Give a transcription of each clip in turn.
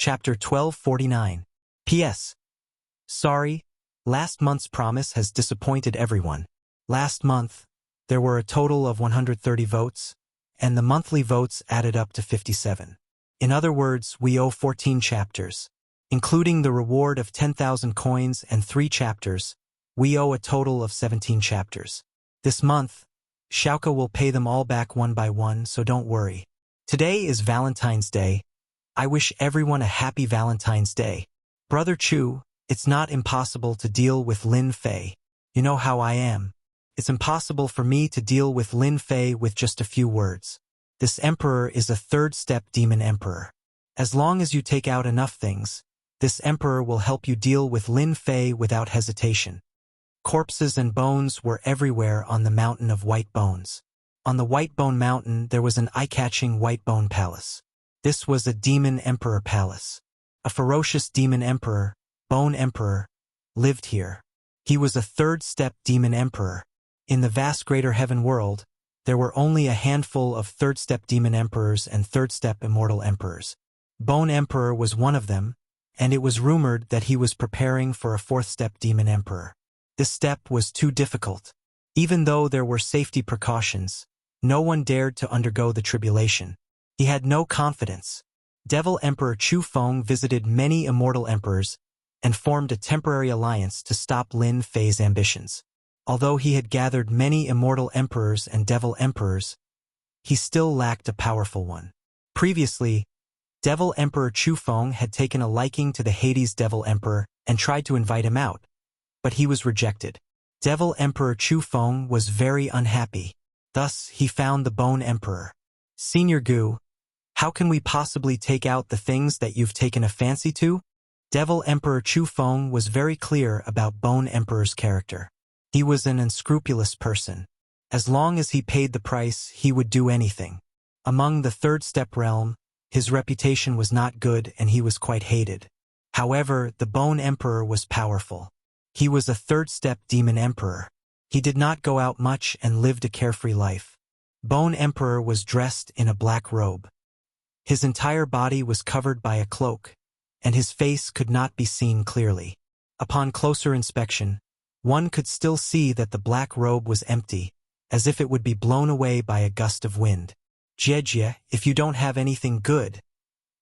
Chapter 1249. P.S. Sorry, last month's promise has disappointed everyone. Last month, there were a total of 130 votes, and the monthly votes added up to 57. In other words, we owe 14 chapters. Including the reward of 10,000 coins and 3 chapters, we owe a total of 17 chapters. This month, Xiaoke will pay them all back one by one, so don't worry. Today is Valentine's Day. I wish everyone a happy Valentine's Day. Brother Chu, it's not impossible to deal with Lin Fei. You know how I am. It's impossible for me to deal with Lin Fei with just a few words. This emperor is a third-step demon emperor. As long as you take out enough things, this emperor will help you deal with Lin Fei without hesitation. Corpses and bones were everywhere on the mountain of white bones. On the White Bone Mountain there was an eye-catching white bone palace. This was a demon emperor palace. A ferocious demon emperor, Bone Emperor, lived here. He was a third-step demon emperor. In the vast greater heaven world, there were only a handful of third-step demon emperors and third-step immortal emperors. Bone Emperor was one of them, and it was rumored that he was preparing for a fourth-step demon emperor. This step was too difficult. Even though there were safety precautions, no one dared to undergo the tribulation. He had no confidence. Devil Emperor Chu Feng visited many immortal emperors and formed a temporary alliance to stop Lin Fei's ambitions. Although he had gathered many immortal emperors and devil emperors, he still lacked a powerful one. Previously, Devil Emperor Chu Feng had taken a liking to the Hades Devil Emperor and tried to invite him out, but he was rejected. Devil Emperor Chu Feng was very unhappy. Thus, he found the Bone Emperor. Senior Gu, how can we possibly take out the things that you've taken a fancy to? Devil Emperor Chu Feng was very clear about Bone Emperor's character. He was an unscrupulous person. As long as he paid the price, he would do anything. Among the third-step realm, his reputation was not good and he was quite hated. However, the Bone Emperor was powerful. He was a third-step demon emperor. He did not go out much and lived a carefree life. Bone Emperor was dressed in a black robe. His entire body was covered by a cloak, and his face could not be seen clearly. Upon closer inspection, one could still see that the black robe was empty, as if it would be blown away by a gust of wind. Jie, if you don't have anything good,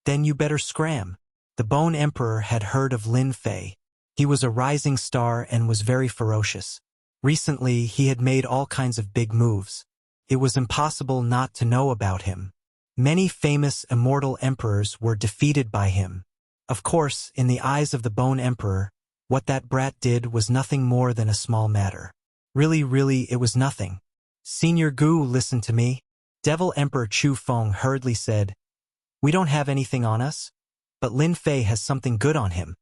then you better scram. The Bone Emperor had heard of Lin Fei. He was a rising star and was very ferocious. Recently, he had made all kinds of big moves. It was impossible not to know about him. Many famous immortal emperors were defeated by him. Of course, in the eyes of the Bone Emperor, what that brat did was nothing more than a small matter. Really, it was nothing. Senior Gu, listen to me. Devil Emperor Chu Feng hurriedly said, We don't have anything on us, but Lin Fei has something good on him.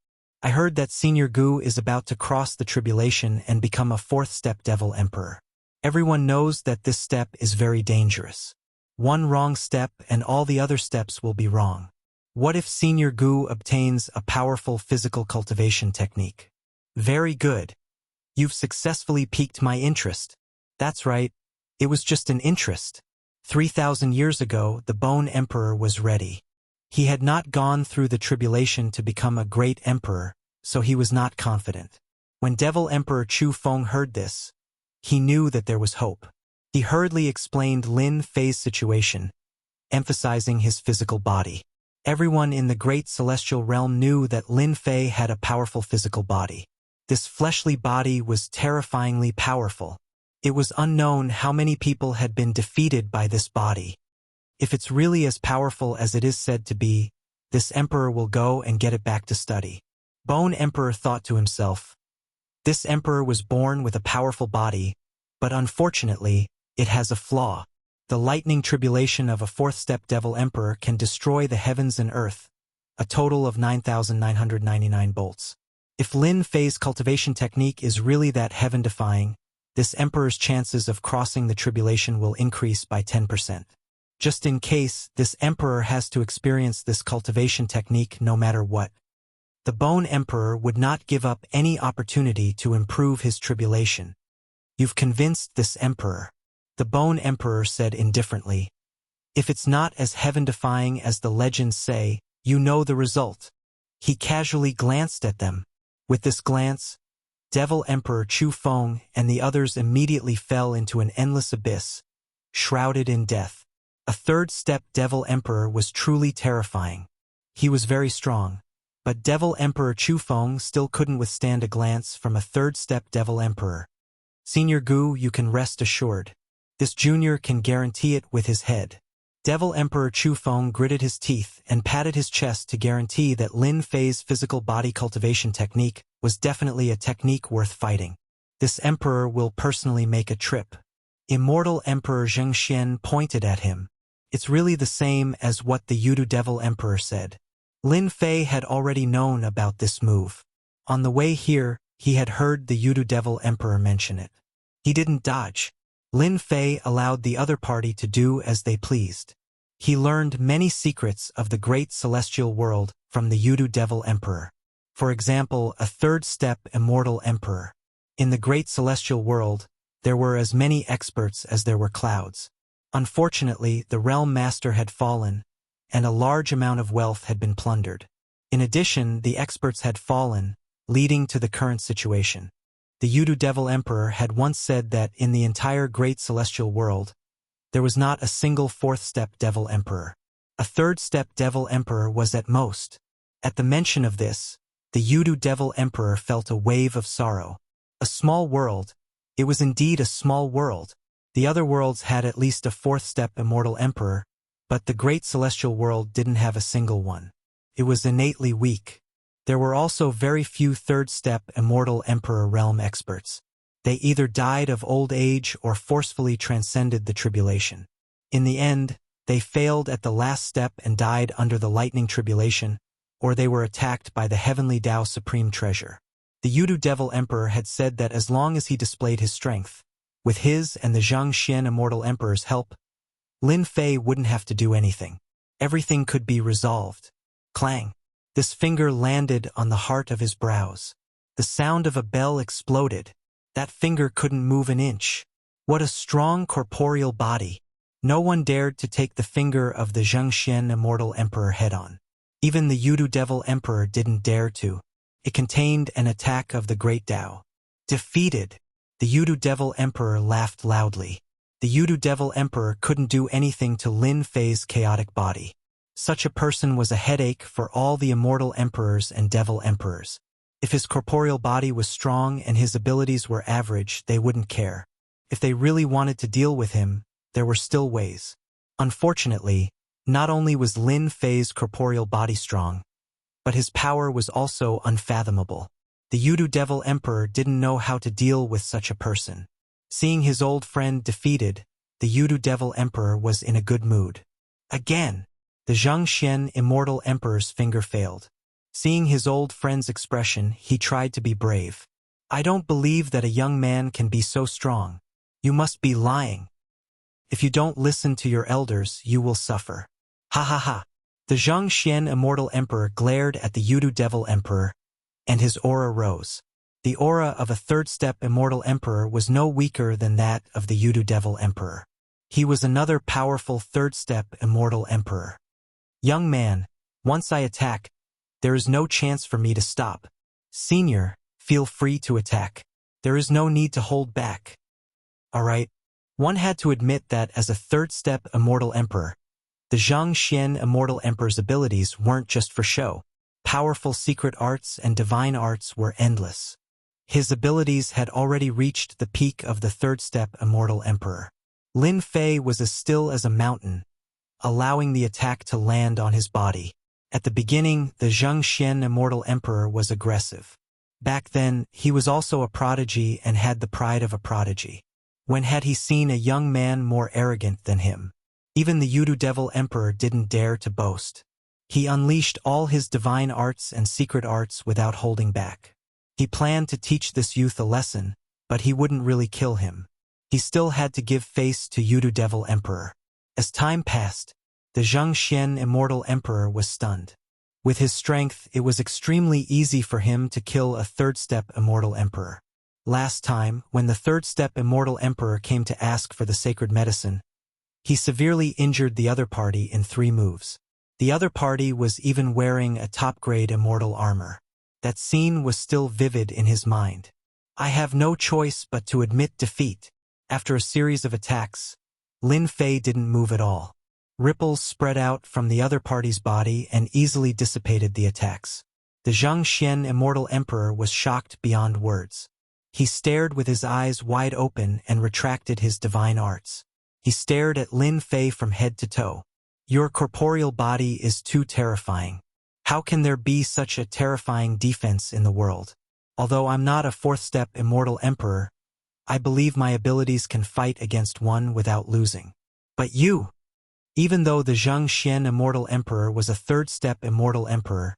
I heard that Senior Gu is about to cross the tribulation and become a fourth-step Devil Emperor. Everyone knows that this step is very dangerous. One wrong step and all the other steps will be wrong. What if Senior Gu obtains a powerful physical cultivation technique? Very good. You've successfully piqued my interest. That's right, it was just an interest. 3,000 years ago, the Bone Emperor was ready. He had not gone through the tribulation to become a great emperor, so he was not confident. When Devil Emperor Chu Feng heard this, he knew that there was hope. He hurriedly explained Lin Fei's situation, emphasizing his physical body. Everyone in the great celestial realm knew that Lin Fei had a powerful physical body. This fleshly body was terrifyingly powerful. It was unknown how many people had been defeated by this body. If it's really as powerful as it is said to be, this emperor will go and get it back to study. Bone Emperor thought to himself, This emperor was born with a powerful body, but unfortunately, it has a flaw. The lightning tribulation of a fourth-step Devil Emperor can destroy the heavens and earth, a total of 9,999 bolts. If Lin Fei's cultivation technique is really that heaven-defying, this emperor's chances of crossing the tribulation will increase by 10%. Just in case, this emperor has to experience this cultivation technique no matter what. The Bone Emperor would not give up any opportunity to improve his tribulation. You've convinced this emperor. The Bone Emperor said indifferently, If it's not as heaven-defying as the legends say, You know the result. He casually glanced at them. With this glance, Devil Emperor Chu Feng and the others immediately fell into an endless abyss, shrouded in death. A third-step Devil Emperor was truly terrifying. He was very strong, but Devil Emperor Chu Feng still couldn't withstand a glance from a third-step Devil Emperor. Senior Gu, you can rest assured. This junior can guarantee it with his head. Devil Emperor Chu Feng gritted his teeth and patted his chest to guarantee that Lin Fei's physical body cultivation technique was definitely a technique worth fighting. This emperor will personally make a trip. Immortal Emperor Zheng Xian pointed at him. It's really the same as what the Yudu Devil Emperor said. Lin Fei had already known about this move. On the way here, he had heard the Yudu Devil Emperor mention it. He didn't dodge. Lin Fei allowed the other party to do as they pleased. He learned many secrets of the great celestial world from the Yudu Devil Emperor. For example, a third-step Immortal Emperor. In the great celestial world, there were as many experts as there were clouds. Unfortunately, the Realm Master had fallen, and a large amount of wealth had been plundered. In addition, the experts had fallen, leading to the current situation. The Yudu Devil Emperor had once said that in the entire great celestial world, there was not a single fourth-step Devil Emperor. A third-step Devil Emperor was at most. At the mention of this, the Yudu Devil Emperor felt a wave of sorrow. A small world. It was indeed a small world. The other worlds had at least a fourth-step Immortal Emperor, but the great celestial world didn't have a single one. It was innately weak. There were also very few third-step Immortal Emperor realm experts. They either died of old age or forcefully transcended the tribulation. In the end, they failed at the last step and died under the lightning tribulation, or they were attacked by the heavenly Tao Supreme Treasure. The Yudu Devil Emperor had said that as long as he displayed his strength, with his and the Zhang Xian Immortal Emperor's help, Lin Fei wouldn't have to do anything. Everything could be resolved. Clang! This finger landed on the heart of his brows. The sound of a bell exploded. That finger couldn't move an inch. What a strong corporeal body. No one dared to take the finger of the Zheng Xian Immortal Emperor head-on. Even the Yudu Devil Emperor didn't dare to. It contained an attack of the Great Tao. Defeated. The Yudu Devil Emperor laughed loudly. The Yudu Devil Emperor couldn't do anything to Lin Fei's chaotic body. Such a person was a headache for all the Immortal Emperors and Devil Emperors. If his corporeal body was strong and his abilities were average, they wouldn't care. If they really wanted to deal with him, there were still ways. Unfortunately, not only was Lin Fei's corporeal body strong, but his power was also unfathomable. The Yudu Devil Emperor didn't know how to deal with such a person. Seeing his old friend defeated, the Yudu Devil Emperor was in a good mood. Again, the Zhang Xian Immortal Emperor's finger failed. Seeing his old friend's expression, he tried to be brave. I don't believe that a young man can be so strong. You must be lying. If you don't listen to your elders, you will suffer. Ha ha ha. The Zhang Xian Immortal Emperor glared at the Yudu Devil Emperor, and his aura rose. The aura of a third-step Immortal Emperor was no weaker than that of the Yudu Devil Emperor. He was another powerful third-step Immortal Emperor. Young man, once I attack, there is no chance for me to stop. Senior, feel free to attack. There is no need to hold back. Alright. One had to admit that as a third-step Immortal Emperor, the Zhang Xian Immortal Emperor's abilities weren't just for show. Powerful secret arts and divine arts were endless. His abilities had already reached the peak of the third-step Immortal Emperor. Lin Fei was as still as a mountain, allowing the attack to land on his body. At the beginning, the Zhang Xian Immortal Emperor was aggressive. Back then, he was also a prodigy and had the pride of a prodigy. When had he seen a young man more arrogant than him? Even the Yudu Devil Emperor didn't dare to boast. He unleashed all his divine arts and secret arts without holding back. He planned to teach this youth a lesson, but he wouldn't really kill him. He still had to give face to Yudu Devil Emperor. As time passed, the Zhang Xian Immortal Emperor was stunned. With his strength, it was extremely easy for him to kill a third-step Immortal Emperor. Last time, when the third-step Immortal Emperor came to ask for the sacred medicine, he severely injured the other party in 3 moves. The other party was even wearing a top-grade immortal armor. That scene was still vivid in his mind. I have no choice but to admit defeat. After a series of attacks, Lin Fei didn't move at all. Ripples spread out from the other party's body and easily dissipated the attacks. The Zhangxian Immortal Emperor was shocked beyond words. He stared with his eyes wide open and retracted his divine arts. He stared at Lin Fei from head to toe. Your corporeal body is too terrifying. How can there be such a terrifying defense in the world? Although I'm not a fourth-step Immortal Emperor, I believe my abilities can fight against one without losing. But you! Even though the Zhangxian Immortal Emperor was a third-step Immortal Emperor,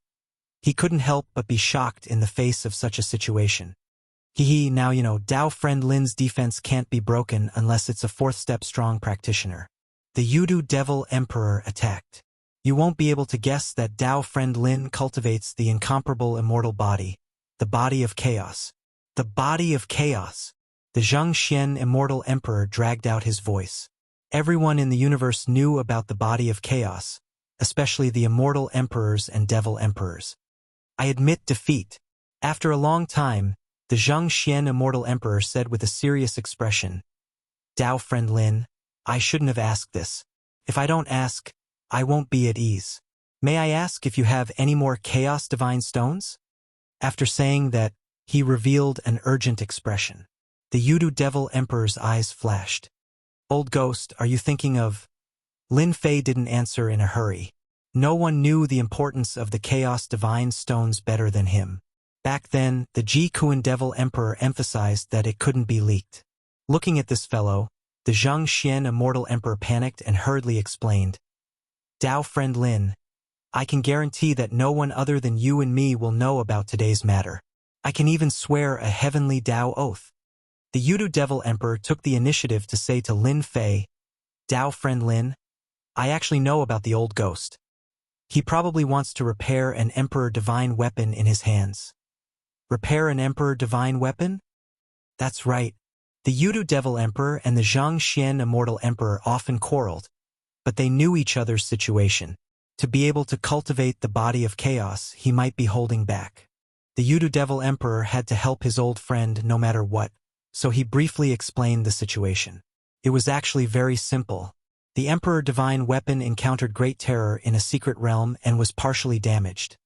he couldn't help but be shocked in the face of such a situation. Now Dao Friend Lin's defense can't be broken unless it's a fourth-step strong practitioner. The Yudu Devil Emperor attacked. You won't be able to guess that Dao Friend Lin cultivates the incomparable immortal body, the body of chaos. The body of chaos. The Zhangxian Immortal Emperor dragged out his voice. Everyone in the universe knew about the body of chaos, especially the immortal emperors and devil emperors. I admit defeat. After a long time, the Zhangxian Immortal Emperor said with a serious expression, Dao Friend Lin, I shouldn't have asked this. If I don't ask, I won't be at ease. May I ask if you have any more Chaos Divine Stones? After saying that, he revealed an urgent expression. The Yudu Devil Emperor's eyes flashed. Old Ghost, are you thinking of? Lin Fei didn't answer in a hurry. No one knew the importance of the Chaos Divine Stones better than him. Back then, the Ji Kuan Devil Emperor emphasized that it couldn't be leaked. Looking at this fellow, the Zhangxian Immortal Emperor panicked and hurriedly explained, Dao Friend Lin, I can guarantee that no one other than you and me will know about today's matter. I can even swear a heavenly Dao oath. The Yudu Devil Emperor took the initiative to say to Lin Fei, Dao Friend Lin, I actually know about the old ghost. He probably wants to repair an Emperor Divine weapon in his hands. Repair an Emperor Divine weapon? That's right. The Yudu Devil Emperor and the Zhangxian Immortal Emperor often quarreled, but they knew each other's situation. To be able to cultivate the body of chaos, he might be holding back. The Yudu Devil Emperor had to help his old friend no matter what, so he briefly explained the situation. It was actually very simple. The Emperor Divine weapon encountered great terror in a secret realm and was partially damaged,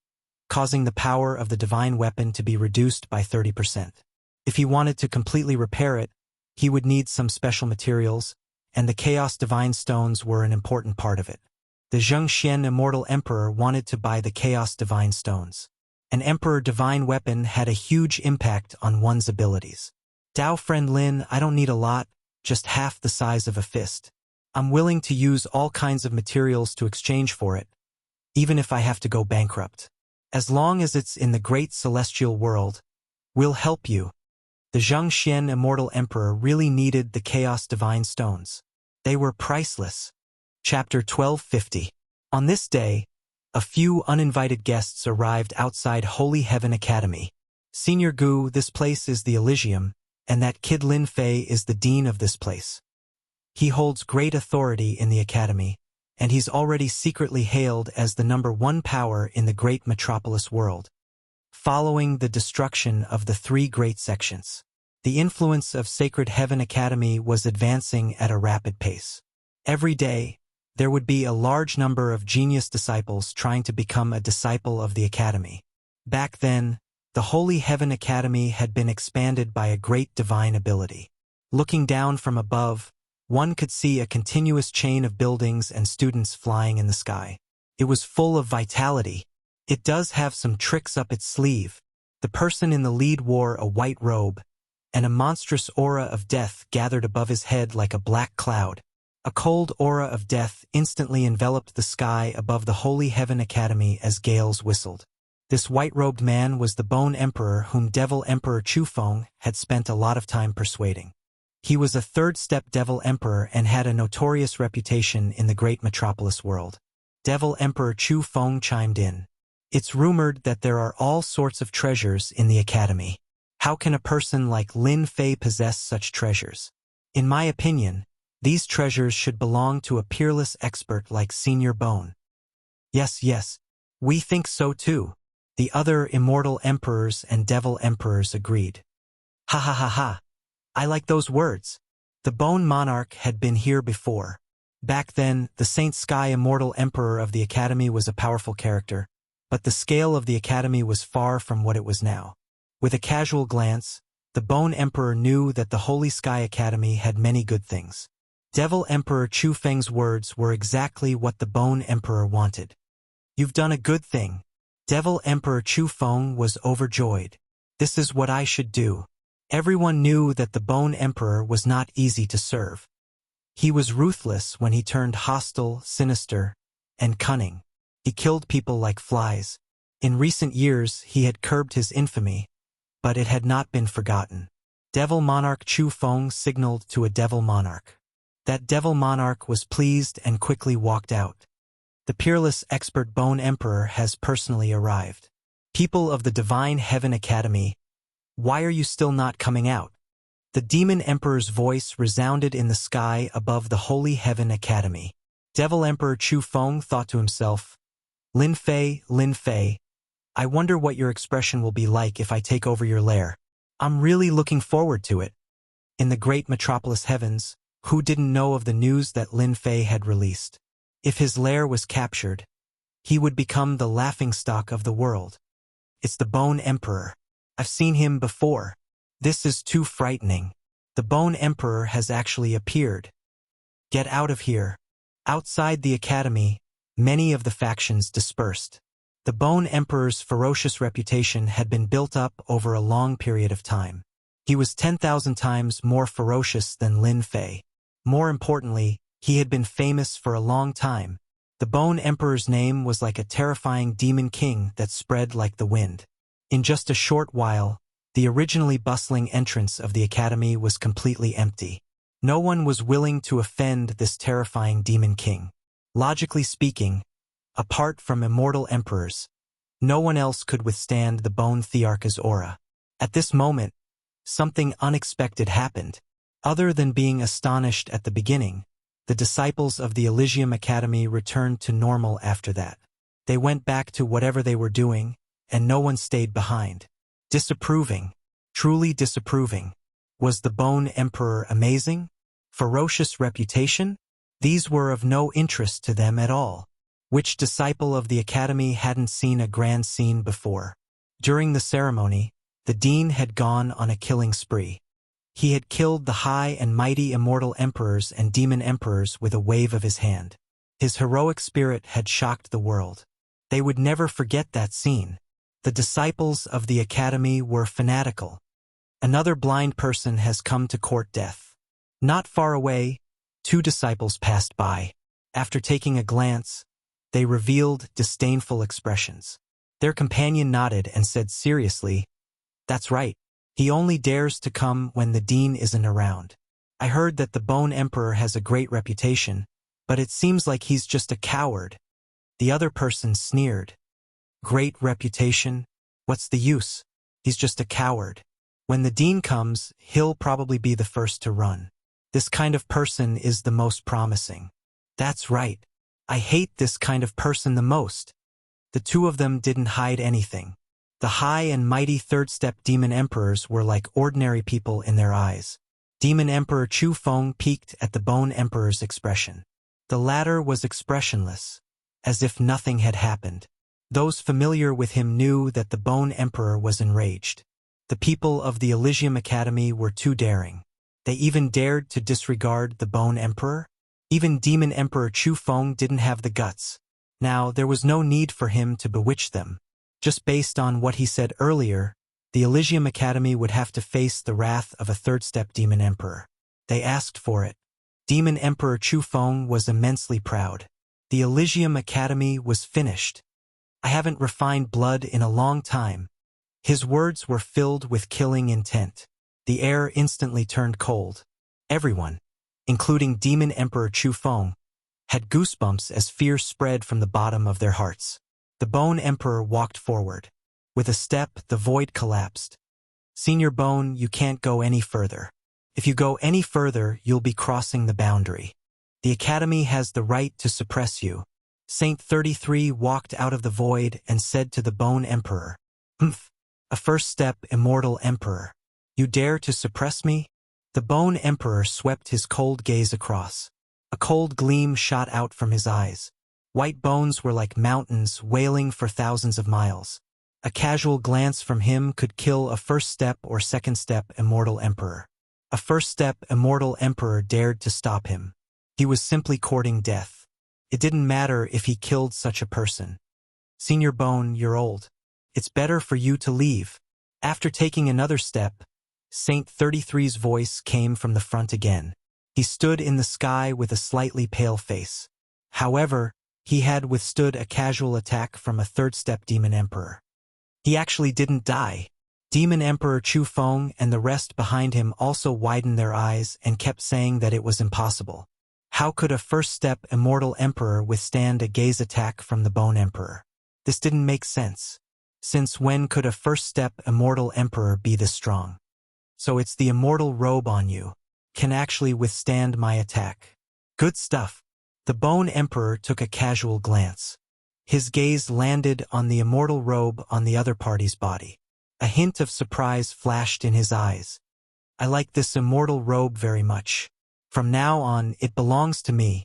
causing the power of the divine weapon to be reduced by 30%. If he wanted to completely repair it, he would need some special materials, and the Chaos Divine Stones were an important part of it. The Zhangxian Immortal Emperor wanted to buy the Chaos Divine Stones. An Emperor Divine weapon had a huge impact on one's abilities. Dao Friend Lin, I don't need a lot, just half the size of a fist. I'm willing to use all kinds of materials to exchange for it, even if I have to go bankrupt. As long as it's in the great celestial world, we'll help you. The Zhangxian Immortal Emperor really needed the Chaos Divine Stones. They were priceless. Chapter 1250. On this day, a few uninvited guests arrived outside Holy Heaven Academy. Senior Gu, this place is the Elysium, and that kid Lin Fei is the dean of this place. He holds great authority in the academy, and he's already secretly hailed as the #1 power in the great metropolis world. Following the destruction of the 3 great sections, the influence of Sacred Heaven Academy was advancing at a rapid pace. Every day, there would be a large number of genius disciples trying to become a disciple of the academy. Back then, the Holy Heaven Academy had been expanded by a great divine ability. Looking down from above, one could see a continuous chain of buildings and students flying in the sky. It was full of vitality. It does have some tricks up its sleeve. The person in the lead wore a white robe, and a monstrous aura of death gathered above his head like a black cloud. A cold aura of death instantly enveloped the sky above the Holy Heaven Academy as gales whistled. This white-robed man was the Bone Emperor whom Devil Emperor Chufeng had spent a lot of time persuading. He was a third-step Devil Emperor and had a notorious reputation in the great metropolis world. Devil Emperor Chufeng chimed in. It's rumored that there are all sorts of treasures in the academy. How can a person like Lin Fei possess such treasures? In my opinion, these treasures should belong to a peerless expert like Senior Bone. Yes, yes. We think so too. The other immortal emperors and devil emperors agreed. Ha ha ha ha. I like those words. The Bone Monarch had been here before. Back then, the Saint Sky Immortal Emperor of the Academy was a powerful character, but the scale of the Academy was far from what it was now. With a casual glance, the Bone Emperor knew that the Holy Sky Academy had many good things. Devil Emperor Chu Feng's words were exactly what the Bone Emperor wanted. You've done a good thing. Devil Emperor Chu Feng was overjoyed. This is what I should do. Everyone knew that the Bone Emperor was not easy to serve. He was ruthless when he turned hostile, sinister, and cunning. He killed people like flies. In recent years, he had curbed his infamy, but it had not been forgotten. Devil Monarch Chu Feng signaled to a Devil Monarch. That Devil Monarch was pleased and quickly walked out. The peerless expert Bone Emperor has personally arrived. People of the Divine Heaven Academy, why are you still not coming out? The Demon Emperor's voice resounded in the sky above the Holy Heaven Academy. Devil Emperor Chu Feng thought to himself, Lin Fei, I wonder what your expression will be like if I take over your lair. I'm really looking forward to it. In the great metropolis heavens, who didn't know of the news that Lin Fei had released? If his lair was captured, he would become the laughingstock of the world. It's the Bone Emperor. I've seen him before. This is too frightening. The Bone Emperor has actually appeared. Get out of here. Outside the academy, many of the factions dispersed. The Bone Emperor's ferocious reputation had been built up over a long period of time. He was 10,000 times more ferocious than Lin Fei. More importantly, he had been famous for a long time. The Bone Emperor's name was like a terrifying demon king that spread like the wind. In just a short while, the originally bustling entrance of the academy was completely empty. No one was willing to offend this terrifying demon king. Logically speaking, apart from immortal emperors, no one else could withstand the Bone Thearch's aura. At this moment, something unexpected happened. Other than being astonished at the beginning, the disciples of the Elysium Academy returned to normal after that. They went back to whatever they were doing, and no one stayed behind. Disapproving, truly disapproving. Was the Bone Emperor amazing? Ferocious reputation? These were of no interest to them at all. Which disciple of the academy hadn't seen a grand scene before? During the ceremony, the dean had gone on a killing spree. He had killed the high and mighty immortal emperors and demon emperors with a wave of his hand. His heroic spirit had shocked the world. They would never forget that scene. The disciples of the academy were fanatical. Another blind person has come to court death. Not far away, two disciples passed by. After taking a glance, they revealed disdainful expressions. Their companion nodded and said seriously, "That's right. He only dares to come when the dean isn't around. I heard that the Bone Emperor has a great reputation, but it seems like he's just a coward." The other person sneered. "Great reputation? What's the use? He's just a coward. When the dean comes, he'll probably be the first to run. This kind of person is the most promising." "That's right. I hate this kind of person the most." The two of them didn't hide anything. The high and mighty third-step demon emperors were like ordinary people in their eyes. Demon Emperor Chu Feng peeked at the Bone Emperor's expression. The latter was expressionless, as if nothing had happened. Those familiar with him knew that the Bone Emperor was enraged. The people of the Elysium Academy were too daring. They even dared to disregard the Bone Emperor? Even Demon Emperor Chu Feng didn't have the guts. Now, there was no need for him to bewitch them. Just based on what he said earlier, the Elysium Academy would have to face the wrath of a third-step Demon Emperor. They asked for it. Demon Emperor Chu Feng was immensely proud. The Elysium Academy was finished. I haven't refined blood in a long time. His words were filled with killing intent. The air instantly turned cold. Everyone, including Demon Emperor Chu Feng, had goosebumps as fear spread from the bottom of their hearts. The Bone Emperor walked forward. With a step, the void collapsed. "Senior Bone, you can't go any further. If you go any further, you'll be crossing the boundary. The Academy has the right to suppress you. Saint 33 walked out of the void and said to the Bone Emperor, "Humph, a first step, immortal emperor. You dare to suppress me?" The Bone Emperor swept his cold gaze across. A cold gleam shot out from his eyes. White bones were like mountains wailing for thousands of miles. A casual glance from him could kill a first step or second step immortal emperor. A first step immortal emperor dared to stop him. He was simply courting death. It didn't matter if he killed such a person. "Senior Bone, you're old. It's better for you to leave." After taking another step, Saint 33's voice came from the front again. He stood in the sky with a slightly pale face. However, he had withstood a casual attack from a third-step Demon Emperor. He actually didn't die. Demon Emperor Chu Feng and the rest behind him also widened their eyes and kept saying that it was impossible. How could a first-step immortal emperor withstand a gaze attack from the Bone Emperor? This didn't make sense. Since when could a first-step immortal emperor be this strong? So it's the immortal robe on you. Can actually withstand my attack. Good stuff. The Bone Emperor took a casual glance. His gaze landed on the immortal robe on the other party's body. A hint of surprise flashed in his eyes. "I like this immortal robe very much. From now on, it belongs to me."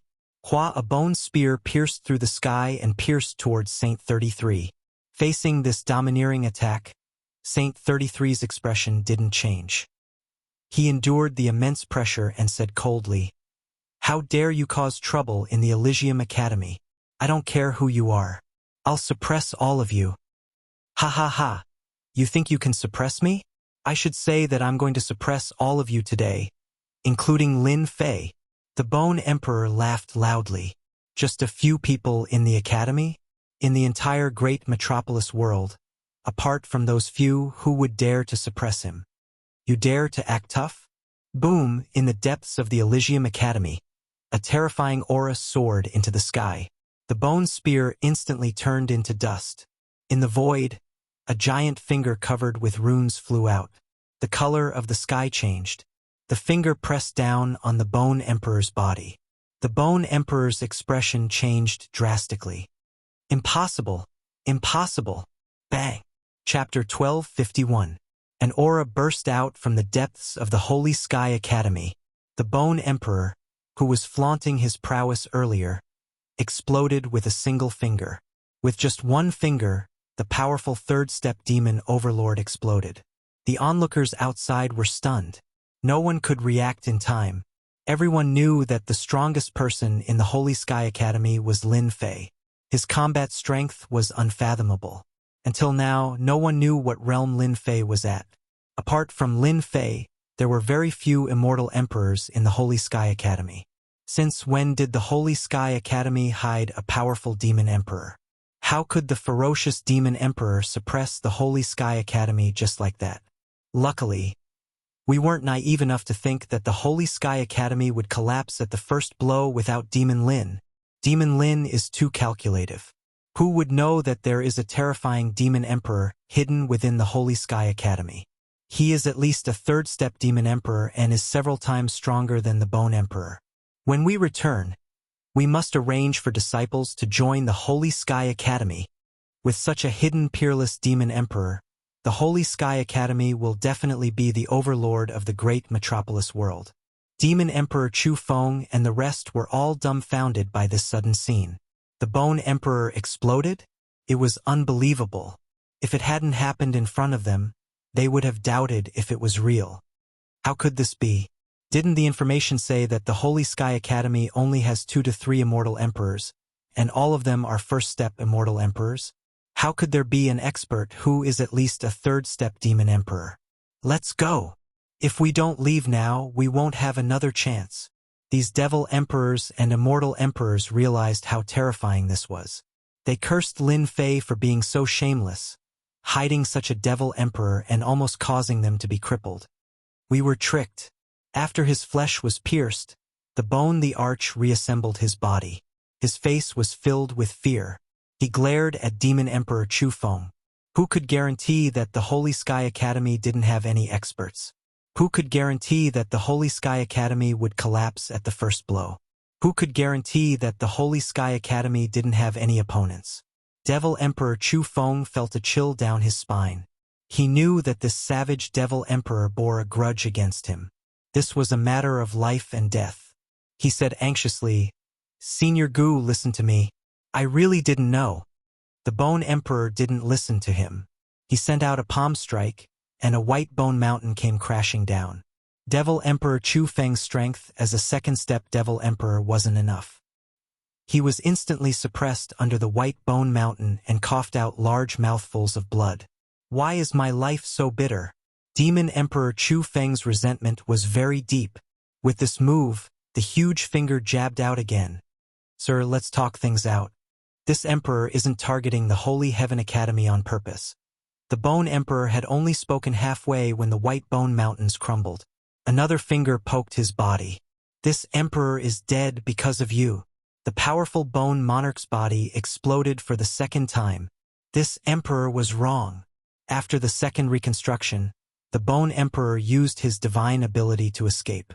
A bone spear pierced through the sky and pierced towards Saint 33. Facing this domineering attack, Saint 33's expression didn't change. He endured the immense pressure and said coldly, "How dare you cause trouble in the Elysium Academy? I don't care who you are. I'll suppress all of you." "Ha ha ha. You think you can suppress me? I should say that I'm going to suppress all of you today, including Lin Fei." The Bone Emperor laughed loudly. "Just a few people in the academy? In the entire great metropolis world, apart from those few who would dare to suppress him. You dare to act tough?" Boom! In the depths of the Elysium Academy, a terrifying aura soared into the sky. The bone spear instantly turned into dust. In the void, a giant finger covered with runes flew out. The color of the sky changed. The finger pressed down on the Bone Emperor's body. The Bone Emperor's expression changed drastically. "Impossible! Impossible!" Bang! Chapter 1251. An aura burst out from the depths of the Holy Sky Academy. The Bone Emperor, who was flaunting his prowess earlier, exploded with a single finger. With just one finger, the powerful third-step demon overlord exploded. The onlookers outside were stunned. No one could react in time. Everyone knew that the strongest person in the Holy Sky Academy was Lin Fei. His combat strength was unfathomable. Until now, no one knew what realm Lin Fei was at. Apart from Lin Fei, there were very few immortal emperors in the Holy Sky Academy. Since when did the Holy Sky Academy hide a powerful demon emperor? How could the ferocious demon emperor suppress the Holy Sky Academy just like that? Luckily, we weren't naive enough to think that the Holy Sky Academy would collapse at the first blow without Demon Lin. Demon Lin is too calculative. Who would know that there is a terrifying demon emperor hidden within the Holy Sky Academy? He is at least a third-step demon emperor and is several times stronger than the Bone Emperor. When we return, we must arrange for disciples to join the Holy Sky Academy. With such a hidden peerless demon emperor, the Holy Sky Academy will definitely be the overlord of the great metropolis world. Demon Emperor Chu Feng and the rest were all dumbfounded by this sudden scene. The Bone Emperor exploded? It was unbelievable. If it hadn't happened in front of them, they would have doubted if it was real. How could this be? Didn't the information say that the Holy Sky Academy only has 2 to 3 immortal emperors, and all of them are first-step immortal emperors? How could there be an expert who is at least a third-step demon emperor? Let's go! If we don't leave now, we won't have another chance. These devil emperors and immortal emperors realized how terrifying this was. They cursed Lin Fei for being so shameless, hiding such a devil emperor and almost causing them to be crippled. We were tricked. After his flesh was pierced, the Bone the Arch reassembled his body. His face was filled with fear. He glared at Demon Emperor Chu Feng. Who could guarantee that the Holy Sky Academy didn't have any experts? Who could guarantee that the Holy Sky Academy would collapse at the first blow? Who could guarantee that the Holy Sky Academy didn't have any opponents? Devil Emperor Chu Feng felt a chill down his spine. He knew that this savage Devil Emperor bore a grudge against him. This was a matter of life and death. He said anxiously, "Senior Gu, listen to me. I really didn't know." The Bone Emperor didn't listen to him. He sent out a palm strike, and a white bone mountain came crashing down. Devil Emperor Chu Feng's strength as a second-step Devil Emperor wasn't enough. He was instantly suppressed under the white bone mountain and coughed out large mouthfuls of blood. "Why is my life so bitter?" Demon Emperor Chu Feng's resentment was very deep. With this move, the huge finger jabbed out again. "Sir, let's talk things out. This emperor isn't targeting the Holy Heaven Academy on purpose." The Bone Emperor had only spoken halfway when the white bone mountains crumbled. Another finger poked his body. "This emperor is dead because of you." The powerful bone monarch's body exploded for the second time. This emperor was wrong. After the second reconstruction, the Bone Emperor used his divine ability to escape.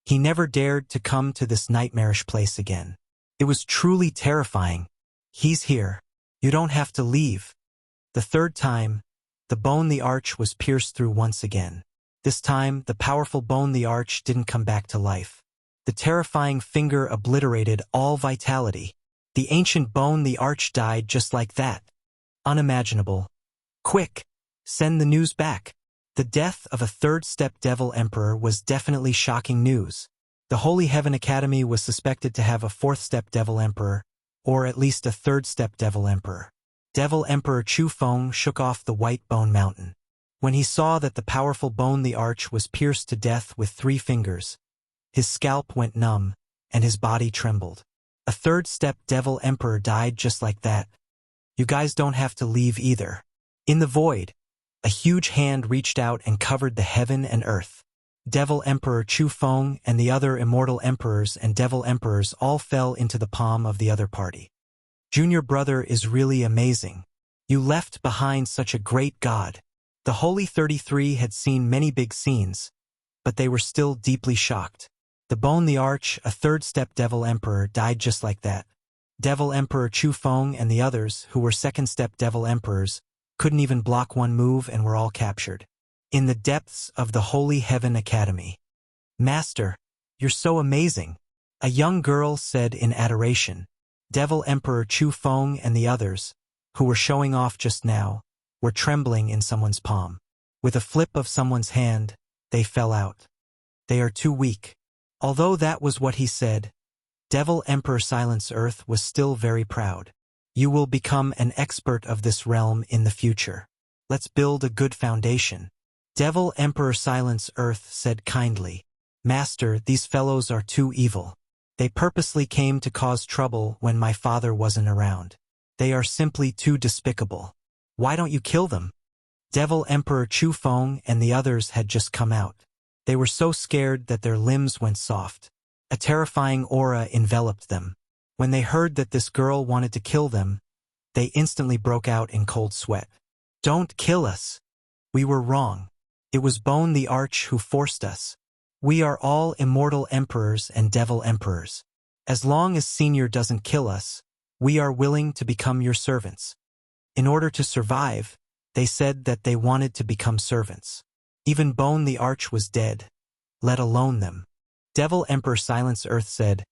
He never dared to come to this nightmarish place again. It was truly terrifying. "He's here. You don't have to leave." The third time, the Bone the Arch was pierced through once again. This time, the powerful Bone the Arch didn't come back to life. The terrifying finger obliterated all vitality. The ancient Bone the Arch died just like that. Unimaginable. "Quick! Send the news back." The death of a third-step Devil Emperor was definitely shocking news. The Holy Heaven Academy was suspected to have a fourth-step Devil Emperor, or at least a third-step Devil Emperor. Devil Emperor Chu Feng shook off the white bone mountain. When he saw that the powerful Bone the Arch was pierced to death with 3 fingers, his scalp went numb, and his body trembled. A third-step Devil Emperor died just like that. "You guys don't have to leave either." In the void, a huge hand reached out and covered the heaven and earth. Devil Emperor Chu Feng and the other immortal emperors and devil emperors all fell into the palm of the other party. "Junior brother is really amazing. You left behind such a great god." The Holy 33 had seen many big scenes, but they were still deeply shocked. The Bone the Arch, a third-step Devil Emperor, died just like that. Devil Emperor Chu Feng and the others, who were second-step Devil Emperors, couldn't even block one move and were all captured. In the depths of the Holy Heaven Academy. "Master, you're so amazing," a young girl said in adoration. Devil Emperor Chu Feng and the others, who were showing off just now, were trembling in someone's palm. With a flip of someone's hand, they fell out. "They are too weak." Although that was what he said, Devil Emperor Silence Earth was still very proud. "You will become an expert of this realm in the future. Let's build a good foundation." Devil Emperor Silence Earth said kindly, "Master, these fellows are too evil. They purposely came to cause trouble when my father wasn't around. They are simply too despicable. Why don't you kill them?" Devil Emperor Chu Feng and the others had just come out. They were so scared that their limbs went soft. A terrifying aura enveloped them. When they heard that this girl wanted to kill them, they instantly broke out in cold sweat. "Don't kill us. We were wrong. It was Bone the Arch who forced us. We are all immortal emperors and devil emperors. As long as Senior doesn't kill us, we are willing to become your servants." In order to survive, they said that they wanted to become servants. Even Bone the Arch was dead, let alone them. Devil Emperor Silence Earth said,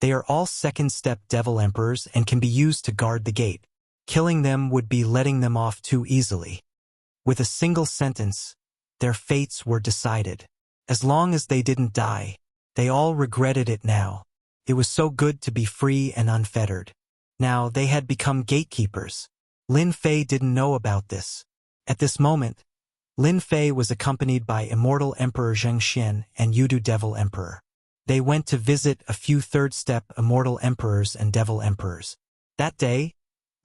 "They are all second-step Devil Emperors and can be used to guard the gate. Killing them would be letting them off too easily." With a single sentence, their fates were decided. As long as they didn't die, they all regretted it now. It was so good to be free and unfettered. Now they had become gatekeepers. Lin Fei didn't know about this. At this moment, Lin Fei was accompanied by Immortal Emperor Zheng Xian and Yudu Devil Emperor. They went to visit a few third-step Immortal Emperors and Devil Emperors. That day,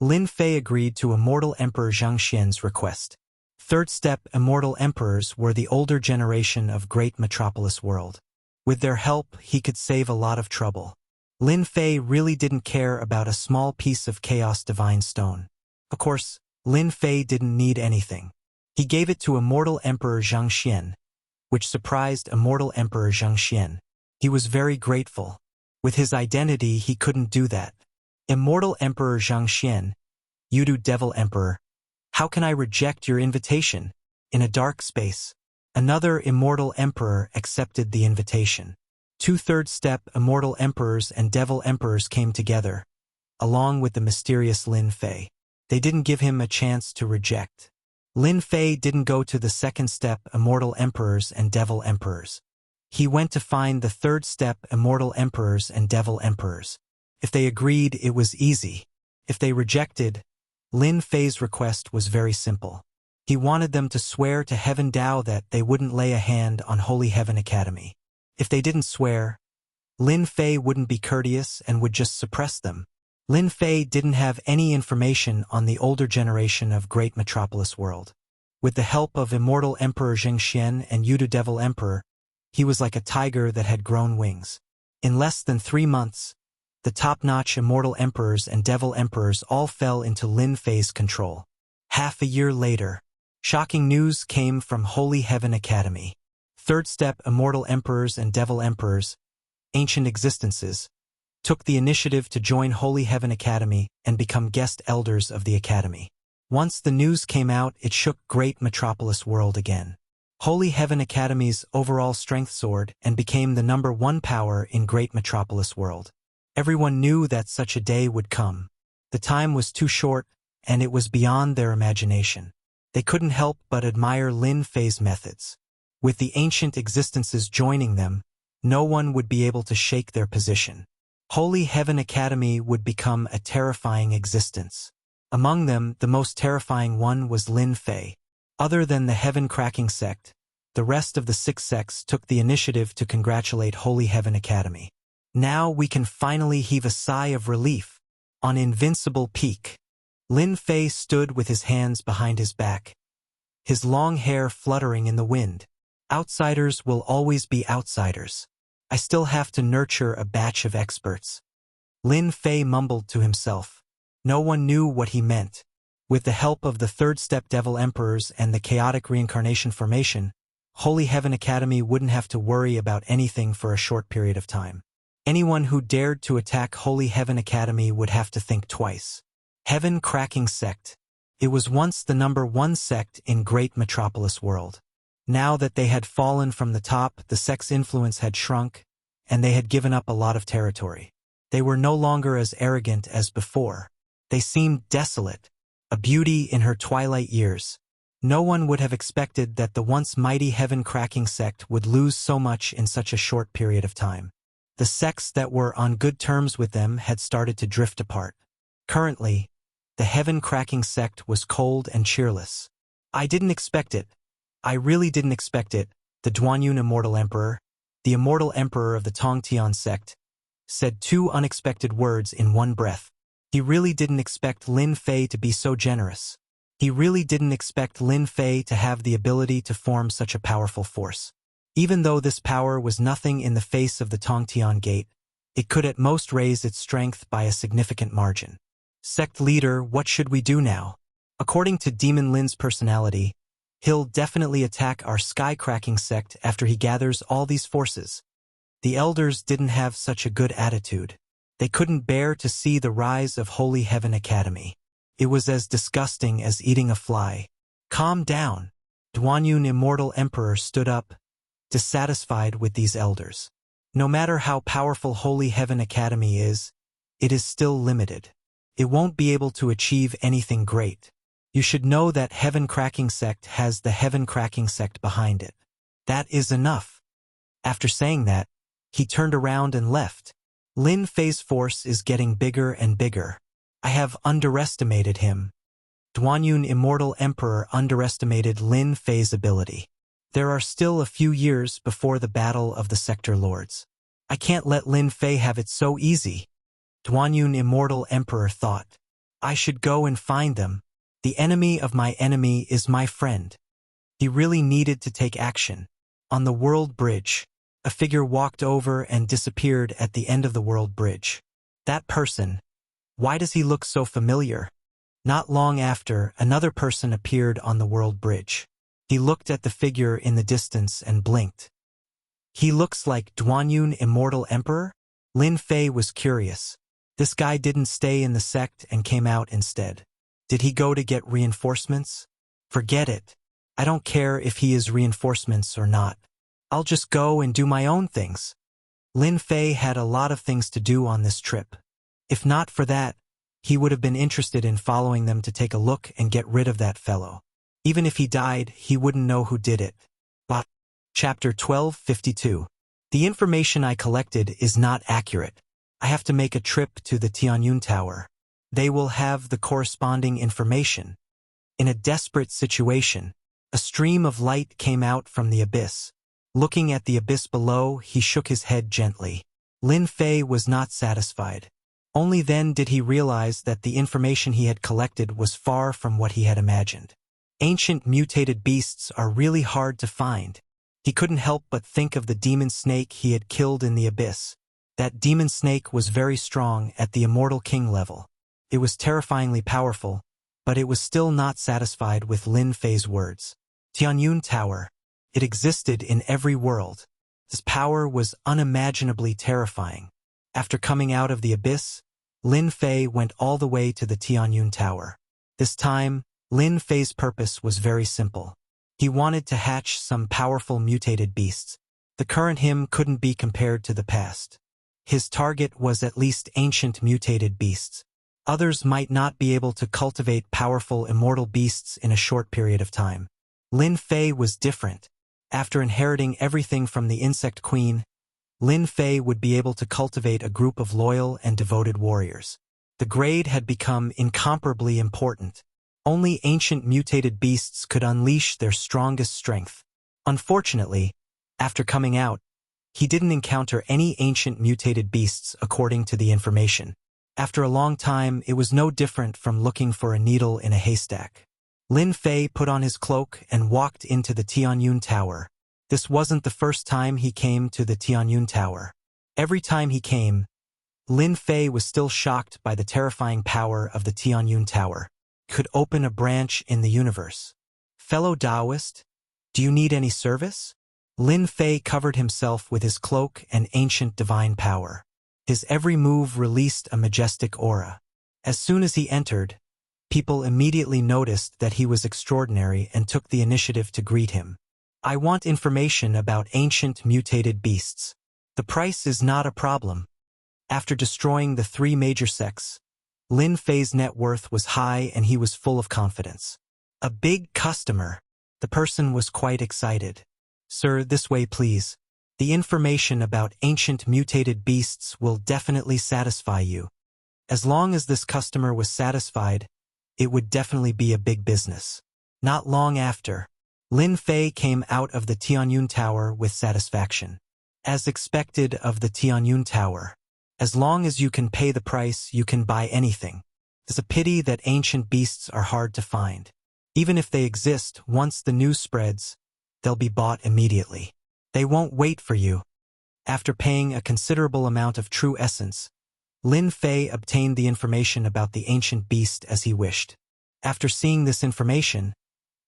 Lin Fei agreed to Immortal Emperor Zheng Xian's request. Third-step Immortal Emperors were the older generation of Great Metropolis World. With their help, he could save a lot of trouble. Lin Fei really didn't care about a small piece of Chaos Divine Stone. Of course, Lin Fei didn't need anything. He gave it to Immortal Emperor Zheng Xian, which surprised Immortal Emperor Zheng Xian. He was very grateful. With his identity, he couldn't do that. Immortal Emperor Zhangxian, Yudu Devil Emperor, how can I reject your invitation? In a dark space, another immortal emperor accepted the invitation. 2 third-step immortal emperors and devil emperors came together, along with the mysterious Lin Fei. They didn't give him a chance to reject. Lin Fei didn't go to the 2nd step immortal emperors and devil emperors. He went to find the 3rd step immortal emperors and devil emperors. If they agreed, it was easy. If they rejected, Lin Fei's request was very simple. He wanted them to swear to Heaven Dao that they wouldn't lay a hand on Holy Heaven Academy. If they didn't swear, Lin Fei wouldn't be courteous and would just suppress them. Lin Fei didn't have any information on the older generation of Great Metropolis World. With the help of Immortal Emperor Zhengxian and Yudu Devil Emperor, he was like a tiger that had grown wings. In less than 3 months, the top-notch Immortal Emperors and Devil Emperors all fell into Lin Fei's control. Half a year later, shocking news came from Holy Heaven Academy. 3rd step Immortal Emperors and Devil Emperors, ancient existences, took the initiative to join Holy Heaven Academy and become guest elders of the Academy. Once the news came out, it shook Great Metropolis World again. Holy Heaven Academy's overall strength soared and became the #1 power in Great Metropolis World. Everyone knew that such a day would come. The time was too short, and it was beyond their imagination. They couldn't help but admire Lin Fei's methods. With the ancient existences joining them, no one would be able to shake their position. Holy Heaven Academy would become a terrifying existence. Among them, the most terrifying one was Lin Fei. Other than the Heaven-cracking sect, the rest of the 6 sects took the initiative to congratulate Holy Heaven Academy. Now we can finally heave a sigh of relief. On Invincible Peak, Lin Fei stood with his hands behind his back, his long hair fluttering in the wind. Outsiders will always be outsiders. I still have to nurture a batch of experts. Lin Fei mumbled to himself. No one knew what he meant. With the help of the 3rd step Devil Emperors and the chaotic reincarnation formation, Holy Heaven Academy wouldn't have to worry about anything for a short period of time. Anyone who dared to attack Holy Heaven Academy would have to think twice. Heaven-cracking sect. It was once the #1 sect in Great Metropolis World. Now that they had fallen from the top, the sect's influence had shrunk, and they had given up a lot of territory. They were no longer as arrogant as before. They seemed desolate, a beauty in her twilight years. No one would have expected that the once mighty heaven-cracking sect would lose so much in such a short period of time. The sects that were on good terms with them had started to drift apart. Currently, the heaven-cracking sect was cold and cheerless. I didn't expect it. I really didn't expect it, the Duanyun Immortal Emperor, the Immortal Emperor of the Tongtian sect, said 2 unexpected words in one breath. He really didn't expect Lin Fei to be so generous. He really didn't expect Lin Fei to have the ability to form such a powerful force. Even though this power was nothing in the face of the Tongtian Gate, it could at most raise its strength by a significant margin. Sect leader, what should we do now? According to Demon Lin's personality, he'll definitely attack our sky-cracking sect after he gathers all these forces. The elders didn't have such a good attitude. They couldn't bear to see the rise of Holy Heaven Academy. It was as disgusting as eating a fly. Calm down. Duanyun Immortal Emperor stood up, dissatisfied with these elders. No matter how powerful Holy Heaven Academy is, it is still limited. It won't be able to achieve anything great. You should know that Heaven-cracking sect has the Heaven-cracking sect behind it. That is enough. After saying that, he turned around and left. Lin Fei's force is getting bigger and bigger. I have underestimated him. Duanyun Immortal Emperor underestimated Lin Fei's ability. There are still a few years before the battle of the Sector Lords. I can't let Lin Fei have it so easy. Duanyun Immortal Emperor thought. I should go and find them. The enemy of my enemy is my friend. He really needed to take action. On the World Bridge, a figure walked over and disappeared at the end of the World Bridge. That person. Why does he look so familiar? Not long after, another person appeared on the World Bridge. He looked at the figure in the distance and blinked. He looks like Duanyun Immortal Emperor? Lin Fei was curious. This guy didn't stay in the sect and came out instead. Did he go to get reinforcements? Forget it. I don't care if he is reinforcements or not. I'll just go and do my own things. Lin Fei had a lot of things to do on this trip. If not for that, he would have been interested in following them to take a look and get rid of that fellow. Even if he died, he wouldn't know who did it. But Chapter 1252. The information I collected is not accurate. I have to make a trip to the Tianyun Tower. They will have the corresponding information. In a desperate situation, a stream of light came out from the abyss. Looking at the abyss below, he shook his head gently. Lin Fei was not satisfied. Only then did he realize that the information he had collected was far from what he had imagined. Ancient mutated beasts are really hard to find. He couldn't help but think of the demon snake he had killed in the abyss. That demon snake was very strong at the Immortal King level. It was terrifyingly powerful, but it was still not satisfied with Lin Fei's words. Tianyun Tower. It existed in every world. This power was unimaginably terrifying. After coming out of the abyss, Lin Fei went all the way to the Tianyun Tower. This time, Lin Fei's purpose was very simple. He wanted to hatch some powerful mutated beasts. The current him couldn't be compared to the past. His target was at least ancient mutated beasts. Others might not be able to cultivate powerful immortal beasts in a short period of time. Lin Fei was different. After inheriting everything from the Insect Queen, Lin Fei would be able to cultivate a group of loyal and devoted warriors. The grade had become incomparably important. Only ancient mutated beasts could unleash their strongest strength. Unfortunately, after coming out, he didn't encounter any ancient mutated beasts according to the information. After a long time, it was no different from looking for a needle in a haystack. Lin Fei put on his cloak and walked into the Tianyun Tower. This wasn't the first time he came to the Tianyun Tower. Every time he came, Lin Fei was still shocked by the terrifying power of the Tianyun Tower. Could open a branch in the universe. Fellow Taoist, do you need any service? Lin Fei covered himself with his cloak and ancient divine power. His every move released a majestic aura. As soon as he entered, people immediately noticed that he was extraordinary and took the initiative to greet him. I want information about ancient mutated beasts. The price is not a problem. After destroying the 3 major sects, Lin Fei's net worth was high and he was full of confidence. A big customer. The person was quite excited. Sir, this way please. The information about ancient mutated beasts will definitely satisfy you. As long as this customer was satisfied, it would definitely be a big business. Not long after, Lin Fei came out of the Tianyun Tower with satisfaction. As expected of the Tianyun Tower, as long as you can pay the price, you can buy anything. It's a pity that ancient beasts are hard to find. Even if they exist, once the news spreads, they'll be bought immediately. They won't wait for you. After paying a considerable amount of true essence, Lin Fei obtained the information about the ancient beast as he wished. After seeing this information,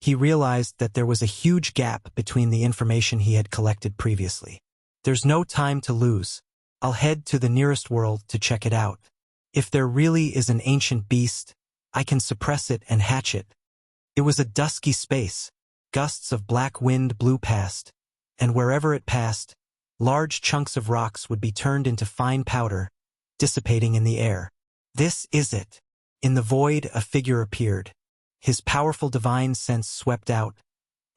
he realized that there was a huge gap between the information he had collected previously. There's no time to lose. I'll head to the nearest world to check it out. If there really is an ancient beast, I can suppress it and hatch it. It was a dusky space. Gusts of black wind blew past, and wherever it passed, large chunks of rocks would be turned into fine powder, dissipating in the air. This is it. In the void, a figure appeared. His powerful divine sense swept out,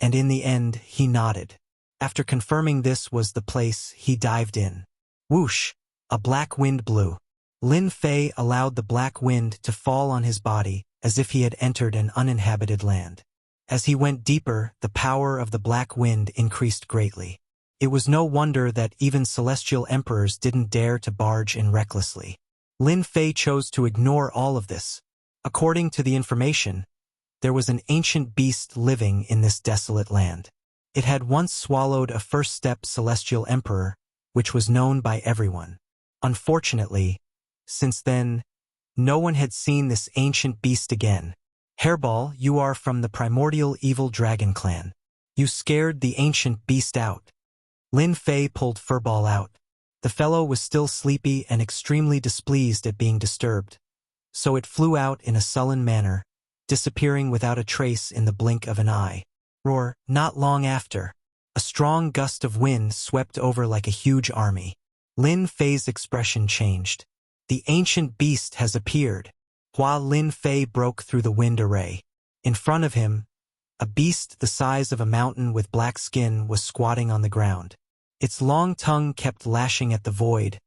and in the end, he nodded. After confirming this was the place, he dived in. Whoosh! A black wind blew. Lin Fei allowed the black wind to fall on his body as if he had entered an uninhabited land. As he went deeper, the power of the black wind increased greatly. It was no wonder that even celestial emperors didn't dare to barge in recklessly. Lin Fei chose to ignore all of this. According to the information, there was an ancient beast living in this desolate land. It had once swallowed a first-step celestial emperor, which was known by everyone. Unfortunately, since then, no one had seen this ancient beast again. Hairball, you are from the primordial evil dragon clan. You scared the ancient beast out. Lin Fei pulled Furball out. The fellow was still sleepy and extremely displeased at being disturbed, so it flew out in a sullen manner, disappearing without a trace in the blink of an eye. Not long after, a strong gust of wind swept over like a huge army. Lin Fei's expression changed. The ancient beast has appeared. Lin Fei broke through the wind array. In front of him, a beast the size of a mountain with black skin was squatting on the ground. Its long tongue kept lashing at the void,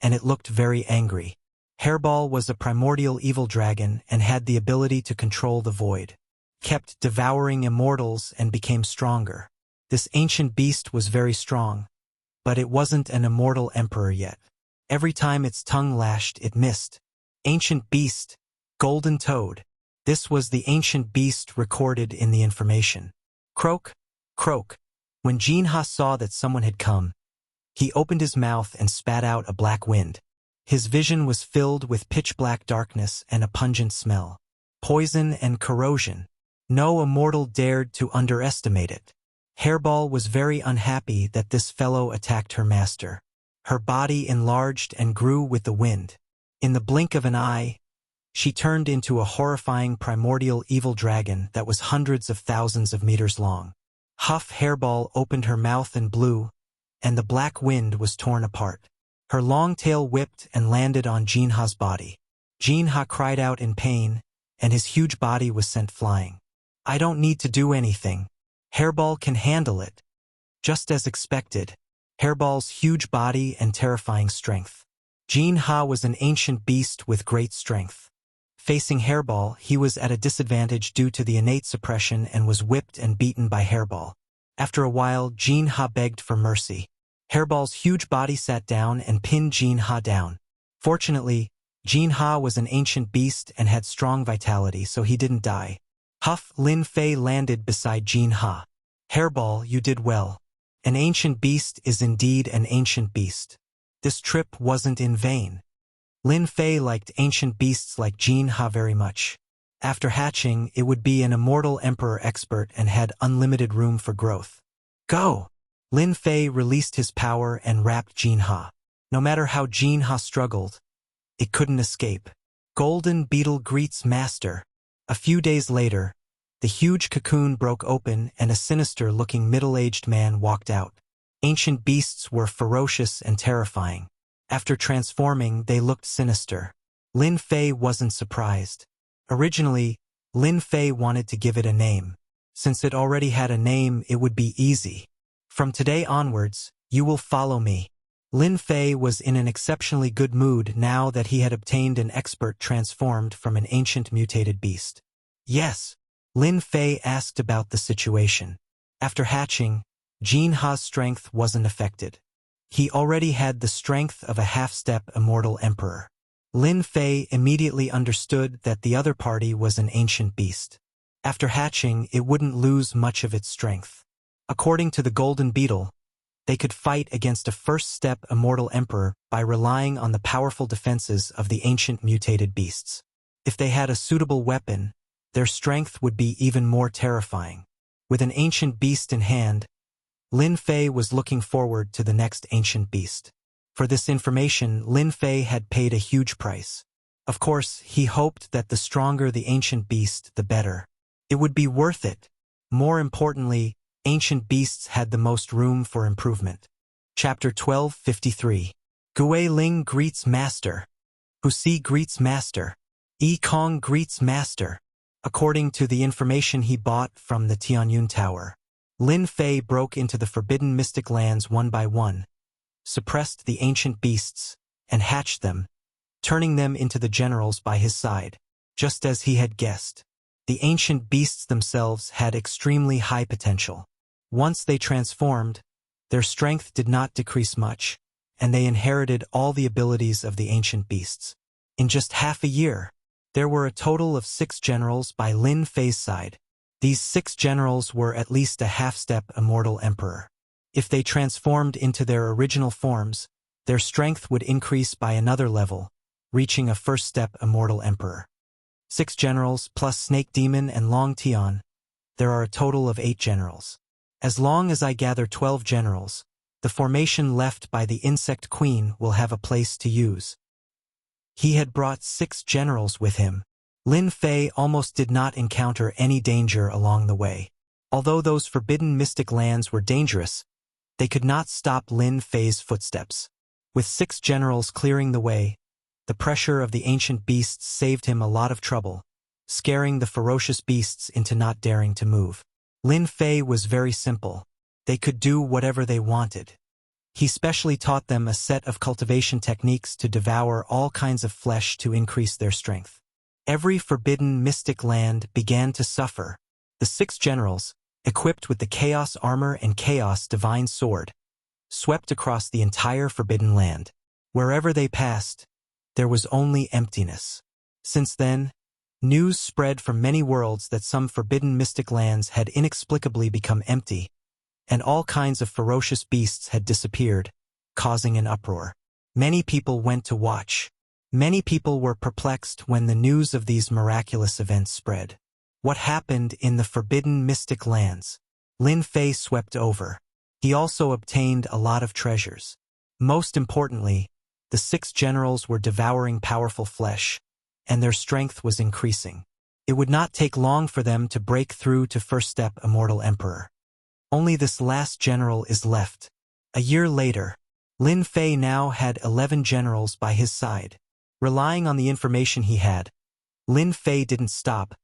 and it looked very angry. Hairball was a primordial evil dragon and had the ability to control the void. Kept devouring immortals and became stronger. This ancient beast was very strong, but it wasn't an immortal emperor yet. Every time its tongue lashed, it missed. Ancient beast, golden toad. This was the ancient beast recorded in the information. Croak, croak. When Jinha saw that someone had come, he opened his mouth and spat out a black wind. His vision was filled with pitch-black darkness and a pungent smell. Poison and corrosion. No immortal dared to underestimate it. Hairball was very unhappy that this fellow attacked her master. Her body enlarged and grew with the wind. In the blink of an eye, she turned into a horrifying primordial evil dragon that was hundreds of thousands of meters long. Huff Hairball opened her mouth and blew, and the black wind was torn apart. Her long tail whipped and landed on Jinha's body. Jinha cried out in pain, and his huge body was sent flying. I don't need to do anything. Hairball can handle it. Just as expected, Hairball's huge body and terrifying strength. Jinha was an ancient beast with great strength. Facing Hairball, he was at a disadvantage due to the innate suppression and was whipped and beaten by Hairball. After a while, Jinha begged for mercy. Hairball's huge body sat down and pinned Jinha down. Fortunately, Jinha was an ancient beast and had strong vitality, so he didn't die. Lin Fei landed beside Jinha. Hairball, you did well. An ancient beast is indeed an ancient beast. This trip wasn't in vain. Lin Fei liked ancient beasts like Jinha very much. After hatching, it would be an immortal emperor expert and had unlimited room for growth. Go! Lin Fei released his power and wrapped Jinha. No matter how Jinha struggled, it couldn't escape. Golden Beetle greets Master. A few days later, the huge cocoon broke open and a sinister-looking middle-aged man walked out. Ancient beasts were ferocious and terrifying. After transforming, they looked sinister. Lin Fei wasn't surprised. Originally, Lin Fei wanted to give it a name. Since it already had a name, it would be easy. From today onwards, you will follow me. Lin Fei was in an exceptionally good mood now that he had obtained an expert transformed from an ancient mutated beast. Yes, Lin Fei asked about the situation. After hatching, Jinha's strength wasn't affected. He already had the strength of a half-step immortal emperor. Lin Fei immediately understood that the other party was an ancient beast. After hatching, it wouldn't lose much of its strength. According to the Golden Beetle, they could fight against a first-step immortal emperor by relying on the powerful defenses of the ancient mutated beasts. If they had a suitable weapon, their strength would be even more terrifying. With an ancient beast in hand, Lin Fei was looking forward to the next ancient beast. For this information, Lin Fei had paid a huge price. Of course, he hoped that the stronger the ancient beast, the better. It would be worth it. More importantly, ancient beasts had the most room for improvement. Chapter 1253. Gui Ling greets Master. Husi greets Master. Yi Kong greets Master. According to the information he bought from the Tianyun Tower, Lin Fei broke into the forbidden mystic lands one by one, suppressed the ancient beasts, and hatched them, turning them into the generals by his side. Just as he had guessed, the ancient beasts themselves had extremely high potential. Once they transformed, their strength did not decrease much, and they inherited all the abilities of the ancient beasts. In just half a year, there were a total of 6 generals by Lin Fei's side. These 6 generals were at least a half-step immortal emperor. If they transformed into their original forms, their strength would increase by another level, reaching a first-step immortal emperor. 6 generals plus Snake Demon and Long Tian, there are a total of 8 generals. As long as I gather 12 generals, The formation left by the insect queen will have a place to use. He had brought 6 generals with him. Lin Fei almost did not encounter any danger along the way. Although those forbidden mystic lands were dangerous, they could not stop Lin Fei's footsteps. With 6 generals clearing the way, the pressure of the ancient beasts saved him a lot of trouble, scaring the ferocious beasts into not daring to move. Lin Fei was very simple. They could do whatever they wanted. He specially taught them a set of cultivation techniques to devour all kinds of flesh to increase their strength. Every forbidden mystic land began to suffer. The 6 generals, equipped with the Chaos Armor and Chaos Divine Sword, swept across the entire forbidden land. Wherever they passed, there was only emptiness. Since then, news spread from many worlds that some forbidden mystic lands had inexplicably become empty, and all kinds of ferocious beasts had disappeared, causing an uproar. Many people went to watch. Many people were perplexed when the news of these miraculous events spread. What happened in the forbidden mystic lands? Lin Fei swept over. He also obtained a lot of treasures. Most importantly, the 6 generals were devouring powerful flesh, and their strength was increasing. It would not take long for them to break through to first step Immortal Emperor. Only this last general is left. A year later, Lin Fei now had 11 generals by his side. Relying on the information he had, Lin Fei didn't stop,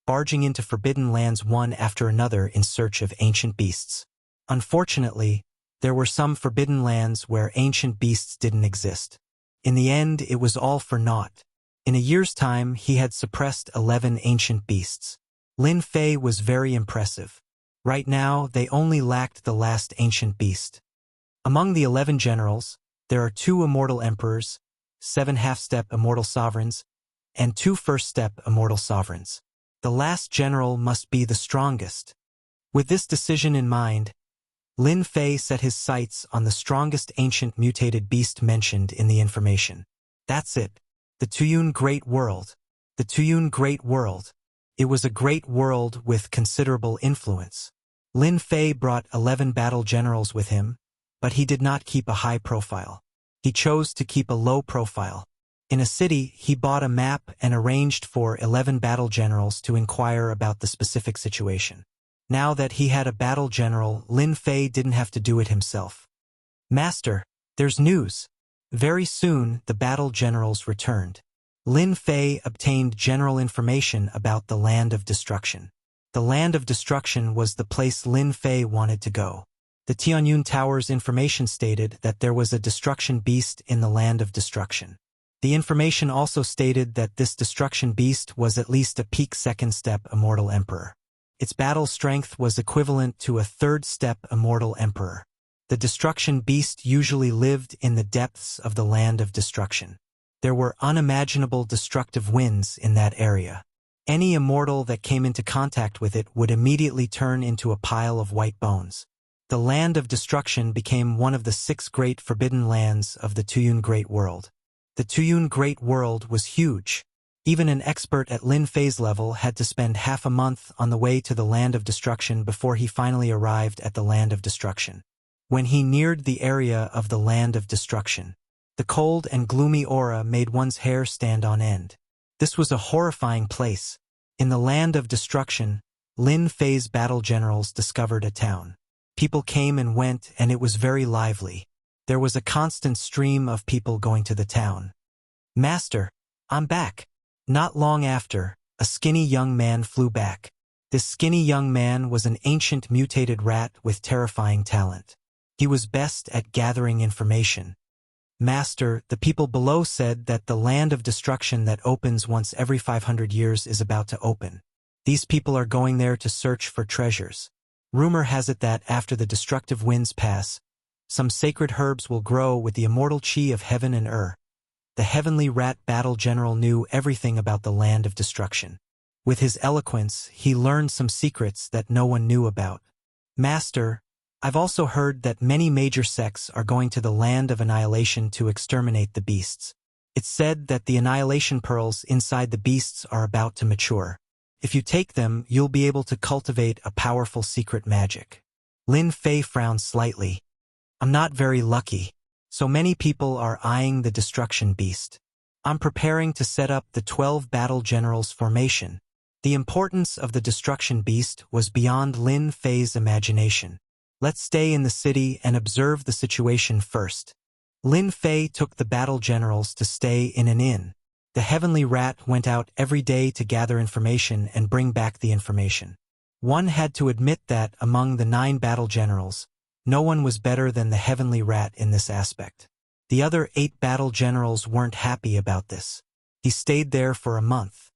barging into forbidden lands one after another in search of ancient beasts. Unfortunately, there were some forbidden lands where ancient beasts didn't exist. In the end, it was all for naught. In a year's time, he had suppressed 11 ancient beasts. Lin Fei was very impressive. Right now, they only lacked the last ancient beast. Among the 11 generals, there are 2 immortal emperors, 7 half-step immortal sovereigns, and 2 first-step immortal sovereigns. The last general must be the strongest. With this decision in mind, Lin Fei set his sights on the strongest ancient mutated beast mentioned in the information. That's it. The Tuyun Great World. The Tuyun Great World. It was a great world with considerable influence. Lin Fei brought 11 battle generals with him, but he did not keep a high profile. He chose to keep a low profile. In a city, he bought a map and arranged for 11 battle generals to inquire about the specific situation. Now that he had a battle general, Lin Fei didn't have to do it himself. Master, there's news. Very soon, the battle generals returned. Lin Fei obtained general information about the Land of Destruction. The Land of Destruction was the place Lin Fei wanted to go. The Tianyun Tower's information stated that there was a destruction beast in the Land of Destruction. The information also stated that this destruction beast was at least a peak second-step Immortal Emperor. Its battle strength was equivalent to a third-step Immortal Emperor. The destruction beast usually lived in the depths of the Land of Destruction. There were unimaginable destructive winds in that area. Any immortal that came into contact with it would immediately turn into a pile of white bones. The Land of Destruction became one of the 6 great forbidden lands of the Tuyun Great World. The Tuyun Great World was huge. Even an expert at Lin Fei's level had to spend half a month on the way to the Land of Destruction before he finally arrived at the Land of Destruction. When he neared the area of the Land of Destruction, the cold and gloomy aura made one's hair stand on end. This was a horrifying place. In the Land of Destruction, Lin Fei's battle generals discovered a town. People came and went, and it was very lively. There was a constant stream of people going to the town. Master, I'm back. Not long after, a skinny young man flew back. This skinny young man was an ancient mutated rat with terrifying talent. He was best at gathering information. Master, the people below said that the Land of Destruction that opens once every 500 years is about to open. These people are going there to search for treasures. Rumor has it that after the destructive winds pass, some sacred herbs will grow with the immortal chi of heaven and earth. The heavenly rat battle general knew everything about the Land of Destruction. With his eloquence, he learned some secrets that no one knew about. Master, I've also heard that many major sects are going to the Land of Annihilation to exterminate the beasts. It's said that the annihilation pearls inside the beasts are about to mature. If you take them, you'll be able to cultivate a powerful secret magic. Lin Fei frowned slightly. I'm not very lucky. So many people are eyeing the destruction beast. I'm preparing to set up the 12 battle generals formation. The importance of the destruction beast was beyond Lin Fei's imagination. Let's stay in the city and observe the situation first. Lin Fei took the battle generals to stay in an inn. The heavenly rat went out every day to gather information and bring back the information. One had to admit that, among the 9 battle generals, no one was better than the heavenly rat in this aspect. The other 8 battle generals weren't happy about this. He stayed there for a month.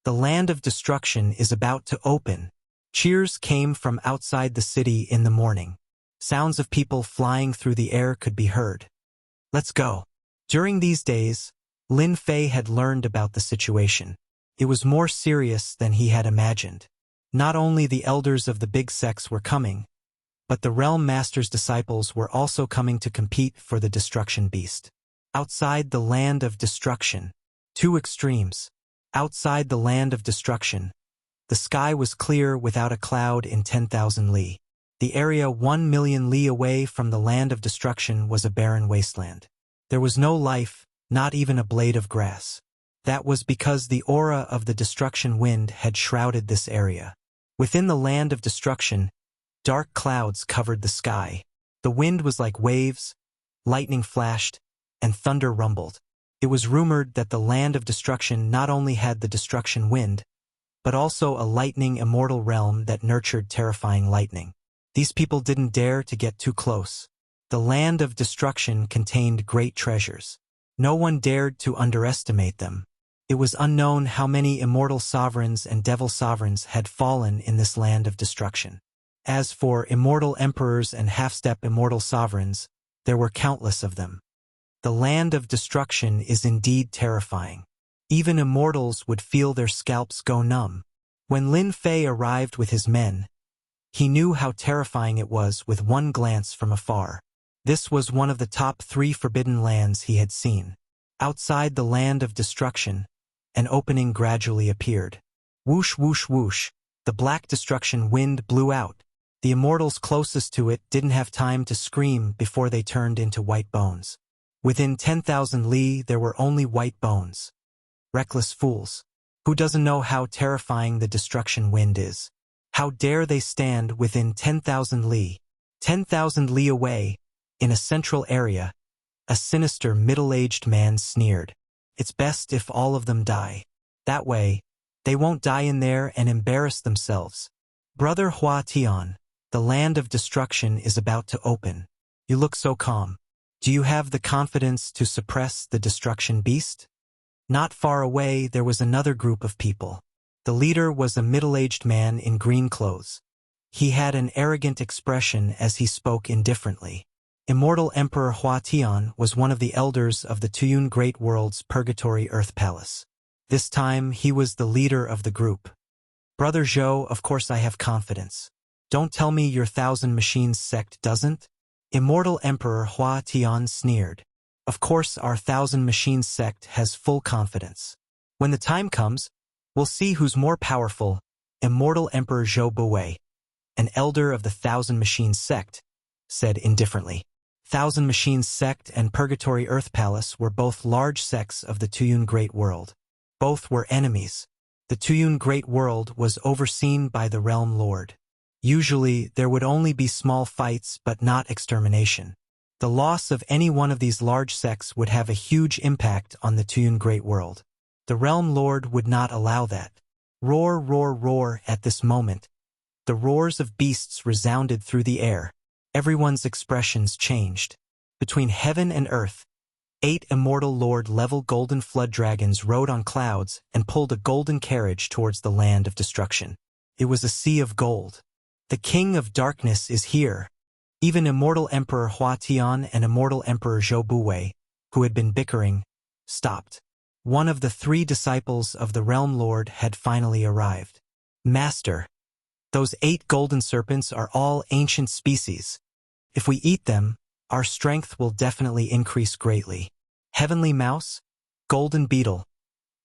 The land of destruction is about to open. Cheers came from outside the city in the morning. Sounds of people flying through the air could be heard. Let's go. During these days, Lin Fei had learned about the situation. It was more serious than he had imagined. Not only the elders of the big sects were coming, but the Realm Master's disciples were also coming to compete for the destruction beast. Outside the land of destruction. 2 extremes. Outside the land of destruction, the sky was clear without a cloud in 10,000 li. The area 1 million li away from the land of destruction was a barren wasteland. There was no life, not even a blade of grass. That was because the aura of the destruction wind had shrouded this area. Within the land of destruction, dark clouds covered the sky. The wind was like waves, lightning flashed, and thunder rumbled. It was rumored that the land of destruction not only had the destruction wind, but also a lightning immortal realm that nurtured terrifying lightning. These people didn't dare to get too close. The land of destruction contained great treasures. No one dared to underestimate them. It was unknown how many immortal sovereigns and devil sovereigns had fallen in this land of destruction. As for immortal emperors and half-step immortal sovereigns, there were countless of them. The land of destruction is indeed terrifying. Even immortals would feel their scalps go numb. When Lin Fei arrived with his men, he knew how terrifying it was with one glance from afar. This was one of the top 3 forbidden lands he had seen. Outside the land of destruction, an opening gradually appeared. Whoosh, whoosh, whoosh, the black destruction wind blew out. The immortals closest to it didn't have time to scream before they turned into white bones. Within 10,000 li, there were only white bones. Reckless fools. Who doesn't know how terrifying the destruction wind is? How dare they stand within 10,000 li? 10,000 li away, in a central area, a sinister middle-aged man sneered. It's best if all of them die. That way, they won't die in there and embarrass themselves. Brother Hua Tian, the land of destruction is about to open. You look so calm. Do you have the confidence to suppress the destruction beast? Not far away, there was another group of people. The leader was a middle-aged man in green clothes. He had an arrogant expression as he spoke indifferently. Immortal Emperor Hua Tian was one of the elders of the Tuyun Great World's Purgatory Earth Palace. This time, he was the leader of the group. Brother Zhou, of course I have confidence. Don't tell me your Thousand Machines sect doesn't? Immortal Emperor Hua Tian sneered. Of course our Thousand Machines sect has full confidence. When the time comes, we'll see who's more powerful. Immortal Emperor Zhou Buwei, an elder of the Thousand Machines sect, said indifferently. Thousand Machines sect and Purgatory Earth Palace were both large sects of the Tuyun Great World. Both were enemies. The Tuyun Great World was overseen by the Realm Lord. Usually, there would only be small fights but not extermination. The loss of any one of these large sects would have a huge impact on the Tuyun Great World. The Realm Lord would not allow that. Roar, roar, roar at this moment. The roars of beasts resounded through the air. Everyone's expressions changed. Between heaven and earth, 8 immortal Lord-level golden flood dragons rode on clouds and pulled a golden carriage towards the land of destruction. It was a sea of gold. The King of Darkness is here. Even Immortal Emperor Hua Tian and Immortal Emperor Zhou Buwei, who had been bickering, stopped. One of the 3 disciples of the Realm Lord had finally arrived. Master, those 8 golden serpents are all ancient species. If we eat them, our strength will definitely increase greatly. Heavenly Mouse, Golden Beetle,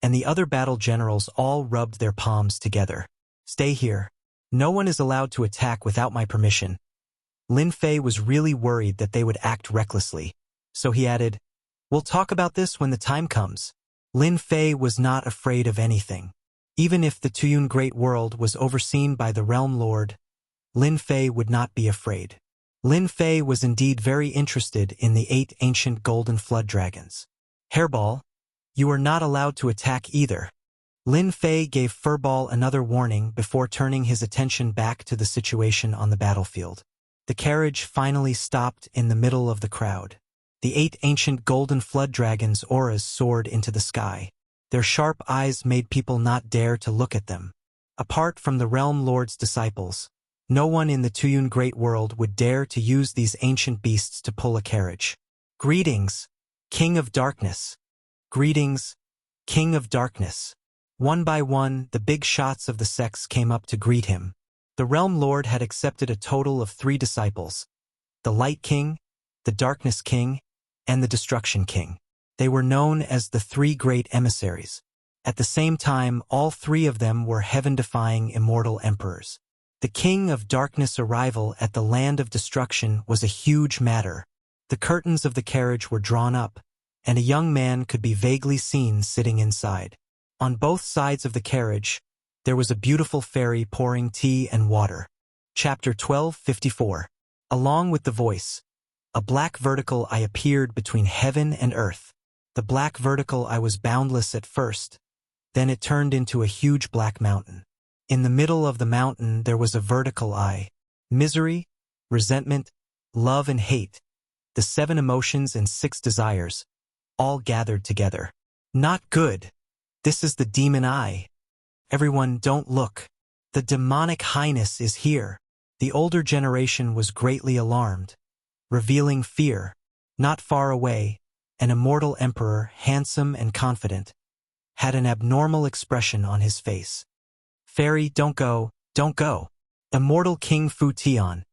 and the other battle generals all rubbed their palms together. Stay here. No one is allowed to attack without my permission. Lin Fei was really worried that they would act recklessly. So he added, "We'll talk about this when the time comes." Lin Fei was not afraid of anything. Even if the Tuyun Great World was overseen by the Realm Lord, Lin Fei would not be afraid. Lin Fei was indeed very interested in the 8 ancient golden flood dragons. Hairball, you are not allowed to attack either. Lin Fei gave Furball another warning before turning his attention back to the situation on the battlefield. The carriage finally stopped in the middle of the crowd. The 8 ancient golden flood dragons' auras soared into the sky. Their sharp eyes made people not dare to look at them. Apart from the Realm Lord's disciples, no one in the Tuyun Great World would dare to use these ancient beasts to pull a carriage. "Greetings, King of Darkness. Greetings, King of Darkness." One by one, the big shots of the sects came up to greet him. The Realm Lord had accepted a total of 3 disciples: the Light King, the Darkness King, and the Destruction King. They were known as the 3 great emissaries. At the same time, all 3 of them were heaven-defying immortal emperors. The King of Darkness' arrival at the Land of Destruction was a huge matter. The curtains of the carriage were drawn up, and a young man could be vaguely seen sitting inside. On both sides of the carriage, there was a beautiful fairy pouring tea and water. Chapter 1254. Along with the voice, a black vertical eye appeared between heaven and earth. The black vertical eye was boundless at first, then it turned into a huge black mountain. In the middle of the mountain there was a vertical eye. Misery, resentment, love and hate, the 7 emotions and 6 desires, all gathered together. Not good. This is the demon eye. Everyone, don't look. The demonic highness is here. The older generation was greatly alarmed, revealing fear. Not far away, an immortal emperor, handsome and confident, had an abnormal expression on his face. "Fairy, don't go, don't go. Immortal King Fu Tian,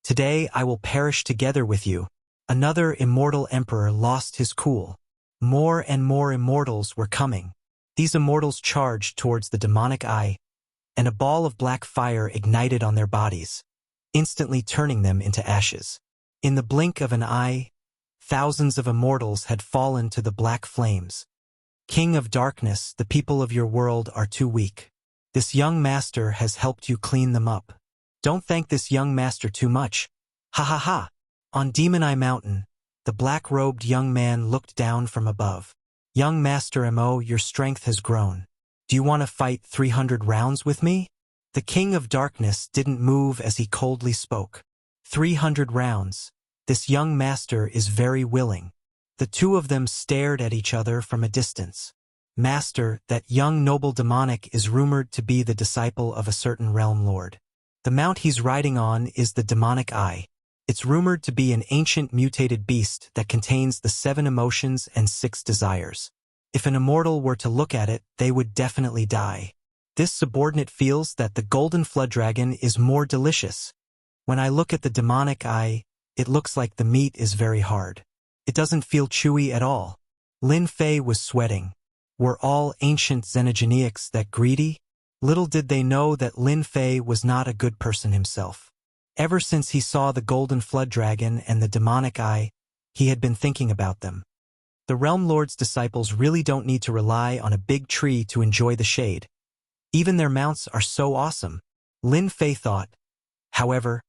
today I will perish together with you." Another immortal emperor lost his cool. More and more immortals were coming. These immortals charged towards the demonic eye, and a ball of black fire ignited on their bodies, instantly turning them into ashes. In the blink of an eye, thousands of immortals had fallen to the black flames. "King of Darkness, the people of your world are too weak. This young master has helped you clean them up. Don't thank this young master too much. Ha ha ha." On Demon Eye Mountain, the black-robed young man looked down from above. "Young Master Mo, your strength has grown. Do you want to fight 300 rounds with me?" The King of Darkness didn't move as he coldly spoke. 300 rounds. This young master is very willing. The 2 of them stared at each other from a distance. "Master, that young noble demonic is rumored to be the disciple of a certain realm lord. The mount he's riding on is the demonic eye. It's rumored to be an ancient mutated beast that contains the 7 emotions and 6 desires. If an immortal were to look at it, they would definitely die. This subordinate feels that the golden flood dragon is more delicious. When I look at the demonic eye, it looks like the meat is very hard. It doesn't feel chewy at all." Lin Fei was sweating. Were all ancient xenogeneics that greedy? Little did they know that Lin Fei was not a good person himself. Ever since he saw the golden flood dragon and the demonic eye, he had been thinking about them. The Realm Lord's disciples really don't need to rely on a big tree to enjoy the shade. Even their mounts are so awesome, Lin Fei thought. However,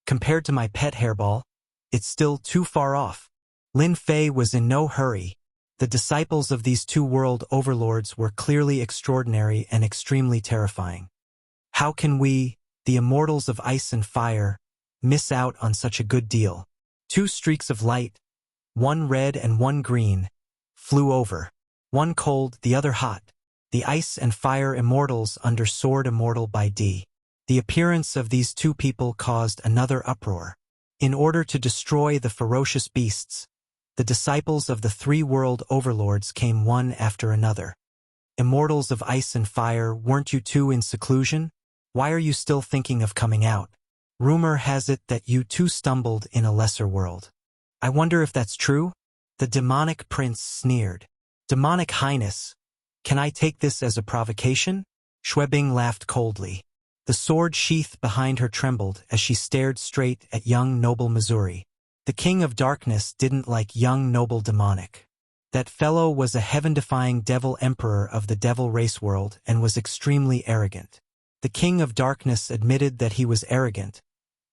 compared to my pet hairball, it's still too far off. Lin Fei was in no hurry. The disciples of these 2 world overlords were clearly extraordinary and extremely terrifying. How can we, the immortals of ice and fire, miss out on such a good deal? 2 streaks of light, one red and one green, flew over. One cold, the other hot. The ice and fire immortals under Sword Immortal by D. The appearance of these 2 people caused another uproar. In order to destroy the ferocious beasts, the disciples of the 3 world overlords came one after another. Immortals of ice and fire, weren't you 2 in seclusion? Why are you still thinking of coming out? Rumor has it that you 2 stumbled in a lesser world. I wonder if that's true? The demonic prince sneered. Demonic Highness, can I take this as a provocation? Xuebing laughed coldly. The sword sheath behind her trembled as she stared straight at young noble Missouri. The King of Darkness didn't like young noble demonic. That fellow was a heaven-defying devil emperor of the devil race world and was extremely arrogant. The King of Darkness admitted that he was arrogant,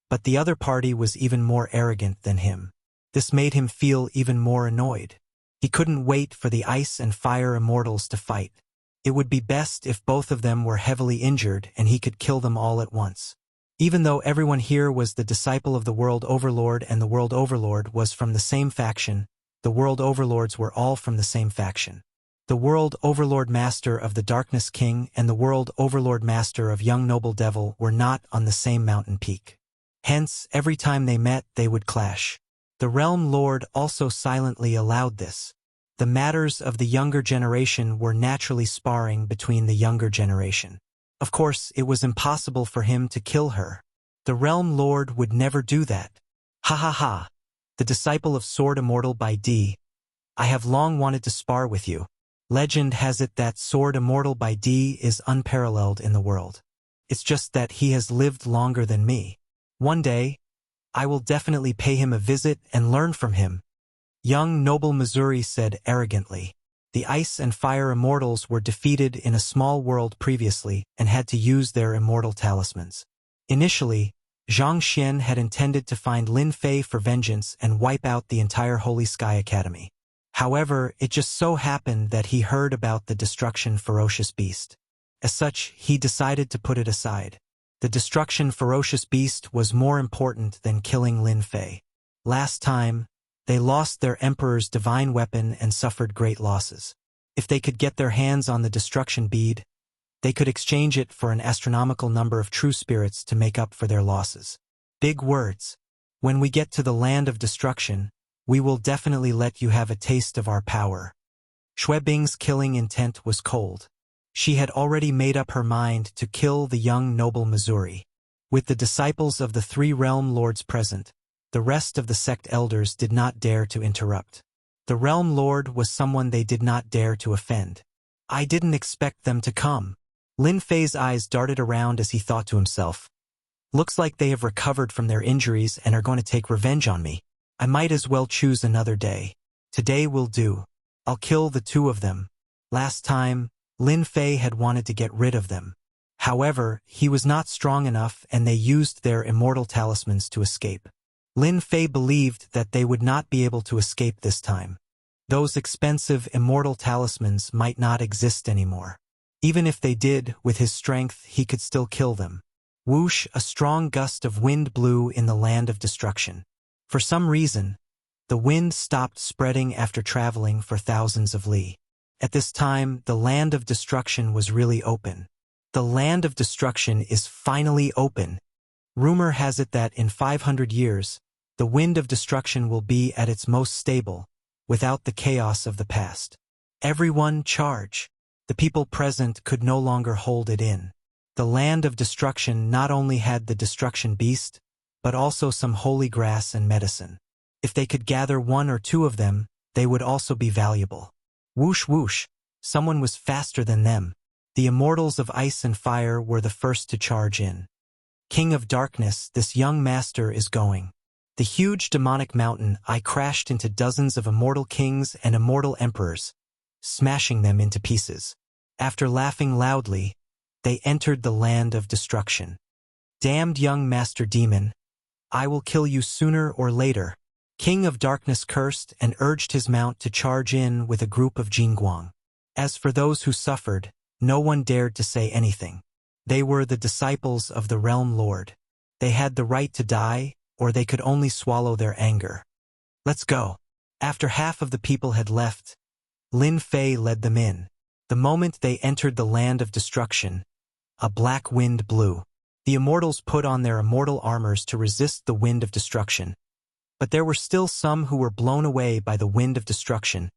but the other party was even more arrogant than him. This made him feel even more annoyed. He couldn't wait for the ice and fire immortals to fight. It would be best if both of them were heavily injured and he could kill them all at once. Even though everyone here was the disciple of the World Overlord and the World Overlord was from the same faction, the World Overlords were all from the same faction. The World Overlord Master of the Darkness King and the World Overlord Master of Young Noble Devil were not on the same mountain peak. Hence, every time they met, they would clash. The Realm Lord also silently allowed this. The matters of the younger generation were naturally sparring between the younger generation. Of course, it was impossible for him to kill her. The Realm Lord would never do that. Ha ha ha. The disciple of Sword Immortal by D. I have long wanted to spar with you. Legend has it that Sword Immortal by D is unparalleled in the world. It's just that he has lived longer than me. One day, I will definitely pay him a visit and learn from him. Young Noble Missouri said arrogantly. The Ice and Fire Immortals were defeated in a small world previously and had to use their immortal talismans. Initially, Zhang Xian had intended to find Lin Fei for vengeance and wipe out the entire Holy Sky Academy. However, it just so happened that he heard about the Destruction Ferocious Beast. As such, he decided to put it aside. The Destruction Ferocious Beast was more important than killing Lin Fei. Last time, they lost their Emperor's divine weapon and suffered great losses. If they could get their hands on the Destruction Bead, they could exchange it for an astronomical number of true spirits to make up for their losses. Big words. When we get to the land of destruction, we will definitely let you have a taste of our power. Xue Bing's killing intent was cold. She had already made up her mind to kill the young noble Missouri. With the disciples of the three realm lords present, the rest of the sect elders did not dare to interrupt. The realm lord was someone they did not dare to offend. I didn't expect them to come. Lin Fei's eyes darted around as he thought to himself. Looks like they have recovered from their injuries and are going to take revenge on me. I might as well choose another day. Today will do. I'll kill the two of them. Last time, Lin Fei had wanted to get rid of them. However, he was not strong enough and they used their immortal talismans to escape. Lin Fei believed that they would not be able to escape this time. Those expensive immortal talismans might not exist anymore. Even if they did, with his strength, he could still kill them. Whoosh, a strong gust of wind blew in the land of destruction. For some reason, the wind stopped spreading after traveling for thousands of li. At this time, the land of destruction was really open. The land of destruction is finally open. Rumor has it that in 500 years, the wind of destruction will be at its most stable, without the chaos of the past. Everyone charge. The people present could no longer hold it in. The land of destruction not only had the destruction beast, but also some holy grass and medicine. If they could gather one or two of them, they would also be valuable. Whoosh whoosh, someone was faster than them. The immortals of ice and fire were the first to charge in. King of Darkness, this young master is going. The huge demonic mountain I crashed into dozens of immortal kings and immortal emperors, smashing them into pieces. After laughing loudly, they entered the land of destruction. Damned young master demon, I will kill you sooner or later. King of Darkness cursed and urged his mount to charge in with a group of Jingguang. As for those who suffered, no one dared to say anything. They were the disciples of the Realm Lord. They had the right to die, or they could only swallow their anger. Let's go. After half of the people had left, Lin Fei led them in. The moment they entered the land of destruction, a black wind blew. The immortals put on their immortal armors to resist the wind of destruction. But there were still some who were blown away by the wind of destruction,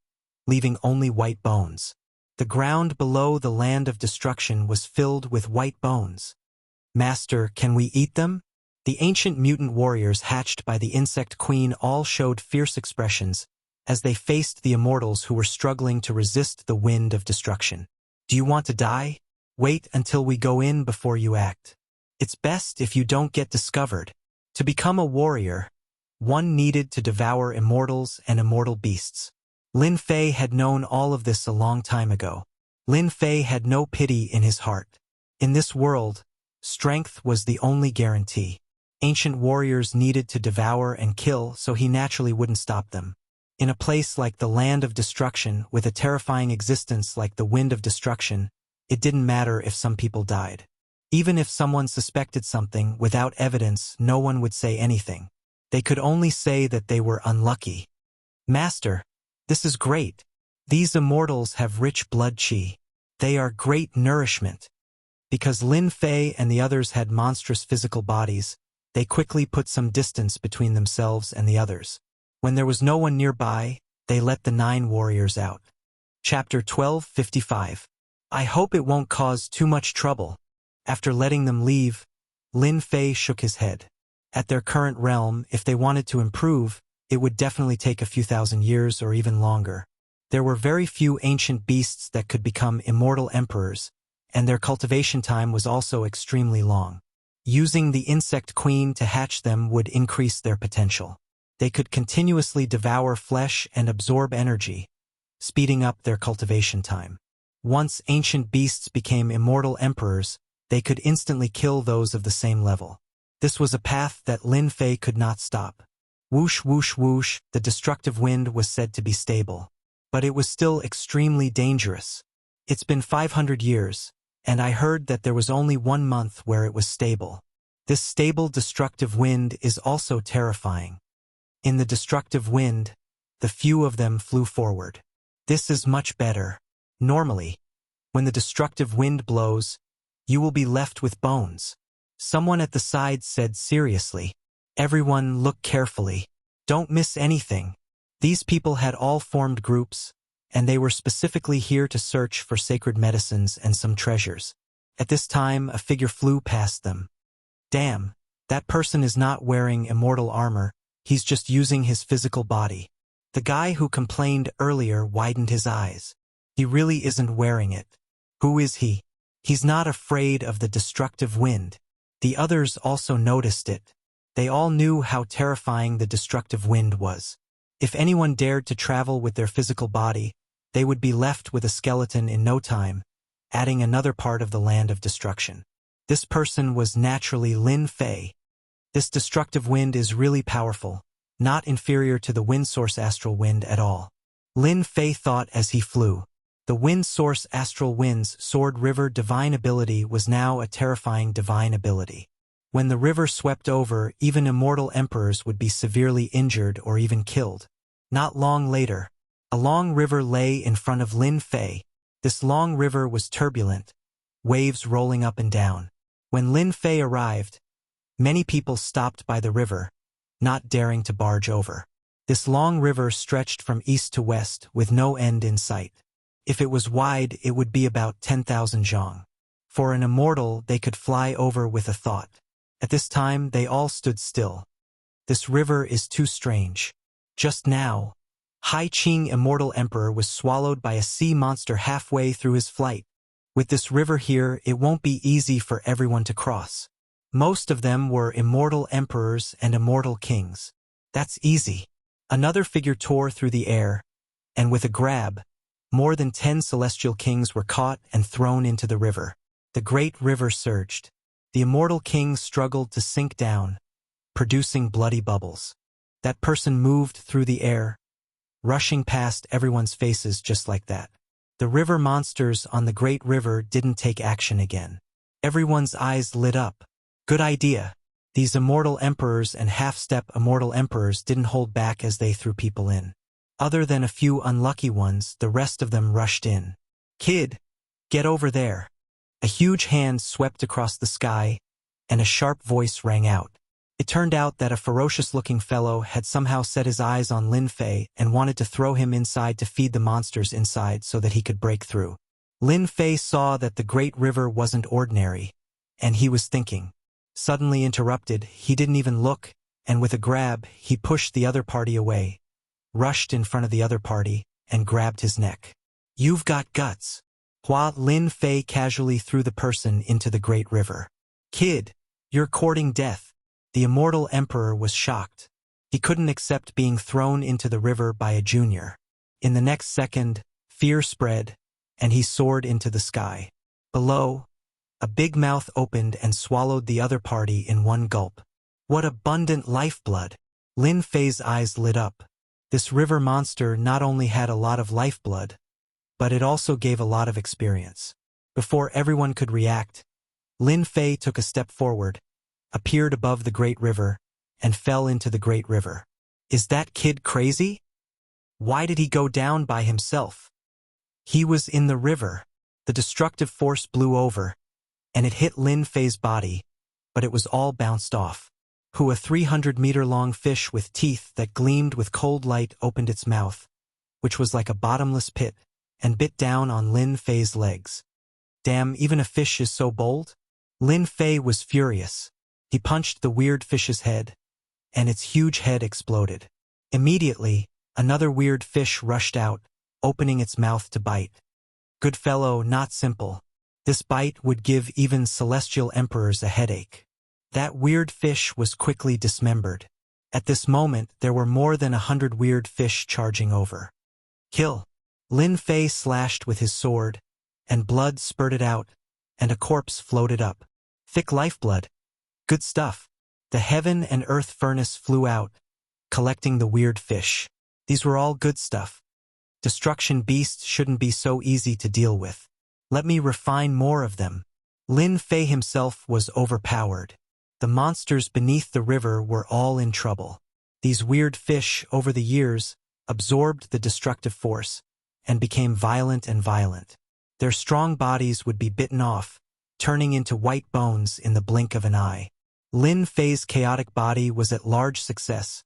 leaving only white bones. The ground below the land of destruction was filled with white bones. Master, can we eat them? The ancient mutant warriors hatched by the insect queen all showed fierce expressions as they faced the immortals who were struggling to resist the wind of destruction. Do you want to die? Wait until we go in before you act. It's best if you don't get discovered. To become a warrior, one needed to devour immortals and immortal beasts. Lin Fei had known all of this a long time ago. Lin Fei had no pity in his heart. In this world, strength was the only guarantee. Ancient warriors needed to devour and kill, so he naturally wouldn't stop them. In a place like the Land of Destruction, with a terrifying existence like the Wind of Destruction, it didn't matter if some people died. Even if someone suspected something, without evidence, no one would say anything. They could only say that they were unlucky. Master, this is great. These immortals have rich blood qi. They are great nourishment. Because Lin Fei and the others had monstrous physical bodies, they quickly put some distance between themselves and the others. When there was no one nearby, they let the 9 warriors out. Chapter 12:55. I hope it won't cause too much trouble. After letting them leave, Lin Fei shook his head. At their current realm, if they wanted to improve, it would definitely take a few thousand years or even longer. There were very few ancient beasts that could become immortal emperors, and their cultivation time was also extremely long. Using the insect queen to hatch them would increase their potential. They could continuously devour flesh and absorb energy, speeding up their cultivation time. Once ancient beasts became immortal emperors, they could instantly kill those of the same level. This was a path that Lin Fei could not stop. Whoosh whoosh whoosh, the destructive wind was said to be stable. But it was still extremely dangerous. It's been 500 years, and I heard that there was only 1 month where it was stable. This stable destructive wind is also terrifying. In the destructive wind, the few of them flew forward. This is much better. Normally, when the destructive wind blows, you will be left with bones. Someone at the side said seriously. Everyone look carefully. Don't miss anything. These people had all formed groups, and they were specifically here to search for sacred medicines and some treasures. At this time, a figure flew past them. Damn, that person is not wearing immortal armor, he's just using his physical body. The guy who complained earlier widened his eyes. He really isn't wearing it. Who is he? He's not afraid of the destructive wind. The others also noticed it. They all knew how terrifying the destructive wind was. If anyone dared to travel with their physical body, they would be left with a skeleton in no time, adding another part of the Land of Destruction. This person was naturally Lin Fei. This destructive wind is really powerful, not inferior to the wind source astral wind at all. Lin Fei thought as he flew. The wind source astral wind's sword river divine ability was now a terrifying divine ability. When the river swept over, even immortal emperors would be severely injured or even killed. Not long later, a long river lay in front of Lin Fei. This long river was turbulent, waves rolling up and down. When Lin Fei arrived, many people stopped by the river, not daring to barge over. This long river stretched from east to west with no end in sight. If it was wide, it would be about 10,000 zhang. For an immortal, they could fly over with a thought. At this time, they all stood still. This river is too strange. Just now, Hai Qing Immortal Emperor was swallowed by a sea monster halfway through his flight. With this river here, it won't be easy for everyone to cross. Most of them were immortal emperors and immortal kings. That's easy. Another figure tore through the air, and with a grab, more than 10 celestial kings were caught and thrown into the river. The great river surged. The immortal kings struggled to sink down, producing bloody bubbles. That person moved through the air, rushing past everyone's faces just like that. The river monsters on the great river didn't take action again. Everyone's eyes lit up. Good idea. These immortal emperors and half-step immortal emperors didn't hold back as they threw people in. Other than a few unlucky ones, the rest of them rushed in. Kid, get over there. A huge hand swept across the sky, and a sharp voice rang out. It turned out that a ferocious-looking fellow had somehow set his eyes on Lin Fei and wanted to throw him inside to feed the monsters inside so that he could break through. Lin Fei saw that the great river wasn't ordinary, and he was thinking. Suddenly interrupted, he didn't even look, and with a grab, he pushed the other party away, rushed in front of the other party, and grabbed his neck. You've got guts. Lin Fei casually threw the person into the great river. Kid, You're courting death. The immortal emperor was shocked. He couldn't accept being thrown into the river by a junior. In the next second, fear spread, and he soared into the sky. Below, a big mouth opened and swallowed the other party in one gulp. What abundant lifeblood! Lin Fei's eyes lit up. This river monster not only had a lot of lifeblood, but it also gave a lot of experience. Before everyone could react, Lin Fei took a step forward, appeared above the great river, and fell into the great river. Is that kid crazy? Why did he go down by himself? He was in the river. The destructive force blew over, and it hit Lin Fei's body, but it was all bounced off. A 300-meter-long fish with teeth that gleamed with cold light opened its mouth, which was like a bottomless pit, and bit down on Lin Fei's legs. Damn, even a fish is so bold? Lin Fei was furious. He punched the weird fish's head, and its huge head exploded. Immediately, another weird fish rushed out, opening its mouth to bite. Good fellow, not simple. This bite would give even celestial emperors a headache. That weird fish was quickly dismembered. At this moment, there were more than 100 weird fish charging over. Kill! Lin Fei slashed with his sword, and blood spurted out, and a corpse floated up. Thick lifeblood. Good stuff. The heaven and earth furnace flew out, collecting the weird fish. These were all good stuff. Destruction beasts shouldn't be so easy to deal with. Let me refine more of them. Lin Fei himself was overpowered. The monsters beneath the river were all in trouble. These weird fish, over the years, absorbed the destructive force and became violent and violent. Their strong bodies would be bitten off, turning into white bones in the blink of an eye. Lin Fei's chaotic body was at large success,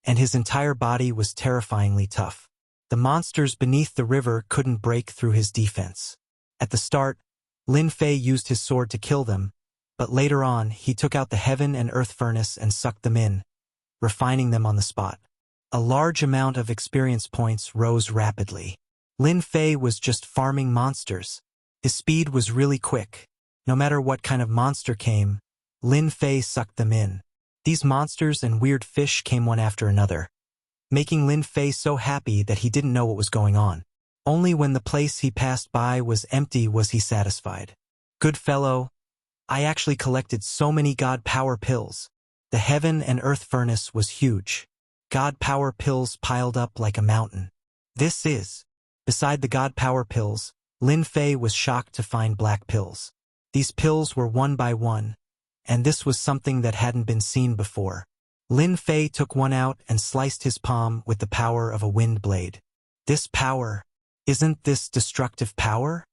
and his entire body was terrifyingly tough. The monsters beneath the river couldn't break through his defense. At the start, Lin Fei used his sword to kill them, but later on he took out the heaven and earth furnace and sucked them in, refining them on the spot. A large amount of experience points rose rapidly. Lin Fei was just farming monsters. His speed was really quick. No matter what kind of monster came, Lin Fei sucked them in. These monsters and weird fish came one after another, making Lin Fei so happy that he didn't know what was going on. Only when the place he passed by was empty was he satisfied. Good fellow, I actually collected so many God Power pills. The heaven and earth furnace was huge. God Power pills piled up like a mountain. Beside the God Power pills, Lin Fei was shocked to find black pills. These pills were one by one, and this was something that hadn't been seen before. Lin Fei took one out and sliced his palm with the power of a wind blade. This power, isn't this destructive power?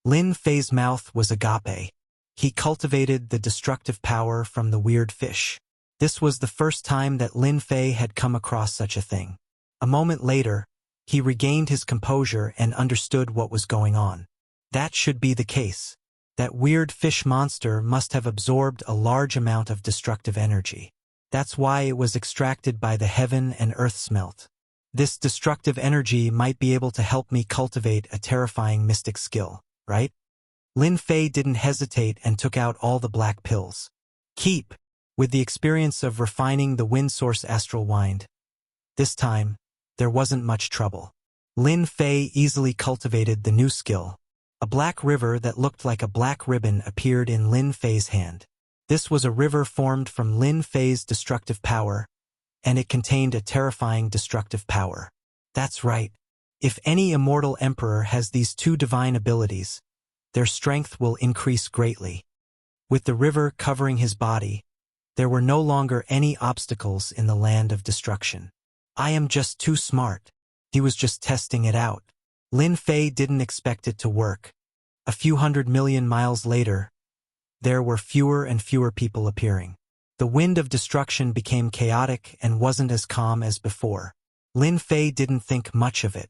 Lin Fei's mouth was agape. He cultivated the destructive power from the weird fish. This was the first time that Lin Fei had come across such a thing. A moment later, he regained his composure and understood what was going on. That should be the case. That weird fish monster must have absorbed a large amount of destructive energy. That's why it was extracted by the heaven and earth smelt. This destructive energy might be able to help me cultivate a terrifying mystic skill, right? Lin Fei didn't hesitate and took out all the black pills. Keep, with the experience of refining the wind source astral wind. This time, there wasn't much trouble. Lin Fei easily cultivated the new skill. A black river that looked like a black ribbon appeared in Lin Fei's hand. This was a river formed from Lin Fei's destructive power, and it contained a terrifying destructive power. That's right. If any immortal emperor has these two divine abilities, their strength will increase greatly. With the river covering his body, there were no longer any obstacles in the land of destruction. I am just too smart. He was just testing it out. Lin Fei didn't expect it to work. A few 100 million miles later, there were fewer and fewer people appearing. The wind of destruction became chaotic and wasn't as calm as before. Lin Fei didn't think much of it.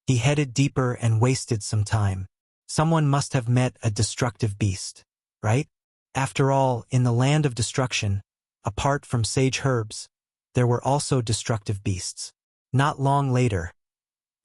He headed deeper and wasted some time. Someone must have met a destructive beast, right? After all, in the land of destruction, apart from sage herbs, there were also destructive beasts. Not long later,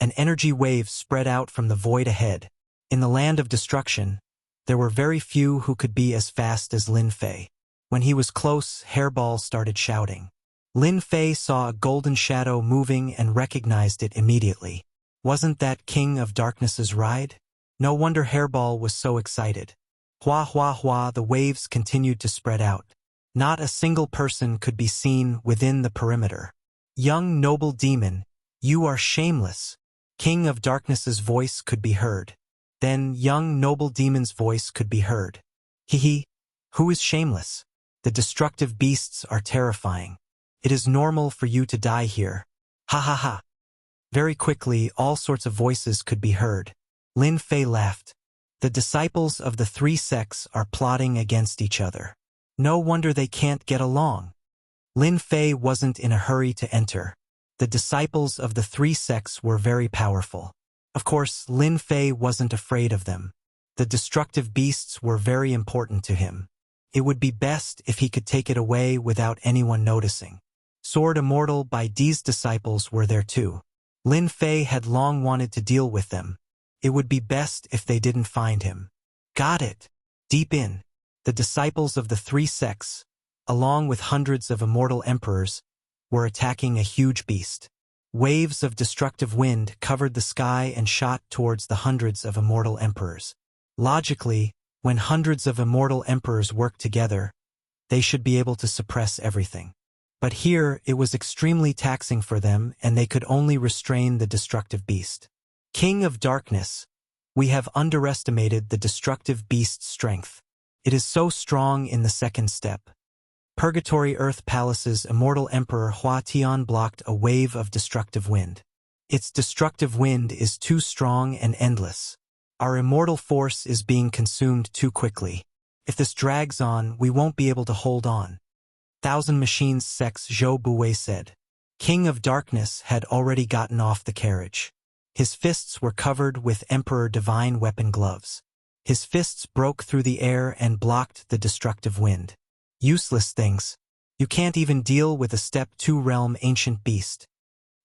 an energy wave spread out from the void ahead. In the land of destruction, there were very few who could be as fast as Lin Fei. When he was close, Hairball started shouting. Lin Fei saw a golden shadow moving and recognized it immediately. Wasn't that King of Darkness's ride? No wonder Hairball was so excited. Hua hua hua, the waves continued to spread out. Not a single person could be seen within the perimeter. Young noble demon, you are shameless. King of Darkness's voice could be heard. Then young noble demon's voice could be heard. Hee, who is shameless? The destructive beasts are terrifying. It is normal for you to die here. Ha ha ha. Very quickly, all sorts of voices could be heard. Lin Fei laughed. The disciples of the three sects are plotting against each other. No wonder they can't get along. Lin Fei wasn't in a hurry to enter. The disciples of the three sects were very powerful. Of course, Lin Fei wasn't afraid of them. The destructive beasts were very important to him. It would be best if he could take it away without anyone noticing. Sword Immortal by D's disciples were there too. Lin Fei had long wanted to deal with them. It would be best if they didn't find him. Got it. Deep in, the disciples of the three sects, along with hundreds of immortal emperors, were attacking a huge beast. Waves of destructive wind covered the sky and shot towards the hundreds of immortal emperors. Logically, when hundreds of immortal emperors work together, they should be able to suppress everything. But here, it was extremely taxing for them, and they could only restrain the destructive beast. King of Darkness, we have underestimated the destructive beast's strength. It is so strong in the second step. Purgatory Earth Palace's immortal emperor Hua Tian blocked a wave of destructive wind. Its destructive wind is too strong and endless. Our immortal force is being consumed too quickly. If this drags on, we won't be able to hold on. Thousand Machines Sec's Zhou Buwei said. King of Darkness had already gotten off the carriage. His fists were covered with Emperor Divine Weapon gloves. His fists broke through the air and blocked the destructive wind. Useless things. You can't even deal with a Step 2 realm ancient beast.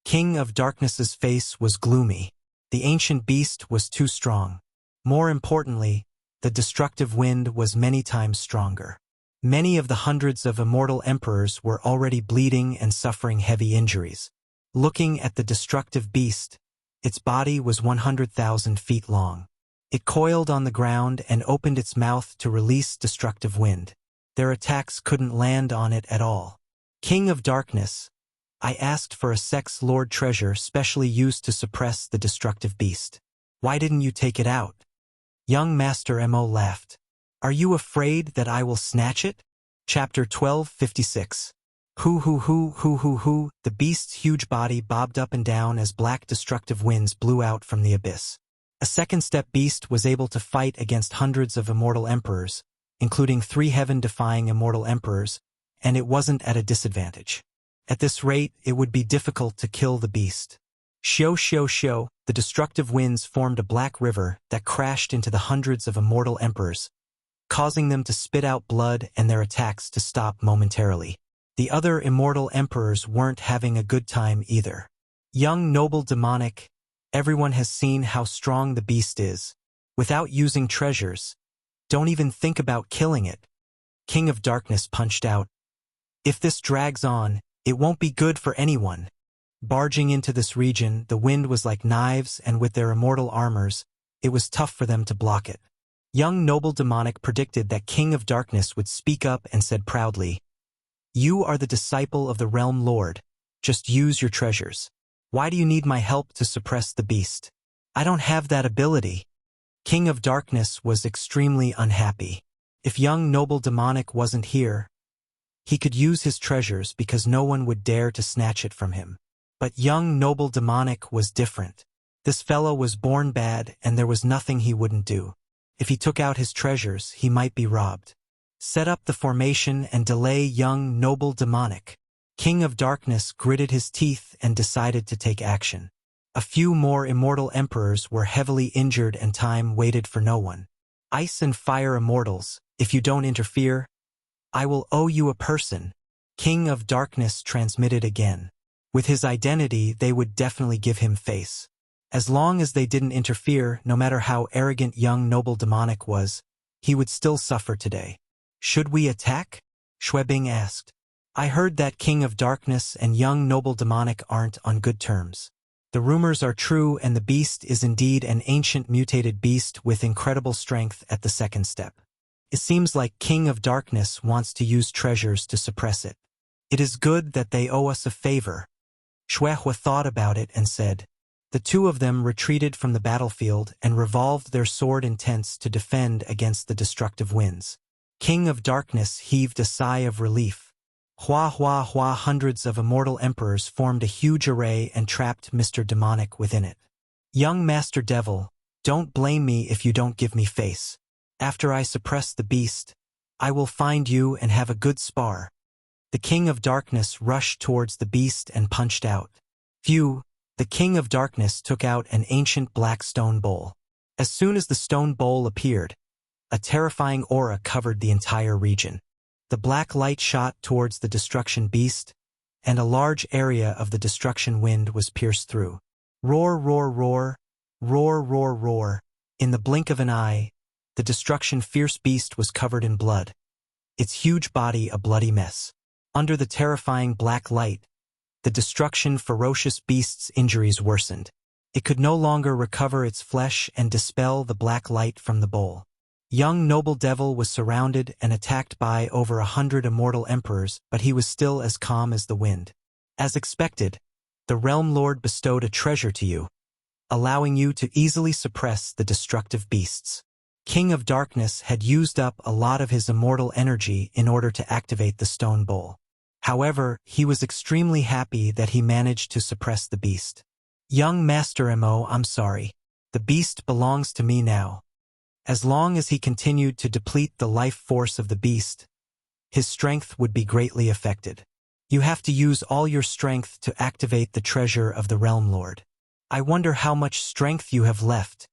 King of Darkness's face was gloomy. The ancient beast was too strong. More importantly, the destructive wind was many times stronger. Many of the hundreds of immortal emperors were already bleeding and suffering heavy injuries. Looking at the destructive beast, its body was 100,000 feet long. It coiled on the ground and opened its mouth to release destructive wind. Their attacks couldn't land on it at all. King of Darkness, I asked for a Sex Lord treasure specially used to suppress the destructive beast. Why didn't you take it out? Young Master Mo laughed. Are you afraid that I will snatch it? Chapter 1256. Hoo. The beast's huge body bobbed up and down as black destructive winds blew out from the abyss. A second-step beast was able to fight against hundreds of immortal emperors, including 3 heaven-defying immortal emperors, and it wasn't at a disadvantage. At this rate, it would be difficult to kill the beast. Shio, the destructive winds formed a black river that crashed into the hundreds of immortal emperors, causing them to spit out blood and their attacks to stop momentarily. The other immortal emperors weren't having a good time either. Young noble demonic, everyone has seen how strong the beast is. Without using treasures, don't even think about killing it. King of Darkness punched out. If this drags on, it won't be good for anyone. Barging into this region, the wind was like knives, and with their immortal armors, it was tough for them to block it. Young noble demonic predicted that King of Darkness would speak up and said proudly, "You are the disciple of the Realm Lord. Just use your treasures. Why do you need my help to suppress the beast? I don't have that ability." King of Darkness was extremely unhappy. If young noble demonic wasn't here, he could use his treasures because no one would dare to snatch it from him. But young noble demonic was different. This fellow was born bad, and there was nothing he wouldn't do. If he took out his treasures, he might be robbed. Set up the formation and delay young noble demonic. King of Darkness gritted his teeth and decided to take action. A few more immortal emperors were heavily injured and time waited for no one. Ice and fire immortals, if you don't interfere, I will owe you a person. King of Darkness transmitted again. With his identity, they would definitely give him face. As long as they didn't interfere, no matter how arrogant young noble demonic was, he would still suffer today. Should we attack? Bing asked. I heard that King of Darkness and young noble demonic aren't on good terms. The rumors are true, and the beast is indeed an ancient mutated beast with incredible strength at the second step. It seems like King of Darkness wants to use treasures to suppress it. It is good that they owe us a favor. Shuehua thought about it and said. The two of them retreated from the battlefield and revolved their sword intents to defend against the destructive winds. King of Darkness heaved a sigh of relief. Hua hua hua, hundreds of immortal emperors formed a huge array and trapped Mr. Demonic within it. Young Master Devil, don't blame me if you don't give me face. After I suppress the beast, I will find you and have a good spar. The King of Darkness rushed towards the beast and punched out. Phew! The King of Darkness took out an ancient black stone bowl. As soon as the stone bowl appeared, a terrifying aura covered the entire region. The black light shot towards the destruction beast, and a large area of the destruction wind was pierced through. Roar, roar, roar, roar, roar, roar. In the blink of an eye, the destruction fierce beast was covered in blood, its huge body a bloody mess. Under the terrifying black light, the destruction ferocious beast's injuries worsened. It could no longer recover its flesh and dispel the black light from the bowl. Young noble devil was surrounded and attacked by over 100 immortal emperors, but he was still as calm as the wind. As expected, the Realm Lord bestowed a treasure to you, allowing you to easily suppress the destructive beasts. King of Darkness had used up a lot of his immortal energy in order to activate the stone bowl. However, he was extremely happy that he managed to suppress the beast. Young Master Mo, I'm sorry. The beast belongs to me now. As long as he continued to deplete the life force of the beast, his strength would be greatly affected. You have to use all your strength to activate the treasure of the Realm Lord. I wonder how much strength you have left.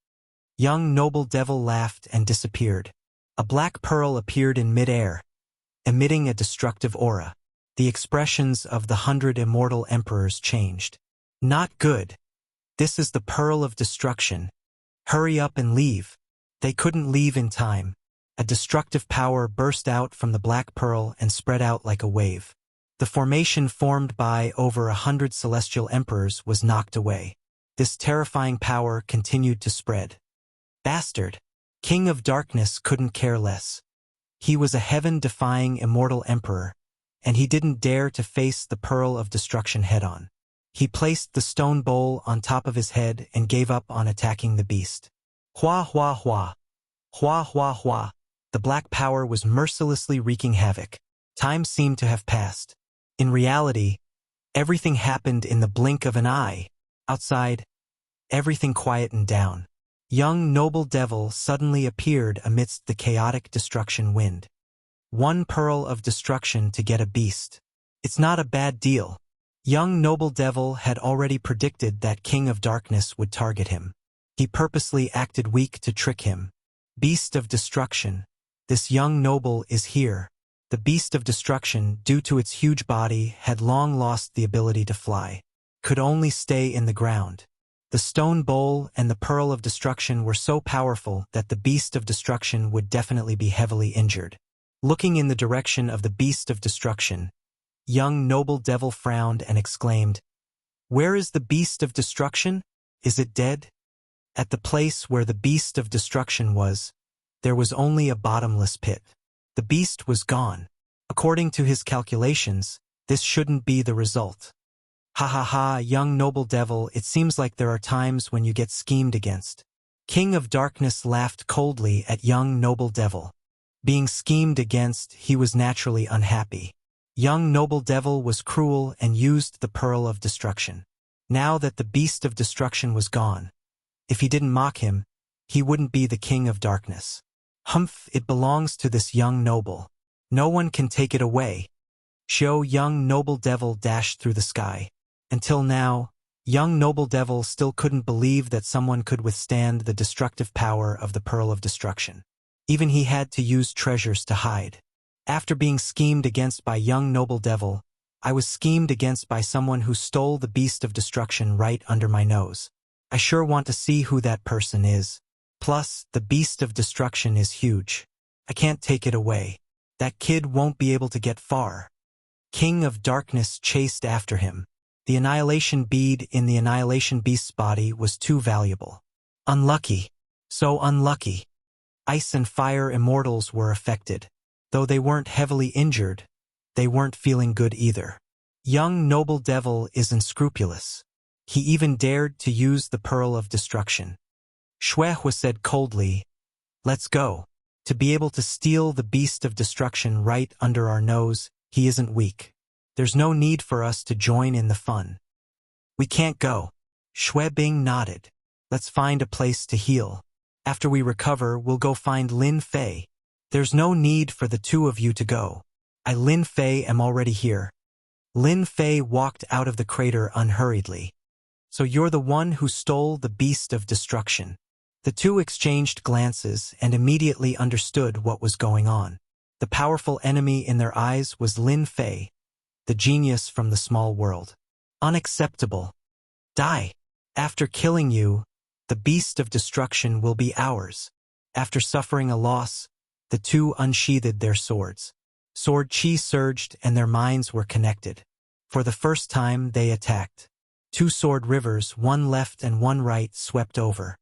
Young noble devil laughed and disappeared. A black pearl appeared in mid-air, emitting a destructive aura. The expressions of the 100 immortal emperors changed. Not good. This is the Pearl of Destruction. Hurry up and leave. They couldn't leave in time. A destructive power burst out from the black pearl and spread out like a wave. The formation formed by over 100 celestial emperors was knocked away. This terrifying power continued to spread. Bastard! King of Darkness couldn't care less. He was a heaven-defying immortal emperor, and he didn't dare to face the Pearl of Destruction head-on. He placed the stone bowl on top of his head and gave up on attacking the beast. Hua hua hua. Hua hua hua. The black power was mercilessly wreaking havoc. Time seemed to have passed. In reality, everything happened in the blink of an eye. Outside, everything quietened down. Young noble devil suddenly appeared amidst the chaotic destruction wind. One pearl of destruction to get a beast. It's not a bad deal. Young noble devil had already predicted that King of Darkness would target him. He purposely acted weak to trick him. Beast of Destruction. This young noble is here. The Beast of Destruction, due to its huge body, had long lost the ability to fly. Could only stay in the ground. The stone bowl and the Pearl of Destruction were so powerful that the Beast of Destruction would definitely be heavily injured. Looking in the direction of the Beast of Destruction, young noble devil frowned and exclaimed, "Where is the Beast of Destruction? Is it dead?" At the place where the Beast of Destruction was, there was only a bottomless pit. The beast was gone. According to his calculations, this shouldn't be the result. Ha ha ha, young noble devil, it seems like there are times when you get schemed against. King of Darkness laughed coldly at young noble devil. Being schemed against, he was naturally unhappy. Young noble devil was cruel and used the Pearl of Destruction. Now that the Beast of Destruction was gone, if he didn't mock him, he wouldn't be the King of Darkness. Humph, it belongs to this young noble. No one can take it away. Show young noble devil dashed through the sky. Until now, young noble devil still couldn't believe that someone could withstand the destructive power of the Pearl of Destruction. Even he had to use treasures to hide. After being schemed against by young noble devil, I was schemed against by someone who stole the Beast of Destruction right under my nose. I sure want to see who that person is. Plus, the Beast of Destruction is huge. I can't take it away. That kid won't be able to get far. King of Darkness chased after him. The annihilation bead in the annihilation beast's body was too valuable. Unlucky. So unlucky. Ice and fire immortals were affected. Though they weren't heavily injured, they weren't feeling good either. Young noble devil is unscrupulous. He even dared to use the pearl of destruction. Shuehua said coldly, "Let's go." To be able to steal the beast of destruction right under our nose, he isn't weak. There's no need for us to join in the fun. We can't go. Shui Bing nodded. Let's find a place to heal. After we recover, we'll go find Lin Fei. There's no need for the two of you to go. Lin Fei am already here. Lin Fei walked out of the crater unhurriedly. So you're the one who stole the beast of destruction. The two exchanged glances and immediately understood what was going on. The powerful enemy in their eyes was Lin Fei, the genius from the small world. Unacceptable. Die. After killing you, the beast of destruction will be ours. After suffering a loss, the two unsheathed their swords. Sword chi surged and their minds were connected. For the first time, they attacked. Two sword rivers, one left and one right, swept over.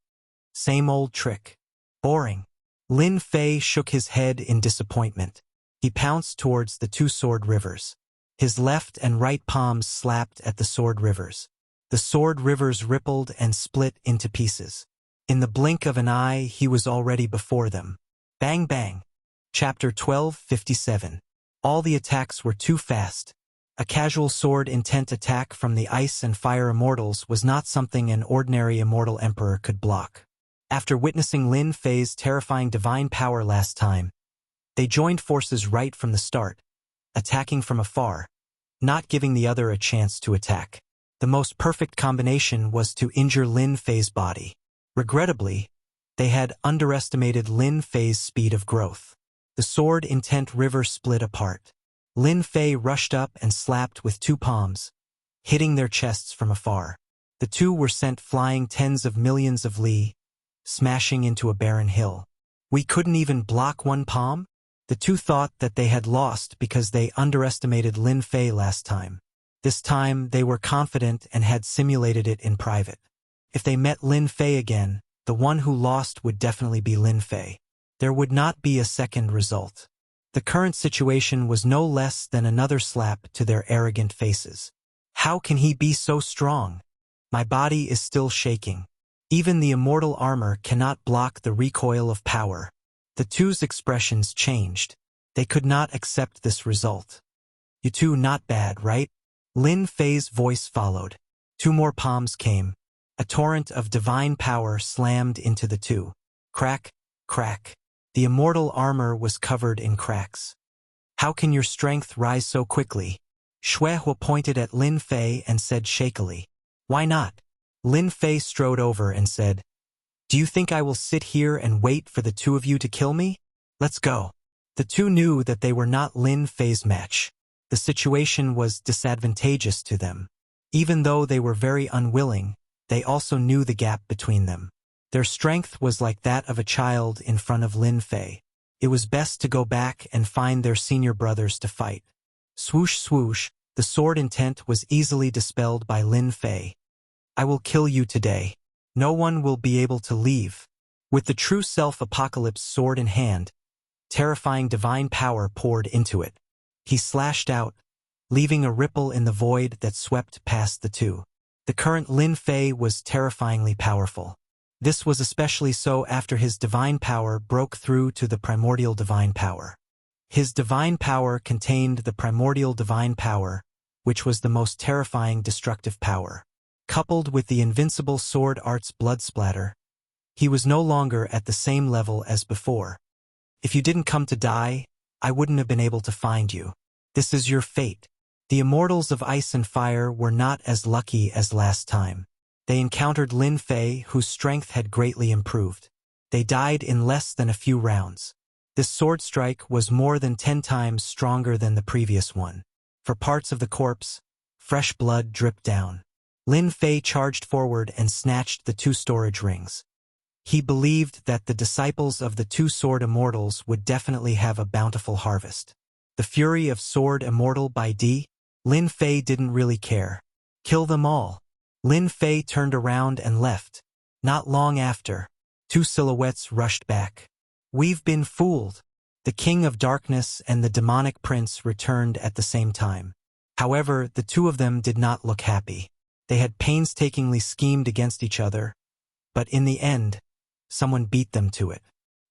Same old trick. Boring. Lin Fei shook his head in disappointment. He pounced towards the two sword rivers. His left and right palms slapped at the sword rivers. The sword rivers rippled and split into pieces. In the blink of an eye, he was already before them. Bang bang. Chapter 1257. All the attacks were too fast. A casual sword intent attack from the ice and fire immortals was not something an ordinary immortal emperor could block. After witnessing Lin Fei's terrifying divine power last time, they joined forces right from the start, attacking from afar, not giving the other a chance to attack. The most perfect combination was to injure Lin Fei's body. Regrettably, they had underestimated Lin Fei's speed of growth. The sword intent river split apart. Lin Fei rushed up and slapped with two palms, hitting their chests from afar. The two were sent flying tens of millions of li, smashing into a barren hill. We couldn't even block one palm? The two thought that they had lost because they underestimated Lin Fei last time. This time, they were confident and had simulated it in private. If they met Lin Fei again, the one who lost would definitely be Lin Fei. There would not be a second result. The current situation was no less than another slap to their arrogant faces. How can he be so strong? My body is still shaking. Even the immortal armor cannot block the recoil of power. The two's expressions changed. They could not accept this result. You two not bad, right? Lin Fei's voice followed. Two more palms came. A torrent of divine power slammed into the two. Crack, crack. The immortal armor was covered in cracks. How can your strength rise so quickly? Shuehua pointed at Lin Fei and said shakily. Why not? Lin Fei strode over and said, Do you think I will sit here and wait for the two of you to kill me? Let's go. The two knew that they were not Lin Fei's match. The situation was disadvantageous to them. Even though they were very unwilling, they also knew the gap between them. Their strength was like that of a child in front of Lin Fei. It was best to go back and find their senior brothers to fight. Swoosh swoosh, the sword intent was easily dispelled by Lin Fei. I will kill you today. No one will be able to leave. With the true self-apocalypse sword in hand, terrifying divine power poured into it. He slashed out, leaving a ripple in the void that swept past the two. The current Lin Fei was terrifyingly powerful. This was especially so after his divine power broke through to the primordial divine power. His divine power contained the primordial divine power, which was the most terrifying destructive power. Coupled with the invincible sword art's blood splatter, he was no longer at the same level as before. If you didn't come to die, I wouldn't have been able to find you. This is your fate. The immortals of ice and fire were not as lucky as last time. They encountered Lin Fei, whose strength had greatly improved. They died in less than a few rounds. This sword strike was more than 10 times stronger than the previous one. For parts of the corpse, fresh blood dripped down. Lin Fei charged forward and snatched the two storage rings. He believed that the disciples of the two sword immortals would definitely have a bountiful harvest. The fury of sword immortal by D. Lin Fei didn't really care. Kill them all. Lin Fei turned around and left. Not long after, two silhouettes rushed back. We've been fooled. The King of Darkness and the demonic prince returned at the same time. However, the two of them did not look happy. They had painstakingly schemed against each other, but in the end, someone beat them to it.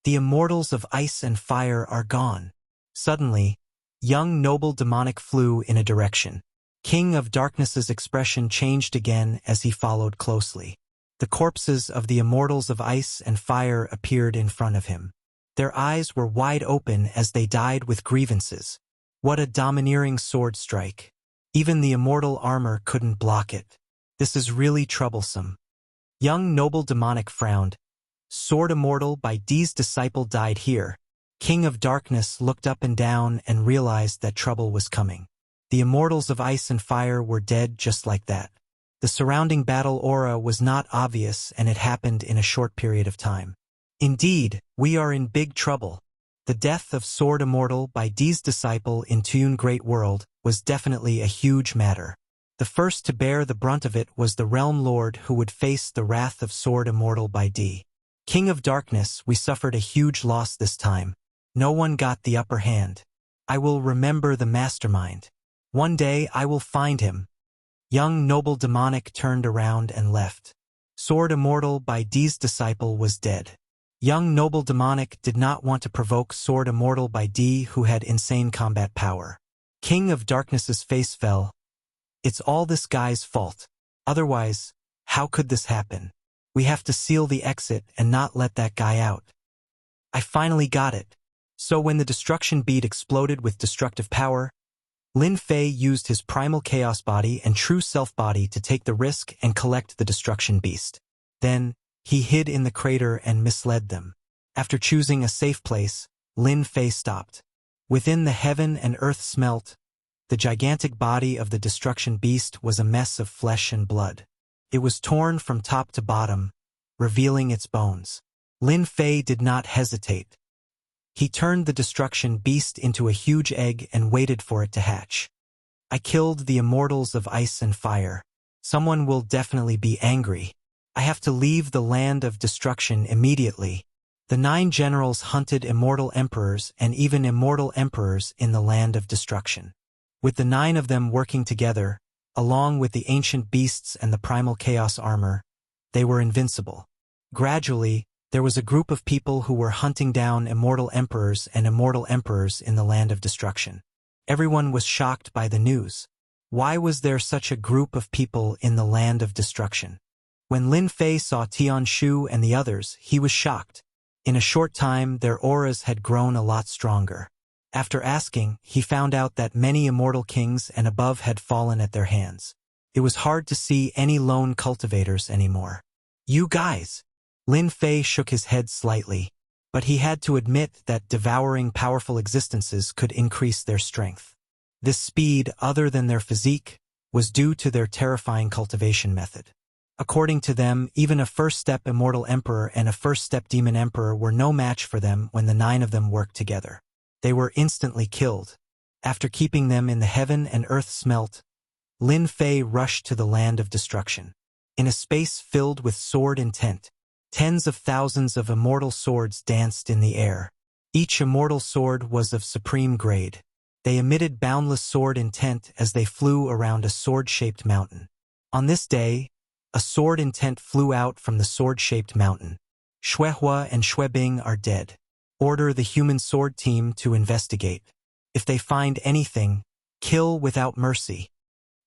The immortals of ice and fire are gone. Suddenly, young noble demonic flew in a direction. King of Darkness's expression changed again as he followed closely. The corpses of the immortals of ice and fire appeared in front of him. Their eyes were wide open as they died with grievances. What a domineering sword strike. Even the immortal armor couldn't block it. This is really troublesome. Young noble demonic frowned. Sword immortal by D's disciple died here. King of Darkness looked up and down and realized that trouble was coming. The immortals of ice and fire were dead just like that. The surrounding battle aura was not obvious and it happened in a short period of time. Indeed, we are in big trouble. The death of Sword Immortal by D's disciple in Tune Great World was definitely a huge matter. The first to bear the brunt of it was the Realm Lord who would face the wrath of Sword Immortal by D. King of Darkness, we suffered a huge loss this time. No one got the upper hand. I will remember the mastermind. One day I will find him. Young noble demonic turned around and left. Sword Immortal by D's disciple was dead. Young noble demonic did not want to provoke Sword Immortal by D who had insane combat power. King of Darkness's face fell. It's all this guy's fault. Otherwise, how could this happen? We have to seal the exit and not let that guy out. I finally got it. So when the destruction bead exploded with destructive power, Lin Fei used his primal chaos body and true self body to take the risk and collect the destruction beast. Then, he hid in the crater and misled them. After choosing a safe place, Lin Fei stopped. Within the heaven and earth smelt. The gigantic body of the destruction beast was a mess of flesh and blood. It was torn from top to bottom, revealing its bones. Lin Fei did not hesitate. He turned the destruction beast into a huge egg and waited for it to hatch. I killed the immortals of ice and fire. Someone will definitely be angry. I have to leave the land of destruction immediately. The 9 generals hunted immortal emperors and even immortal emperors in the land of destruction. With the 9 of them working together, along with the ancient beasts and the primal chaos armor, they were invincible. Gradually, there was a group of people who were hunting down immortal emperors and immortal emperors in the land of destruction. Everyone was shocked by the news. Why was there such a group of people in the land of destruction? When Lin Fei saw Tian Shu and the others, he was shocked. In a short time, their auras had grown a lot stronger. After asking, he found out that many immortal kings and above had fallen at their hands. It was hard to see any lone cultivators anymore. You guys! Lin Fei shook his head slightly, but he had to admit that devouring powerful existences could increase their strength. This speed, other than their physique, was due to their terrifying cultivation method. According to them, even a first-step immortal emperor and a first-step demon emperor were no match for them when the 9 of them worked together. They were instantly killed. After keeping them in the heaven and earth smelt, Lin Fei rushed to the land of destruction. In a space filled with sword intent, tens of thousands of immortal swords danced in the air. Each immortal sword was of supreme grade. They emitted boundless sword intent as they flew around a sword-shaped mountain. On this day, a sword intent flew out from the sword-shaped mountain. Xuehua and Xuebing are dead. Order the human sword team to investigate. If they find anything, kill without mercy.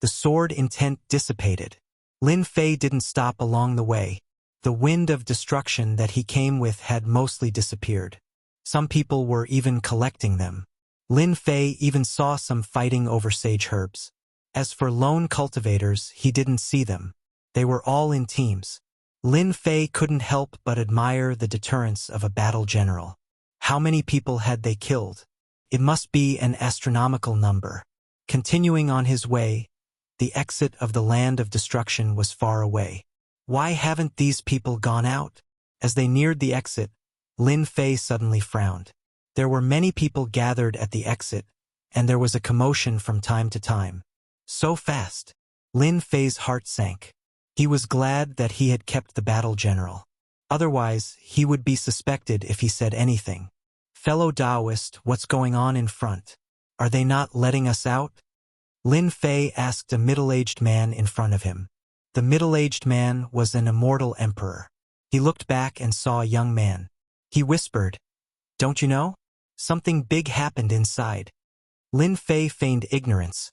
The sword intent dissipated. Lin Fei didn't stop along the way. The wind of destruction that he came with had mostly disappeared. Some people were even collecting them. Lin Fei even saw some fighting over sage herbs. As for lone cultivators, he didn't see them. They were all in teams. Lin Fei couldn't help but admire the deterrence of a battle general. How many people had they killed? It must be an astronomical number. Continuing on his way, the exit of the land of destruction was far away. Why haven't these people gone out? As they neared the exit, Lin Fei suddenly frowned. There were many people gathered at the exit, and there was a commotion from time to time. So fast. Lin Fei's heart sank. He was glad that he had kept the battle general. Otherwise, he would be suspected if he said anything. Fellow Taoist, what's going on in front? Are they not letting us out? Lin Fei asked a middle-aged man in front of him. The middle-aged man was an immortal emperor. He looked back and saw a young man. He whispered, "Don't you know? Something big happened inside." Lin Fei feigned ignorance.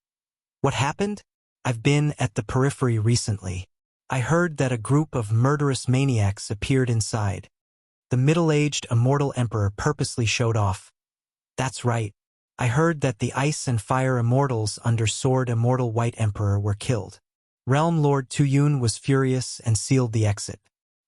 "What happened? I've been at the periphery recently. I heard that a group of murderous maniacs appeared inside." The middle-aged immortal emperor purposely showed off. "That's right. I heard that the ice and fire immortals under Sword Immortal White Emperor were killed." Realm Lord Tuyun was furious and sealed the exit.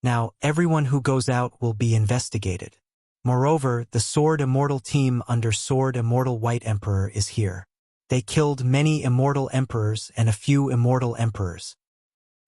"Now, everyone who goes out will be investigated. Moreover, the Sword Immortal team under Sword Immortal White Emperor is here. They killed many immortal emperors and a few immortal emperors."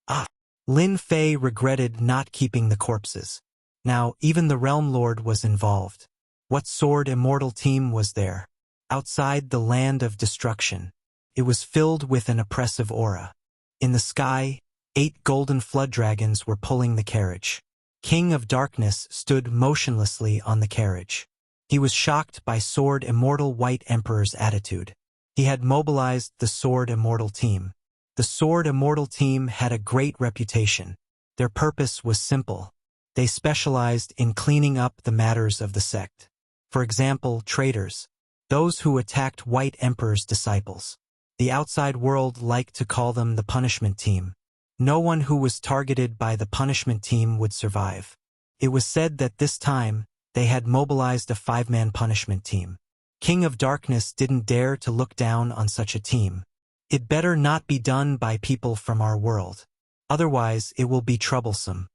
Ah! Lin Fei regretted not keeping the corpses. Now, even the Realm Lord was involved. What Sword Immortal team was there? Outside the land of destruction. It was filled with an oppressive aura. In the sky, 8 golden flood dragons were pulling the carriage. King of Darkness stood motionlessly on the carriage. He was shocked by Sword Immortal White Emperor's attitude. He had mobilized the Sword Immortal team. The Sword Immortal team had a great reputation. Their purpose was simple. They specialized in cleaning up the matters of the sect. For example, traitors. Those who attacked White Emperor's disciples. The outside world liked to call them the punishment team. No one who was targeted by the punishment team would survive. It was said that this time, they had mobilized a 5-man punishment team. King of Darkness didn't dare to look down on such a team. It better not be done by people from our world. Otherwise, it will be troublesome.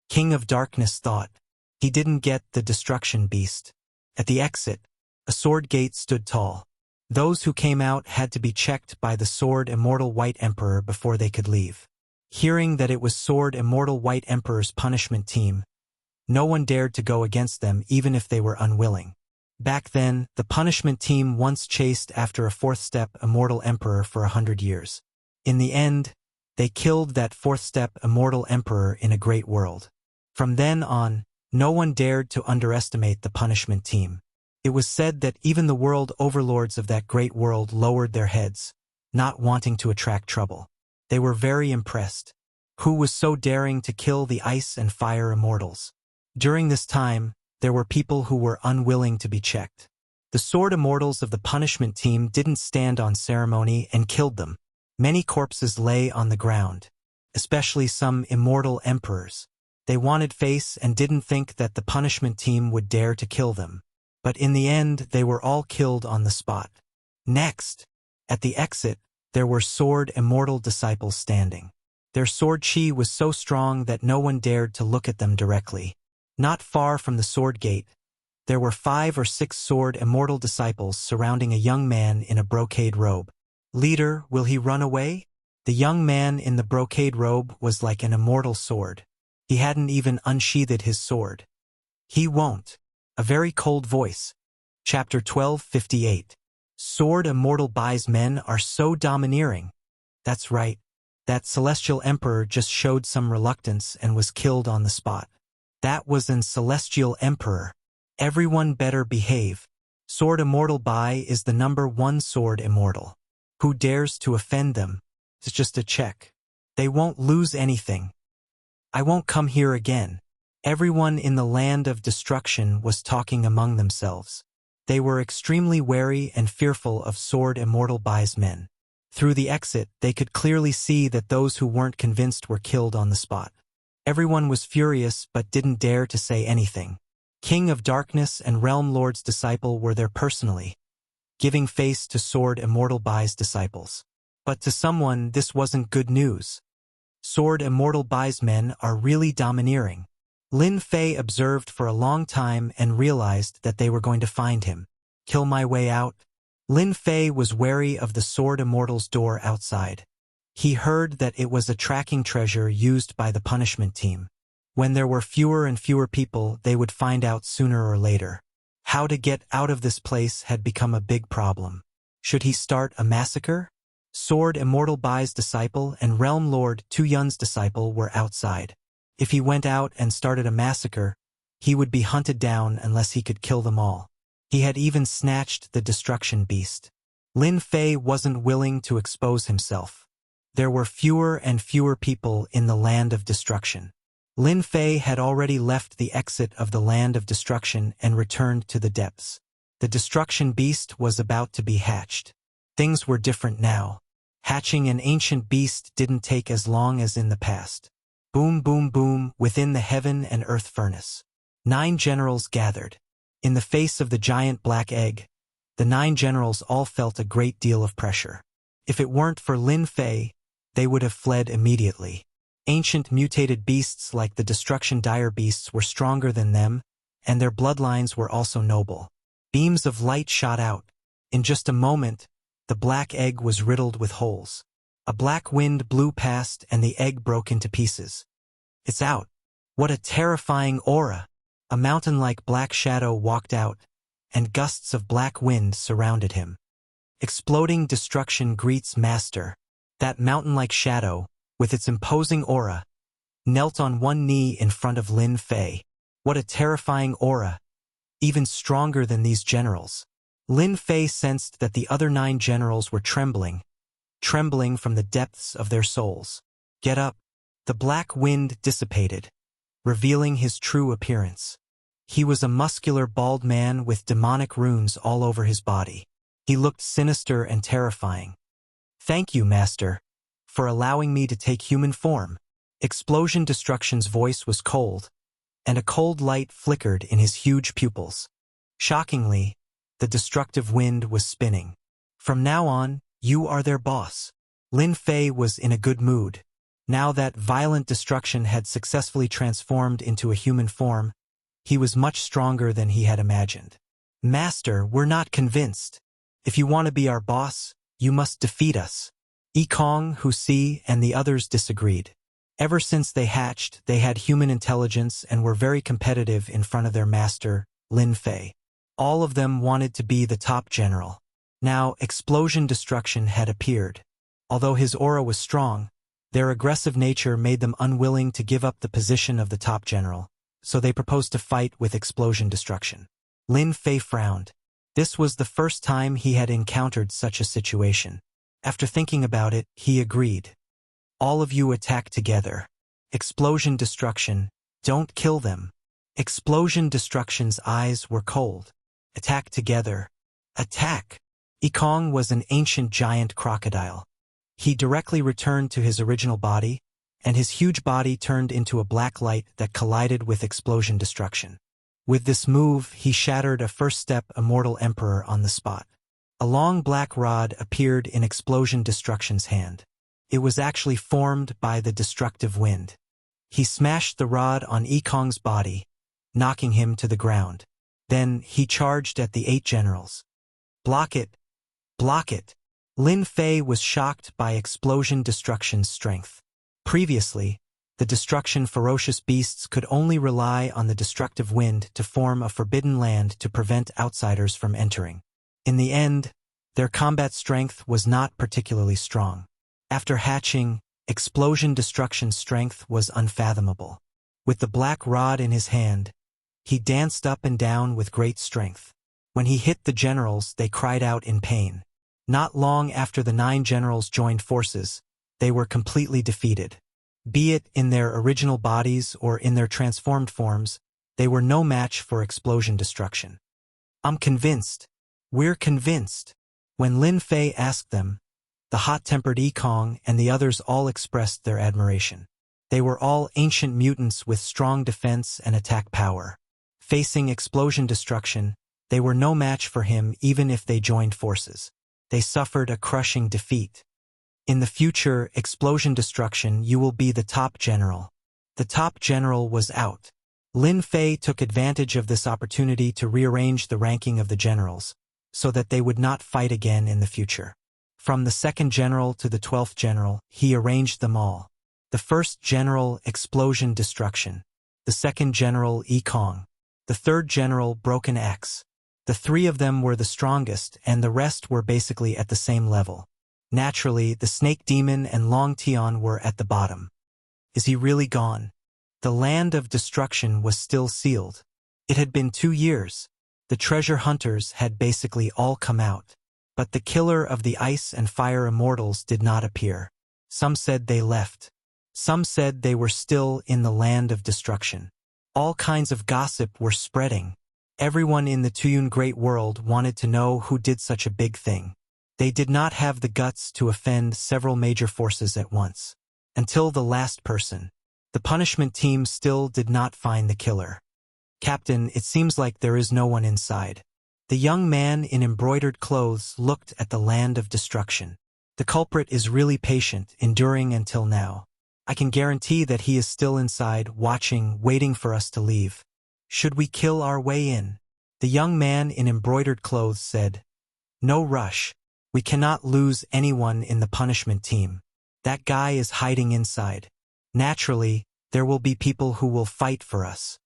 King of Darkness thought. He didn't get the destruction beast. At the exit, a sword gate stood tall. Those who came out had to be checked by the Sword Immortal White Emperor before they could leave. Hearing that it was Sword Immortal White Emperor's punishment team, no one dared to go against them even if they were unwilling. Back then, the punishment team once chased after a 4th-step Immortal Emperor for 100 years. In the end, they killed that 4th-step Immortal Emperor in a great world. From then on, no one dared to underestimate the punishment team. It was said that even the world overlords of that great world lowered their heads, not wanting to attract trouble. They were very impressed. Who was so daring to kill the ice and fire immortals? During this time, there were people who were unwilling to be checked. The sword immortals of the punishment team didn't stand on ceremony and killed them. Many corpses lay on the ground, especially some immortal emperors. They wanted face and didn't think that the punishment team would dare to kill them. But in the end, they were all killed on the spot. Next, at the exit, there were sword immortal disciples standing. Their sword chi was so strong that no one dared to look at them directly. Not far from the sword gate, there were 5 or 6 sword immortal disciples surrounding a young man in a brocade robe. "Leader, will he run away?" The young man in the brocade robe was like an immortal sword. He hadn't even unsheathed his sword. "He won't." A very cold voice. Chapter 12:58. Sword Immortal Bai's men are so domineering. That's right. That celestial emperor just showed some reluctance and was killed on the spot. That was an celestial emperor. Everyone better behave. Sword Immortal Bai is the #1 sword immortal. Who dares to offend them? It's just a check. They won't lose anything. I won't come here again. Everyone in the land of destruction was talking among themselves. They were extremely wary and fearful of Sword Immortal Bai's men. Through the exit, they could clearly see that those who weren't convinced were killed on the spot. Everyone was furious but didn't dare to say anything. King of Darkness and Realm Lord's disciple were there personally, giving face to Sword Immortal Bai's disciples. But to someone, this wasn't good news. Sword Immortal Bai's men are really domineering. Lin Fei observed for a long time and realized that they were going to find him. Kill my way out? Lin Fei was wary of the Sword Immortal's door outside. He heard that it was a tracking treasure used by the punishment team. When there were fewer and fewer people, they would find out sooner or later. How to get out of this place had become a big problem. Should he start a massacre? Sword Immortal Bai's disciple and Realm Lord Tu Yun's disciple were outside. If he went out and started a massacre, he would be hunted down unless he could kill them all. He had even snatched the destruction beast. Lin Fei wasn't willing to expose himself. There were fewer and fewer people in the land of destruction. Lin Fei had already left the exit of the land of destruction and returned to the depths. The destruction beast was about to be hatched. Things were different now. Hatching an ancient beast didn't take as long as in the past. Boom, boom, boom, within the heaven and earth furnace. 9 generals gathered. In the face of the giant black egg, the 9 generals all felt a great deal of pressure. If it weren't for Lin Fei, they would have fled immediately. Ancient mutated beasts like the destruction dire beasts were stronger than them, and their bloodlines were also noble. Beams of light shot out. In just a moment, the black egg was riddled with holes. A black wind blew past and the egg broke into pieces. It's out. What a terrifying aura! A mountain-like black shadow walked out, and gusts of black wind surrounded him. Exploding destruction greets Master. That mountain-like shadow, with its imposing aura, knelt on one knee in front of Lin Fei. What a terrifying aura! Even stronger than these generals. Lin Fei sensed that the other 9 generals were trembling from the depths of their souls. Get up! The black wind dissipated, revealing his true appearance. He was a muscular bald man with demonic runes all over his body. He looked sinister and terrifying. Thank you, Master, for allowing me to take human form. Explosion Destruction's voice was cold, and a cold light flickered in his huge pupils. Shockingly, the destructive wind was spinning. From now on, you are their boss. Lin Fei was in a good mood. Now that violent destruction had successfully transformed into a human form, he was much stronger than he had imagined. Master, we're not convinced. If you want to be our boss, you must defeat us. Yikong, Wuxia, and the others disagreed. Ever since they hatched, they had human intelligence and were very competitive in front of their master, Lin Fei. All of them wanted to be the top general. Now, Explosion Destruction had appeared. Although his aura was strong, their aggressive nature made them unwilling to give up the position of the top general, so they proposed to fight with Explosion Destruction. Lin Fei frowned. This was the first time he had encountered such a situation. After thinking about it, he agreed. All of you attack together. Explosion Destruction, don't kill them. Explosion Destruction's eyes were cold. Attack together. Attack! Yikong was an ancient giant crocodile. He directly returned to his original body, and his huge body turned into a black light that collided with Explosion Destruction. With this move, he shattered a first-step Immortal Emperor on the spot. A long black rod appeared in Explosion Destruction's hand. It was actually formed by the destructive wind. He smashed the rod on Yikong's body, knocking him to the ground. Then he charged at the 8 generals. Block it! Block it! Lin Fei was shocked by Explosion Destruction's strength. Previously, the destruction ferocious beasts could only rely on the destructive wind to form a forbidden land to prevent outsiders from entering. In the end, their combat strength was not particularly strong. After hatching, Explosion Destruction's strength was unfathomable. With the black rod in his hand, he danced up and down with great strength. When he hit the generals, they cried out in pain. Not long after the 9 generals joined forces, they were completely defeated. Be it in their original bodies or in their transformed forms, they were no match for Explosion Destruction. I'm convinced. We're convinced. When Lin Fei asked them, the hot-tempered Yikong and the others all expressed their admiration. They were all ancient mutants with strong defense and attack power. Facing Explosion Destruction, they were no match for him even if they joined forces. They suffered a crushing defeat. In the future, Explosion Destruction, you will be the top general. The top general was out. Lin Fei took advantage of this opportunity to rearrange the ranking of the generals, so that they would not fight again in the future. From the 2nd general to the 12th general, he arranged them all. The 1st general, Explosion Destruction. the second general Yi Kong, the third general Broken Axe. The three of them were the strongest, and the rest were basically at the same level. Naturally, the Snake Demon and Long Tian were at the bottom. Is he really gone? The land of destruction was still sealed. It had been 2 years. The treasure hunters had basically all come out. But the killer of the ice and fire immortals did not appear. Some said they left. Some said they were still in the land of destruction. All kinds of gossip were spreading. Everyone in the Tuyun Great World wanted to know who did such a big thing. They did not have the guts to offend several major forces at once. Until the last person. The punishment team still did not find the killer. Captain, it seems like there is no one inside. The young man in embroidered clothes looked at the land of destruction. The culprit is really patient, enduring until now. I can guarantee that he is still inside, watching, waiting for us to leave. Should we kill our way in? The young man in embroidered clothes said. No rush. We cannot lose anyone in the punishment team. That guy is hiding inside. Naturally, there will be people who will fight for us.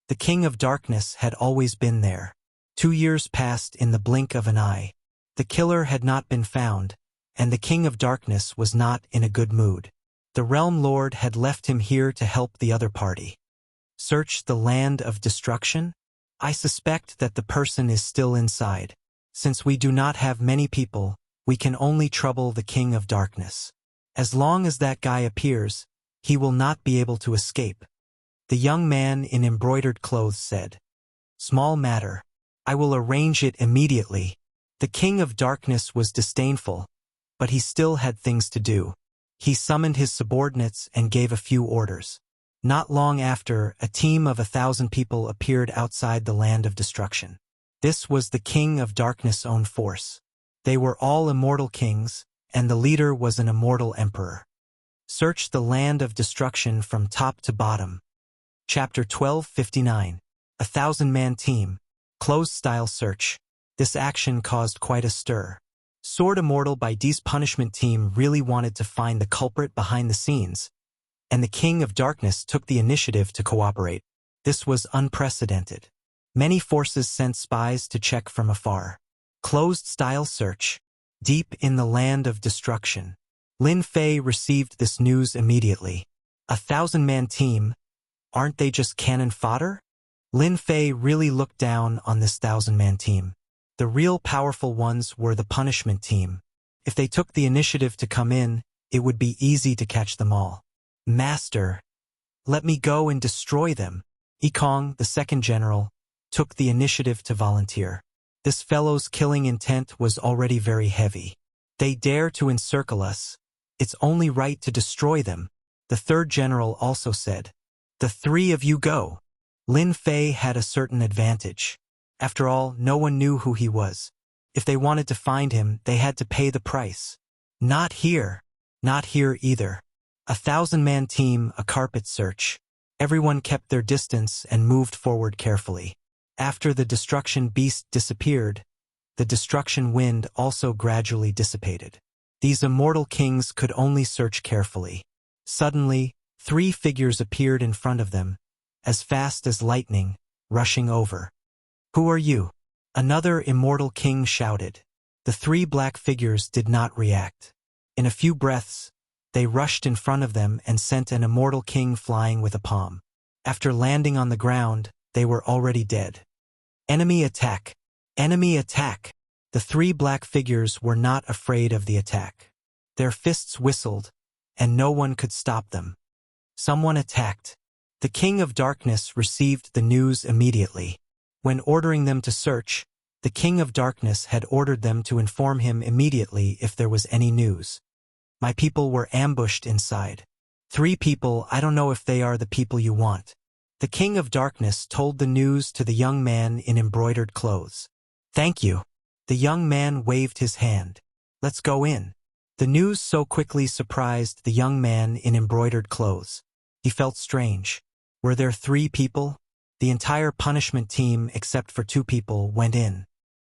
The King of Darkness had always been there. 2 years passed in the blink of an eye. The killer had not been found, and the King of Darkness was not in a good mood. The Realm Lord had left him here to help the other party. Search the land of destruction? I suspect that the person is still inside. Since we do not have many people, we can only trouble the King of Darkness. As long as that guy appears, he will not be able to escape. The young man in embroidered clothes said. Small matter. I will arrange it immediately. The King of Darkness was disdainful, but he still had things to do. He summoned his subordinates and gave a few orders. Not long after, a team of 1,000 people appeared outside the land of destruction. This was the King of Darkness' own force. They were all immortal kings, and the leader was an immortal emperor. Search the land of destruction from top to bottom. Chapter 1259. 1,000-man team. Closed-style search. This action caused quite a stir. Sword Immortal by D's punishment team really wanted to find the culprit behind the scenes, and the King of Darkness took the initiative to cooperate. This was unprecedented. Many forces sent spies to check from afar. Closed-style search. Deep in the land of destruction. Lin Fei received this news immediately. 1,000-man team? Aren't they just cannon fodder? Lin Fei really looked down on this 1,000-man team. The real powerful ones were the punishment team. If they took the initiative to come in, it would be easy to catch them all. Master, let me go and destroy them. Yi Kong, the second general, took the initiative to volunteer. This fellow's killing intent was already very heavy. They dare to encircle us. It's only right to destroy them, the third general also said. The three of you go. Lin Fei had a certain advantage. After all, no one knew who he was. If they wanted to find him, they had to pay the price. Not here. Not here either. 1,000-man team, a carpet search. Everyone kept their distance and moved forward carefully. After the destruction beast disappeared, the destruction wind also gradually dissipated. These immortal kings could only search carefully. Suddenly, 3 figures appeared in front of them, as fast as lightning, rushing over. Who are you? Another immortal king shouted. The 3 black figures did not react. In a few breaths, they rushed in front of them and sent an immortal king flying with a palm. After landing on the ground, they were already dead. Enemy attack! Enemy attack! The 3 black figures were not afraid of the attack. Their fists whistled, and no one could stop them. Someone attacked. The King of Darkness received the news immediately. When ordering them to search, the King of Darkness had ordered them to inform him immediately if there was any news. My people were ambushed inside. 3 people, I don't know if they are the people you want. The King of Darkness told the news to the young man in embroidered clothes. Thank you. The young man waved his hand. Let's go in. The news so quickly surprised the young man in embroidered clothes. He felt strange. Were there 3 people? The entire punishment team, except for 2 people, went in.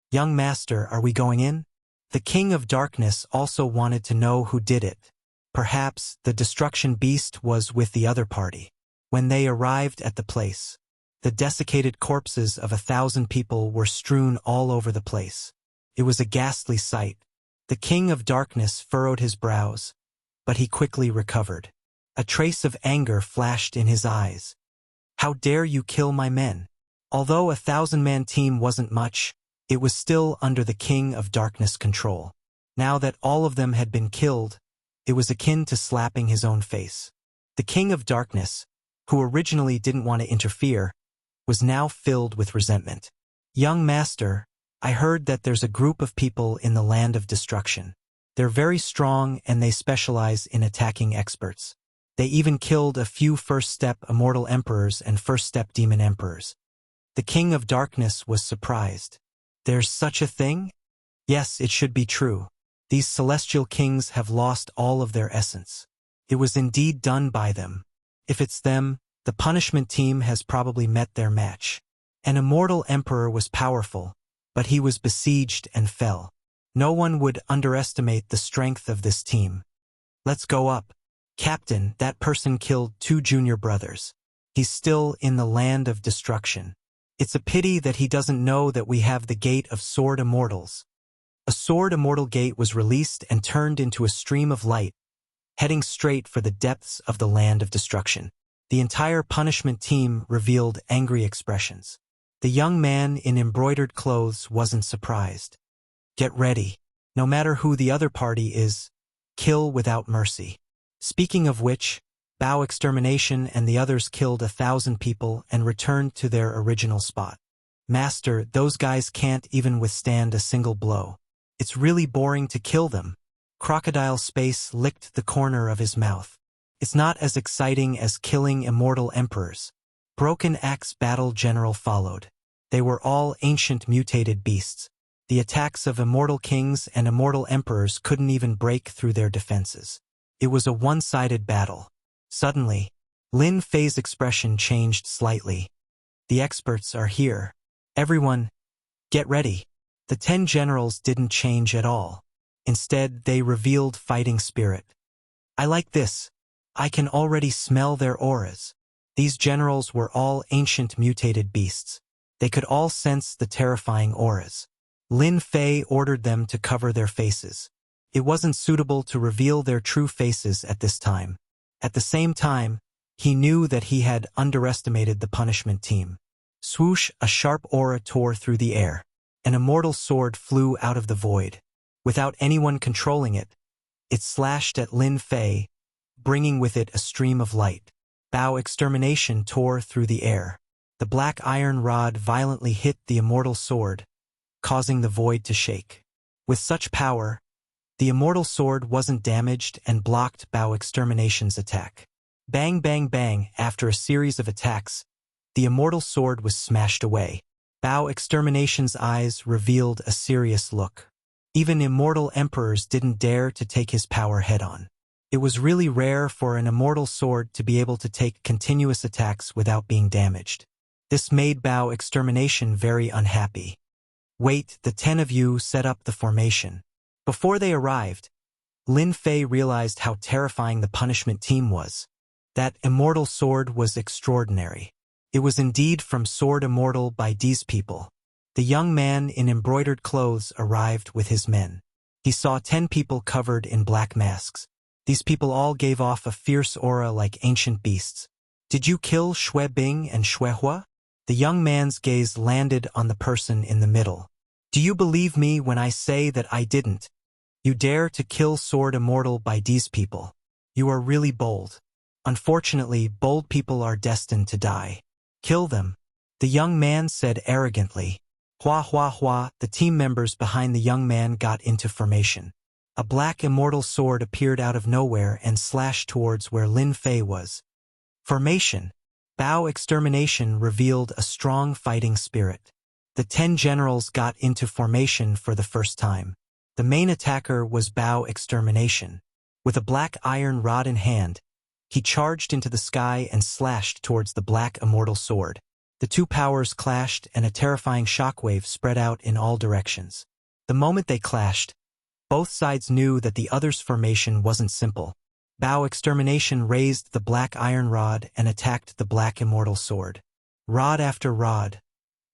Young master, are we going in? The King of Darkness also wanted to know who did it. Perhaps the destruction beast was with the other party. When they arrived at the place, the desiccated corpses of 1,000 people were strewn all over the place. It was a ghastly sight. The King of Darkness furrowed his brows, but he quickly recovered. A trace of anger flashed in his eyes. How dare you kill my men? Although a 1,000-man team wasn't much, it was still under the King of Darkness' control. Now that all of them had been killed, it was akin to slapping his own face. The King of Darkness, who originally didn't want to interfere, was now filled with resentment. Young master, I heard that there's a group of people in the land of destruction. They're very strong and they specialize in attacking experts. They even killed a few first-step immortal emperors and first-step demon emperors. The King of Darkness was surprised. There's such a thing? Yes, it should be true. These celestial kings have lost all of their essence. It was indeed done by them. If it's them, the punishment team has probably met their match. An immortal emperor was powerful, but he was besieged and fell. No one would underestimate the strength of this team. Let's go up. Captain, that person killed 2 junior brothers. He's still in the land of destruction. It's a pity that he doesn't know that we have the Gate of Sword Immortals. A Sword Immortal Gate was released and turned into a stream of light, heading straight for the depths of the land of destruction. The entire punishment team revealed angry expressions. The young man in embroidered clothes wasn't surprised. Get ready. No matter who the other party is, kill without mercy. Speaking of which, Bao Extermination and the others killed 1,000 people and returned to their original spot. Master, those guys can't even withstand a single blow. It's really boring to kill them. Crocodile Space licked the corner of his mouth. It's not as exciting as killing immortal emperors. Broken Axe Battle General followed. They were all ancient mutated beasts. The attacks of immortal kings and immortal emperors couldn't even break through their defenses. It was a one-sided battle. Suddenly, Lin Fei's expression changed slightly. The experts are here. Everyone, get ready. The 10 generals didn't change at all. Instead, they revealed fighting spirit. I like this. I can already smell their auras. These generals were all ancient mutated beasts. They could all sense the terrifying auras. Lin Fei ordered them to cover their faces. It wasn't suitable to reveal their true faces at this time. At the same time, he knew that he had underestimated the punishment team. Swoosh, a sharp aura tore through the air. An immortal sword flew out of the void. Without anyone controlling it, it slashed at Lin Fei, bringing with it a stream of light. Bao Extermination tore through the air. The black iron rod violently hit the immortal sword, causing the void to shake. With such power, the immortal sword wasn't damaged and blocked Bao Extermination's attack. Bang bang bang, after a series of attacks, the immortal sword was smashed away. Bao Extermination's eyes revealed a serious look. Even immortal emperors didn't dare to take his power head-on. It was really rare for an immortal sword to be able to take continuous attacks without being damaged. This made Bao Extermination very unhappy. Wait, the 10 of you set up the formation. Before they arrived, Lin Fei realized how terrifying the punishment team was. That immortal sword was extraordinary. It was indeed from Sword Immortal by these people. The young man in embroidered clothes arrived with his men. He saw 10 people covered in black masks. These people all gave off a fierce aura like ancient beasts. Did you kill Shui Bing and Shui Hua? The young man's gaze landed on the person in the middle. Do you believe me when I say that I didn't? You dare to kill Sword Immortal by these people. You are really bold. Unfortunately, bold people are destined to die. Kill them, the young man said arrogantly. Hua hua hua, the team members behind the young man got into formation. A black immortal sword appeared out of nowhere and slashed towards where Lin Fei was. Formation. Bao Extermination revealed a strong fighting spirit. The 10 generals got into formation for the first time. The main attacker was Bao Extermination. With a black iron rod in hand, he charged into the sky and slashed towards the black immortal sword. The two powers clashed and a terrifying shockwave spread out in all directions. The moment they clashed, both sides knew that the other's formation wasn't simple. Bao Extermination raised the black iron rod and attacked the black immortal sword. Rod after rod,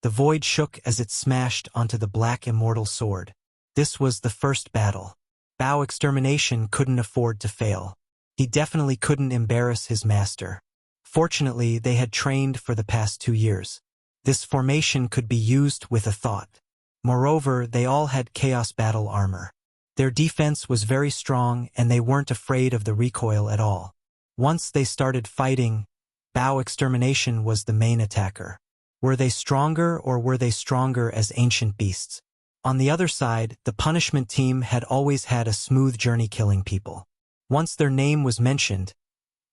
the void shook as it smashed onto the black immortal sword. This was the first battle. Bao Extermination couldn't afford to fail. He definitely couldn't embarrass his master. Fortunately, they had trained for the past 2 years. This formation could be used with a thought. Moreover, they all had Chaos Battle armor. Their defense was very strong and they weren't afraid of the recoil at all. Once they started fighting, Bao Extermination was the main attacker. Were they stronger or were they stronger as ancient beasts? On the other side, the punishment team had always had a smooth journey killing people. Once their name was mentioned,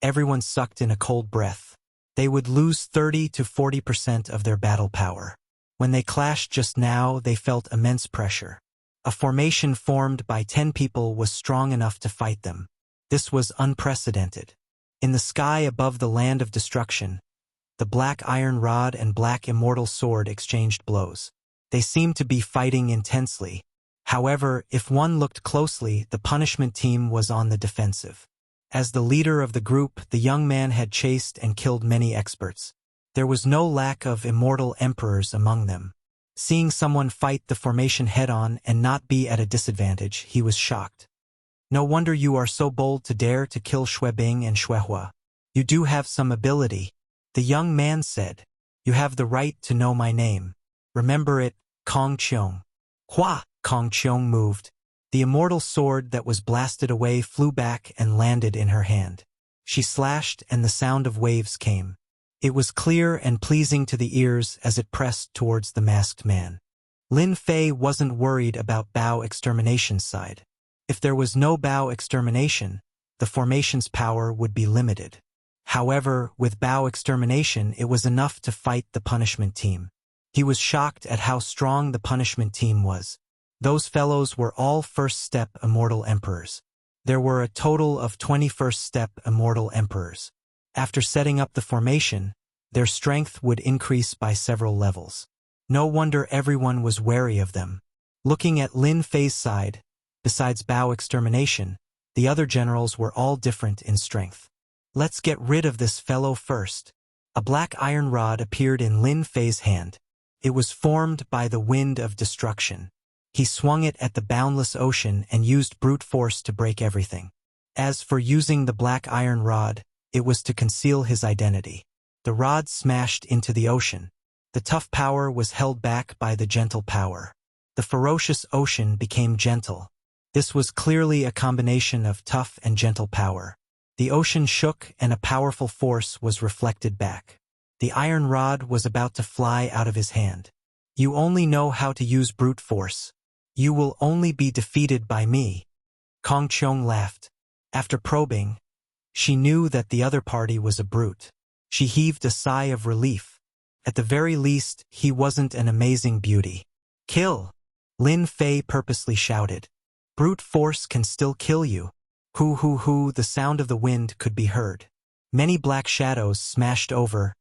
everyone sucked in a cold breath. They would lose 30 to 40% of their battle power. When they clashed just now, they felt immense pressure. A formation formed by 10 people was strong enough to fight them. This was unprecedented. In the sky above the land of destruction, the black iron rod and black immortal sword exchanged blows. They seemed to be fighting intensely. However, if one looked closely, the punishment team was on the defensive. As the leader of the group, the young man had chased and killed many experts. There was no lack of immortal emperors among them. Seeing someone fight the formation head-on and not be at a disadvantage, he was shocked. No wonder you are so bold to dare to kill Xuebing and Xuehua. You do have some ability, the young man said. You have the right to know my name. Remember it, Kong Qiong. Hua! Kong Qiong moved. The immortal sword that was blasted away flew back and landed in her hand. She slashed and the sound of waves came. It was clear and pleasing to the ears as it pressed towards the masked man. Lin Fei wasn't worried about Bao Extermination's side. If there was no Bao Extermination, the formation's power would be limited. However, with Bao Extermination, it was enough to fight the punishment team. He was shocked at how strong the punishment team was. Those fellows were all first-step immortal emperors. There were a total of 20 first-step immortal emperors. After setting up the formation, their strength would increase by several levels. No wonder everyone was wary of them. Looking at Lin Fei's side, besides Bao Extermination, the other generals were all different in strength. Let's get rid of this fellow first. A black iron rod appeared in Lin Fei's hand. It was formed by the wind of destruction. He swung it at the boundless ocean and used brute force to break everything. As for using the black iron rod, it was to conceal his identity. The rod smashed into the ocean. The tough power was held back by the gentle power. The ferocious ocean became gentle. This was clearly a combination of tough and gentle power. The ocean shook and a powerful force was reflected back. The iron rod was about to fly out of his hand. You only know how to use brute force. You will only be defeated by me. Kong Qiong laughed. After probing, she knew that the other party was a brute. She heaved a sigh of relief. At the very least, he wasn't an amazing beauty. Kill! Lin Fei purposely shouted. Brute force can still kill you. Hoo hoo hoo, the sound of the wind could be heard. Many black shadows smashed over,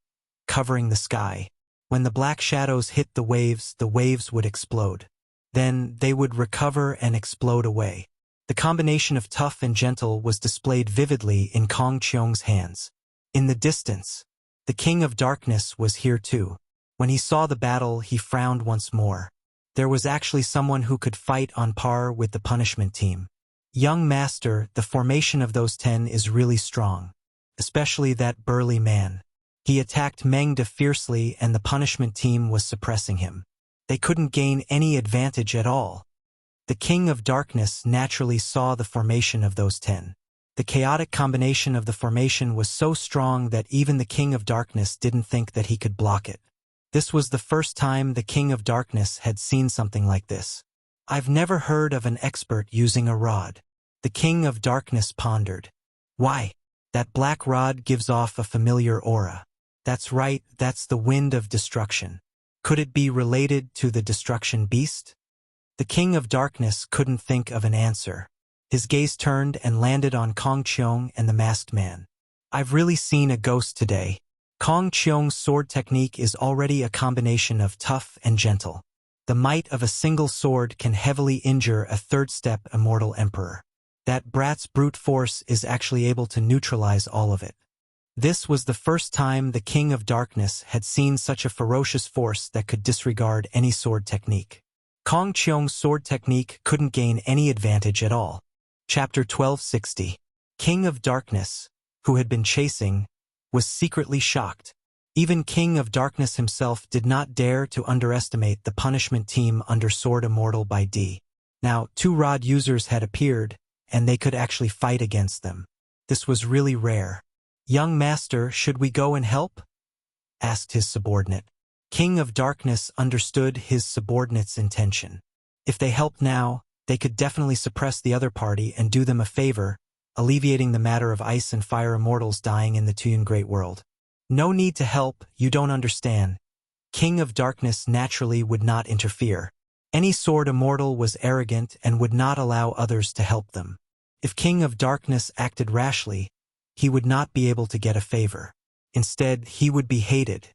covering the sky. When the black shadows hit the waves would explode. Then they would recover and explode away. The combination of tough and gentle was displayed vividly in Kong Qiong's hands. In the distance, the King of Darkness was here too. When he saw the battle, he frowned once more. There was actually someone who could fight on par with the punishment team. Young master, the formation of those 10 is really strong. Especially that burly man. He attacked Meng Da fiercely and the punishment team was suppressing him. They couldn't gain any advantage at all. The King of Darkness naturally saw the formation of those 10. The chaotic combination of the formation was so strong that even the King of Darkness didn't think that he could block it. This was the first time the King of Darkness had seen something like this. I've never heard of an expert using a rod. The King of Darkness pondered. Why? That black rod gives off a familiar aura. That's right, that's the wind of destruction. Could it be related to the destruction beast? The King of Darkness couldn't think of an answer. His gaze turned and landed on Kong Qiong and the masked man. I've really seen a ghost today. Kong Qiong's sword technique is already a combination of tough and gentle. The might of a single sword can heavily injure a third-step immortal emperor. That brat's brute force is actually able to neutralize all of it. This was the first time the King of Darkness had seen such a ferocious force that could disregard any sword technique. Kong Qiong's sword technique couldn't gain any advantage at all. Chapter 1260. King of Darkness, who had been chasing, was secretly shocked. Even King of Darkness himself did not dare to underestimate the punishment team under Sword Immortal by D. Now, 2 rod users had appeared, and they could actually fight against them. This was really rare. "Young master, should we go and help?" asked his subordinate. King of Darkness understood his subordinate's intention. If they helped now, they could definitely suppress the other party and do them a favor, alleviating the matter of ice and fire immortals dying in the Tuyun Great World. "No need to help, you don't understand." King of Darkness naturally would not interfere. Any sword immortal was arrogant and would not allow others to help them. If King of Darkness acted rashly, he would not be able to get a favor. Instead, he would be hated.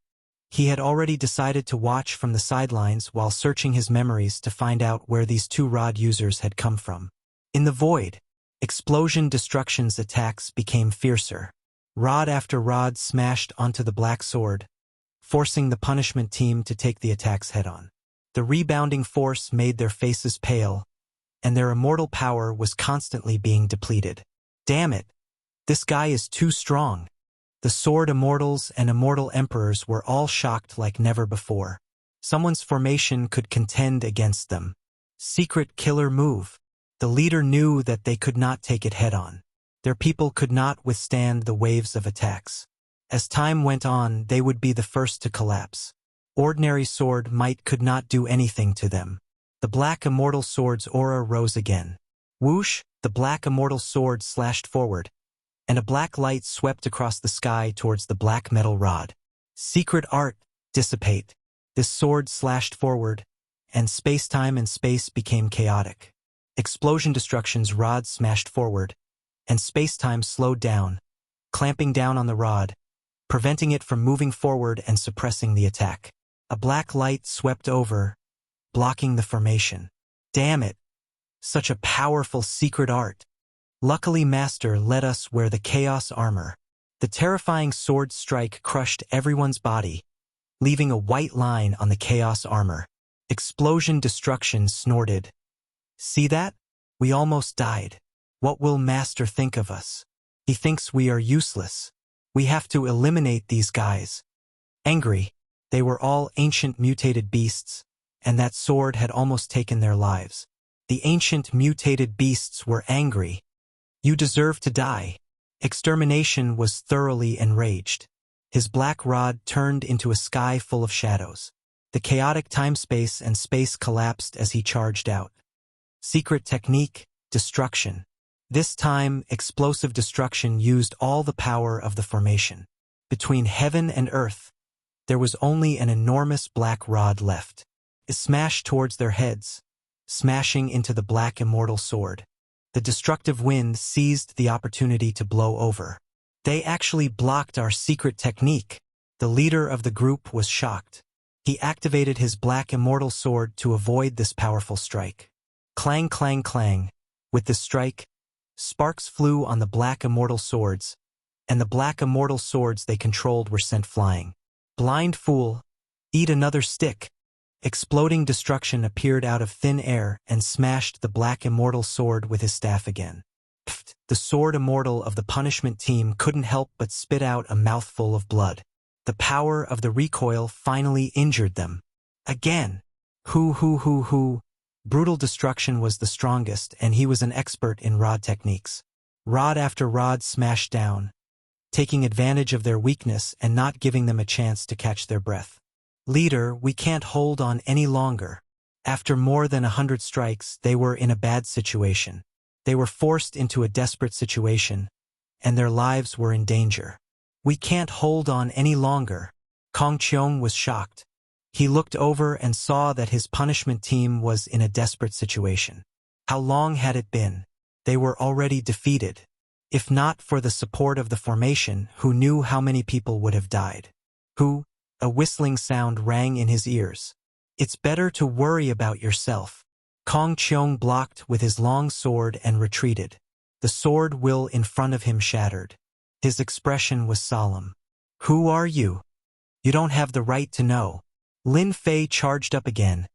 He had already decided to watch from the sidelines while searching his memories to find out where these 2 rod users had come from. In the void, Explosion Destruction's attacks became fiercer. Rod after rod smashed onto the black sword, forcing the punishment team to take the attacks head-on. The rebounding force made their faces pale, and their immortal power was constantly being depleted. Damn it! This guy is too strong. The sword immortals and immortal emperors were all shocked like never before. Someone's formation could contend against them. Secret killer move. The leader knew that they could not take it head-on. Their people could not withstand the waves of attacks. As time went on, they would be the first to collapse. Ordinary sword might could not do anything to them. The black immortal sword's aura rose again. Whoosh, the black immortal sword slashed forward, and a black light swept across the sky towards the black metal rod. Secret art, dissipate. This sword slashed forward, and space-time and space became chaotic. Explosion Destruction's rod smashed forward, and space-time slowed down, clamping down on the rod, preventing it from moving forward and suppressing the attack. A black light swept over, blocking the formation. Damn it! Such a powerful secret art. Luckily Master let us wear the Chaos Armor. The terrifying sword strike crushed everyone's body, leaving a white line on the Chaos Armor. Explosion Destruction snorted. "See that? We almost died. What will Master think of us? He thinks we are useless. We have to eliminate these guys." Angry, they were all ancient mutated beasts, and that sword had almost taken their lives. The ancient mutated beasts were angry. "You deserve to die." Extermination was thoroughly enraged. His black rod turned into a sky full of shadows. The chaotic time-space and space collapsed as he charged out. Secret technique, destruction. This time, explosive destruction used all the power of the formation. Between heaven and earth, there was only an enormous black rod left. It smashed towards their heads, smashing into the black immortal sword. The destructive wind seized the opportunity to blow over. "They actually blocked our secret technique." The leader of the group was shocked. He activated his black immortal sword to avoid this powerful strike. Clang, clang, clang. With the strike, sparks flew on the black immortal swords, and the black immortal swords they controlled were sent flying. "Blind fool! Eat another stick!" Exploding Destruction appeared out of thin air and smashed the black immortal sword with his staff again. Pfft, the sword immortal of the punishment team couldn't help but spit out a mouthful of blood. The power of the recoil finally injured them. Again! Hoo. Brutal Destruction was the strongest, and he was an expert in rod techniques. Rod after rod smashed down, taking advantage of their weakness and not giving them a chance to catch their breath. "Leader, we can't hold on any longer." After more than 100 strikes, they were in a bad situation. They were forced into a desperate situation, and their lives were in danger. "We can't hold on any longer." Kong Qiong was shocked. He looked over and saw that his punishment team was in a desperate situation. How long had it been? They were already defeated. If not for the support of the formation, who knew how many people would have died? A whistling sound rang in his ears. "It's better to worry about yourself." Kong Qiong blocked with his long sword and retreated. The sword will in front of him shattered. His expression was solemn. "Who are you? You don't have the right to know." Lin Fei charged up again,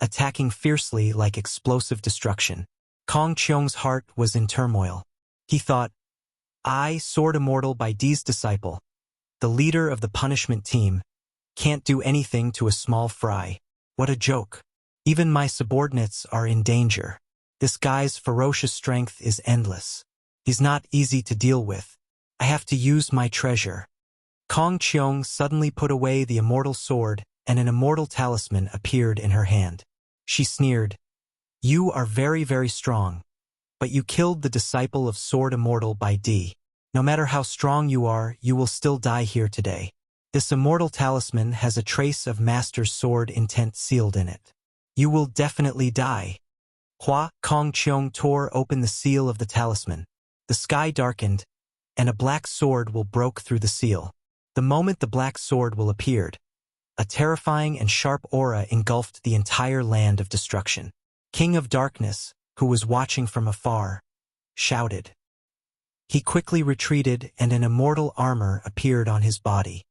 attacking fiercely like explosive destruction. Kong Qiong's heart was in turmoil. He thought, I, Sword Immortal by Di's disciple, the leader of the punishment team, can't do anything to a small fry. What a joke. Even my subordinates are in danger. This guy's ferocious strength is endless. He's not easy to deal with. I have to use my treasure. Kong Qiong suddenly put away the immortal sword, and an immortal talisman appeared in her hand. She sneered, "You are very, very strong, but you killed the disciple of Sword Immortal by Di. No matter how strong you are, you will still die here today. This immortal talisman has a trace of Master's sword intent sealed in it. You will definitely die." Hua Kong Qiong tore open the seal of the talisman. The sky darkened, and a black sword will broke through the seal. The moment the black sword will appeared, a terrifying and sharp aura engulfed the entire land of destruction. King of Darkness, who was watching from afar, shouted. He quickly retreated and an immortal armor appeared on his body.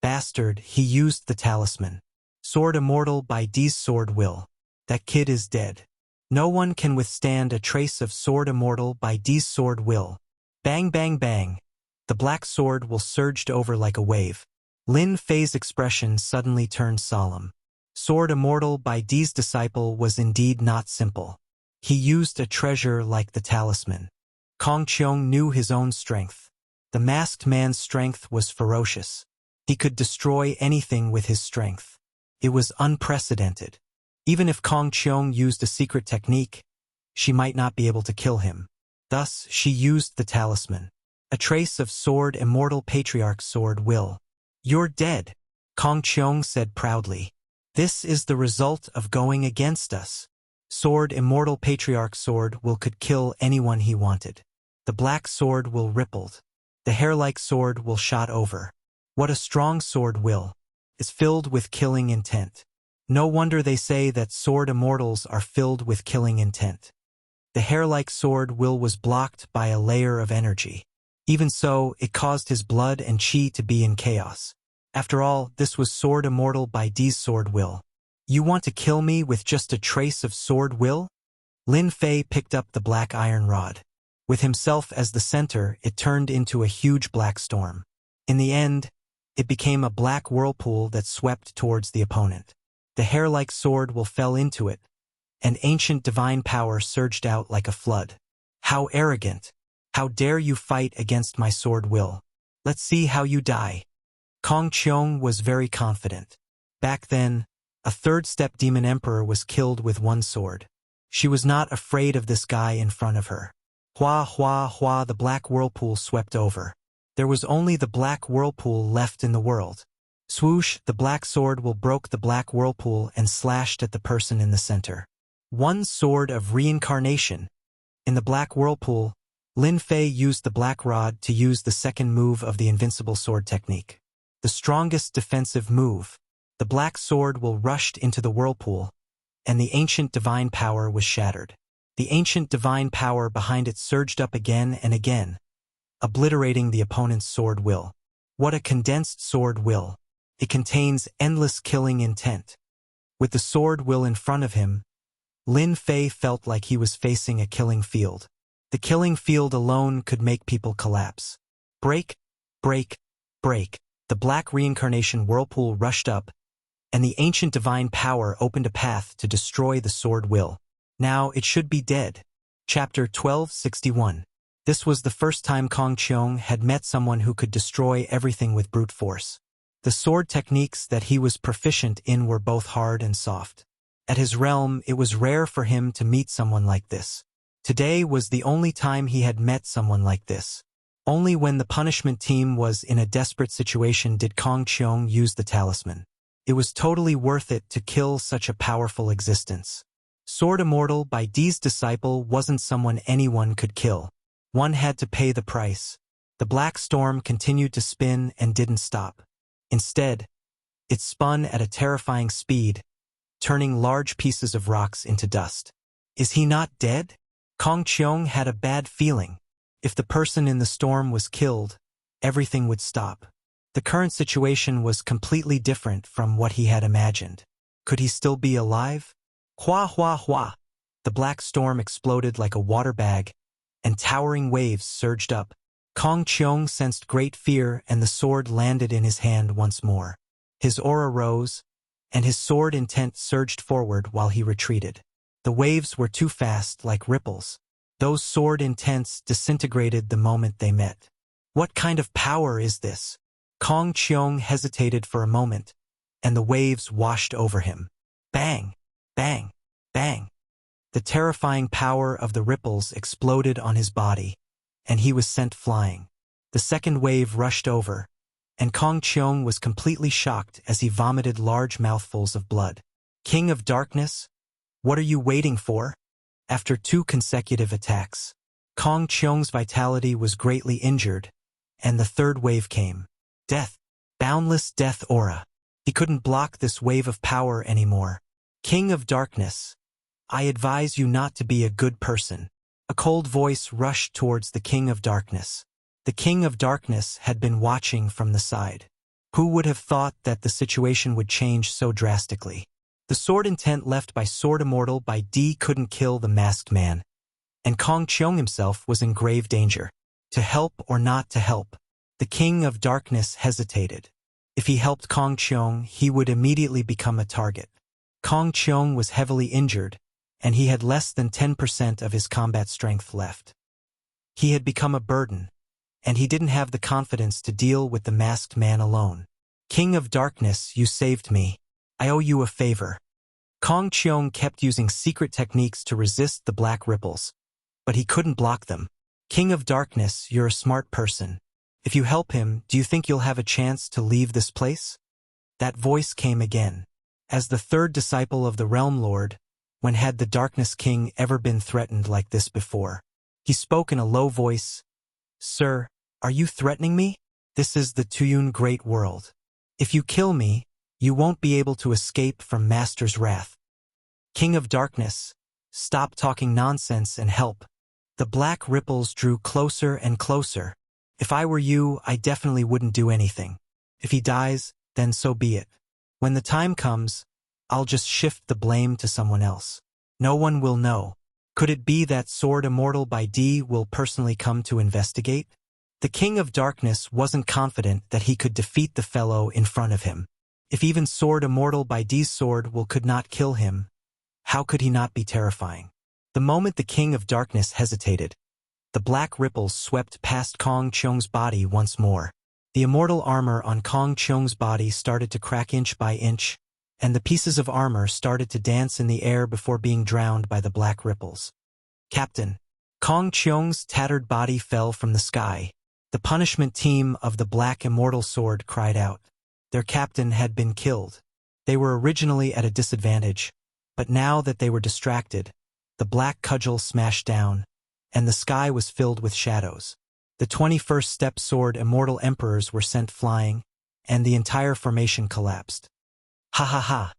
Bastard, he used the talisman. Sword Immortal by Di's sword will. That kid is dead. No one can withstand a trace of Sword Immortal by Di's sword will. Bang bang bang. The black sword will surged over like a wave. Lin Fei's expression suddenly turned solemn. Sword Immortal by Di's disciple was indeed not simple. He used a treasure like the talisman. Kong Qiong knew his own strength. The masked man's strength was ferocious. He could destroy anything with his strength. It was unprecedented. Even if Kong Qiong used a secret technique, she might not be able to kill him. Thus, she used the talisman. A trace of Sword Immortal Patriarch's sword will. "You're dead," Kong Qiong said proudly. "This is the result of going against us. Sword Immortal Patriarch's sword will could kill anyone he wanted. The black sword will rippled. The hair-like sword will shot over. What a strong sword will. Is filled with killing intent. No wonder they say that sword immortals are filled with killing intent. The hair-like sword will was blocked by a layer of energy. Even so, it caused his blood and chi to be in chaos. After all, this was Sword Immortal by Di's sword will. You want to kill me with just a trace of sword will? Lin Fei picked up the black iron rod. With himself as the center, it turned into a huge black storm. In the end, it became a black whirlpool that swept towards the opponent. The hair-like sword will fell into it, and ancient divine power surged out like a flood. How arrogant! How dare you fight against my sword will? Let's see how you die. Kong Qiong was very confident. Back then, a third-step demon emperor was killed with one sword. She was not afraid of this guy in front of her. Hua hua hua, the black whirlpool swept over. There was only the black whirlpool left in the world. Swoosh, the black sword will broke the black whirlpool and slashed at the person in the center. One sword of reincarnation. In the black whirlpool, Lin Fei used the black rod to use the second move of the invincible sword technique. The strongest defensive move. The black sword will rushed into the whirlpool, and the ancient divine power was shattered. The ancient divine power behind it surged up again and again, obliterating the opponent's sword will. What a condensed sword will. It contains endless killing intent. With the sword will in front of him, Lin Fei felt like he was facing a killing field. The killing field alone could make people collapse. Break, break, break. The black reincarnation whirlpool rushed up, and the ancient divine power opened a path to destroy the sword will. Now it should be dead. Chapter 1261. This was the first time Kong Qiong had met someone who could destroy everything with brute force. The sword techniques that he was proficient in were both hard and soft. At his realm, it was rare for him to meet someone like this. Today was the only time he had met someone like this. Only when the punishment team was in a desperate situation did Kong Qiong use the talisman. It was totally worth it to kill such a powerful existence. Sword Immortal by Di's disciple wasn't someone anyone could kill. One had to pay the price. The black storm continued to spin and didn't stop. Instead, it spun at a terrifying speed, turning large pieces of rocks into dust. Is he not dead? Kong Qiong had a bad feeling. If the person in the storm was killed, everything would stop. The current situation was completely different from what he had imagined. Could he still be alive? Hua hua hua! The black storm exploded like a water bag, and towering waves surged up. Kong Cheong sensed great fear, and the sword landed in his hand once more. His aura rose, and his sword intent surged forward while he retreated. The waves were too fast, like ripples. Those sword intents disintegrated the moment they met. What kind of power is this? Kong Cheong hesitated for a moment, and the waves washed over him. Bang! Bang! Bang! The terrifying power of the ripples exploded on his body, and he was sent flying. The second wave rushed over, and Kong Cheong was completely shocked as he vomited large mouthfuls of blood. King of Darkness, what are you waiting for? After 2 consecutive attacks, Kong Cheong's vitality was greatly injured, and the third wave came. Death. Boundless death aura. He couldn't block this wave of power anymore. King of Darkness, I advise you not to be a good person. A cold voice rushed towards the King of Darkness. The King of Darkness had been watching from the side. Who would have thought that the situation would change so drastically? The sword intent left by Sword Immortal by D couldn't kill the masked man, and Kong Cheong himself was in grave danger. To help or not to help? The King of Darkness hesitated. If he helped Kong Cheong, he would immediately become a target. Kong Cheong was heavily injured, and he had less than 10% of his combat strength left. He had become a burden, and he didn't have the confidence to deal with the masked man alone. King of Darkness, you saved me. I owe you a favor. Kong Cheong kept using secret techniques to resist the black ripples, but he couldn't block them. King of Darkness, you're a smart person. If you help him, do you think you'll have a chance to leave this place? That voice came again. As the third disciple of the Realm Lord, when had the Darkness King ever been threatened like this before? He spoke in a low voice. Sir, are you threatening me? This is the Tuyun Great World. If you kill me, you won't be able to escape from Master's wrath. King of Darkness, stop talking nonsense and help. The black ripples drew closer and closer. If I were you, I definitely wouldn't do anything. If he dies, then so be it. When the time comes, I'll just shift the blame to someone else. No one will know. Could it be that Sword Immortal by D will personally come to investigate? The King of Darkness wasn't confident that he could defeat the fellow in front of him. If even Sword Immortal by D's sword could not kill him, how could he not be terrifying? The moment the King of Darkness hesitated, the black ripples swept past Kong Cheong's body once more. The immortal armor on Kong Cheong's body started to crack inch by inch, and the pieces of armor started to dance in the air before being drowned by the black ripples. Captain. Kong Cheong's tattered body fell from the sky. The punishment team of the Black Immortal Sword cried out. Their captain had been killed. They were originally at a disadvantage, but now that they were distracted, the black cudgel smashed down, and the sky was filled with shadows. The 21st Step Sword Immortal Emperors were sent flying, and the entire formation collapsed. Ha ha ha!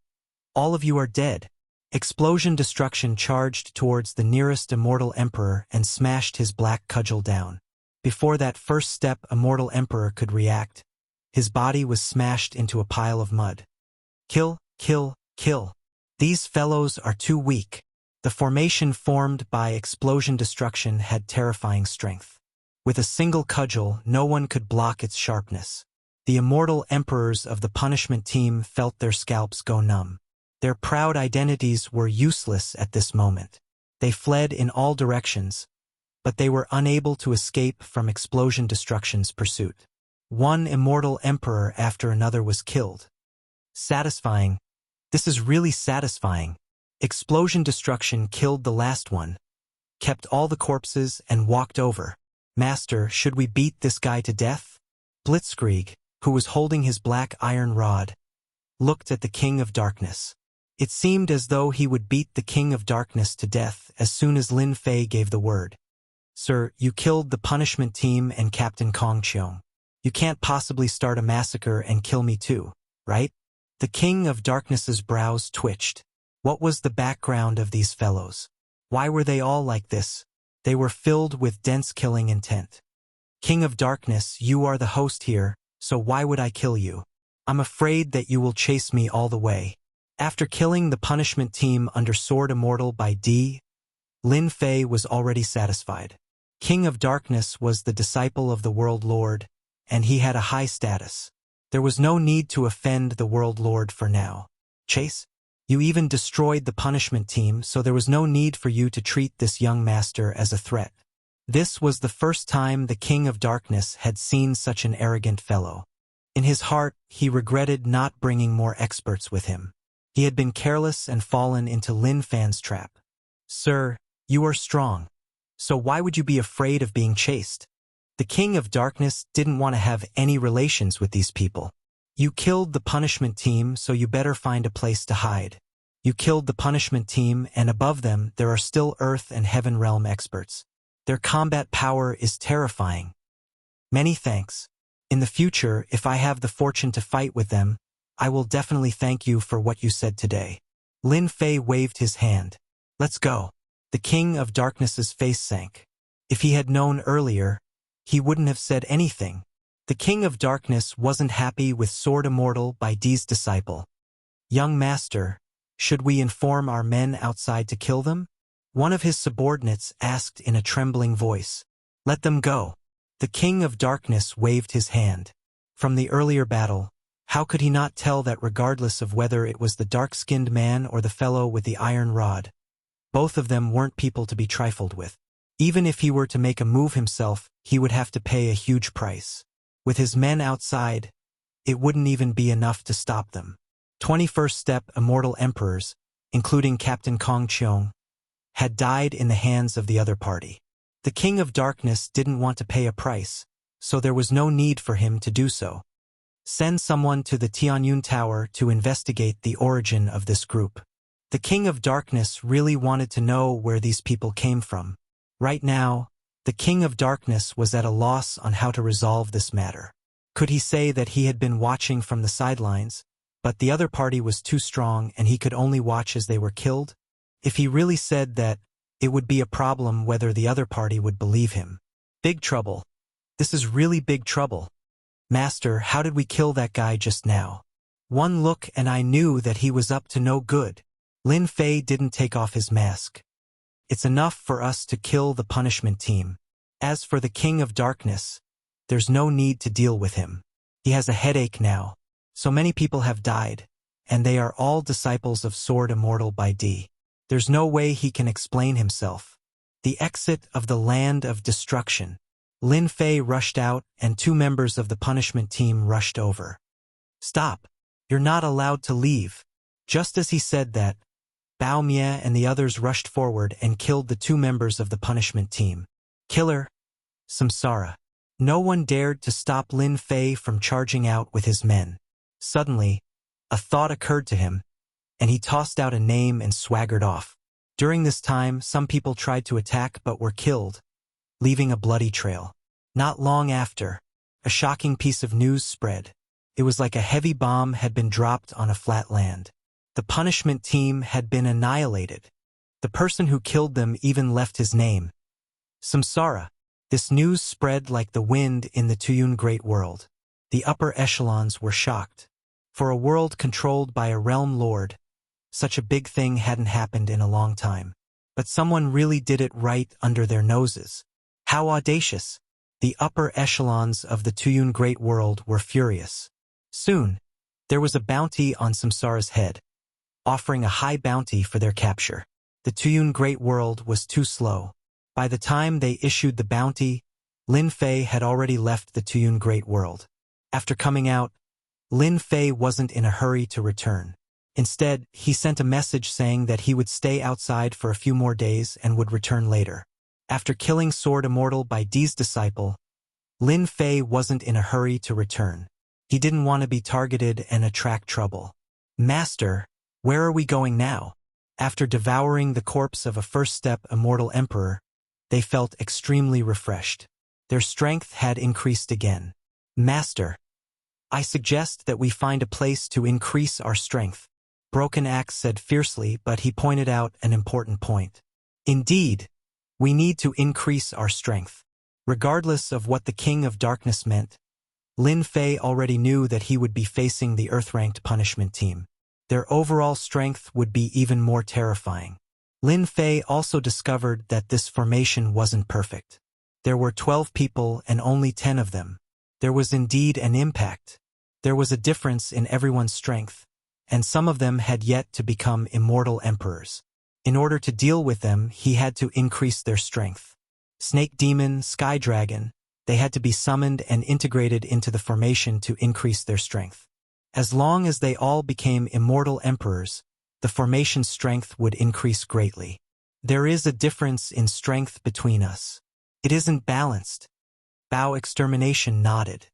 All of you are dead. Explosion Destruction charged towards the nearest Immortal Emperor and smashed his black cudgel down. Before that first step Immortal Emperor could react, his body was smashed into a pile of mud. Kill, kill, kill. These fellows are too weak. The formation formed by Explosion Destruction had terrifying strength. With a single cudgel, no one could block its sharpness. The immortal emperors of the punishment team felt their scalps go numb. Their proud identities were useless at this moment. They fled in all directions, but they were unable to escape from Explosion Destruction's pursuit. One immortal emperor after another was killed. Satisfying. This is really satisfying. Explosion Destruction killed the last one, kept all the corpses, and walked over. Master, should we beat this guy to death? Blitzkrieg, who was holding his black iron rod, looked at the King of Darkness. It seemed as though he would beat the King of Darkness to death as soon as Lin Fei gave the word. Sir, you killed the punishment team and Captain Kong Cheong. You can't possibly start a massacre and kill me too, right? The King of Darkness's brows twitched. What was the background of these fellows? Why were they all like this? They were filled with dense killing intent. King of Darkness, you are the host here, so why would I kill you? I'm afraid that you will chase me all the way. After killing the punishment team under Sword Immortal by D, Lin Fei was already satisfied. King of Darkness was the disciple of the World Lord, and he had a high status. There was no need to offend the World Lord for now. Chase? You even destroyed the punishment team, so there was no need for you to treat this young master as a threat. This was the first time the King of Darkness had seen such an arrogant fellow. In his heart, he regretted not bringing more experts with him. He had been careless and fallen into Lin Fan's trap. Sir, you are strong. So why would you be afraid of being chased? The King of Darkness didn't want to have any relations with these people. You killed the punishment team, so you better find a place to hide. You killed the punishment team, and above them there are still Earth and Heaven Realm experts. Their combat power is terrifying. Many thanks. In the future, if I have the fortune to fight with them, I will definitely thank you for what you said today. Lin Fei waved his hand. Let's go. The King of Darkness's face sank. If he had known earlier, he wouldn't have said anything. The King of Darkness wasn't happy with Sword Immortal by D's disciple. Young master, should we inform our men outside to kill them? One of his subordinates asked in a trembling voice. Let them go. The King of Darkness waved his hand. From the earlier battle, how could he not tell that regardless of whether it was the dark-skinned man or the fellow with the iron rod, both of them weren't people to be trifled with. Even if he were to make a move himself, he would have to pay a huge price. With his men outside, it wouldn't even be enough to stop them. 21st step immortal emperors, including Captain Kong Cheong, had died in the hands of the other party. The King of Darkness didn't want to pay a price, so there was no need for him to do so. Send someone to the Tianyun Tower to investigate the origin of this group. The King of Darkness really wanted to know where these people came from. Right now, the King of Darkness was at a loss on how to resolve this matter. Could he say that he had been watching from the sidelines, but the other party was too strong and he could only watch as they were killed? If he really said that, it would be a problem whether the other party would believe him. Big trouble. This is really big trouble. Master, how did we kill that guy just now? One look and I knew that he was up to no good. Lin Fei didn't take off his mask. It's enough for us to kill the punishment team. As for the King of Darkness, there's no need to deal with him. He has a headache now. So many people have died, and they are all disciples of Sword Immortal by D. There's no way he can explain himself. The exit of the land of destruction. Lin Fei rushed out, and 2 members of the punishment team rushed over. Stop. You're not allowed to leave. Just as he said that, Bao Mie and the others rushed forward and killed the 2 members of the punishment team. Killer. Samsara. No one dared to stop Lin Fei from charging out with his men. Suddenly, a thought occurred to him, and he tossed out a name and swaggered off. During this time, some people tried to attack but were killed, leaving a bloody trail. Not long after, a shocking piece of news spread. It was like a heavy bomb had been dropped on a flat land. The punishment team had been annihilated. The person who killed them even left his name. Samsara. This news spread like the wind in the Tuyun Great World. The upper echelons were shocked. For a world controlled by a realm lord, such a big thing hadn't happened in a long time. But someone really did it right under their noses. How audacious! The upper echelons of the Tuyun Great World were furious. Soon, there was a bounty on Samsara's head, offering a high bounty for their capture. The Tuyun Great World was too slow. By the time they issued the bounty, Lin Fei had already left the Tuyun Great World. After coming out, Lin Fei wasn't in a hurry to return. Instead, he sent a message saying that he would stay outside for a few more days and would return later. After killing Sword Immortal by D's disciple, Lin Fei wasn't in a hurry to return. He didn't want to be targeted and attract trouble. Master, where are we going now? After devouring the corpse of a first-step immortal emperor, they felt extremely refreshed. Their strength had increased again. Master, I suggest that we find a place to increase our strength. Broken Axe said fiercely, but he pointed out an important point. Indeed, We need to increase our strength. Regardless of what the King of Darkness meant, Lin Fei already knew that he would be facing the Earth-ranked punishment team. Their overall strength would be even more terrifying. Lin Fei also discovered that this formation wasn't perfect. There were 12 people and only 10 of them. There was indeed an impact. There was a difference in everyone's strength, and some of them had yet to become immortal emperors. In order to deal with them, he had to increase their strength. Snake Demon, Sky Dragon, they had to be summoned and integrated into the formation to increase their strength. As long as they all became immortal emperors, the formation's strength would increase greatly. There is a difference in strength between us. It isn't balanced. Bao Extermination nodded.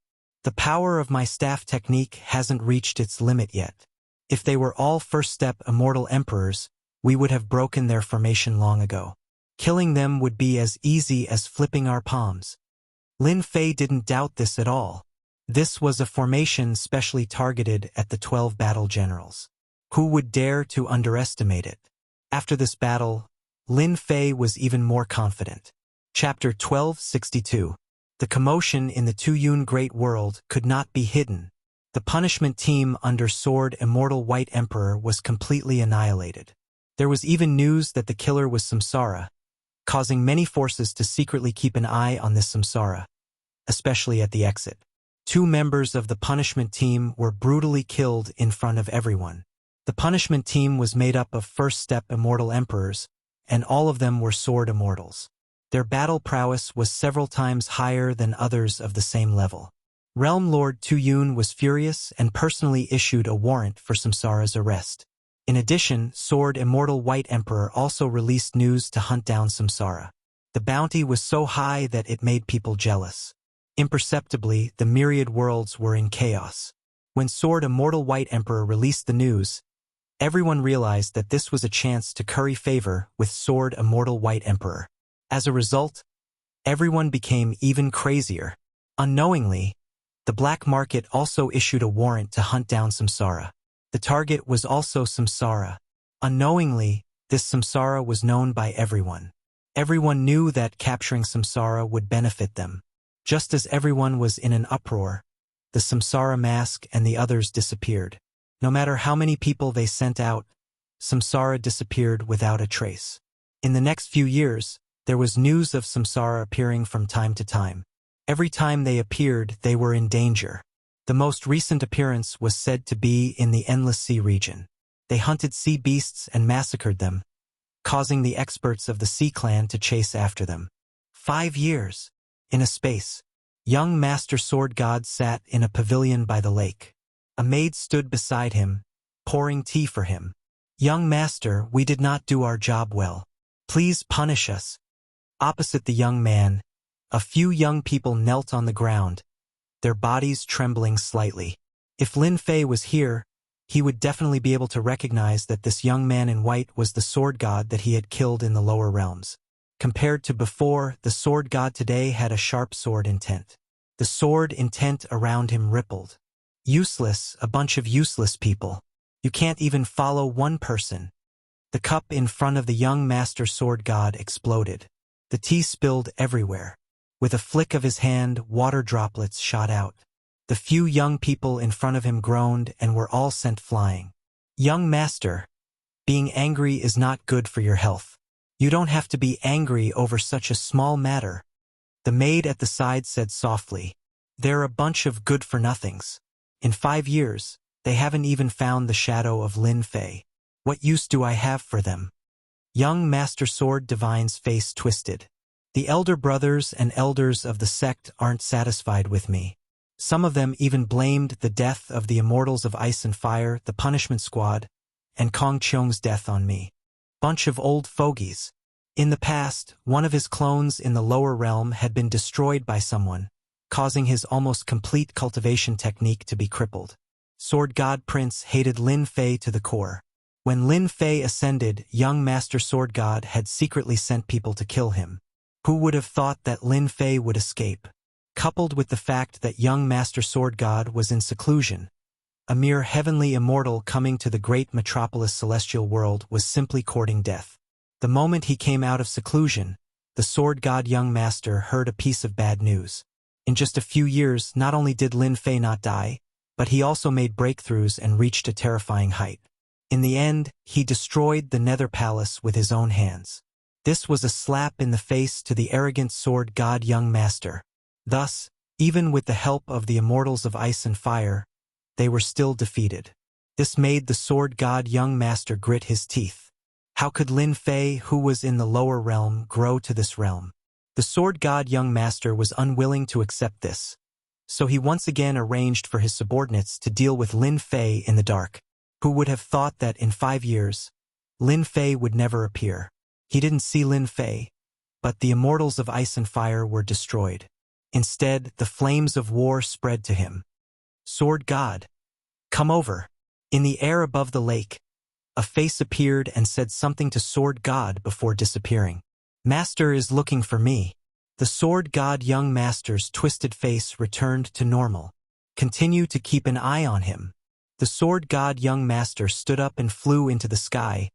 The power of my staff technique hasn't reached its limit yet. If they were all first-step immortal emperors, we would have broken their formation long ago. Killing them would be as easy as flipping our palms. Lin Fei didn't doubt this at all. This was a formation specially targeted at the 12 battle generals. Who would dare to underestimate it? After this battle, Lin Fei was even more confident. Chapter 1262. The commotion in the Tuyun Great World could not be hidden. The punishment team under Sword Immortal White Emperor was completely annihilated. There was even news that the killer was Samsara, causing many forces to secretly keep an eye on this Samsara, especially at the exit. 2 members of the punishment team were brutally killed in front of everyone. The punishment team was made up of first-step immortal emperors, and all of them were sword immortals. Their battle prowess was several times higher than others of the same level. Realm Lord Tuyun was furious and personally issued a warrant for Samsara's arrest. In addition, Sword Immortal White Emperor also released news to hunt down Samsara. The bounty was so high that it made people jealous. Imperceptibly, the myriad worlds were in chaos. When Sword Immortal White Emperor released the news, everyone realized that this was a chance to curry favor with Sword Immortal White Emperor. As a result, everyone became even crazier. Unknowingly, the black market also issued a warrant to hunt down Samsara. The target was also Samsara. Unknowingly, this Samsara was known by everyone. Everyone knew that capturing Samsara would benefit them. Just as everyone was in an uproar, the Samsara mask and the others disappeared. No matter how many people they sent out, Samsara disappeared without a trace. In the next few years, there was news of Samsara appearing from time to time. Every time they appeared, they were in danger. The most recent appearance was said to be in the Endless Sea region. They hunted sea beasts and massacred them, causing the experts of the Sea Clan to chase after them. 5 years. In a space, young Master Sword God sat in a pavilion by the lake. A maid stood beside him, pouring tea for him. "Young Master, we did not do our job well. Please punish us." Opposite the young man, a few young people knelt on the ground, their bodies trembling slightly. If Lin Fei was here, he would definitely be able to recognize that this young man in white was the sword god that he had killed in the lower realms. Compared to before, the sword god today had a sharp sword intent. The sword intent around him rippled. Useless, a bunch of useless people. You can't even follow one person. The cup in front of the young master sword god exploded. The tea spilled everywhere. With a flick of his hand, water droplets shot out. The few young people in front of him groaned and were all sent flying. "Young master, being angry is not good for your health. You don't have to be angry over such a small matter." The maid at the side said softly, "They're a bunch of good-for-nothings. In 5 years, they haven't even found the shadow of Lin Fei. What use do I have for them?" Young Master Sword Divine's face twisted. "The elder brothers and elders of the sect aren't satisfied with me. Some of them even blamed the death of the Immortals of Ice and Fire, the Punishment Squad, and Kong Cheong's death on me. Bunch of old fogies." In the past, one of his clones in the lower realm had been destroyed by someone, causing his almost complete cultivation technique to be crippled. Sword God Prince hated Lin Fei to the core. When Lin Fei ascended, young Master Sword God had secretly sent people to kill him. Who would have thought that Lin Fei would escape? Coupled with the fact that young Master Sword God was in seclusion, a mere heavenly immortal coming to the great metropolis celestial world was simply courting death. The moment he came out of seclusion, the sword god young master heard a piece of bad news. In just a few years, not only did Lin Fei not die, but he also made breakthroughs and reached a terrifying height. In the end, he destroyed the Nether Palace with his own hands. This was a slap in the face to the arrogant sword god young master. Thus, even with the help of the immortals of ice and fire, they were still defeated. This made the sword god young master grit his teeth. How could Lin Fei, who was in the lower realm, grow to this realm? The sword god young master was unwilling to accept this, so he once again arranged for his subordinates to deal with Lin Fei in the dark. Who would have thought that in 5 years, Lin Fei would never appear? He didn't see Lin Fei, but the immortals of ice and fire were destroyed. Instead, the flames of war spread to him. Sword God, come over. In the air above the lake, a face appeared and said something to Sword God before disappearing. Master is looking for me. The sword god young master's twisted face returned to normal. Continue to keep an eye on him. The sword god young master stood up and flew into the sky,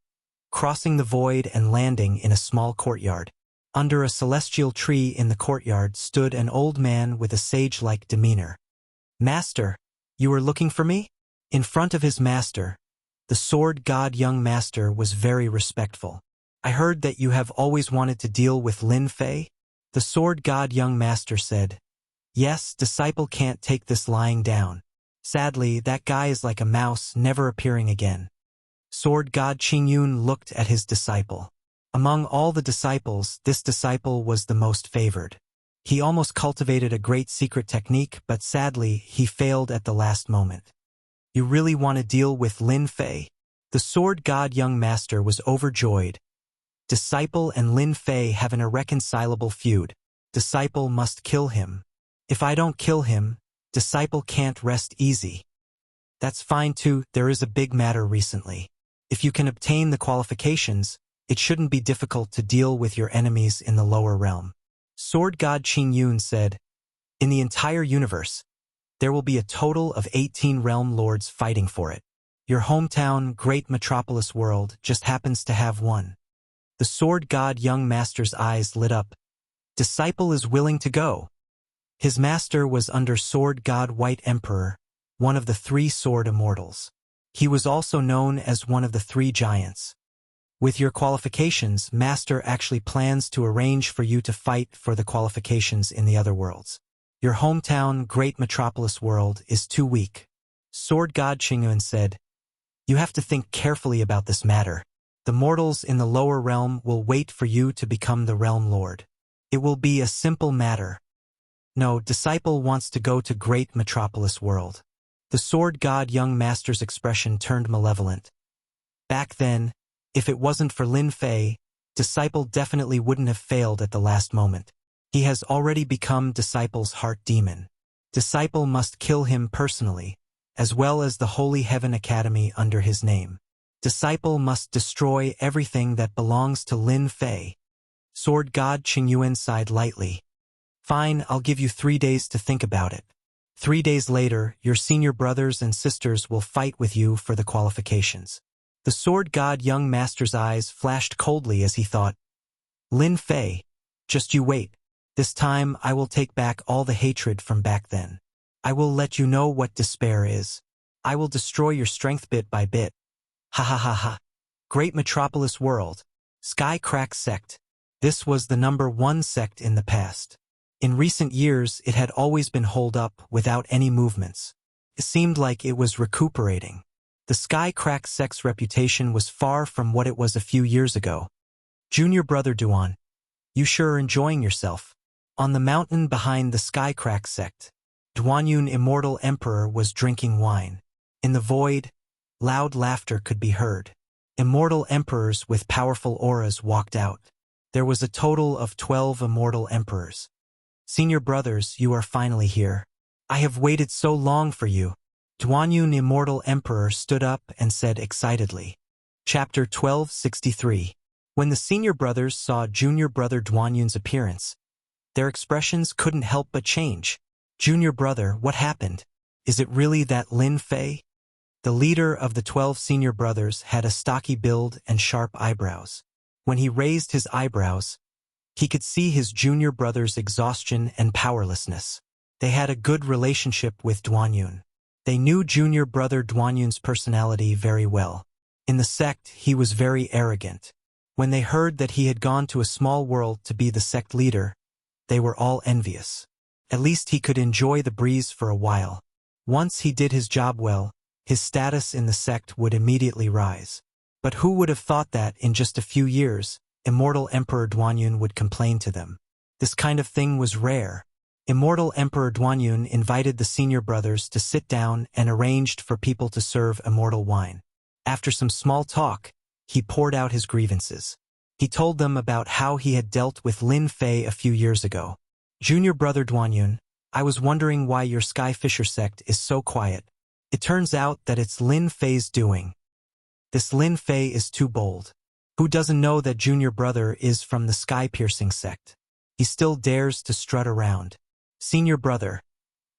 crossing the void and landing in a small courtyard. Under a celestial tree in the courtyard stood an old man with a sage-like demeanor. Master, you are looking for me? In front of his master, the sword god young master was very respectful. I heard that you have always wanted to deal with Lin Fei? The sword god young master said. Yes, disciple can't take this lying down. Sadly, that guy is like a mouse, never appearing again. Sword god Qingyun looked at his disciple. Among all the disciples, this disciple was the most favored. He almost cultivated a great secret technique, but sadly, he failed at the last moment. You really want to deal with Lin Fei? The sword god young master was overjoyed. Disciple and Lin Fei have an irreconcilable feud. Disciple must kill him. If I don't kill him, disciple can't rest easy. That's fine too, there is a big matter recently. If you can obtain the qualifications, it shouldn't be difficult to deal with your enemies in the lower realm. Sword god Qingyun said, in the entire universe, there will be a total of 18 realm lords fighting for it. Your hometown, great metropolis world, just happens to have one. The sword god young master's eyes lit up. Disciple is willing to go. His master was under sword god White Emperor, one of the 3 sword immortals. He was also known as one of the 3 giants. With your qualifications, master actually plans to arrange for you to fight for the qualifications in the other worlds. Your hometown, great metropolis world, is too weak. Sword god Qingyun said, you have to think carefully about this matter. The mortals in the lower realm will wait for you to become the realm lord. It will be a simple matter. No, disciple wants to go to great metropolis world. The sword god young master's expression turned malevolent. Back then, if it wasn't for Lin Fei, disciple definitely wouldn't have failed at the last moment. He has already become disciple's heart demon. Disciple must kill him personally, as well as the Holy Heaven Academy under his name. Disciple must destroy everything that belongs to Lin Fei. Sword god Qingyun sighed lightly. Fine, I'll give you 3 days to think about it. 3 days later, your senior brothers and sisters will fight with you for the qualifications. The sword god young master's eyes flashed coldly as he thought, Lin Fei, just you wait. This time I will take back all the hatred from back then. I will let you know what despair is. I will destroy your strength bit by bit. Ha ha ha ha. Great metropolis world. Sky Crack sect. This was the #1 sect in the past. In recent years, it had always been holed up without any movements. It seemed like it was recuperating. The Sky Crack sect's reputation was far from what it was a few years ago. Junior brother Duan, you sure are enjoying yourself. On the mountain behind the Sky Crack sect, Duanyun Immortal Emperor was drinking wine. In the void, loud laughter could be heard. Immortal emperors with powerful auras walked out. There was a total of 12 immortal emperors. Senior brothers, you are finally here. I have waited so long for you. Duanyun Immortal Emperor stood up and said excitedly. Chapter 1263. When the senior brothers saw junior brother Duanyun's appearance, their expressions couldn't help but change. Junior brother, what happened? Is it really that Lin Fei? The leader of the 12 senior brothers had a stocky build and sharp eyebrows. When he raised his eyebrows, He could see his junior brother's exhaustion and powerlessness. They had a good relationship with Duanyun. They knew junior brother Duanyun's personality very well. In the sect, he was very arrogant. When they heard that he had gone to a small world to be the sect leader, they were all envious. At least he could enjoy the breeze for a while. Once he did his job well, his status in the sect would immediately rise. But who would have thought that in just a few years, Immortal Emperor Duanyun would complain to them? This kind of thing was rare. Immortal Emperor Duanyun invited the senior brothers to sit down and arranged for people to serve immortal wine. After some small talk, he poured out his grievances. He told them about how he had dealt with Lin Fei a few years ago. Junior brother Duanyun, I was wondering why your Sky Fisher sect is so quiet. It turns out that it's Lin Fei's doing. This Lin Fei is too bold. Who doesn't know that junior brother is from the sky-piercing sect? He still dares to strut around. Senior brother,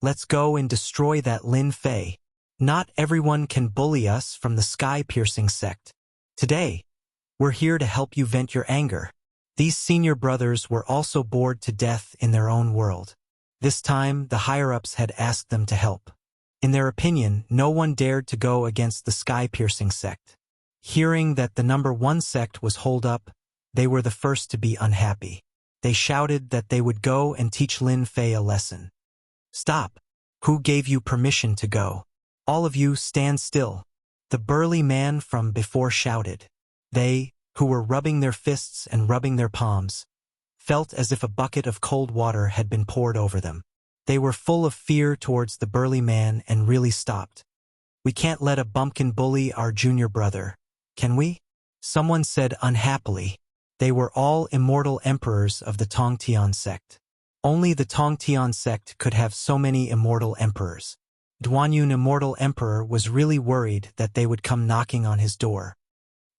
let's go and destroy that Lin Fei. Not everyone can bully us from the sky-piercing sect. Today, we're here to help you vent your anger. These senior brothers were also bored to death in their own world. This time, the higher-ups had asked them to help. In their opinion, no one dared to go against the sky-piercing sect. Hearing that the number 1 sect was holed up, they were the first to be unhappy. They shouted that they would go and teach Lin Fei a lesson. Stop! Who gave you permission to go? All of you stand still. The burly man from before shouted. They, who were rubbing their fists and rubbing their palms, felt as if a bucket of cold water had been poured over them. They were full of fear towards the burly man and really stopped. We can't let a bumpkin bully our junior brother, can we? Someone said unhappily. They were all immortal emperors of the Tongtian sect. Only the Tongtian sect could have so many immortal emperors. Duanyun Immortal Emperor was really worried that they would come knocking on his door.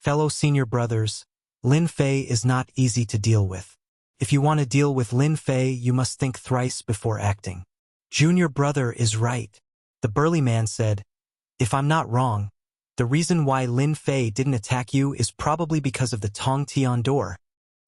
Fellow senior brothers, Lin Fei is not easy to deal with. If you want to deal with Lin Fei, you must think thrice before acting. Junior brother is right. The burly man said, if I'm not wrong, the reason why Lin Fei didn't attack you is probably because of the Tongtian door.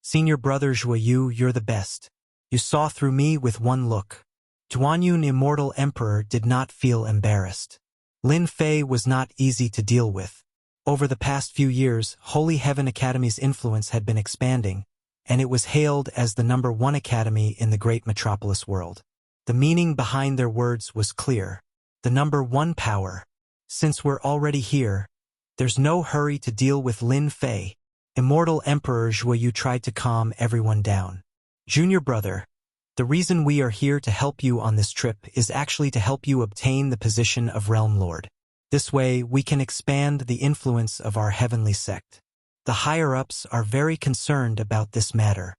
Senior brother Zhuoyu, you're the best. You saw through me with one look. Duanyun Immortal Emperor did not feel embarrassed. Lin Fei was not easy to deal with. Over the past few years, Holy Heaven Academy's influence had been expanding, and it was hailed as the number 1 academy in the great metropolis world. The meaning behind their words was clear. The number 1 power. Since we're already here, there's no hurry to deal with Lin Fei. Immortal Emperor Zhuoyu tried to calm everyone down. Junior brother, the reason we are here to help you on this trip is actually to help you obtain the position of Realm Lord. This way, we can expand the influence of our heavenly sect. The higher-ups are very concerned about this matter.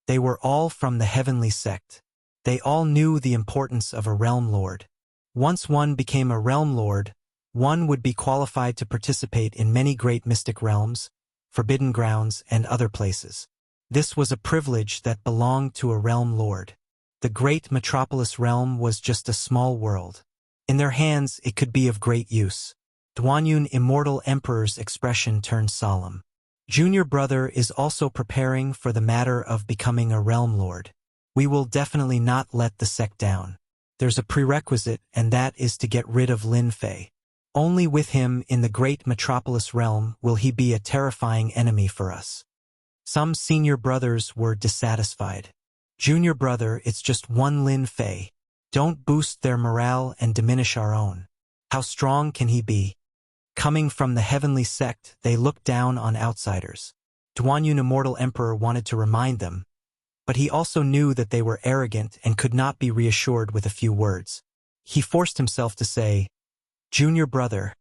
They were all from the heavenly sect. They all knew the importance of a Realm Lord. Once one became a Realm Lord, one would be qualified to participate in many great mystic realms, forbidden grounds, and other places. This was a privilege that belonged to a Realm Lord. The great metropolis realm was just a small world. In their hands, it could be of great use. Duanyun Immortal Emperor's expression turned solemn. Junior brother is also preparing for the matter of becoming a Realm Lord. We will definitely not let the sect down. There's a prerequisite, and that is to get rid of Lin Fei. Only with him in the great metropolis realm will he be a terrifying enemy for us. Some senior brothers were dissatisfied. Junior brother, it's just one Lin Fei. Don't boost their morale and diminish our own. How strong can he be? Coming from the heavenly sect, they looked down on outsiders. Duanyun Immortal Emperor wanted to remind them, but he also knew that they were arrogant and could not be reassured with a few words. He forced himself to say, Junior brother,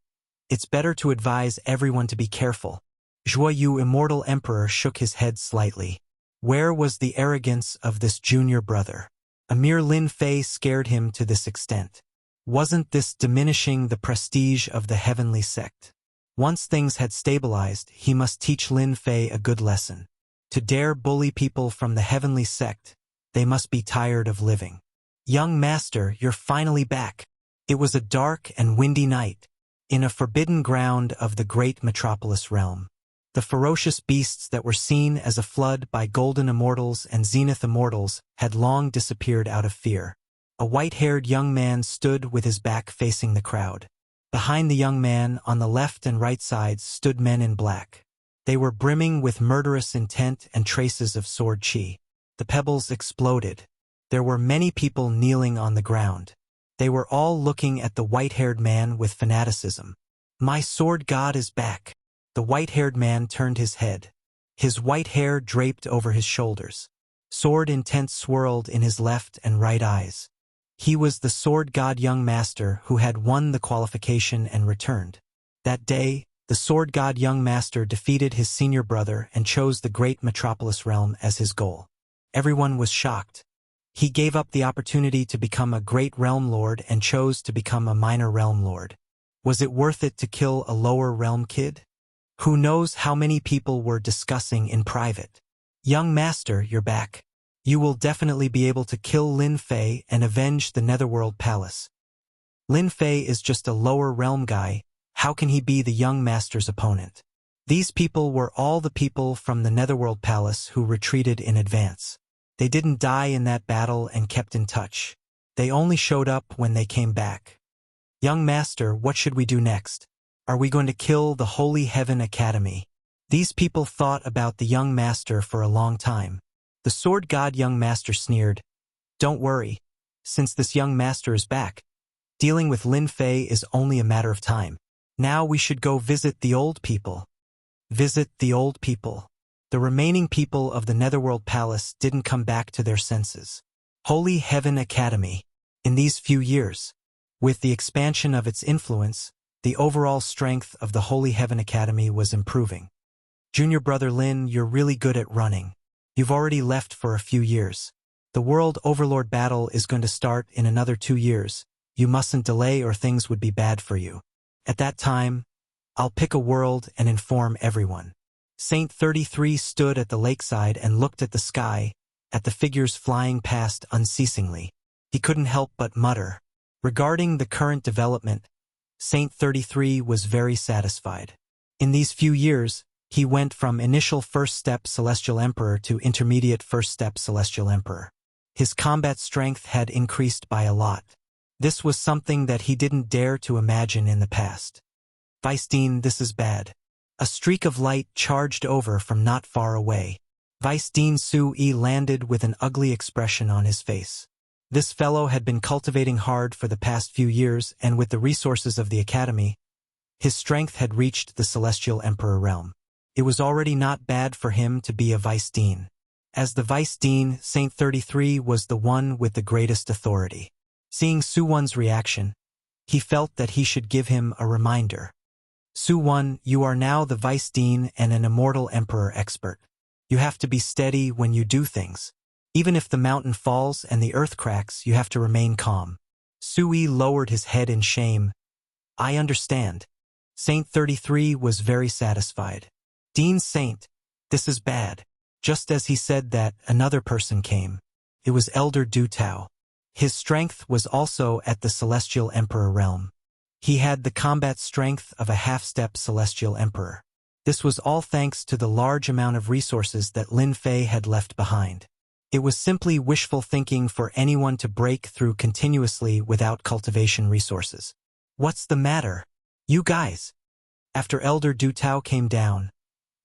it's better to advise everyone to be careful. Zhuoyu Immortal Emperor shook his head slightly. Where was the arrogance of this junior brother? A mere Lin Fei scared him to this extent. Wasn't this diminishing the prestige of the heavenly sect? Once things had stabilized, he must teach Lin Fei a good lesson. To dare bully people from the heavenly sect, they must be tired of living. Young master, you're finally back. It was a dark and windy night, in a forbidden ground of the great metropolis realm. The ferocious beasts that were seen as a flood by golden immortals and zenith immortals had long disappeared out of fear. A white-haired young man stood with his back facing the crowd. Behind the young man, on the left and right sides, stood men in black. They were brimming with murderous intent and traces of sword chi. The pebbles exploded. There were many people kneeling on the ground. They were all looking at the white-haired man with fanaticism. "My sword god is back." The white-haired man turned his head. His white hair draped over his shoulders. Sword intent swirled in his left and right eyes. He was the sword god young master who had won the qualification and returned. That day, the sword god young master defeated his senior brother and chose the great metropolis realm as his goal. Everyone was shocked. He gave up the opportunity to become a great realm lord and chose to become a minor realm lord. Was it worth it to kill a lower realm kid? Who knows how many people were discussing in private. "Young master, you're back. You will definitely be able to kill Lin Fei and avenge the Netherworld Palace. Lin Fei is just a lower realm guy. How can he be the young master's opponent?" These people were all the people from the Netherworld Palace who retreated in advance. They didn't die in that battle and kept in touch. They only showed up when they came back. "Young master, what should we do next? Are we going to kill the Holy Heaven Academy?" These people thought about the young master for a long time. The sword god young master sneered. "Don't worry. Since this young master is back, dealing with Lin Fei is only a matter of time. Now we should go visit the old people." Visit the old people. The remaining people of the Netherworld Palace didn't come back to their senses. Holy Heaven Academy. In these few years, with the expansion of its influence, the overall strength of the Holy Heaven Academy was improving. "Junior brother Lin, you're really good at running. You've already left for a few years. The World Overlord battle is going to start in another 2 years. You mustn't delay or things would be bad for you. At that time, I'll pick a world and inform everyone." Saint 33 stood at the lakeside and looked at the sky, at the figures flying past unceasingly. He couldn't help but mutter. Regarding the current development, Saint 33 was very satisfied. In these few years, he went from initial first step Celestial Emperor to intermediate first step Celestial Emperor. His combat strength had increased by a lot. This was something that he didn't dare to imagine in the past. "Vice-Dean, this is bad." A streak of light charged over from not far away. Vice-Dean Su-Yi landed with an ugly expression on his face. This fellow had been cultivating hard for the past few years, and with the resources of the Academy, his strength had reached the Celestial Emperor realm. It was already not bad for him to be a Vice-Dean. As the Vice-Dean, Saint 33 was the one with the greatest authority. Seeing Su-Won's reaction, he felt that he should give him a reminder. "Su-Won, you are now the Vice-Dean and an immortal Emperor expert. You have to be steady when you do things. Even if the mountain falls and the earth cracks, you have to remain calm." Su-Yi lowered his head in shame. "I understand." Saint 33 was very satisfied. "Dean Saint, this is bad." Just as he said that, another person came. It was Elder Du Tao. His strength was also at the Celestial Emperor realm. He had the combat strength of a half-step Celestial Emperor. This was all thanks to the large amount of resources that Lin Fei had left behind. It was simply wishful thinking for anyone to break through continuously without cultivation resources. "What's the matter? You guys?" After Elder Du Tao came down,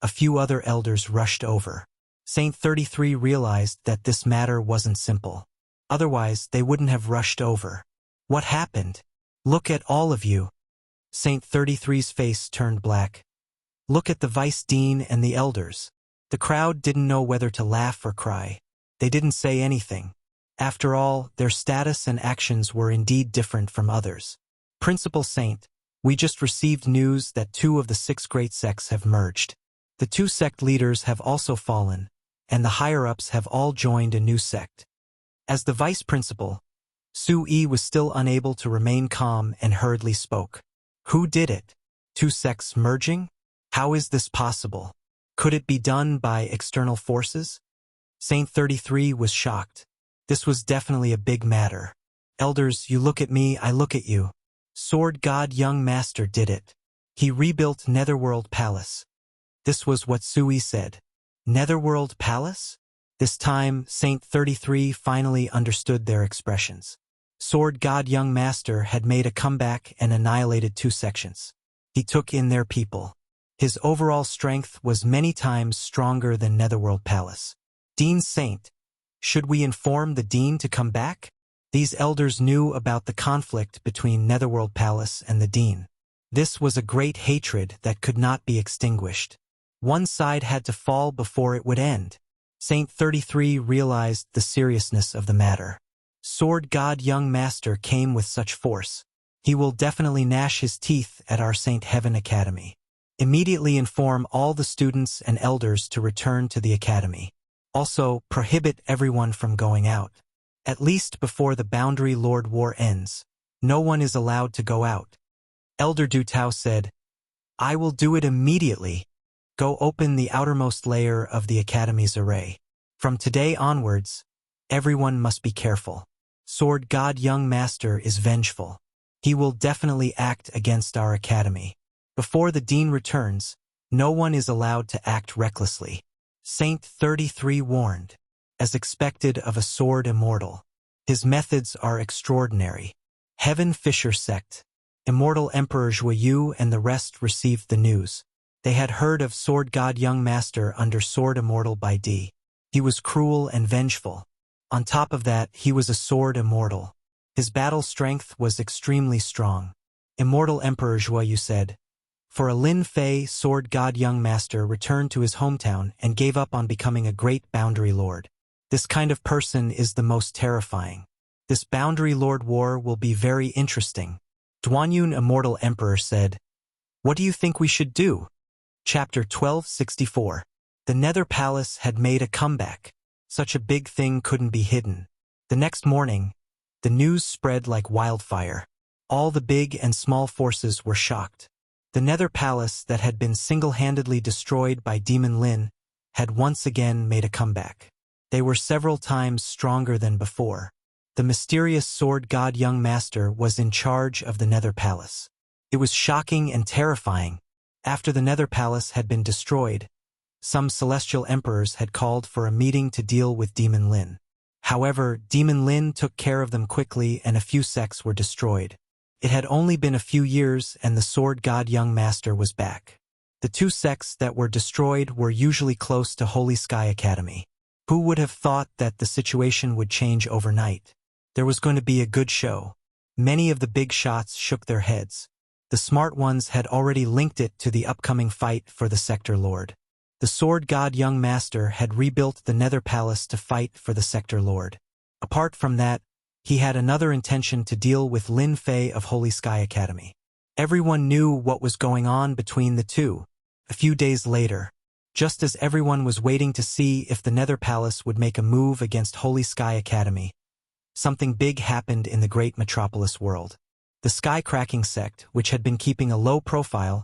a few other elders rushed over. Saint 33 realized that this matter wasn't simple. Otherwise, they wouldn't have rushed over. "What happened? Look at all of you." Saint 33's face turned black. "Look at the Vice-Dean and the elders." The crowd didn't know whether to laugh or cry. They didn't say anything. After all, their status and actions were indeed different from others. "Principal Saint, we just received news that 2 of the 6 great sects have merged. The 2 sect leaders have also fallen, and the higher-ups have all joined a new sect." As the vice principal, Su-Yi was still unable to remain calm and hurriedly spoke. "Who did it? 2 sects merging? How is this possible? Could it be done by external forces?" Saint 33 was shocked. This was definitely a big matter. "Elders, you look at me, I look at you. Sword God Young Master did it. He rebuilt Netherworld Palace. This was what Sui said. Netherworld Palace? This time, Saint 33 finally understood their expressions. Sword God Young Master had made a comeback and annihilated 2 sections. He took in their people. His overall strength was many times stronger than Netherworld Palace. Dean Saint, should we inform the Dean to come back? These elders knew about the conflict between Netherworld Palace and the Dean. This was a great hatred that could not be extinguished. One side had to fall before it would end. Saint 33 realized the seriousness of the matter. Sword God Young Master came with such force. He will definitely gnash his teeth at our Saint Heaven Academy. Immediately inform all the students and elders to return to the academy. Also, prohibit everyone from going out. At least before the Boundary Lord War ends. No one is allowed to go out. Elder Du Tao said, I will do it immediately. Go open the outermost layer of the academy's array. From today onwards, everyone must be careful. Sword God Young Master is vengeful. He will definitely act against our academy. Before the Dean returns, no one is allowed to act recklessly. Saint 33 warned, as expected of a sword immortal. His methods are extraordinary. Heaven Fisher Sect. Immortal Emperor Zhuyu and the rest received the news. They had heard of Sword God Young Master under Sword Immortal by D. He was cruel and vengeful. On top of that, he was a sword immortal. His battle strength was extremely strong. Immortal Emperor Zhuyu said, for a Lin Fei, Sword God Young Master returned to his hometown and gave up on becoming a great Boundary Lord. This kind of person is the most terrifying. This Boundary Lord War will be very interesting. Duanyun Immortal Emperor said, what do you think we should do? Chapter 1264. The Nether Palace had made a comeback. Such a big thing couldn't be hidden. The next morning, the news spread like wildfire. All the big and small forces were shocked. The Nether Palace that had been single-handedly destroyed by Demon Lin had once again made a comeback. They were several times stronger than before. The mysterious Sword God Young Master was in charge of the Nether Palace. It was shocking and terrifying. After the Nether Palace had been destroyed, some celestial emperors had called for a meeting to deal with Demon Lin. However, Demon Lin took care of them quickly and a few sects were destroyed. It had only been a few years and the Sword God Young Master was back. The 2 sects that were destroyed were usually close to Holy Sky Academy. Who would have thought that the situation would change overnight? There was going to be a good show. Many of the big shots shook their heads. The smart ones had already linked it to the upcoming fight for the Sector Lord. The Sword God Young Master had rebuilt the Nether Palace to fight for the Sector Lord. Apart from that, he had another intention to deal with Lin Fei of Holy Sky Academy. Everyone knew what was going on between the two. A few days later, just as everyone was waiting to see if the Nether Palace would make a move against Holy Sky Academy, something big happened in the great metropolis world. The Sky-Cracking sect, which had been keeping a low profile,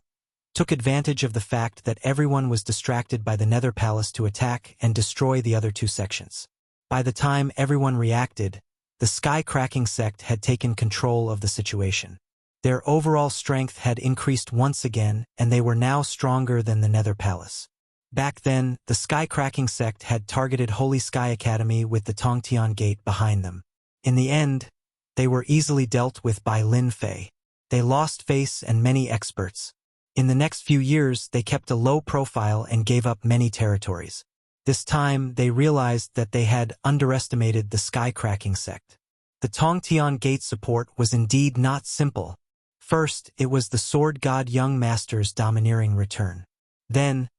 took advantage of the fact that everyone was distracted by the Nether Palace to attack and destroy the other 2 sections. By the time everyone reacted, the Sky-Cracking sect had taken control of the situation. Their overall strength had increased once again, and they were now stronger than the Nether Palace. Back then, the Sky-Cracking sect had targeted Holy Sky Academy with the Tongtian Gate behind them. In the end, they were easily dealt with by Lin Fei. They lost face and many experts. In the next few years, they kept a low profile and gave up many territories. This time, they realized that they had underestimated the Sky-Cracking sect. The Tongtian Gate support was indeed not simple. First, it was the Sword God Young Master's domineering return. Then,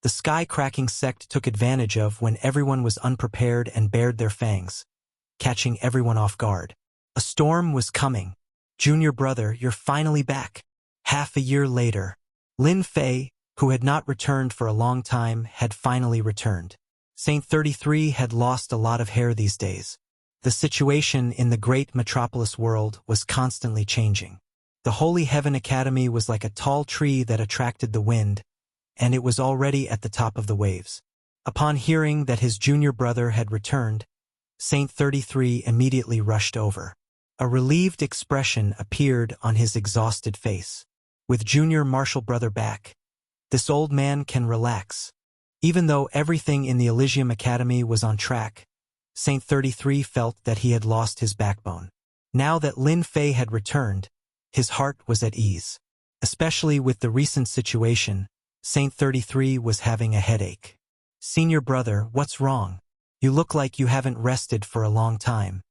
the Sky-Cracking sect took advantage of when everyone was unprepared and bared their fangs, catching everyone off guard. A storm was coming. Junior brother, you're finally back. Half a year later, Lin Fei, who had not returned for a long time, had finally returned. Saint 33 had lost a lot of hair these days. The situation in the great metropolis world was constantly changing. The Holy Heaven Academy was like a tall tree that attracted the wind, and it was already at the top of the waves. Upon hearing that his junior brother had returned, Saint 33 immediately rushed over. A relieved expression appeared on his exhausted face. With junior martial brother back, This old man can relax. Even though everything in the Elysium Academy was on track, Saint 33 felt that he had lost his backbone. Now that Lin Fei had returned, his heart was at ease. Especially with the recent situation, Saint 33 was having a headache. "Senior brother, what's wrong? You look like you haven't rested for a long time."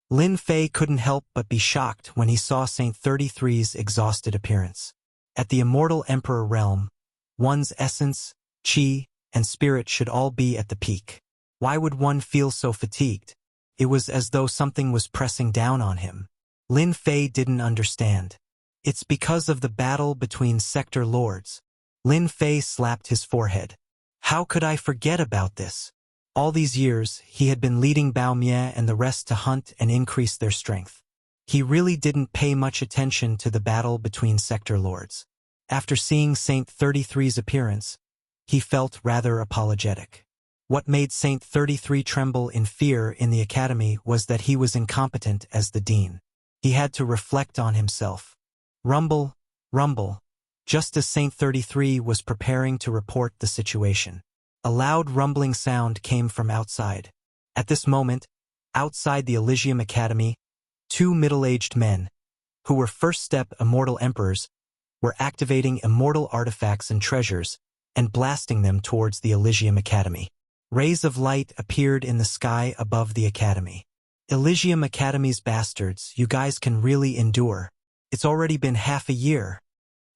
Lin Fei couldn't help but be shocked when he saw Saint 33's exhausted appearance. At the Immortal Emperor realm, one's essence, qi, and spirit should all be at the peak. Why would one feel so fatigued? It was as though something was pressing down on him. Lin Fei didn't understand. "It's because of the battle between sector lords." Lin Fei slapped his forehead. "How could I forget about this? All these years, he had been leading Bao Mie and the rest to hunt and increase their strength. He really didn't pay much attention to the battle between sector lords. After seeing Saint 33's appearance, he felt rather apologetic. What made Saint 33 tremble in fear in the academy was that he was incompetent as the dean. He had to reflect on himself. Rumble, rumble. Just as Saint 33 was preparing to report the situation, a loud rumbling sound came from outside. At this moment, outside the Elysium Academy, two middle-aged men, who were first-step immortal emperors, were activating immortal artifacts and treasures and blasting them towards the Elysium Academy. Rays of light appeared in the sky above the academy. "Elysium Academy's bastards, you guys can really endure. It's already been half a year."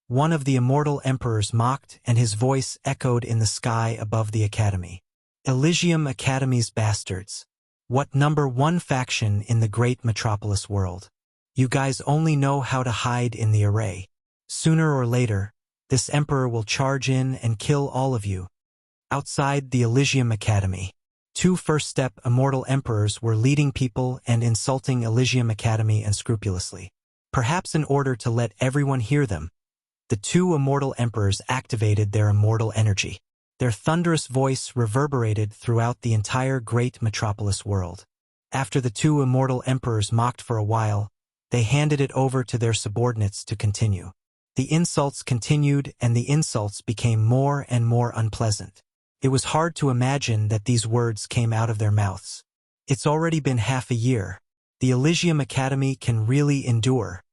One of the immortal emperors mocked, and his voice echoed in the sky above the academy. "Elysium Academy's bastards. What #1 faction in the great metropolis world? You guys only know how to hide in the array. Sooner or later, this emperor will charge in and kill all of you." Outside the Elysium Academy, two first-step immortal emperors were leading people and insulting Elysium Academy unscrupulously. Perhaps in order to let everyone hear them, the two immortal emperors activated their immortal energy. Their thunderous voice reverberated throughout the entire great metropolis world. After the two immortal emperors mocked for a while, they handed it over to their subordinates to continue. The insults continued, and the insults became more and more unpleasant. It was hard to imagine that these words came out of their mouths. "It's already been half a year. The Elysium Academy can really endure."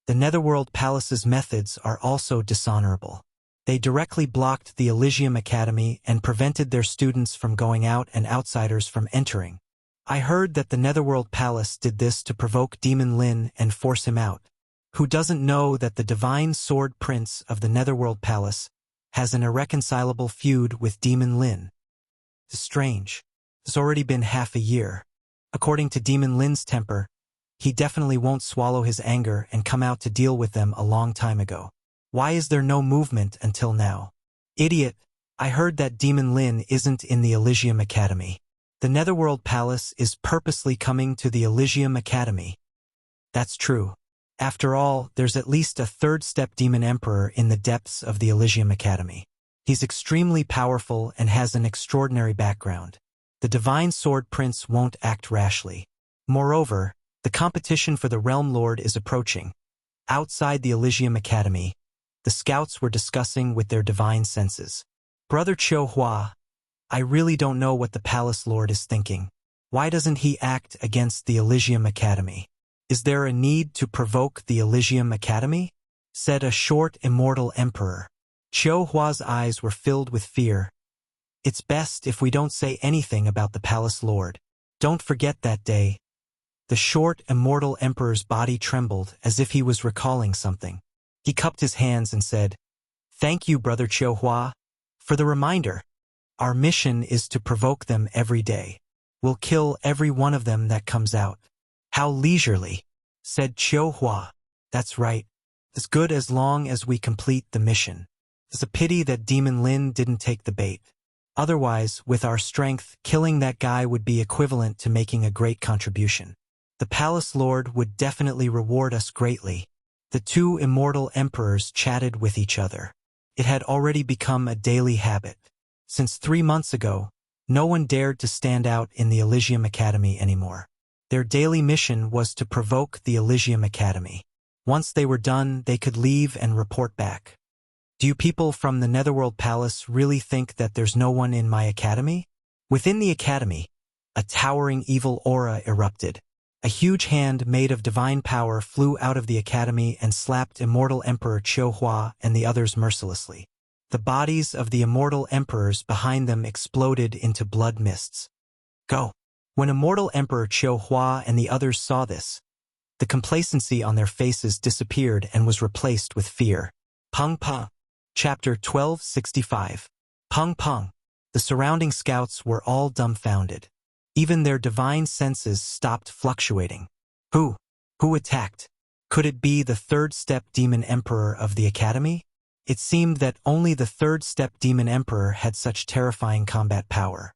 The Netherworld Palace's methods are also dishonorable. They directly blocked the Elysium Academy and prevented their students from going out and outsiders from entering. I heard that the Netherworld Palace did this to provoke Demon Lin and force him out. Who doesn't know that the Divine Sword Prince of the Netherworld Palace has an irreconcilable feud with Demon Lin? It's strange. It's already been half a year. According to Demon Lin's temper, he definitely won't swallow his anger and come out to deal with them a long time ago. Why is there no movement until now? Idiot, I heard that Demon Lin isn't in the Elysium Academy. The Netherworld Palace is purposely coming to the Elysium Academy. That's true. After all, there's at least a third-step demon emperor in the depths of the Elysium Academy. He's extremely powerful and has an extraordinary background. The Divine Sword Prince won't act rashly. Moreover, the competition for the Realm Lord is approaching. Outside the Elysium Academy, the scouts were discussing with their divine senses. Brother Qiu Hua, I really don't know what the Palace Lord is thinking. Why doesn't he act against the Elysium Academy? Is there a need to provoke the Elysium Academy? Said a short immortal emperor. Qiu Hua's eyes were filled with fear. It's best if we don't say anything about the Palace Lord. Don't forget that day. The short immortal emperor's body trembled as if he was recalling something. He cupped his hands and said, "Thank you, Brother Qiu Hua, for the reminder. Our mission is to provoke them every day. We'll kill every one of them that comes out." "How leisurely," said Qiu Hua. "That's right. It's good as long as we complete the mission. It's a pity that Demon Lin didn't take the bait. Otherwise, with our strength, killing that guy would be equivalent to making a great contribution. The Palace Lord would definitely reward us greatly." The two immortal emperors chatted with each other. It had already become a daily habit. Since 3 months ago, no one dared to stand out in the Elysium Academy anymore. Their daily mission was to provoke the Elysium Academy. Once they were done, they could leave and report back. Do you people from the Netherworld Palace really think that there's no one in my academy? Within the academy, a towering evil aura erupted. A huge hand made of divine power flew out of the academy and slapped immortal Emperor Qiuhua and the others mercilessly. The bodies of the immortal emperors behind them exploded into blood mists. Go! When immortal Emperor Qiuhua and the others saw this, the complacency on their faces disappeared and was replaced with fear. Peng Peng. Chapter 1265. Peng Peng. The surrounding scouts were all dumbfounded. Even their divine senses stopped fluctuating. Who attacked? Could it be the third-step demon emperor of the academy? It seemed that only the third-step demon emperor had such terrifying combat power.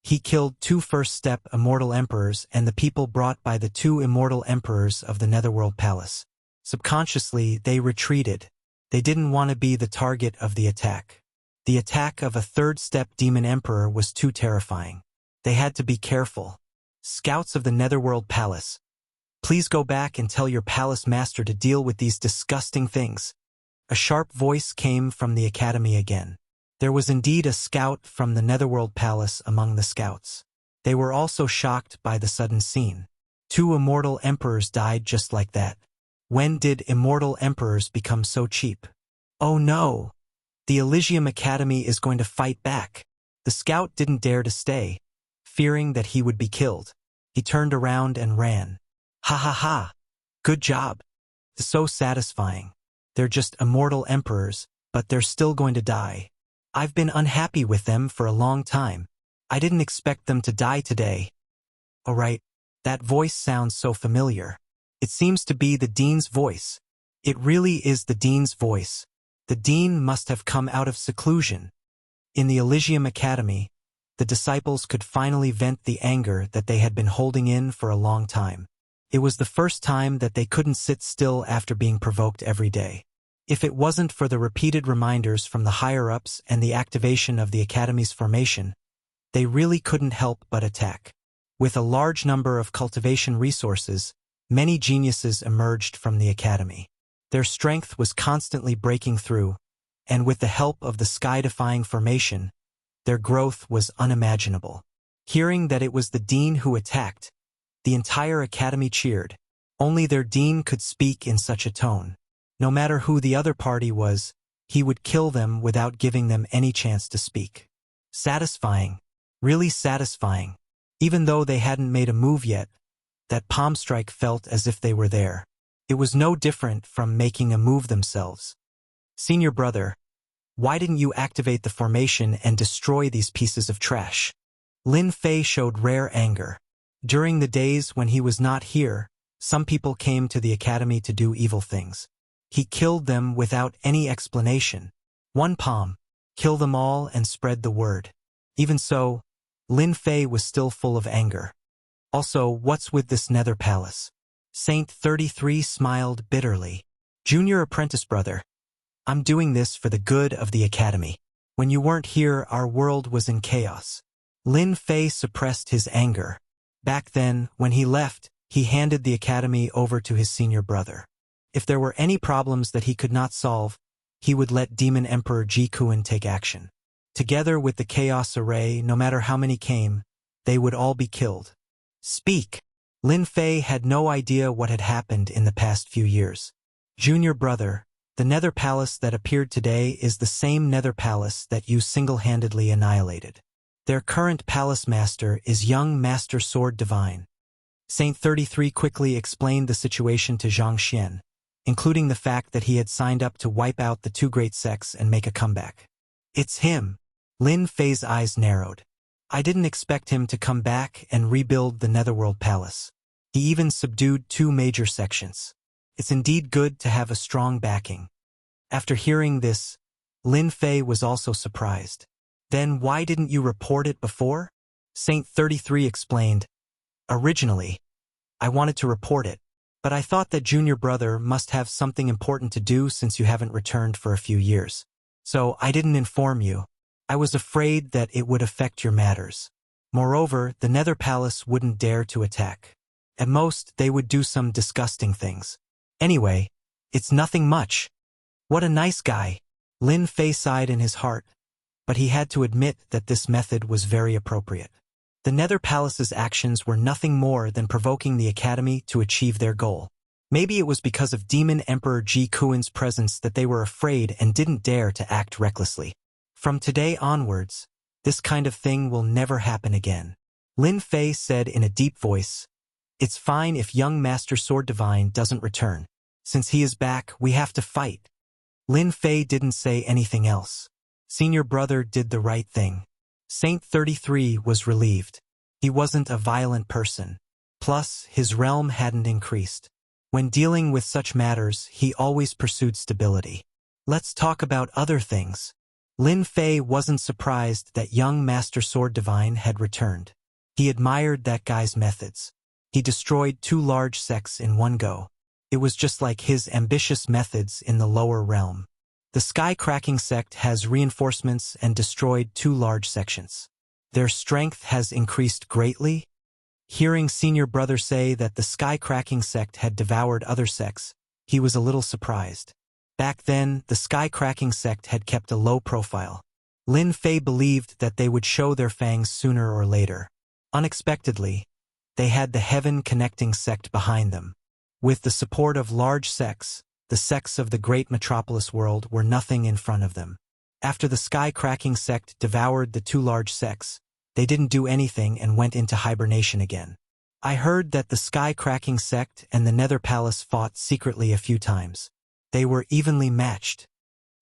He killed 2 first-step immortal emperors and the people brought by the 2 immortal emperors of the Netherworld Palace. Subconsciously, they retreated. They didn't want to be the target of the attack. The attack of a third-step demon emperor was too terrifying. They had to be careful. Scouts of the Netherworld Palace, please go back and tell your palace master to deal with these disgusting things. A sharp voice came from the academy again. There was indeed a scout from the Netherworld Palace among the scouts. They were also shocked by the sudden scene. 2 immortal emperors died just like that. When did immortal emperors become so cheap? Oh no! The Elysium Academy is going to fight back. The scout didn't dare to stay, fearing that he would be killed. He turned around and ran. Ha ha ha! Good job! So satisfying. They're just immortal emperors, but they're still going to die. I've been unhappy with them for a long time. I didn't expect them to die today. Alright, that voice sounds so familiar. It seems to be the dean's voice. It really is the dean's voice. The dean must have come out of seclusion. In the Elysium Academy, the disciples could finally vent the anger that they had been holding in for a long time. It was the first time that they couldn't sit still after being provoked every day. If it wasn't for the repeated reminders from the higher-ups and the activation of the Academy's formation, they really couldn't help but attack. With a large number of cultivation resources, many geniuses emerged from the Academy. Their strength was constantly breaking through, and with the help of the sky-defying formation, their growth was unimaginable. Hearing that it was the dean who attacked, the entire academy cheered. Only their dean could speak in such a tone. No matter who the other party was, he would kill them without giving them any chance to speak. Satisfying. Really satisfying. Even though they hadn't made a move yet, that palm strike felt as if they were there. It was no different from making a move themselves. Senior brother, why didn't you activate the formation and destroy these pieces of trash? Lin Fei showed rare anger. During the days when he was not here, some people came to the academy to do evil things. He killed them without any explanation. One palm, kill them all and spread the word. Even so, Lin Fei was still full of anger. Also, what's with this nether palace? Saint 33 smiled bitterly. Junior apprentice brother, I'm doing this for the good of the academy. When you weren't here, our world was in chaos. Lin Fei suppressed his anger. Back then, when he left, he handed the academy over to his senior brother. If there were any problems that he could not solve, he would let Demon Emperor Ji Kuan take action. Together with the Chaos Array, no matter how many came, they would all be killed. Speak! Lin Fei had no idea what had happened in the past few years. Junior brother, the Nether Palace that appeared today is the same Nether Palace that you single-handedly annihilated. Their current palace master is young Master Sword Divine. Saint 33 quickly explained the situation to Zhang Xian, including the fact that he had signed up to wipe out the 2 great sects and make a comeback. It's him. Lin Fei's eyes narrowed. I didn't expect him to come back and rebuild the Netherworld Palace. He even subdued 2 major sections. It's indeed good to have a strong backing. After hearing this, Lin Fei was also surprised. Then why didn't you report it before? Saint 33 explained. Originally, I wanted to report it, but I thought that junior brother must have something important to do since you haven't returned for a few years. So I didn't inform you. I was afraid that it would affect your matters. Moreover, the Nether Palace wouldn't dare to attack. At most, they would do some disgusting things. Anyway, it's nothing much. What a nice guy. Lin Fei sighed in his heart, but he had to admit that this method was very appropriate. The Nether Palace's actions were nothing more than provoking the Academy to achieve their goal. Maybe it was because of Demon Emperor Ji Kuan's presence that they were afraid and didn't dare to act recklessly. From today onwards, this kind of thing will never happen again. Lin Fei said in a deep voice, "It's fine if young Master Sword Divine doesn't return. Since he is back, we have to fight." Lin Fei didn't say anything else. Senior brother did the right thing. Saint 33 was relieved. He wasn't a violent person. Plus, his realm hadn't increased. When dealing with such matters, he always pursued stability. Let's talk about other things. Lin Fei wasn't surprised that young Master Sword Divine had returned. He admired that guy's methods. He destroyed 2 large sects in one go. It was just like his ambitious methods in the lower realm. The Sky-Cracking sect has reinforcements and destroyed 2 large sections. Their strength has increased greatly. Hearing senior brother say that the Sky-Cracking sect had devoured other sects, he was a little surprised. Back then, the Sky-Cracking sect had kept a low profile. Lin Fei believed that they would show their fangs sooner or later. Unexpectedly, they had the Heaven-Connecting sect behind them. With the support of large sects, the sects of the great metropolis world were nothing in front of them. After the Sky-Cracking sect devoured the 2 large sects, they didn't do anything and went into hibernation again. I heard that the Sky-Cracking sect and the Nether Palace fought secretly a few times. They were evenly matched.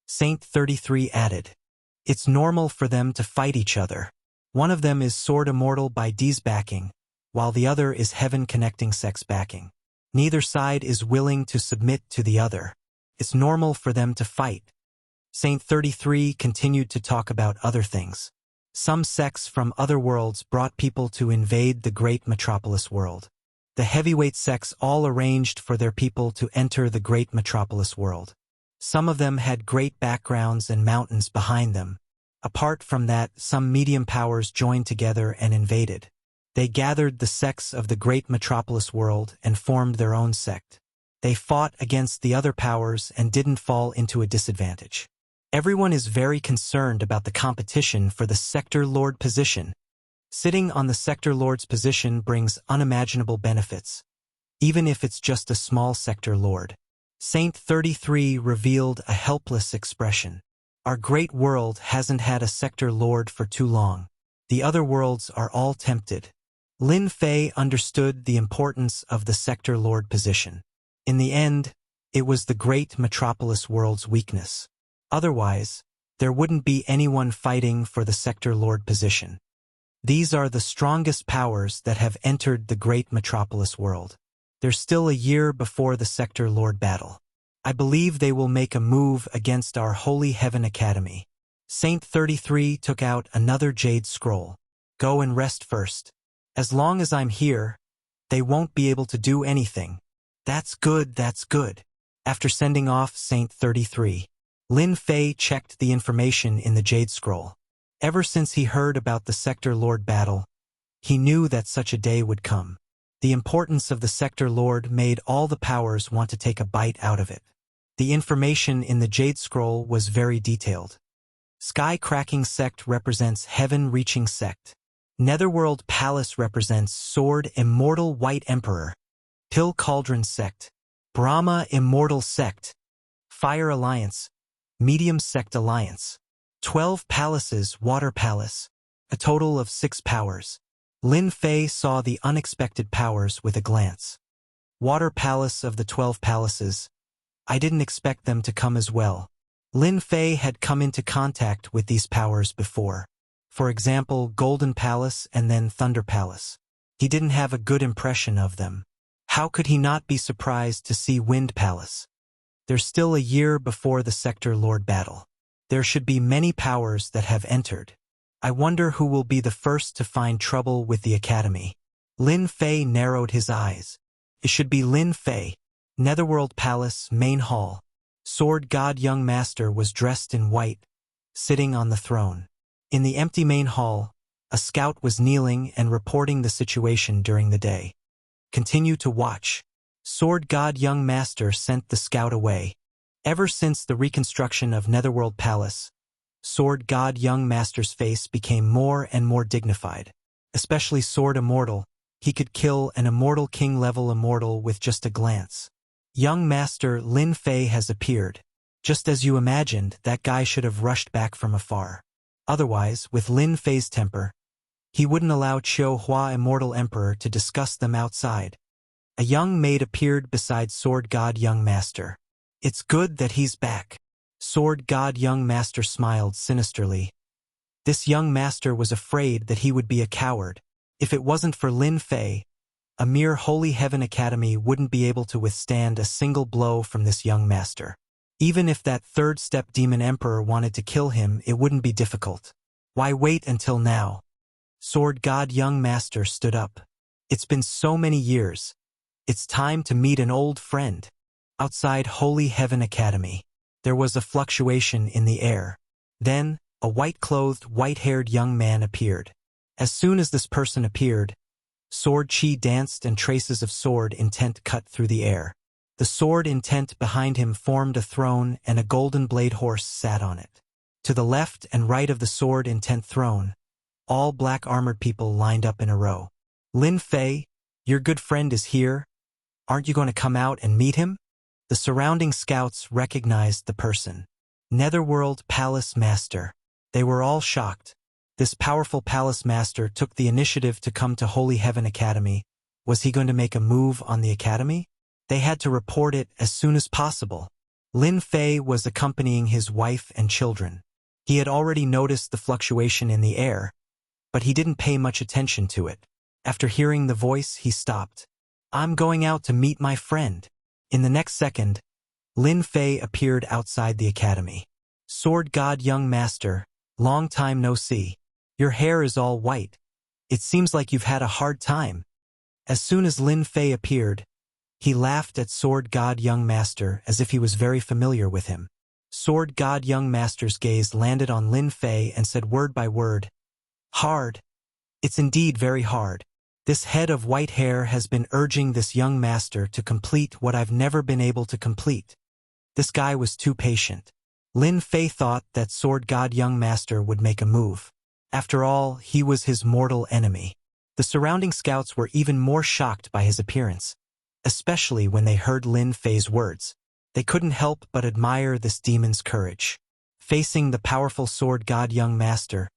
Saint 33 added, "It's normal for them to fight each other. One of them is Sword Immortal by D's backing, while the other is Heaven-Connecting sect's backing. Neither side is willing to submit to the other. It's normal for them to fight." Saint 33 continued to talk about other things. Some sects from other worlds brought people to invade the great metropolis world. The heavyweight sects all arranged for their people to enter the great metropolis world. Some of them had great backgrounds and mountains behind them. Apart from that, some medium powers joined together and invaded. They gathered the sects of the great metropolis world and formed their own sect. They fought against the other powers and didn't fall into a disadvantage. Everyone is very concerned about the competition for the Sector Lord position. Sitting on the Sector Lord's position brings unimaginable benefits, even if it's just a small Sector Lord. Saint 33 revealed a helpless expression. Our great world hasn't had a Sector Lord for too long. The other worlds are all tempted. Lin Fei understood the importance of the Sector Lord position. In the end, it was the great metropolis world's weakness. Otherwise, there wouldn't be anyone fighting for the Sector Lord position. These are the strongest powers that have entered the great metropolis world. There's still a year before the Sector Lord battle. I believe they will make a move against our Holy Heaven Academy. Saint 33 took out another jade scroll. Go and rest first. As long as I'm here, they won't be able to do anything. That's good, that's good. After sending off Saint 33, Lin Fei checked the information in the Jade Scroll. Ever since he heard about the Sector Lord battle, he knew that such a day would come. The importance of the Sector Lord made all the powers want to take a bite out of it. The information in the Jade Scroll was very detailed. Sky-Cracking sect represents Heaven-Reaching sect. Netherworld Palace represents Sword Immortal White Emperor. Pill Cauldron sect. Brahma Immortal sect. Fire Alliance. Medium Sect Alliance. 12 Palaces Water Palace. A total of 6 powers. Lin Fei saw the unexpected powers with a glance. Water Palace of the 12 Palaces. I didn't expect them to come as well. Lin Fei had come into contact with these powers before. For example, Golden Palace and then Thunder Palace. He didn't have a good impression of them. How could he not be surprised to see Wind Palace? There's still a year before the Sector Lord battle. There should be many powers that have entered. I wonder who will be the first to find trouble with the Academy. Lin Fei narrowed his eyes. It should be Lin Fei. Netherworld Palace, Main Hall. Sword God Young Master was dressed in white, sitting on the throne. In the empty main hall, a scout was kneeling and reporting the situation during the day. Continue to watch. Sword God Young Master sent the scout away. Ever since the reconstruction of Netherworld Palace, Sword God Young Master's face became more and more dignified. Especially Sword Immortal, he could kill an immortal king-level immortal with just a glance. Young Master Lin Fei has appeared. Just as you imagined, that guy should have rushed back from afar. Otherwise, with Lin Fei's temper, he wouldn't allow Qiu Hua Immortal Emperor to discuss them outside. A young maid appeared beside Sword God Young Master. It's good that he's back. Sword God Young Master smiled sinisterly. This young master was afraid that he would be a coward. If it wasn't for Lin Fei, a mere Holy Heaven Academy wouldn't be able to withstand a single blow from this young master. Even if that third-step demon emperor wanted to kill him, it wouldn't be difficult. Why wait until now? Sword God Young Master stood up. It's been so many years. It's time to meet an old friend. Outside Holy Heaven Academy, there was a fluctuation in the air. Then, a white-clothed, white-haired young man appeared. As soon as this person appeared, sword chi danced and traces of sword intent cut through the air. The sword intent behind him formed a throne and a golden blade horse sat on it. To the left and right of the sword intent throne, all black armored people lined up in a row. Lin Fei, your good friend is here. Aren't you going to come out and meet him? The surrounding scouts recognized the person. Netherworld Palace Master. They were all shocked. This powerful palace master took the initiative to come to Holy Heaven Academy. Was he going to make a move on the academy? They had to report it as soon as possible. Lin Fei was accompanying his wife and children. He had already noticed the fluctuation in the air, but he didn't pay much attention to it. After hearing the voice, he stopped. I'm going out to meet my friend. In the next second, Lin Fei appeared outside the academy. Sword God Young Master, long time no see. Your hair is all white. It seems like you've had a hard time. As soon as Lin Fei appeared, he laughed at Sword God Young Master as if he was very familiar with him. Sword God Young Master's gaze landed on Lin Fei and said word by word, hard. It's indeed very hard. This head of white hair has been urging this young master to complete what I've never been able to complete. This guy was too patient. Lin Fei thought that Sword God Young Master would make a move. After all, he was his mortal enemy. The surrounding scouts were even more shocked by his appearance, especially when they heard Lin Fei's words. They couldn't help but admire this demon's courage. Facing the powerful Sword God Young Master,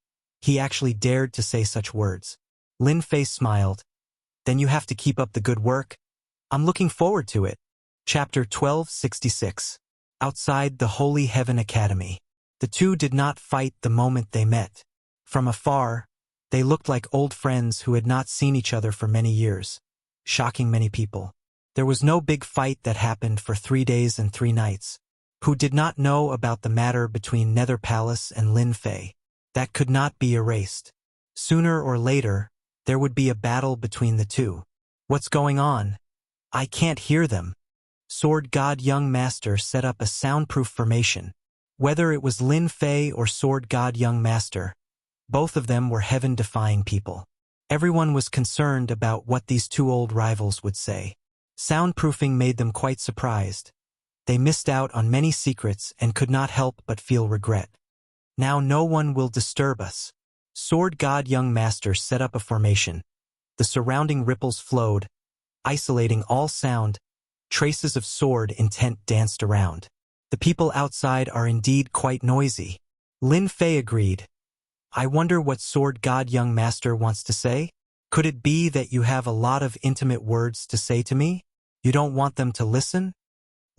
he actually dared to say such words. Lin Fei smiled. Then you have to keep up the good work. I'm looking forward to it. Chapter 1266. Outside the Holy Heaven Academy. The two did not fight the moment they met. From afar, they looked like old friends who had not seen each other for many years, shocking many people. There was no big fight that happened for 3 days and 3 nights. Who did not know about the matter between Nether Palace and Lin Fei? That could not be erased. Sooner or later, there would be a battle between the two. What's going on? I can't hear them. Sword God Young Master set up a soundproof formation. Whether it was Lin Fei or Sword God Young Master, both of them were heaven-defying people. Everyone was concerned about what these two old rivals would say. Soundproofing made them quite surprised. They missed out on many secrets and could not help but feel regret. Now no one will disturb us. Sword God Young Master set up a formation. The surrounding ripples flowed, isolating all sound. Traces of sword intent danced around. The people outside are indeed quite noisy. Lin Fei agreed. I wonder what Sword God Young Master wants to say? Could it be that you have a lot of intimate words to say to me? You don't want them to listen?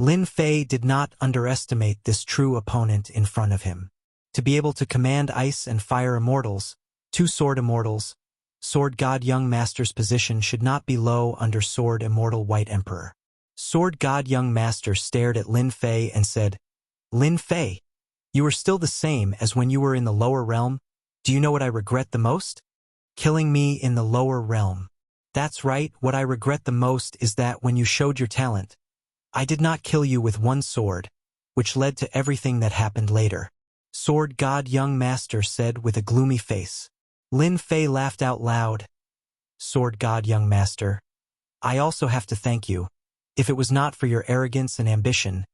Lin Fei did not underestimate this true opponent in front of him. To be able to command ice and fire immortals, 2 sword immortals, Sword God Young Master's position should not be low under Sword Immortal White Emperor. Sword God Young Master stared at Lin Fei and said, Lin Fei, you are still the same as when you were in the lower realm. Do you know what I regret the most? Killing me in the lower realm. That's right, what I regret the most is that when you showed your talent, I did not kill you with one sword, which led to everything that happened later. Sword God Young Master said with a gloomy face. Lin Fei laughed out loud. Sword God Young Master, I also have to thank you. If it was not for your arrogance and ambition,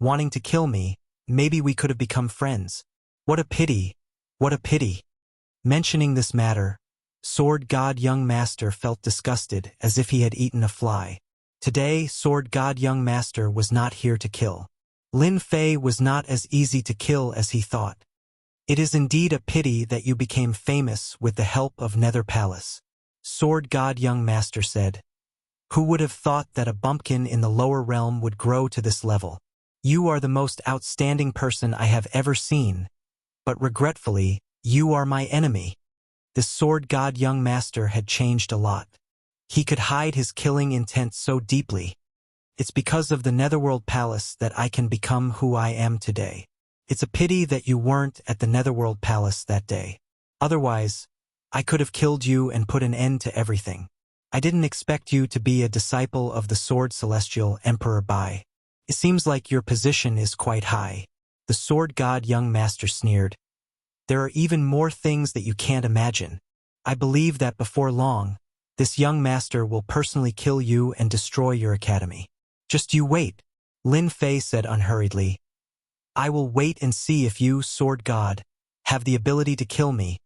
wanting to kill me. Maybe we could have become friends. What a pity. What a pity. Mentioning this matter, Sword God Young Master felt disgusted, as if he had eaten a fly. Today, Sword God Young Master was not here to kill. Lin Fei was not as easy to kill as he thought. It is indeed a pity that you became famous with the help of Nether Palace, Sword God Young Master said. Who would have thought that a bumpkin in the lower realm would grow to this level? You are the most outstanding person I have ever seen, but regretfully, you are my enemy. The Sword God Young Master had changed a lot. He could hide his killing intent so deeply. It's because of the Netherworld Palace that I can become who I am today. It's a pity that you weren't at the Netherworld Palace that day. Otherwise, I could have killed you and put an end to everything. I didn't expect you to be a disciple of the Sword Celestial Emperor Bai. It seems like your position is quite high. The Sword God Young Master sneered. There are even more things that you can't imagine. I believe that before long, this young master will personally kill you and destroy your academy. Just you wait, Lin Fei said unhurriedly. I will wait and see if you, Sword God, have the ability to kill me,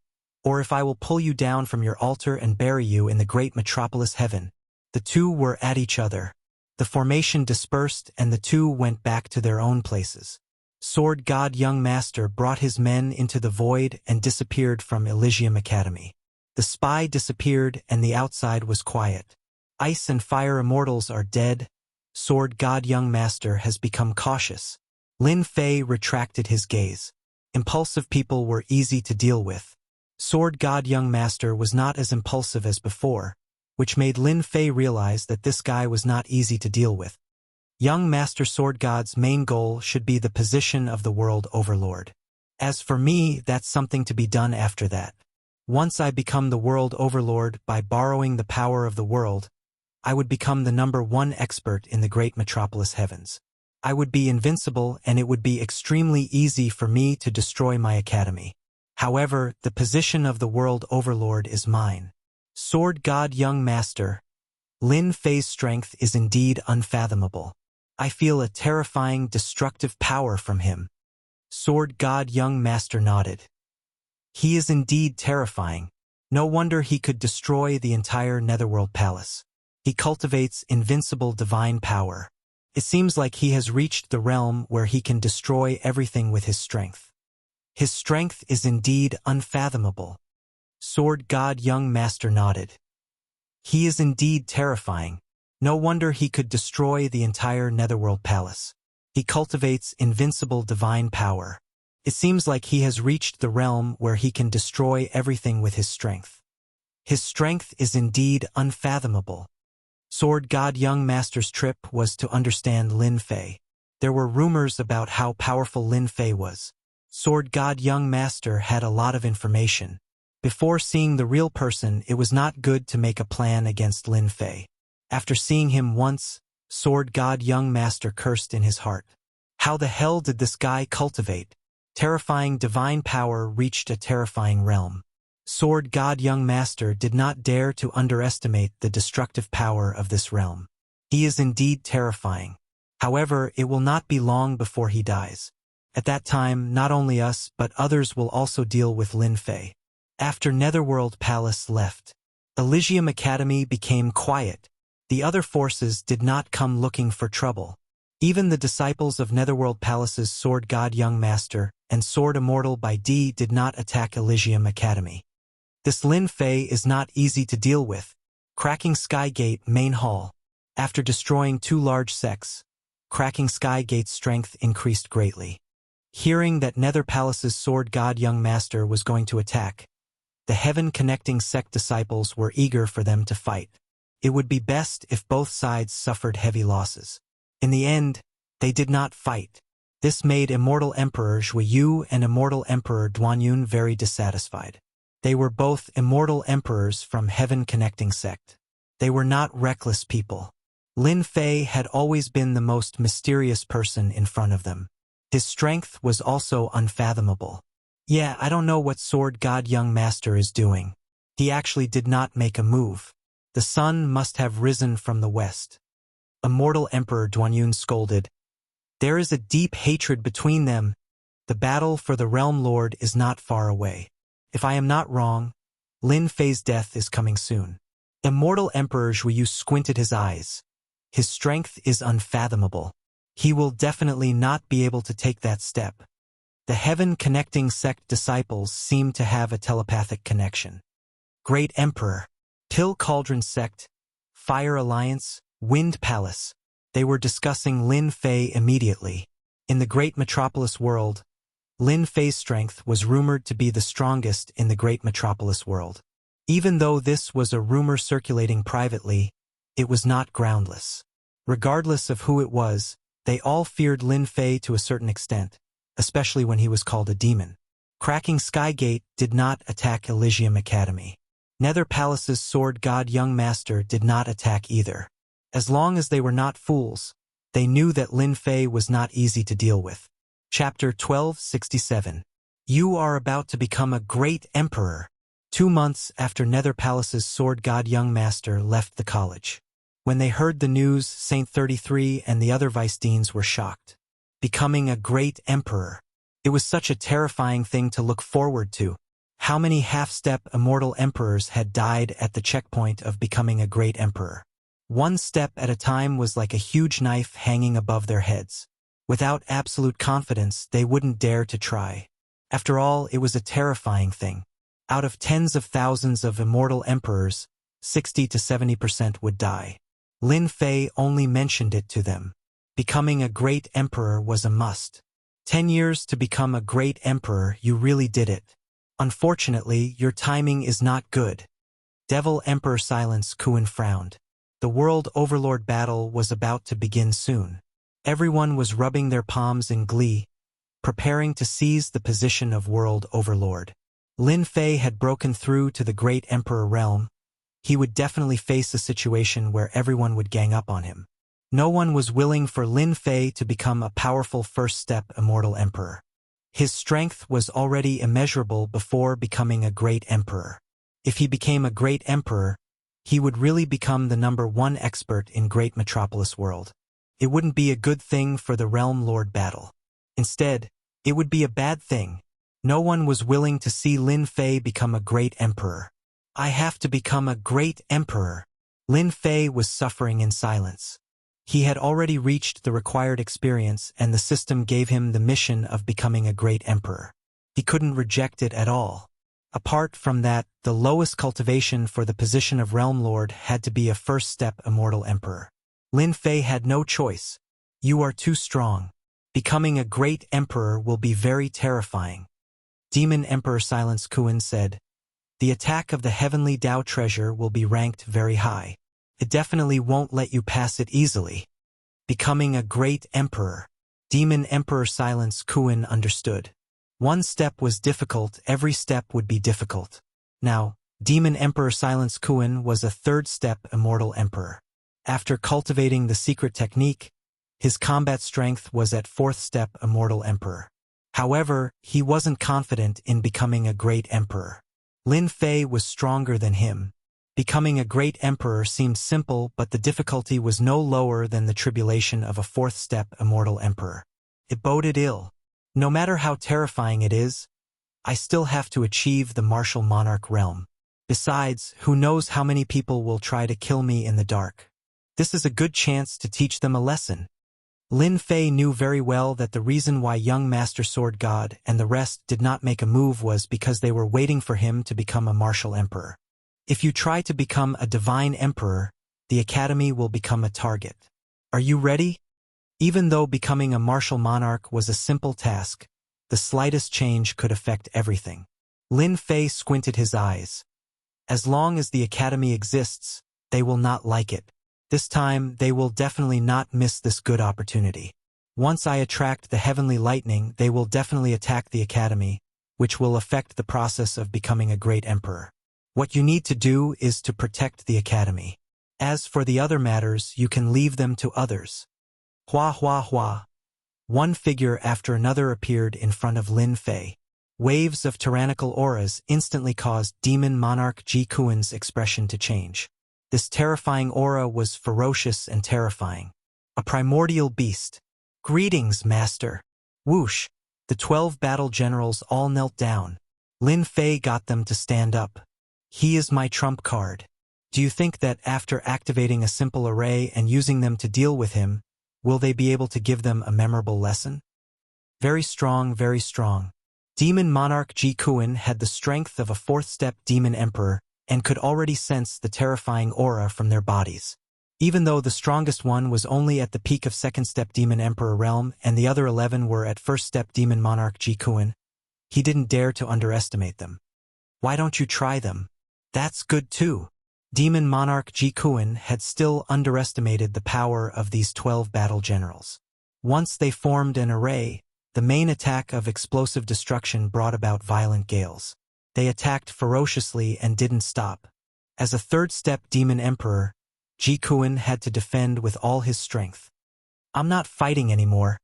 or if I will pull you down from your altar and bury you in the great metropolis heaven. The two were at each other. The formation dispersed and the two went back to their own places. Sword God Young Master brought his men into the void and disappeared from Elysium Academy. The spy disappeared and the outside was quiet. Ice and fire immortals are dead. Sword God Young Master has become cautious. Lin Fei retracted his gaze. Impulsive people were easy to deal with. Sword God Young Master was not as impulsive as before, which made Lin Fei realize that this guy was not easy to deal with. Young Master Sword God's main goal should be the position of the world overlord. As for me, that's something to be done after that. Once I become the world overlord by borrowing the power of the world, I would become the #1 expert in the great metropolis heavens. I would be invincible and it would be extremely easy for me to destroy my academy. However, the position of the world overlord is mine. Sword God Young Master. Lin Fei's strength is indeed unfathomable. I feel a terrifying, destructive power from him. Sword God Young Master nodded. He is indeed terrifying. No wonder he could destroy the entire Netherworld Palace. He cultivates invincible divine power. It seems like he has reached the realm where he can destroy everything with his strength. His strength is indeed unfathomable. Sword God Young Master nodded. He is indeed terrifying. No wonder he could destroy the entire Netherworld Palace. He cultivates invincible divine power. It seems like he has reached the realm where he can destroy everything with his strength. His strength is indeed unfathomable. Sword God Young Master's trip was to understand Lin Fei. There were rumors about how powerful Lin Fei was. Sword God Young Master had a lot of information. Before seeing the real person, it was not good to make a plan against Lin Fei. After seeing him once, Sword God Young Master cursed in his heart. How the hell did this guy cultivate? Terrifying divine power reached a terrifying realm. Sword God Young Master did not dare to underestimate the destructive power of this realm. He is indeed terrifying. However, it will not be long before he dies. At that time, not only us, but others will also deal with Lin Fei. After Netherworld Palace left, Elysium Academy became quiet. The other forces did not come looking for trouble. Even the disciples of Netherworld Palace's Sword God Young Master and Sword Immortal by D did not attack Elysium Academy. This Lin Fei is not easy to deal with. Cracking Skygate Main Hall. After destroying 2 large sects, cracking Skygate's strength increased greatly. Hearing that Nether Palace's Sword God Young Master was going to attack, the heaven-connecting sect disciples were eager for them to fight. It would be best if both sides suffered heavy losses. In the end, they did not fight. This made Immortal Emperor Zhuyu and Immortal Emperor Duanyun very dissatisfied. They were both immortal emperors from heaven-connecting sect. They were not reckless people. Lin Fei had always been the most mysterious person in front of them. His strength was also unfathomable. Yeah, I don't know what Sword God Young Master is doing. He actually did not make a move. The sun must have risen from the west. Immortal Emperor Duanyun scolded. There is a deep hatred between them. The battle for the Realm Lord is not far away. If I am not wrong, Lin Fei's death is coming soon. Immortal Emperor Zhuyu squinted his eyes. His strength is unfathomable. He will definitely not be able to take that step. The heaven-connecting sect disciples seem to have a telepathic connection. Great Emperor, Pill Cauldron Sect, Fire Alliance, Wind Palace. They were discussing Lin Fei immediately. In the great metropolis world, Lin Fei's strength was rumored to be the strongest in the great metropolis world. Even though this was a rumor circulating privately, it was not groundless. Regardless of who it was, they all feared Lin Fei to a certain extent, especially when he was called a demon. Cracking Skygate did not attack Elysium Academy. Nether Palace's sword god Young Master did not attack either. As long as they were not fools, they knew that Lin Fei was not easy to deal with. Chapter 1267. You are about to become a great emperor. 2 months after Nether Palace's sword god Young Master left the college. When they heard the news, Saint 33 and the other vice deans were shocked. Becoming a great emperor. It was such a terrifying thing to look forward to. How many half-step immortal emperors had died at the checkpoint of becoming a great emperor? One step at a time was like a huge knife hanging above their heads. Without absolute confidence, they wouldn't dare to try. After all, it was a terrifying thing. Out of tens of thousands of immortal emperors, 60 to 70% would die. Lin Fei only mentioned it to them. Becoming a great emperor was a must. 10 years to become a great emperor, you really did it. Unfortunately, your timing is not good. Devil Emperor Silence Kuan frowned. The World Overlord battle was about to begin soon. Everyone was rubbing their palms in glee, preparing to seize the position of World Overlord. Lin Fei had broken through to the Great Emperor realm. He would definitely face a situation where everyone would gang up on him. No one was willing for Lin Fei to become a powerful first-step immortal emperor. His strength was already immeasurable before becoming a great emperor. If he became a great emperor, he would really become the #1 expert in great metropolis world. It wouldn't be a good thing for the Realm Lord battle. Instead, it would be a bad thing. No one was willing to see Lin Fei become a great emperor. I have to become a great emperor. Lin Fei was suffering in silence. He had already reached the required experience and the system gave him the mission of becoming a great emperor. He couldn't reject it at all. Apart from that, the lowest cultivation for the position of Realm Lord had to be a first-step immortal emperor. Lin Fei had no choice. You are too strong. Becoming a great emperor will be very terrifying. Demon Emperor Silence Kuan said, the attack of the heavenly Dao treasure will be ranked very high. It definitely won't let you pass it easily. Becoming a great emperor. Demon Emperor Silence Kuan understood. One step was difficult, every step would be difficult. Now, Demon Emperor Silence Kuan was a third-step immortal emperor. After cultivating the secret technique, his combat strength was at fourth-step immortal emperor. However, he wasn't confident in becoming a great emperor. Lin Fei was stronger than him. Becoming a great emperor seemed simple, but the difficulty was no lower than the tribulation of a fourth-step immortal emperor. It boded ill. No matter how terrifying it is, I still have to achieve the martial monarch realm. Besides, who knows how many people will try to kill me in the dark. This is a good chance to teach them a lesson. Lin Fei knew very well that the reason why Young Master Sword God and the rest did not make a move was because they were waiting for him to become a martial emperor. If you try to become a divine emperor, the academy will become a target. Are you ready? Even though becoming a martial monarch was a simple task, the slightest change could affect everything. Lin Fei squinted his eyes. As long as the academy exists, they will not like it. This time, they will definitely not miss this good opportunity. Once I attract the heavenly lightning, they will definitely attack the academy, which will affect the process of becoming a great emperor. What you need to do is to protect the academy. As for the other matters, you can leave them to others. Hua hua hua. One figure after another appeared in front of Lin Fei. Waves of tyrannical auras instantly caused Demon Monarch Ji Kuan's expression to change. This terrifying aura was ferocious and terrifying. A primordial beast. Greetings, Master. Whoosh. The 12 battle generals all knelt down. Lin Fei got them to stand up. He is my trump card. Do you think that after activating a simple array and using them to deal with him, will they be able to give them a memorable lesson? Very strong, very strong. Demon Monarch Ji Kuan had the strength of a fourth-step Demon Emperor and could already sense the terrifying aura from their bodies. Even though the strongest one was only at the peak of second-step Demon Emperor realm and the other 11 were at first-step Demon Monarch Ji Kuan, he didn't dare to underestimate them. Why don't you try them? That's good too. Demon Monarch Ji Kuan had still underestimated the power of these 12 battle generals. Once they formed an array, the main attack of explosive destruction brought about violent gales. They attacked ferociously and didn't stop. As a third-step Demon Emperor, Ji Kuan had to defend with all his strength. I'm not fighting anymore.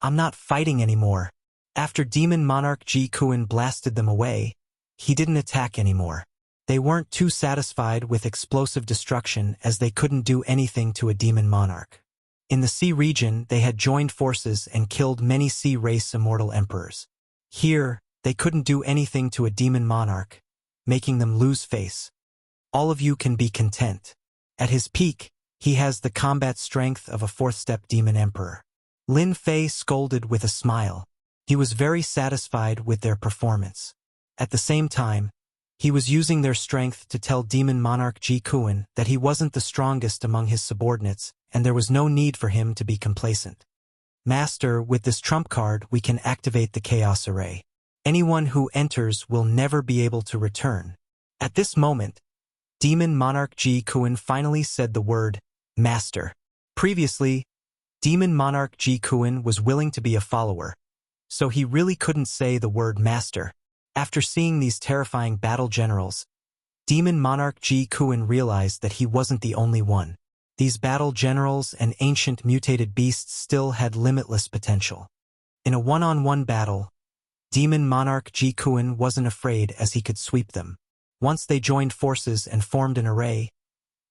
I'm not fighting anymore. After Demon Monarch Ji Kuan blasted them away, he didn't attack anymore. They weren't too satisfied with explosive destruction as they couldn't do anything to a Demon Monarch. In the Sea region, they had joined forces and killed many Sea race immortal emperors. Here, they couldn't do anything to a Demon Monarch, making them lose face. All of you can be content. At his peak, he has the combat strength of a fourth-step Demon Emperor. Lin Fei scolded with a smile. He was very satisfied with their performance. At the same time, he was using their strength to tell Demon Monarch Ji Kuan that he wasn't the strongest among his subordinates, and there was no need for him to be complacent. Master, with this trump card we can activate the Chaos Array. Anyone who enters will never be able to return. At this moment, Demon Monarch Ji Kuan finally said the word, Master. Previously, Demon Monarch Ji Kuan was willing to be a follower, so he really couldn't say the word Master. After seeing these terrifying battle generals, Demon Monarch Ji Kuan realized that he wasn't the only one. These battle generals and ancient mutated beasts still had limitless potential. In a one-on-one battle, Demon Monarch Ji Kuan wasn't afraid as he could sweep them. Once they joined forces and formed an array,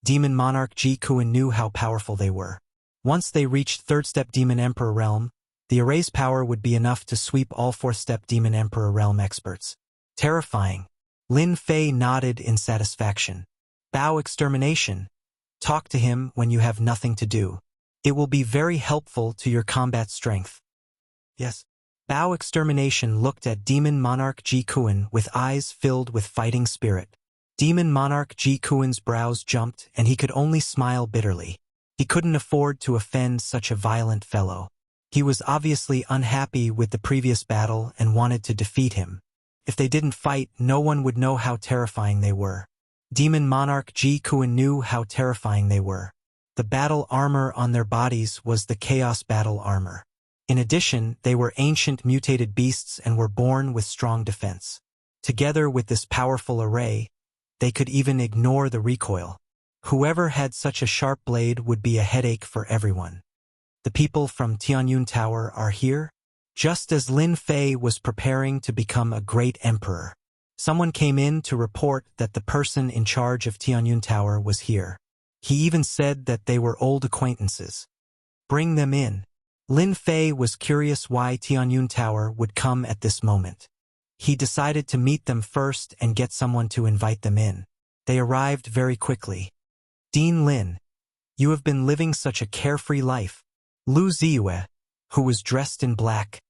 Demon Monarch Ji Kuan knew how powerful they were. Once they reached third-step Demon Emperor realm, the array's power would be enough to sweep all fourth-step Demon Emperor realm experts. Terrifying. Lin Fei nodded in satisfaction. Bao Extermination. Talk to him when you have nothing to do. It will be very helpful to your combat strength. Yes. Bao Extermination looked at Demon Monarch Ji Kuan with eyes filled with fighting spirit. Demon Monarch Ji Kuan's brows jumped and he could only smile bitterly. He couldn't afford to offend such a violent fellow. He was obviously unhappy with the previous battle and wanted to defeat him. If they didn't fight, no one would know how terrifying they were. Demon Monarch Ji Kuan knew how terrifying they were. The battle armor on their bodies was the Chaos Battle Armor. In addition, they were ancient mutated beasts and were born with strong defense. Together with this powerful array, they could even ignore the recoil. Whoever had such a sharp blade would be a headache for everyone. The people from Tianyun Tower are here? Just as Lin Fei was preparing to become a great emperor, someone came in to report that the person in charge of Tianyun Tower was here. He even said that they were old acquaintances. Bring them in. Lin Fei was curious why Tianyun Tower would come at this moment. He decided to meet them first and get someone to invite them in. They arrived very quickly. Dean Lin, you have been living such a carefree life. Lu Ziyue, who was dressed in black,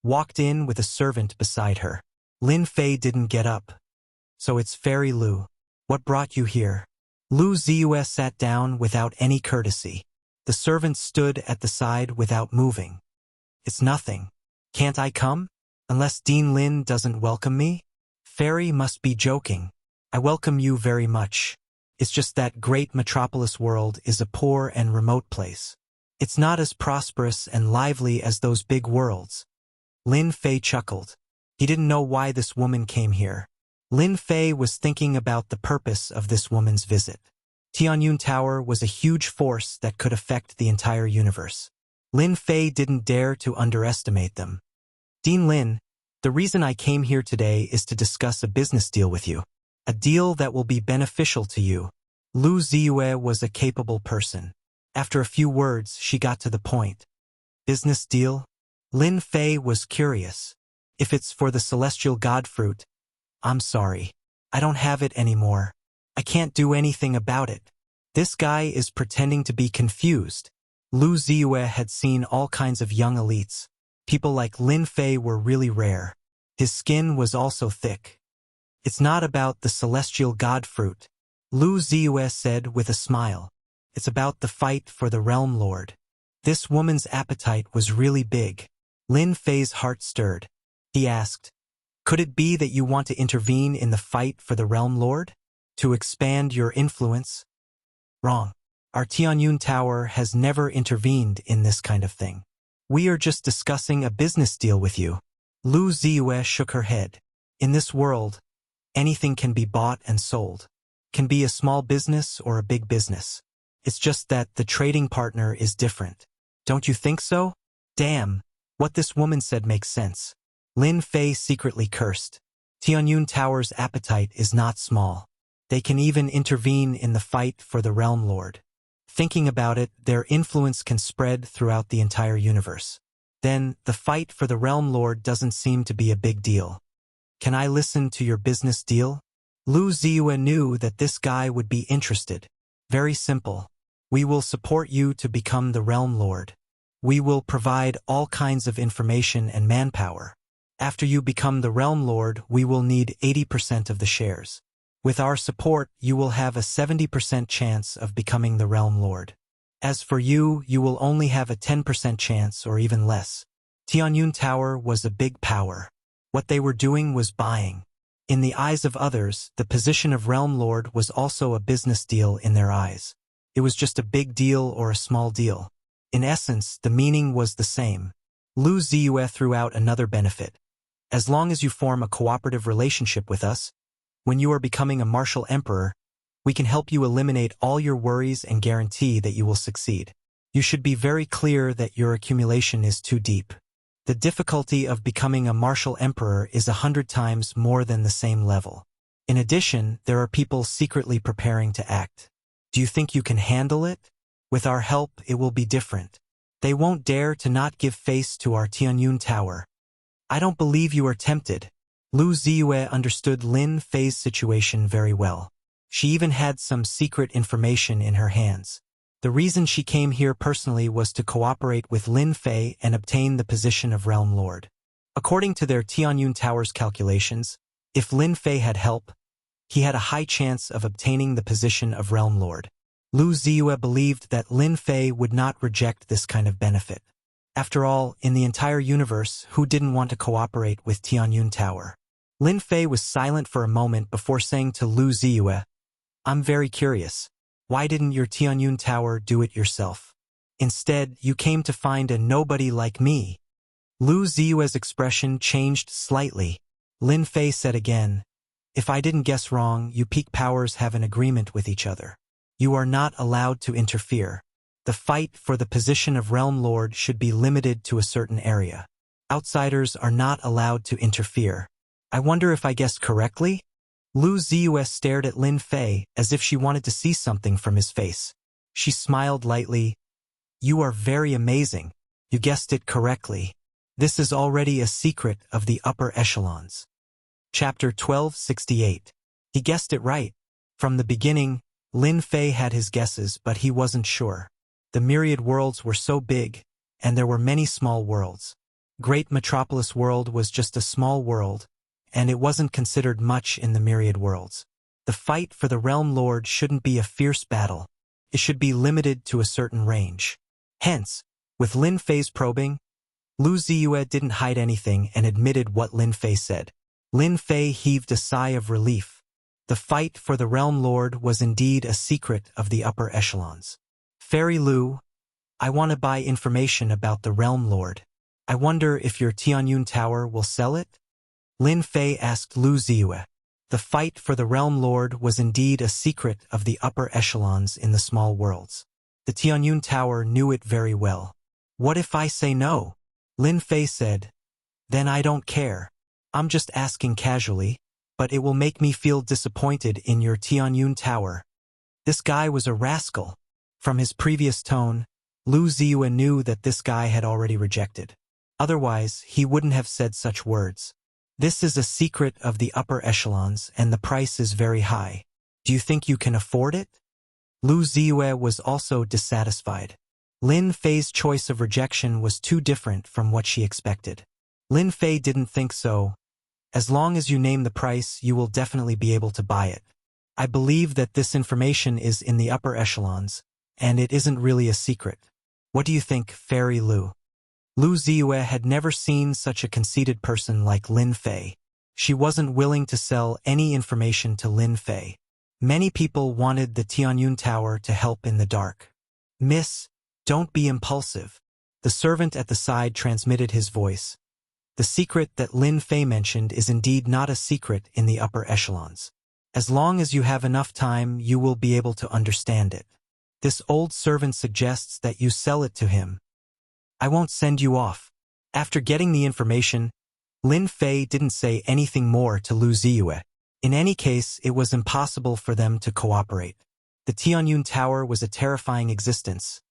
walked in with a servant beside her. Lin Fei didn't get up. So it's Fairy Lu. What brought you here? Lu Ziyue sat down without any courtesy. The servant stood at the side without moving. It's nothing. Can't I come? Unless Dean Lin doesn't welcome me? Fairy must be joking. I welcome you very much. It's just that great metropolis world is a poor and remote place. It's not as prosperous and lively as those big worlds. Lin Fei chuckled. He didn't know why this woman came here. Lin Fei was thinking about the purpose of this woman's visit. Tianyun Tower was a huge force that could affect the entire universe. Lin Fei didn't dare to underestimate them. Dean Lin, the reason I came here today is to discuss a business deal with you. A deal that will be beneficial to you. Lu Ziyue was a capable person. After a few words, she got to the point. Business deal? Lin Fei was curious. If it's for the celestial god fruit, I'm sorry. I don't have it anymore. I can't do anything about it. This guy is pretending to be confused. Lu Ziyue had seen all kinds of young elites. People like Lin Fei were really rare. His skin was also thick. It's not about the celestial god fruit, Lu Ziyue said with a smile. It's about the fight for the realm lord. This woman's appetite was really big. Lin Fei's heart stirred. He asked, "Could it be that you want to intervene in the fight for the realm lord? To expand your influence?" Wrong. Our Tianyun Tower has never intervened in this kind of thing. We are just discussing a business deal with you. Lu Ziyue shook her head. In this world, anything can be bought and sold. Can be a small business or a big business. It's just that the trading partner is different. Don't you think so? Damn, what this woman said makes sense. Lin Fei secretly cursed. Tianyun Tower's appetite is not small. They can even intervene in the fight for the realm lord. Thinking about it, their influence can spread throughout the entire universe. Then, the fight for the realm lord doesn't seem to be a big deal. Can I listen to your business deal? Lu Ziyue knew that this guy would be interested. Very simple. We will support you to become the realm lord. We will provide all kinds of information and manpower. After you become the realm lord, we will need 80% of the shares. With our support, you will have a 70% chance of becoming the realm lord. As for you, you will only have a 10% chance or even less. Tianyun Tower was a big power. What they were doing was buying. In the eyes of others, the position of realm lord was also a business deal in their eyes. It was just a big deal or a small deal. In essence, the meaning was the same. Lu Ziyue threw out another benefit. As long as you form a cooperative relationship with us, when you are becoming a martial emperor, we can help you eliminate all your worries and guarantee that you will succeed. You should be very clear that your accumulation is too deep. The difficulty of becoming a martial emperor is 100 times more than the same level. In addition, there are people secretly preparing to act. Do you think you can handle it? With our help, it will be different. They won't dare to not give face to our Tianyun Tower. I don't believe you are tempted. Lu Ziyue understood Lin Fei's situation very well. She even had some secret information in her hands. The reason she came here personally was to cooperate with Lin Fei and obtain the position of Realm Lord. According to their Tianyun Tower's calculations, if Lin Fei had help, he had a high chance of obtaining the position of Realm Lord. Lu Ziyue believed that Lin Fei would not reject this kind of benefit. After all, in the entire universe, who didn't want to cooperate with Tianyun Tower? Lin Fei was silent for a moment before saying to Lu Ziyue, "I'm very curious. Why didn't your Tianyun Tower do it yourself? Instead, you came to find a nobody like me." Lu Ziyue's expression changed slightly. Lin Fei said again, "If I didn't guess wrong, you peak powers have an agreement with each other. You are not allowed to interfere. The fight for the position of Realm Lord should be limited to a certain area. Outsiders are not allowed to interfere. I wonder if I guessed correctly?" Lu Ziyue stared at Lin Fei as if she wanted to see something from his face. She smiled lightly. "You are very amazing. You guessed it correctly. This is already a secret of the upper echelons." Chapter 1268. He guessed it right. From the beginning, Lin Fei had his guesses, but he wasn't sure. The myriad worlds were so big, and there were many small worlds. Great Metropolis World was just a small world, and it wasn't considered much in the myriad worlds. The fight for the Realm Lord shouldn't be a fierce battle. It should be limited to a certain range. Hence, with Lin Fei's probing, Lu Ziyue didn't hide anything and admitted what Lin Fei said. Lin Fei heaved a sigh of relief. The fight for the Realm Lord was indeed a secret of the upper echelons. "Fairy Lu, I want to buy information about the Realm Lord. I wonder if your Tianyun Tower will sell it?" Lin Fei asked Lu Ziyue. The fight for the Realm Lord was indeed a secret of the upper echelons in the small worlds. The Tianyun Tower knew it very well. "What if I say no?" Lin Fei said. "Then I don't care. I'm just asking casually, but it will make me feel disappointed in your Tianyun Tower." This guy was a rascal. From his previous tone, Lu Ziyue knew that this guy had already rejected. Otherwise, he wouldn't have said such words. This is a secret of the upper echelons, and the price is very high. Do you think you can afford it? Lu Ziyue was also dissatisfied. Lin Fei's choice of rejection was too different from what she expected. Lin Fei didn't think so. As long as you name the price, you will definitely be able to buy it. I believe that this information is in the upper echelons, and it isn't really a secret. What do you think, Fairy Lu? Lu Ziyue had never seen such a conceited person like Lin Fei. She wasn't willing to sell any information to Lin Fei. Many people wanted the Tianyun Tower to help in the dark. Miss, don't be impulsive. The servant at the side transmitted his voice. The secret that Lin Fei mentioned is indeed not a secret in the upper echelons. As long as you have enough time, you will be able to understand it. This old servant suggests that you sell it to him. I won't send you off. After getting the information, Lin Fei didn't say anything more to Lu Ziyue. In any case, it was impossible for them to cooperate. The Tianyun Tower was a terrifying existence,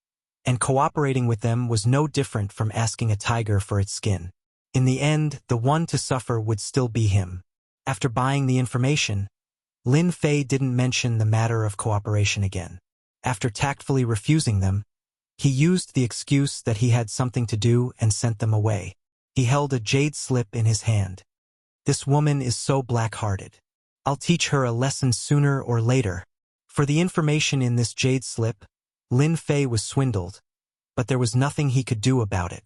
and cooperating with them was no different from asking a tiger for its skin. In the end, the one to suffer would still be him. After buying the information, Lin Fei didn't mention the matter of cooperation again. After tactfully refusing them, he used the excuse that he had something to do and sent them away. He held a jade slip in his hand. This woman is so black-hearted. I'll teach her a lesson sooner or later. For the information in this jade slip, Lin Fei was swindled, but there was nothing he could do about it.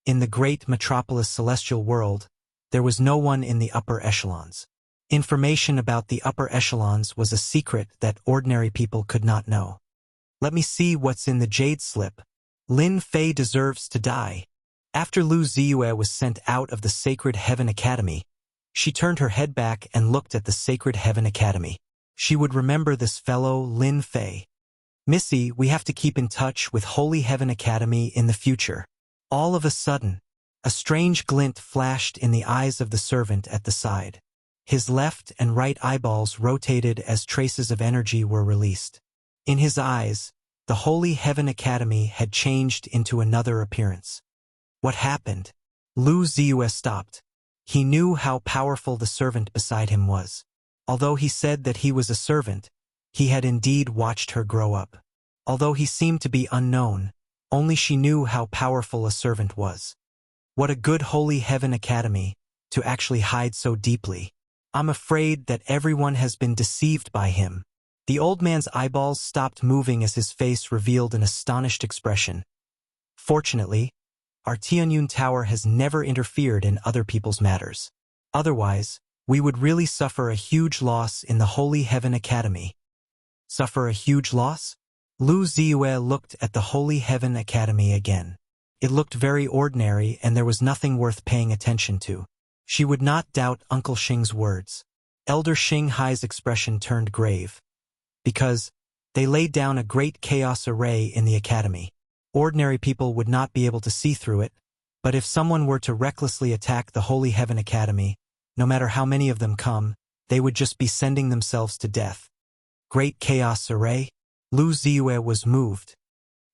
In the great metropolis celestial world, there was no one in the upper echelons. Information about the upper echelons was a secret that ordinary people could not know. Let me see what's in the jade slip. Lin Fei deserves to die. After Lu Ziyue was sent out of the Sacred Heaven Academy, she turned her head back and looked at the Sacred Heaven Academy. She would remember this fellow Lin Fei. Missy, we have to keep in touch with Holy Heaven Academy in the future. All of a sudden, a strange glint flashed in the eyes of the servant at the side. His left and right eyeballs rotated as traces of energy were released. In his eyes, the Holy Heaven Academy had changed into another appearance. What happened? Lu Ziyue stopped. He knew how powerful the servant beside him was. Although he said that he was a servant, he had indeed watched her grow up. Although he seemed to be unknown, only she knew how powerful a servant was. What a good Holy Heaven Academy, to actually hide so deeply. I'm afraid that everyone has been deceived by him. The old man's eyeballs stopped moving as his face revealed an astonished expression. Fortunately, our Tianyun Tower has never interfered in other people's matters. Otherwise, we would really suffer a huge loss in the Holy Heaven Academy. Suffer a huge loss? Lu Ziyue looked at the Holy Heaven Academy again. It looked very ordinary and there was nothing worth paying attention to. She would not doubt Uncle Xing's words. Elder Xing Hai's expression turned grave. Because they laid down a great chaos array in the academy. Ordinary people would not be able to see through it, but if someone were to recklessly attack the Holy Heaven Academy, no matter how many of them come, they would just be sending themselves to death. Great chaos array? Lu Ziyue was moved.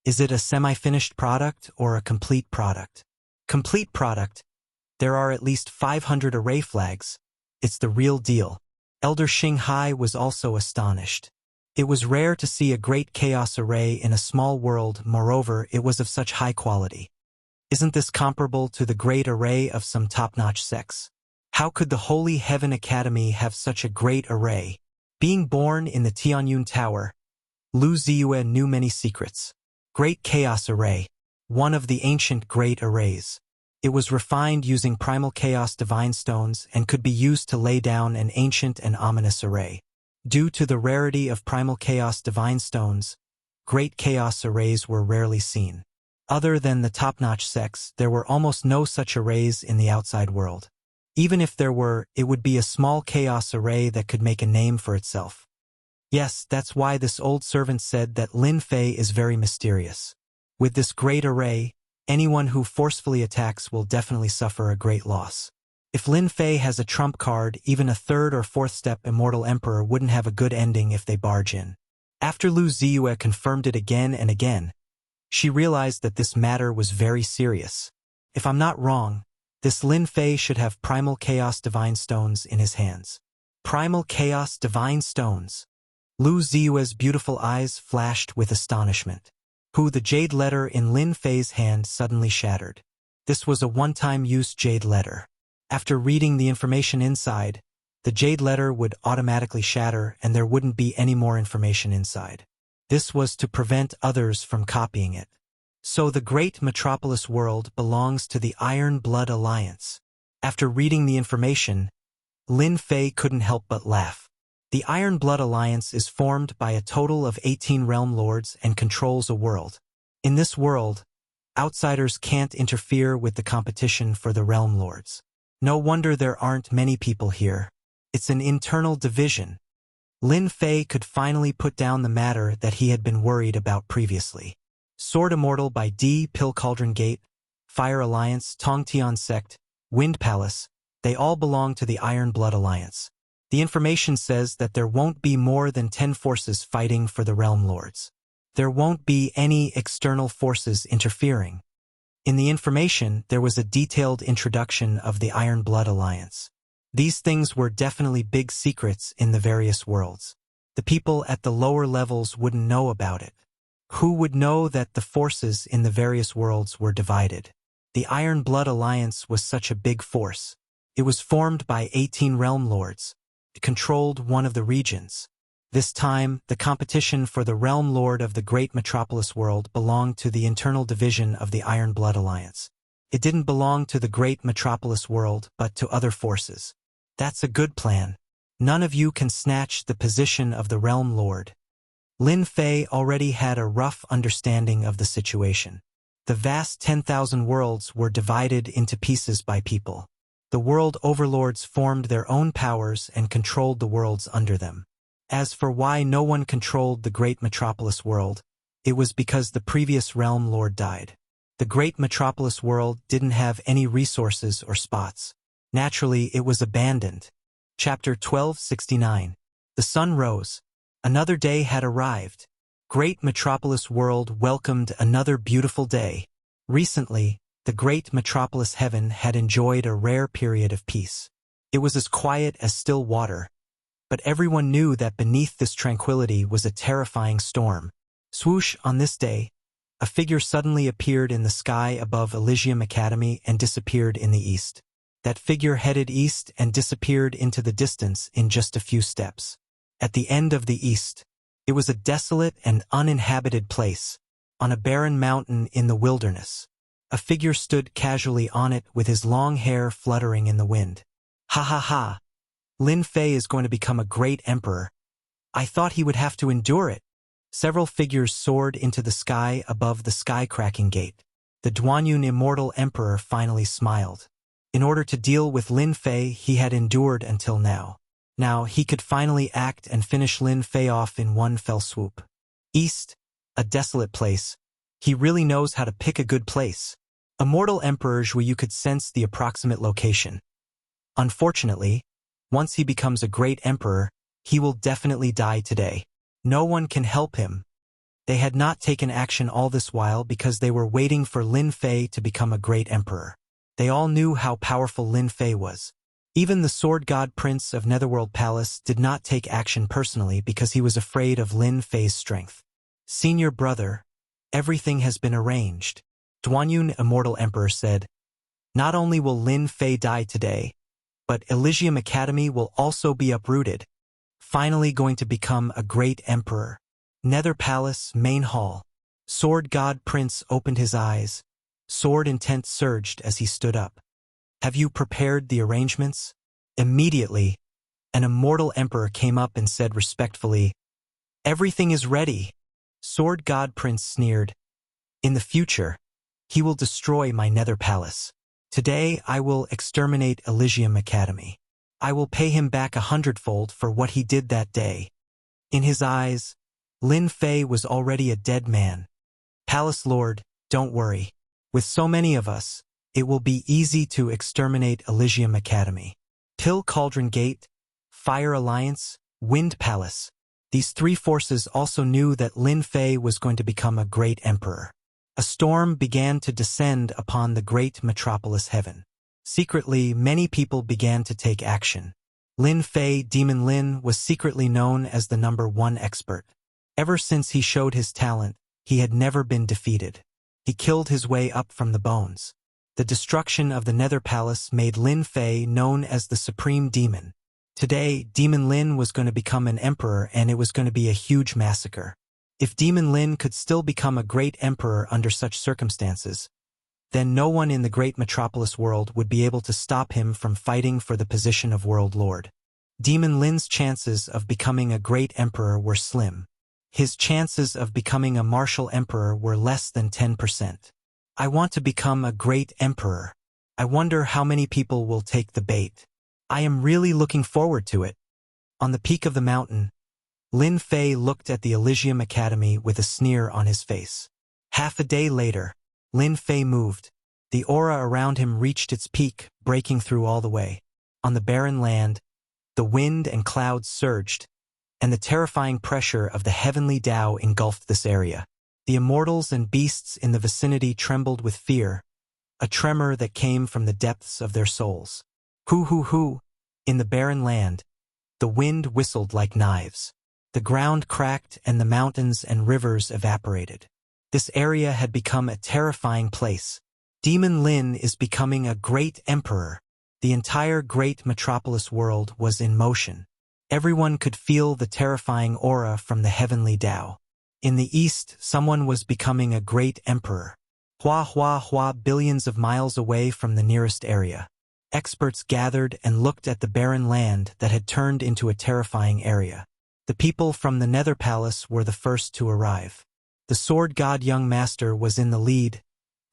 Is it a semi-finished product or a complete product? Complete product. There are at least 500 array flags. It's the real deal. Elder Xing Hai was also astonished. It was rare to see a great chaos array in a small world, moreover, it was of such high quality. Isn't this comparable to the great array of some top-notch sects? How could the Holy Heaven Academy have such a great array? Being born in the Tianyun Tower, Lu Ziyue knew many secrets. Great Chaos Array, one of the ancient great arrays. It was refined using primal chaos divine stones and could be used to lay down an ancient and ominous array. Due to the rarity of primal chaos divine stones, great chaos arrays were rarely seen. Other than the top-notch sects, there were almost no such arrays in the outside world. Even if there were, it would be a small chaos array that could make a name for itself. Yes, that's why this old servant said that Lin Fei is very mysterious. With this great array, anyone who forcefully attacks will definitely suffer a great loss. If Lin Fei has a trump card, even a third or fourth step immortal emperor wouldn't have a good ending if they barge in. After Lu Ziyue confirmed it again and again, She realized that this matter was very serious. If I'm not wrong, this Lin Fei should have Primal Chaos Divine Stones in his hands. Primal Chaos Divine Stones. Lu Ziyue's beautiful eyes flashed with astonishment. The jade letter in Lin Fei's hand suddenly shattered. This was a one-time use jade letter. After reading the information inside, the jade letter would automatically shatter and there wouldn't be any more information inside. This was to prevent others from copying it. So the great metropolis world belongs to the Iron Blood Alliance. After reading the information, Lin Fei couldn't help but laugh. The Iron Blood Alliance is formed by a total of 18 realm lords and controls a world. In this world, outsiders can't interfere with the competition for the realm lords. No wonder there aren't many people here. It's an internal division. Lin Fei could finally put down the matter that he had been worried about previously. Sword Immortal by D. Pill Cauldron Gate, Fire Alliance, Tongtian Sect, Wind Palace, they all belong to the Iron Blood Alliance. The information says that there won't be more than 10 forces fighting for the Realm Lords. There won't be any external forces interfering. In the information, there was a detailed introduction of the Iron Blood Alliance. These things were definitely big secrets in the various worlds. The people at the lower levels wouldn't know about it. Who would know that the forces in the various worlds were divided? The Iron Blood Alliance was such a big force. It was formed by 18 Realm Lords. It controlled one of the regions. This time, the competition for the Realm Lord of the Great Metropolis world belonged to the internal division of the Iron Blood Alliance. It didn't belong to the Great Metropolis world, but to other forces. That's a good plan. None of you can snatch the position of the Realm Lord. Lin Fei already had a rough understanding of the situation. The vast 10,000 worlds were divided into pieces by people. The world overlords formed their own powers and controlled the worlds under them. As for why no one controlled the Great Metropolis world, it was because the previous Realm Lord died. The Great Metropolis world didn't have any resources or spots. Naturally, it was abandoned. Chapter 1269. The sun rose. Another day had arrived. Great Metropolis world welcomed another beautiful day. Recently, the Great Metropolis heaven had enjoyed a rare period of peace. It was as quiet as still water. But everyone knew that beneath this tranquility was a terrifying storm. Swoosh, on this day, a figure suddenly appeared in the sky above Elysium Academy and disappeared in the east. That figure headed east and disappeared into the distance in just a few steps. At the end of the east, it was a desolate and uninhabited place, on a barren mountain in the wilderness. A figure stood casually on it with his long hair fluttering in the wind. Ha ha ha! Lin Fei is going to become a great emperor. I thought he would have to endure it. Several figures soared into the sky above the sky-cracking gate. The Duanyun Immortal Emperor finally smiled. In order to deal with Lin Fei, he had endured until now. Now he could finally act and finish Lin Fei off in one fell swoop. East, a desolate place. He really knows how to pick a good place. Immortal Emperor Zhui, you could sense the approximate location. Unfortunately, once he becomes a great emperor, he will definitely die today. No one can help him. They had not taken action all this while because they were waiting for Lin Fei to become a great emperor. They all knew how powerful Lin Fei was. Even the Sword God Prince of Netherworld Palace did not take action personally because he was afraid of Lin Fei's strength. Senior brother, everything has been arranged. Duanyun Immortal Emperor said, not only will Lin Fei die today, but Elysium Academy will also be uprooted, finally going to become a great emperor. Nether Palace, Main Hall. Sword God Prince opened his eyes. Sword intent surged as he stood up. Have you prepared the arrangements? Immediately, an immortal emperor came up and said respectfully, everything is ready. Sword God Prince sneered. In the future, he will destroy my Nether Palace. Today I will exterminate Elysium Academy. I will pay him back 100-fold for what he did that day. In his eyes, Lin Fei was already a dead man. Palace Lord, don't worry. With so many of us, it will be easy to exterminate Elysium Academy. Pill Cauldron Gate, Fire Alliance, Wind Palace. These three forces also knew that Lin Fei was going to become a great emperor. A storm began to descend upon the great metropolis heaven. Secretly, many people began to take action. Lin Fei, Demon Lin, was secretly known as the #1 expert. Ever since he showed his talent, he had never been defeated. He killed his way up from the bones. The destruction of the Nether Palace made Lin Fei known as the Supreme Demon. Today, Demon Lin was going to become an emperor, and it was going to be a huge massacre. If Demon Lin could still become a great emperor under such circumstances, then no one in the great metropolis world would be able to stop him from fighting for the position of World Lord. Demon Lin's chances of becoming a great emperor were slim. His chances of becoming a martial emperor were less than 10%. I want to become a great emperor. I wonder how many people will take the bait. I am really looking forward to it. On the peak of the mountain, Lin Fei looked at the Elysium Academy with a sneer on his face. Half a day later, Lin Fei moved. The aura around him reached its peak, breaking through all the way. On the barren land, the wind and clouds surged, and the terrifying pressure of the heavenly Tao engulfed this area. The immortals and beasts in the vicinity trembled with fear, a tremor that came from the depths of their souls. Hoo! In the barren land, the wind whistled like knives. The ground cracked and the mountains and rivers evaporated. This area had become a terrifying place. Demon Lin is becoming a great emperor. The entire great metropolis world was in motion. Everyone could feel the terrifying aura from the heavenly Tao. In the east, someone was becoming a great emperor. Hua, billions of miles away from the nearest area. Experts gathered and looked at the barren land that had turned into a terrifying area. The people from the Nether Palace were the first to arrive. The sword god young master was in the lead,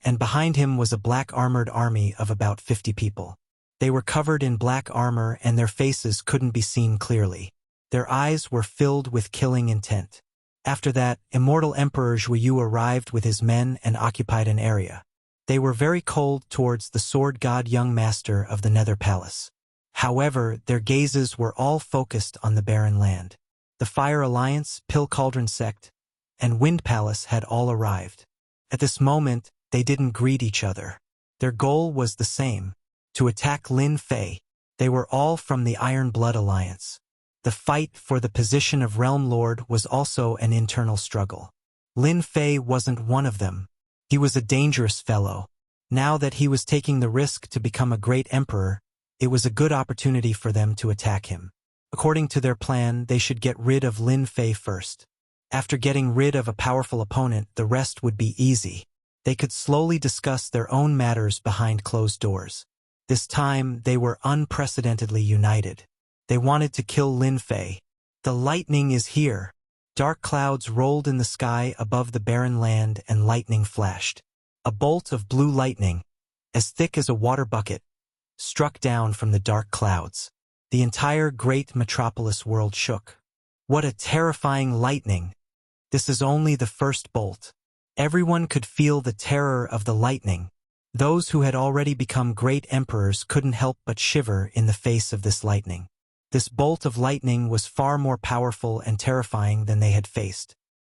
and behind him was a black armored army of about 50 people. They were covered in black armor and their faces couldn't be seen clearly. Their eyes were filled with killing intent. After that, Immortal Emperor Zhuyu arrived with his men and occupied an area. They were very cold towards the sword god young master of the Nether Palace. However, their gazes were all focused on the barren land. The Fire Alliance, Pill Cauldron Sect, and Wind Palace had all arrived. At this moment, they didn't greet each other. Their goal was the same, to attack Lin Fei. They were all from the Iron Blood Alliance. The fight for the position of Realm Lord was also an internal struggle. Lin Fei wasn't one of them. He was a dangerous fellow. Now that he was taking the risk to become a great emperor, it was a good opportunity for them to attack him. According to their plan, they should get rid of Lin Fei first. After getting rid of a powerful opponent, the rest would be easy. They could slowly discuss their own matters behind closed doors. This time, they were unprecedentedly united. They wanted to kill Lin Fei. The lightning is here. Dark clouds rolled in the sky above the barren land and lightning flashed. A bolt of blue lightning, as thick as a water bucket, struck down from the dark clouds. The entire great metropolis world shook. What a terrifying lightning! This is only the first bolt. Everyone could feel the terror of the lightning. Those who had already become great emperors couldn't help but shiver in the face of this lightning. This bolt of lightning was far more powerful and terrifying than they had faced.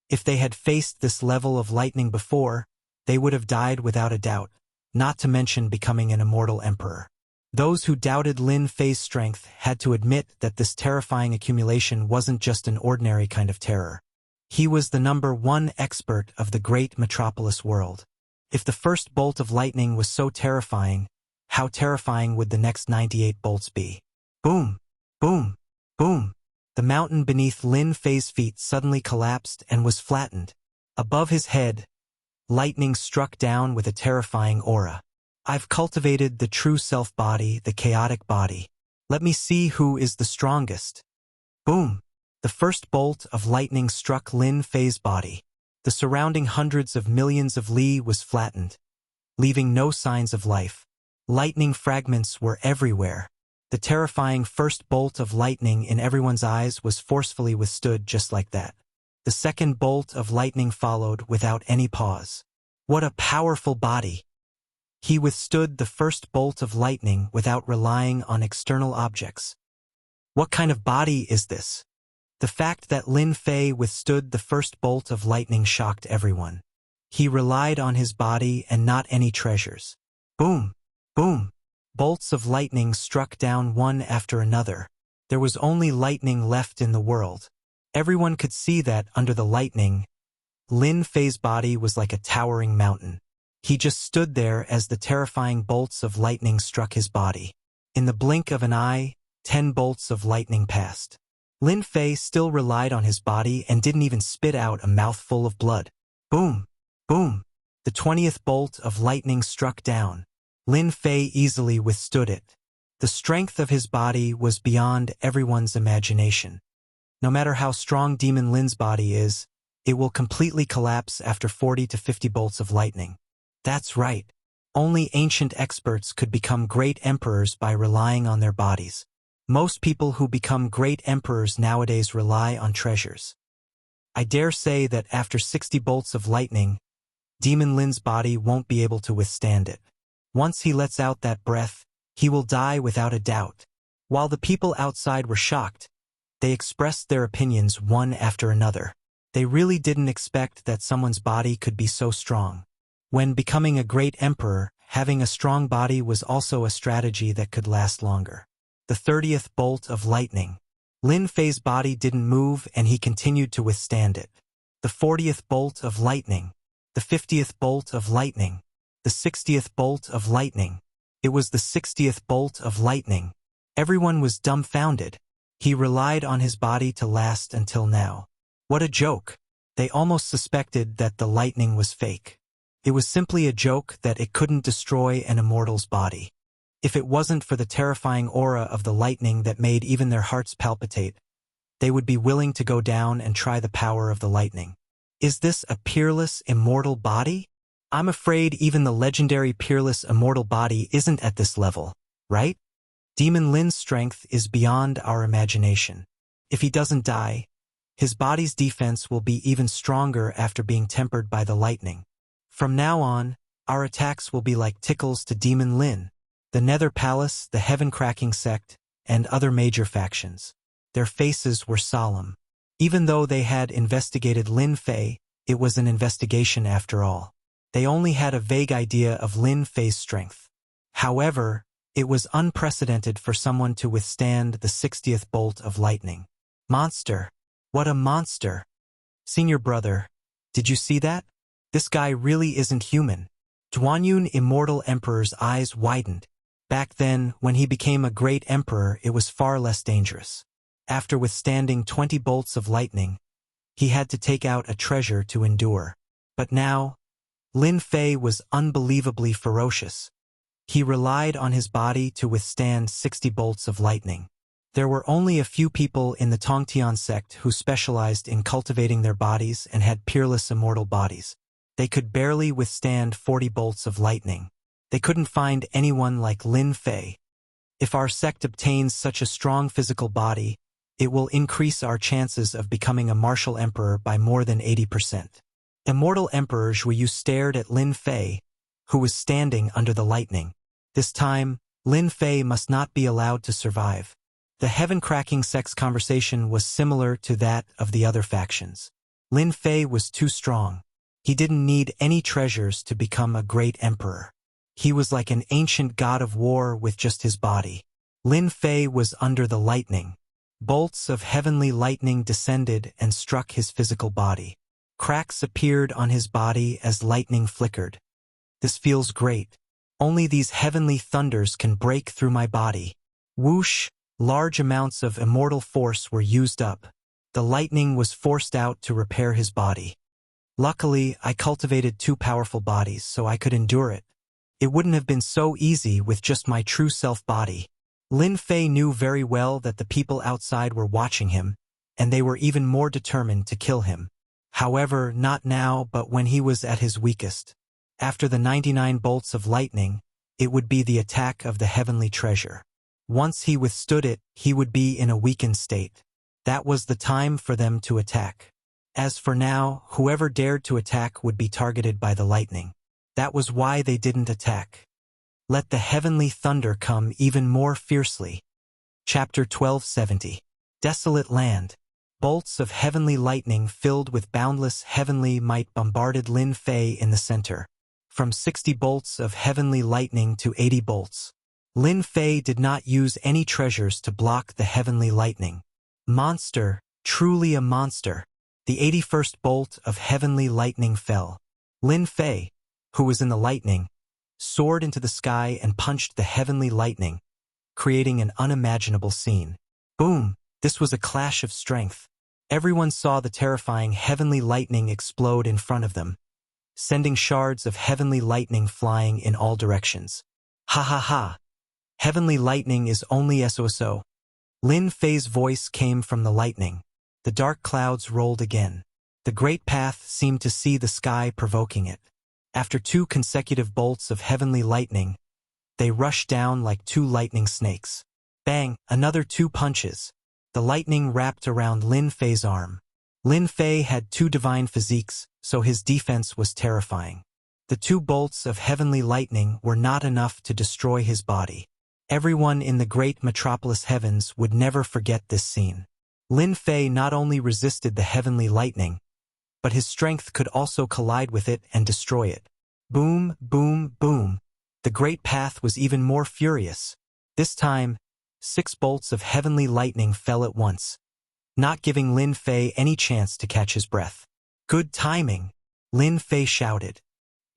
If they had faced this level of lightning before, they would have died without a doubt, not to mention becoming an immortal emperor. Those who doubted Lin Fei's strength had to admit that this terrifying accumulation wasn't just an ordinary kind of terror. He was the #1 expert of the great metropolis world. If the first bolt of lightning was so terrifying, how terrifying would the next 98 bolts be? Boom! Boom! Boom! The mountain beneath Lin Fei's feet suddenly collapsed and was flattened. Above his head, lightning struck down with a terrifying aura. I've cultivated the true self-body, the chaotic body. Let me see who is the strongest. Boom! The first bolt of lightning struck Lin Fei's body. The surrounding hundreds of millions of li was flattened, leaving no signs of life. Lightning fragments were everywhere. The terrifying first bolt of lightning in everyone's eyes was forcefully withstood just like that. The second bolt of lightning followed without any pause. What a powerful body! He withstood the first bolt of lightning without relying on external objects. What kind of body is this? The fact that Lin Fei withstood the first bolt of lightning shocked everyone. He relied on his body and not any treasures. Boom! Boom! Bolts of lightning struck down one after another. There was only lightning left in the world. Everyone could see that under the lightning, Lin Fei's body was like a towering mountain. He just stood there as the terrifying bolts of lightning struck his body. In the blink of an eye, 10 bolts of lightning passed. Lin Fei still relied on his body and didn't even spit out a mouthful of blood. Boom! Boom! The 20th bolt of lightning struck down. Lin Fei easily withstood it. The strength of his body was beyond everyone's imagination. No matter how strong Demon Lin's body is, it will completely collapse after 40 to 50 bolts of lightning. That's right. Only ancient experts could become great emperors by relying on their bodies. Most people who become great emperors nowadays rely on treasures. I dare say that after 60 bolts of lightning, Demon Lin's body won't be able to withstand it. Once he lets out that breath, he will die without a doubt. While the people outside were shocked, they expressed their opinions one after another. They really didn't expect that someone's body could be so strong. When becoming a great emperor, having a strong body was also a strategy that could last longer. The 30th bolt of lightning. Lin Fei's body didn't move and he continued to withstand it. The 40th bolt of lightning. The 50th bolt of lightning. The 60th bolt of lightning. It was the 60th bolt of lightning. Everyone was dumbfounded. He relied on his body to last until now. What a joke! They almost suspected that the lightning was fake. It was simply a joke that it couldn't destroy an immortal's body. If it wasn't for the terrifying aura of the lightning that made even their hearts palpitate, they would be willing to go down and try the power of the lightning. Is this a peerless, immortal body? I'm afraid even the legendary peerless, immortal body isn't at this level, right? Demon Lin's strength is beyond our imagination. If he doesn't die, his body's defense will be even stronger after being tempered by the lightning. From now on, our attacks will be like tickles to Demon Lin, the Nether Palace, the Heaven-Cracking Sect, and other major factions. Their faces were solemn. Even though they had investigated Lin Fei, it was an investigation after all. They only had a vague idea of Lin Fei's strength. However, it was unprecedented for someone to withstand the 60th bolt of lightning. Monster! What a monster! Senior brother, did you see that? This guy really isn't human. Duanyun Immortal Emperor's eyes widened. Back then, when he became a great emperor, it was far less dangerous. After withstanding 20 bolts of lightning, he had to take out a treasure to endure. But now, Lin Fei was unbelievably ferocious. He relied on his body to withstand 60 bolts of lightning. There were only a few people in the Tongtian sect who specialized in cultivating their bodies and had peerless immortal bodies. They could barely withstand 40 bolts of lightning. They couldn't find anyone like Lin Fei. If our sect obtains such a strong physical body, it will increase our chances of becoming a martial emperor by more than 80%. Immortal Emperor Zhuyu stared at Lin Fei, who was standing under the lightning. This time, Lin Fei must not be allowed to survive. The Heaven-Cracking Sect's conversation was similar to that of the other factions. Lin Fei was too strong. He didn't need any treasures to become a great emperor. He was like an ancient god of war with just his body. Lin Fei was under the lightning. Bolts of heavenly lightning descended and struck his physical body. Cracks appeared on his body as lightning flickered. This feels great. Only these heavenly thunders can break through my body. Whoosh! Large amounts of immortal force were used up. The lightning was forced out to repair his body. Luckily, I cultivated 2 powerful bodies so I could endure it. It wouldn't have been so easy with just my true self body. Lin Fei knew very well that the people outside were watching him, and they were even more determined to kill him. However, not now, but when he was at his weakest. After the 99 bolts of lightning, it would be the attack of the heavenly treasure. Once he withstood it, he would be in a weakened state. That was the time for them to attack. As for now, whoever dared to attack would be targeted by the lightning. That was why they didn't attack. Let the heavenly thunder come even more fiercely. Chapter 1270. Desolate Land. Bolts of heavenly lightning filled with boundless heavenly might bombarded Lin Fei in the center. From 60 bolts of heavenly lightning to 80 bolts. Lin Fei did not use any treasures to block the heavenly lightning. Monster, truly a monster. The 81st bolt of heavenly lightning fell. Lin Fei, who was in the lightning, soared into the sky and punched the heavenly lightning, creating an unimaginable scene. Boom! This was a clash of strength. Everyone saw the terrifying heavenly lightning explode in front of them, sending shards of heavenly lightning flying in all directions. Ha ha ha! Heavenly lightning is only SOSO. Lin Fei's voice came from the lightning. The dark clouds rolled again. The great path seemed to see the sky provoking it. After 2 consecutive bolts of heavenly lightning, they rushed down like 2 lightning snakes. Bang! Another 2 punches. The lightning wrapped around Lin Fei's arm. Lin Fei had 2 divine physiques, so his defense was terrifying. The 2 bolts of heavenly lightning were not enough to destroy his body. Everyone in the great metropolis heavens would never forget this scene. Lin Fei not only resisted the heavenly lightning, but his strength could also collide with it and destroy it. Boom, boom, boom. The great path was even more furious. This time, 6 bolts of heavenly lightning fell at once, not giving Lin Fei any chance to catch his breath. Good timing, Lin Fei shouted.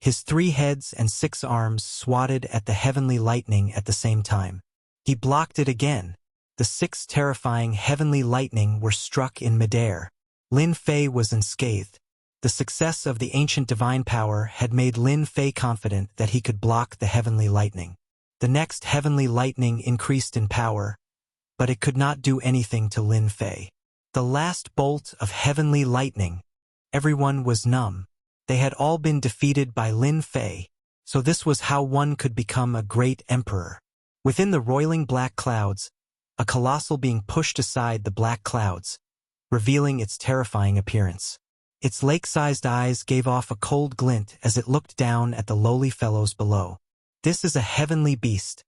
His 3 heads and 6 arms swatted at the heavenly lightning at the same time. He blocked it again. The 6 terrifying heavenly lightning were struck in midair. Lin Fei was unscathed. The success of the ancient divine power had made Lin Fei confident that he could block the heavenly lightning. The next heavenly lightning increased in power, but it could not do anything to Lin Fei. The last bolt of heavenly lightning. Everyone was numb. They had all been defeated by Lin Fei, so this was how one could become a great emperor. Within the roiling black clouds, a colossal being pushed aside the black clouds, revealing its terrifying appearance. Its lake-sized eyes gave off a cold glint as it looked down at the lowly fellows below. This is a heavenly beast,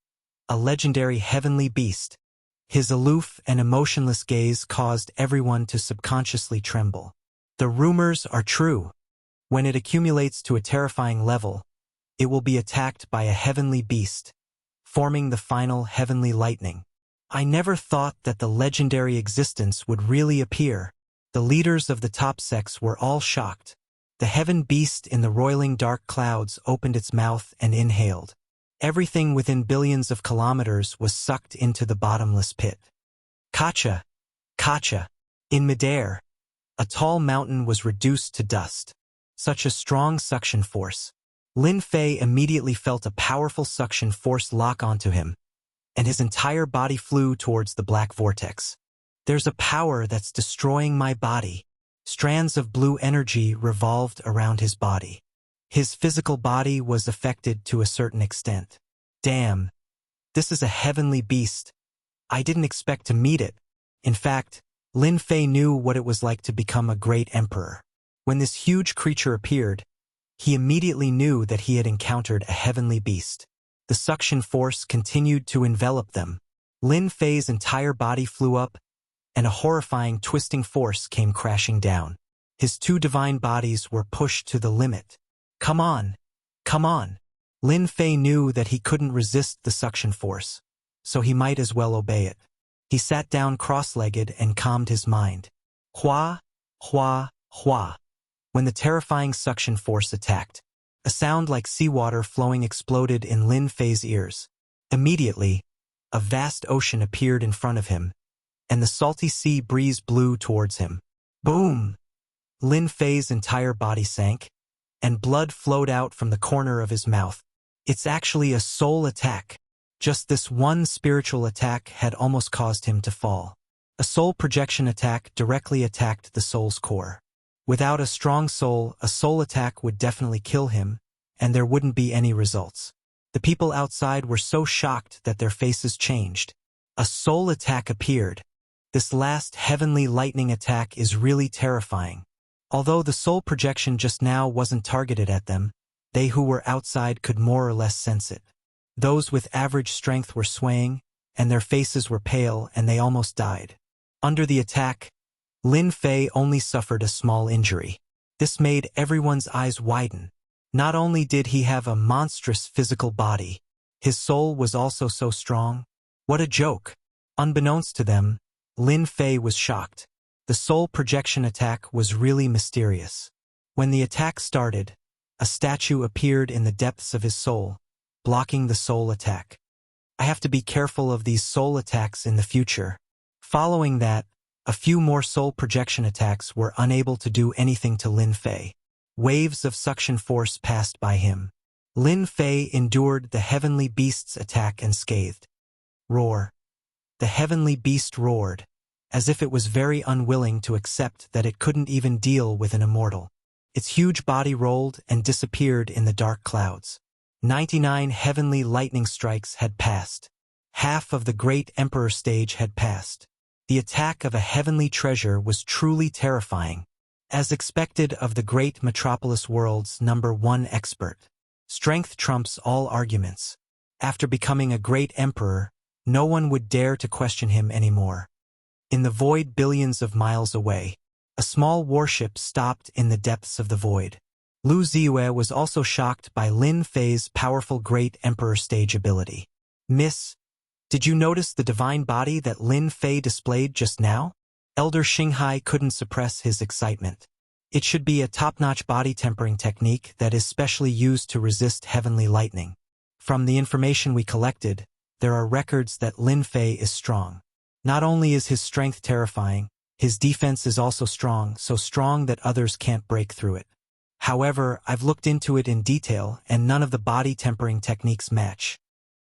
a legendary heavenly beast. His aloof and emotionless gaze caused everyone to subconsciously tremble. The rumors are true. When it accumulates to a terrifying level, it will be attacked by a heavenly beast, forming the final heavenly lightning. I never thought that the legendary existence would really appear. The leaders of the top sects were all shocked. The heaven beast in the roiling dark clouds opened its mouth and inhaled. Everything within billions of kilometers was sucked into the bottomless pit. Kacha! Kacha! In midair, a tall mountain was reduced to dust. Such a strong suction force. Lin Fei immediately felt a powerful suction force lock onto him, and his entire body flew towards the black vortex. There's a power that's destroying my body. Strands of blue energy revolved around his body. His physical body was affected to a certain extent. Damn, this is a heavenly beast. I didn't expect to meet it. In fact, Lin Fei knew what it was like to become a great emperor. When this huge creature appeared, he immediately knew that he had encountered a heavenly beast. The suction force continued to envelop them. Lin Fei's entire body flew up, and a horrifying twisting force came crashing down. His 2 divine bodies were pushed to the limit. Come on! Come on! Lin Fei knew that he couldn't resist the suction force, so he might as well obey it. He sat down cross-legged and calmed his mind. Hua! Hua! Hua! When the terrifying suction force attacked, a sound like seawater flowing exploded in Lin Fei's ears. Immediately, a vast ocean appeared in front of him, and the salty sea breeze blew towards him. Boom! Lin Fei's entire body sank, and blood flowed out from the corner of his mouth. It's actually a soul attack. Just this one spiritual attack had almost caused him to fall. A soul projection attack directly attacked the soul's core. Without a strong soul, a soul attack would definitely kill him, and there wouldn't be any results. The people outside were so shocked that their faces changed. A soul attack appeared. This last heavenly lightning attack is really terrifying. Although the soul projection just now wasn't targeted at them, they who were outside could more or less sense it. Those with average strength were swaying, and their faces were pale and they almost died. Under the attack, Lin Fei only suffered a small injury. This made everyone's eyes widen. Not only did he have a monstrous physical body, his soul was also so strong. What a joke! Unbeknownst to them, Lin Fei was shocked. The soul projection attack was really mysterious. When the attack started, a statue appeared in the depths of his soul, blocking the soul attack. I have to be careful of these soul attacks in the future. Following that, a few more soul projection attacks were unable to do anything to Lin Fei. Waves of suction force passed by him. Lin Fei endured the heavenly beast's attack unscathed. Roar. The heavenly beast roared, as if it was very unwilling to accept that it couldn't even deal with an immortal. Its huge body rolled and disappeared in the dark clouds. 99 heavenly lightning strikes had passed. Half of the great emperor stage had passed. The attack of a heavenly treasure was truly terrifying. As expected of the great metropolis world's #1 expert, strength trumps all arguments. After becoming a great emperor, no one would dare to question him anymore. In the void billions of miles away, a small warship stopped in the depths of the void. Lu Ziyue was also shocked by Lin Fei's powerful great emperor stage ability. Miss, did you notice the divine body that Lin Fei displayed just now? Elder Xinghai couldn't suppress his excitement. It should be a top-notch body tempering technique that is specially used to resist heavenly lightning. From the information we collected, there are records that Lin Fei is strong. Not only is his strength terrifying, his defense is also strong, so strong that others can't break through it. However, I've looked into it in detail, and none of the body tempering techniques match.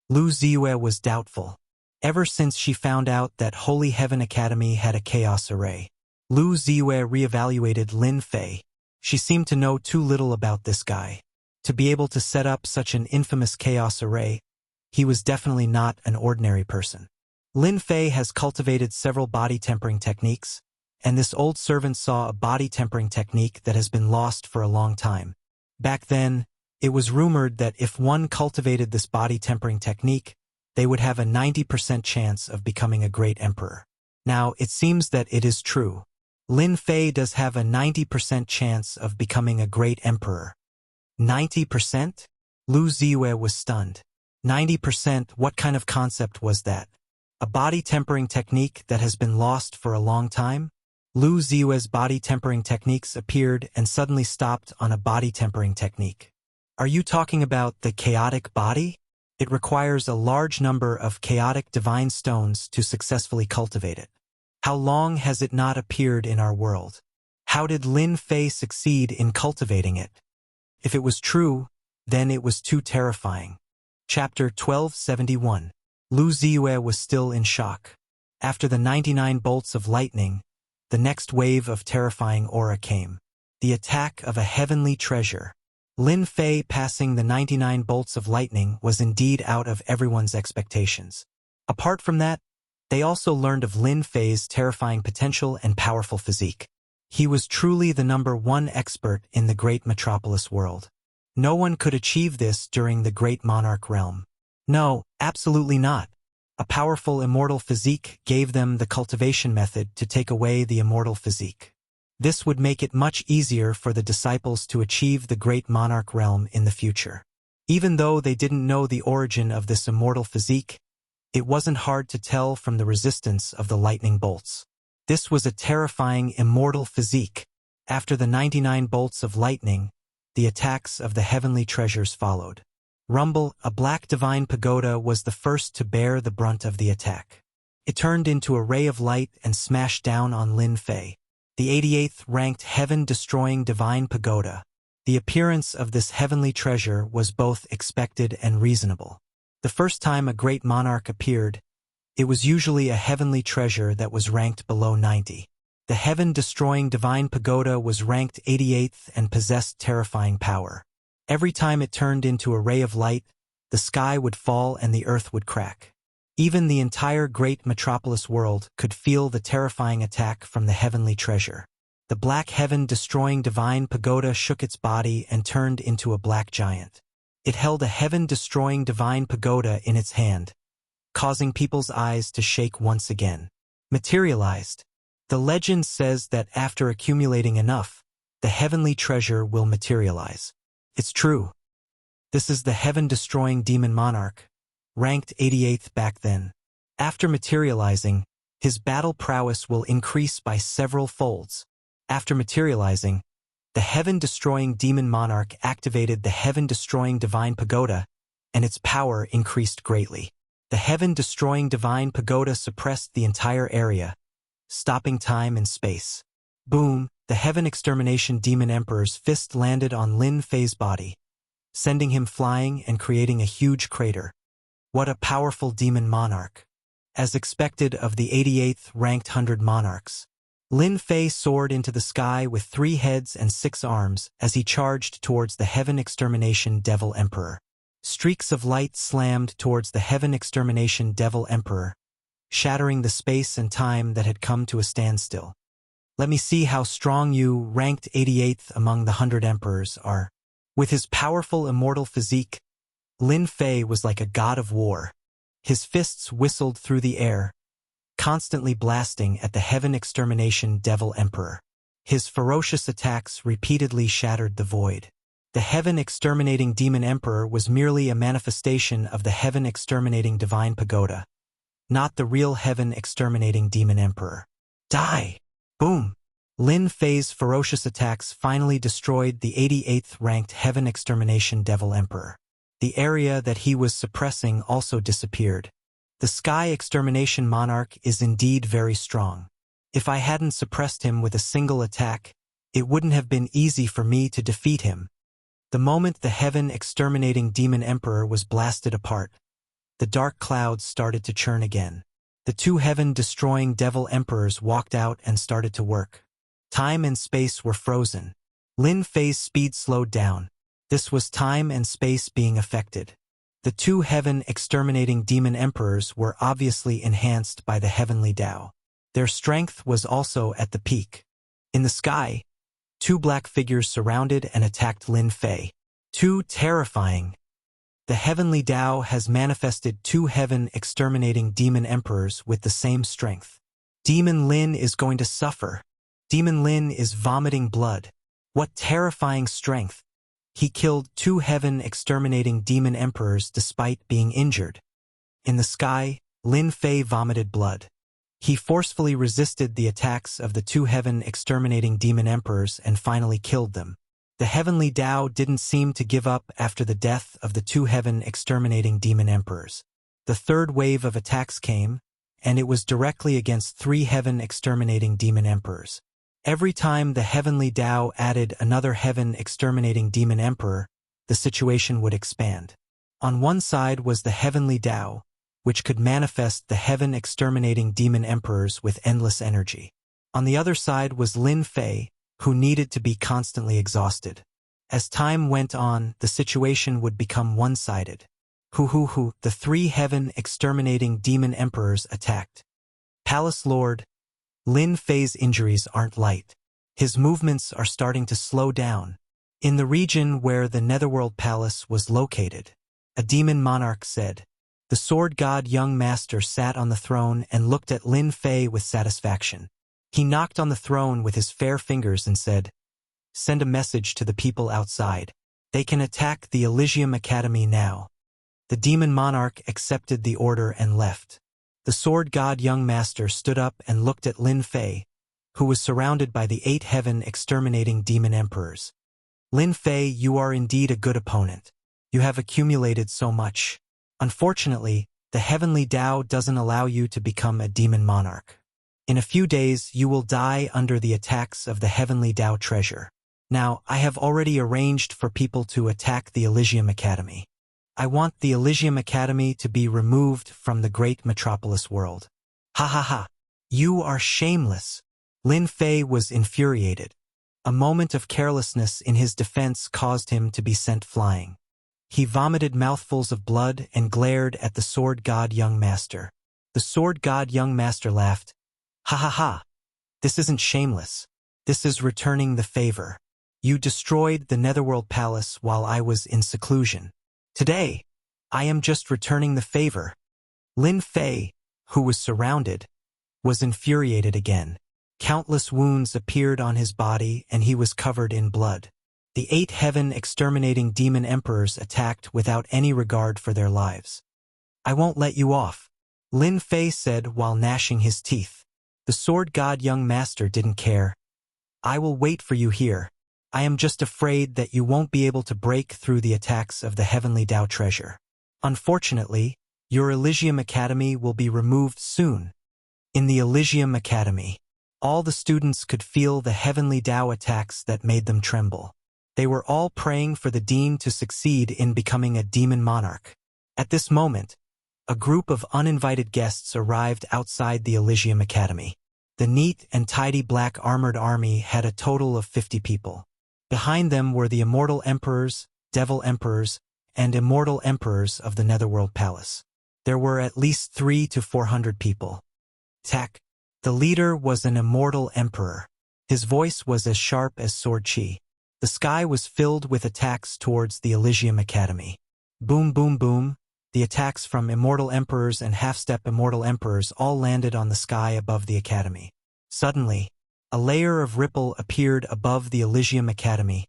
Lu Ziyue was doubtful. Ever since she found out that Holy Heaven Academy had a chaos array, Lu Ziyue reevaluated Lin Fei. She seemed to know too little about this guy. To be able to set up such an infamous chaos array, he was definitely not an ordinary person. Lin Fei has cultivated several body tempering techniques, and this old servant saw a body tempering technique that has been lost for a long time. Back then, it was rumored that if one cultivated this body tempering technique, they would have a 90% chance of becoming a great emperor. Now, it seems that it is true. Lin Fei does have a 90% chance of becoming a great emperor. 90%? Lu Ziyue was stunned. 90%, what kind of concept was that? A body tempering technique that has been lost for a long time? Lu Ziyue's body tempering techniques appeared and suddenly stopped on a body tempering technique. Are you talking about the chaotic body? It requires a large number of chaotic divine stones to successfully cultivate it. How long has it not appeared in our world? How did Lin Fei succeed in cultivating it? If it was true, then it was too terrifying. Chapter 1271. Lu Ziyue was still in shock. After the 99 bolts of lightning, the next wave of terrifying aura came. The attack of a heavenly treasure. Lin Fei passing the 99 bolts of lightning was indeed out of everyone's expectations. Apart from that, they also learned of Lin Fei's terrifying potential and powerful physique. He was truly the #1 expert in the great metropolis world. No one could achieve this during the great monarch realm. No, absolutely not. A powerful immortal physique gave them the cultivation method to take away the immortal physique. This would make it much easier for the disciples to achieve the great monarch realm in the future. Even though they didn't know the origin of this immortal physique, it wasn't hard to tell from the resistance of the lightning bolts. This was a terrifying immortal physique. After the 99 bolts of lightning, the attacks of the heavenly treasures followed. Rumble, a black divine pagoda, was the first to bear the brunt of the attack. It turned into a ray of light and smashed down on Lin Fei. The 88th ranked heaven-destroying divine pagoda. The appearance of this heavenly treasure was both expected and reasonable. The first time a great monarch appeared, it was usually a heavenly treasure that was ranked below 90. The heaven-destroying divine pagoda was ranked 88th and possessed terrifying power. Every time it turned into a ray of light, the sky would fall and the earth would crack. Even the entire great metropolis world could feel the terrifying attack from the heavenly treasure. The black heaven-destroying divine pagoda shook its body and turned into a black giant. It held a heaven-destroying divine pagoda in its hand, causing people's eyes to shake once again. Materialized. The legend says that after accumulating enough, the heavenly treasure will materialize. It's true. This is the heaven-destroying demon monarch, ranked 88th back then. After materializing, his battle prowess will increase by several folds. After materializing, the heaven-destroying demon monarch activated the heaven-destroying divine pagoda, and its power increased greatly. The heaven-destroying divine pagoda suppressed the entire area, stopping time and space. Boom! The heaven extermination demon emperor's fist landed on Lin Fei's body, sending him flying and creating a huge crater. What a powerful demon monarch! As expected of the 88th ranked 100 monarchs, Lin Fei soared into the sky with 3 heads and 6 arms as he charged towards the heaven extermination devil emperor. Streaks of light slammed towards the heaven extermination devil emperor, shattering the space and time that had come to a standstill. Let me see how strong you, ranked 88th among the 100 emperors, are. With his powerful immortal physique, Lin Fei was like a god of war. His fists whistled through the air, constantly blasting at the heaven extermination devil emperor. His ferocious attacks repeatedly shattered the void. The heaven exterminating demon emperor was merely a manifestation of the heaven exterminating divine pagoda, not the real heaven exterminating demon emperor. Die! Boom! Lin Fei's ferocious attacks finally destroyed the 88th ranked heaven extermination devil emperor. The area that he was suppressing also disappeared. The sky extermination monarch is indeed very strong. If I hadn't suppressed him with a single attack, it wouldn't have been easy for me to defeat him. The moment the heaven exterminating demon emperor was blasted apart, the dark clouds started to churn again. The 2 heaven-destroying devil emperors walked out and started to work. Time and space were frozen. Lin Fei's speed slowed down. This was time and space being affected. The 2 heaven-exterminating demon emperors were obviously enhanced by the heavenly Tao. Their strength was also at the peak. In the sky, 2 black figures surrounded and attacked Lin Fei. Too terrifying. The heavenly Tao has manifested 2 heaven-exterminating demon emperors with the same strength. Demon Lin is going to suffer. Demon Lin is vomiting blood. What terrifying strength! He killed 2 heaven-exterminating demon emperors despite being injured. In the sky, Lin Fei vomited blood. He forcefully resisted the attacks of the 2 heaven-exterminating demon emperors and finally killed them. The heavenly Tao didn't seem to give up after the death of the 2 heaven-exterminating demon emperors. The 3rd wave of attacks came, and it was directly against 3 heaven-exterminating demon emperors. Every time the heavenly Tao added another heaven-exterminating demon emperor, the situation would expand. On one side was the heavenly Tao, which could manifest the heaven-exterminating demon emperors with endless energy. On the other side was Lin Fei, who needed to be constantly exhausted. As time went on, the situation would become one-sided. The 3 heaven-exterminating demon emperors attacked. Palace Lord, Lin Fei's injuries aren't light. His movements are starting to slow down. In the region where the Netherworld Palace was located, a demon monarch said. The sword god young master sat on the throne and looked at Lin Fei with satisfaction. He knocked on the throne with his fair fingers and said, "Send a message to the people outside. They can attack the Elysium Academy now." The demon monarch accepted the order and left. The sword god young master stood up and looked at Lin Fei, who was surrounded by the 8 heaven-exterminating demon emperors. Lin Fei, you are indeed a good opponent. You have accumulated so much. Unfortunately, the heavenly Tao doesn't allow you to become a demon monarch. In a few days, you will die under the attacks of the heavenly Tao treasure. Now, I have already arranged for people to attack the Elysium Academy. I want the Elysium Academy to be removed from the great metropolis world. Ha ha ha! You are shameless! Lin Fei was infuriated. A moment of carelessness in his defense caused him to be sent flying. He vomited mouthfuls of blood and glared at the sword god young master. The sword god young master laughed. Ha ha ha! This isn't shameless. This is returning the favor. You destroyed the Netherworld Palace while I was in seclusion. Today, I am just returning the favor. Lin Fei, who was surrounded, was infuriated again. Countless wounds appeared on his body and he was covered in blood. The 8 heaven-exterminating demon emperors attacked without any regard for their lives. "I won't let you off," Lin Fei said while gnashing his teeth. The sword god young master didn't care. "I will wait for you here. I am just afraid that you won't be able to break through the attacks of the heavenly Dao treasure. Unfortunately, your Elysium Academy will be removed soon." In the Elysium Academy, all the students could feel the heavenly Dao attacks that made them tremble. They were all praying for the dean to succeed in becoming a demon monarch. At this moment, a group of uninvited guests arrived outside the Elysium Academy. The neat and tidy black armored army had a total of 50 people. Behind them were the immortal emperors, devil emperors, and immortal emperors of the Netherworld Palace. There were at least 300 to 400 people. Tak. The leader was an immortal emperor. His voice was as sharp as sword chi. The sky was filled with attacks towards the Elysium Academy. Boom, boom, boom. The attacks from immortal emperors and half-step immortal emperors all landed on the sky above the academy. Suddenly, a layer of ripple appeared above the Elysium Academy,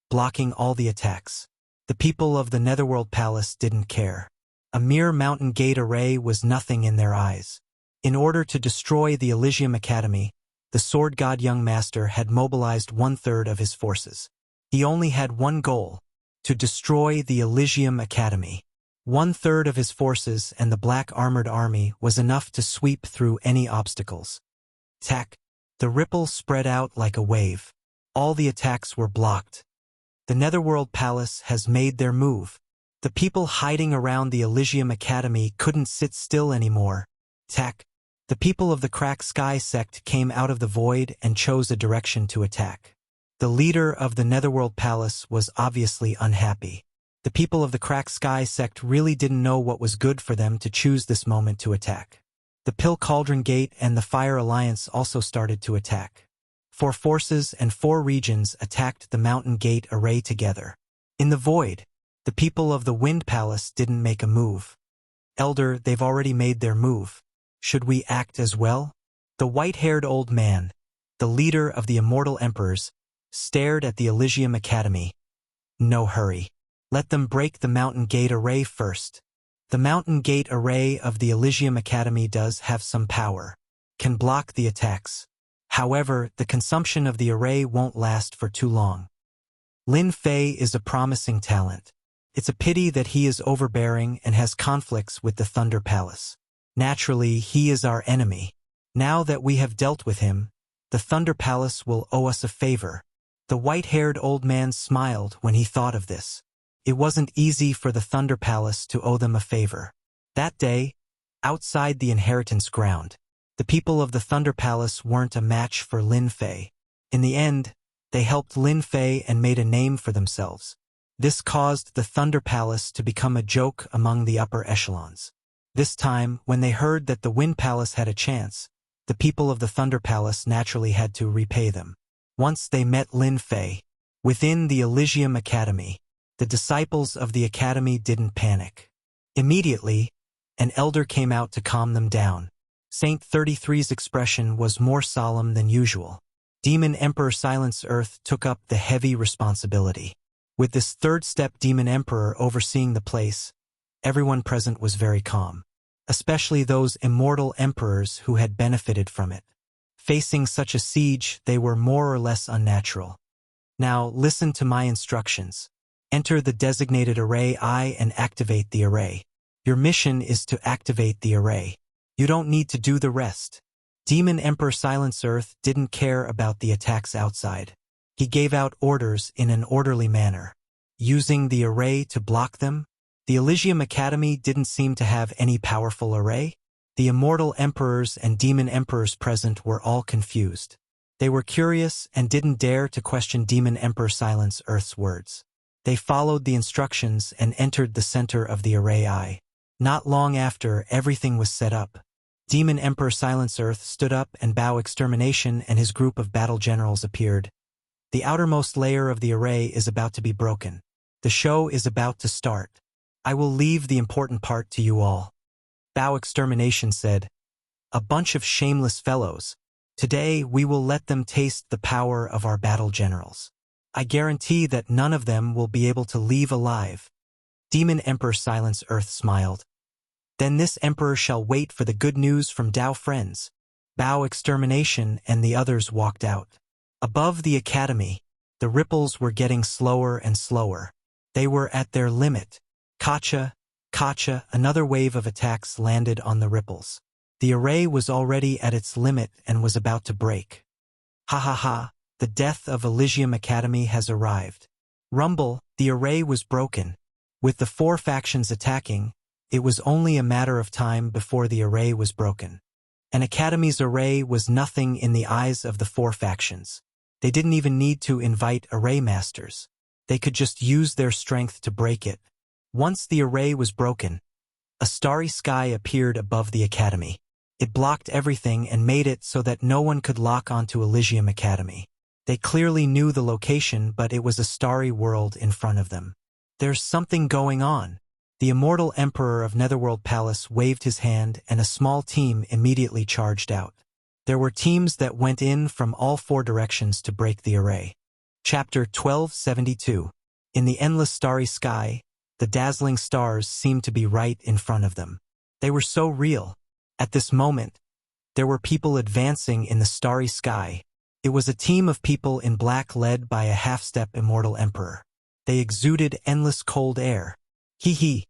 blocking all the attacks. The people of the Netherworld Palace didn't care. A mere mountain gate array was nothing in their eyes. In order to destroy the Elysium Academy, the sword god young master had mobilized 1/3 of his forces. He only had one goal: to destroy the Elysium Academy. 1/3 of his forces and the black armored army was enough to sweep through any obstacles. Tak. The ripple spread out like a wave. All the attacks were blocked. The Netherworld Palace has made their move. The people hiding around the Elysium Academy couldn't sit still anymore. Tak. The people of the Crack Sky sect came out of the void and chose a direction to attack. The leader of the Netherworld Palace was obviously unhappy. The people of the Crack Sky sect really didn't know what was good for them to choose this moment to attack. The Pill Cauldron Gate and the Fire Alliance also started to attack. 4 forces and 4 regions attacked the Mountain Gate array together. In the void, the people of the Wind Palace didn't make a move. "Elder, they've already made their move. Should we act as well?" The white-haired old man, the leader of the immortal emperors, stared at the Elysium Academy. "No hurry. Let them break the Mountain Gate array first. The Mountain Gate array of the Elysium Academy does have some power, can block the attacks. However, the consumption of the array won't last for too long. Lin Fei is a promising talent. It's a pity that he is overbearing and has conflicts with the Thunder Palace. Naturally, he is our enemy. Now that we have dealt with him, the Thunder Palace will owe us a favor." The white-haired old man smiled when he thought of this. It wasn't easy for the Thunder Palace to owe them a favor. That day, outside the inheritance ground, the people of the Thunder Palace weren't a match for Lin Fei. In the end, they helped Lin Fei and made a name for themselves. This caused the Thunder Palace to become a joke among the upper echelons. This time, when they heard that the Wind Palace had a chance, the people of the Thunder Palace naturally had to repay them. Once they met Lin Fei, within the Elysium Academy, the disciples of the academy didn't panic. Immediately, an elder came out to calm them down. Saint 33's expression was more solemn than usual. Demon Emperor Silence Earth took up the heavy responsibility. With this third-step Demon Emperor overseeing the place, everyone present was very calm, especially those immortal emperors who had benefited from it. Facing such a siege, they were more or less unnatural. "Now, listen to my instructions. Enter the designated array I and activate the array. Your mission is to activate the array. You don't need to do the rest." Demon Emperor Silence Earth didn't care about the attacks outside. He gave out orders in an orderly manner. Using the array to block them, the Elysium Academy didn't seem to have any powerful array. The immortal emperors and demon emperors present were all confused. They were curious and didn't dare to question Demon Emperor Silence Earth's words. They followed the instructions and entered the center of the array I. Not long after everything was set up, Demon Emperor Silence Earth stood up and Bao Extermination and his group of battle generals appeared. The outermost layer of the array is about to be broken. The show is about to start. I will leave the important part to you all. Bao Extermination said, "A bunch of shameless fellows. Today, we will let them taste the power of our battle generals. I guarantee that none of them will be able to leave alive. Demon Emperor Silence Earth smiled. Then this emperor shall wait for the good news from Dao friends. Bao Extermination and the others walked out. Above the academy, the ripples were getting slower and slower. They were at their limit. Kacha, another wave of attacks landed on the ripples. The array was already at its limit and was about to break. Ha ha ha, the death of Elysium Academy has arrived. Rumble, the array was broken. With the 4 factions attacking, it was only a matter of time before the array was broken. An academy's array was nothing in the eyes of the 4 factions. They didn't even need to invite array masters. They could just use their strength to break it. Once the array was broken, a starry sky appeared above the academy. It blocked everything and made it so that no one could lock onto Elysium Academy. They clearly knew the location, but it was a starry world in front of them. There's something going on. The immortal emperor of Netherworld Palace waved his hand and a small team immediately charged out. There were teams that went in from all 4 directions to break the array. Chapter 1272. In the endless starry sky, the dazzling stars seemed to be right in front of them. They were so real. At this moment, there were people advancing in the starry sky. It was a team of people in black led by a half-step immortal emperor. They exuded endless cold air. Hee.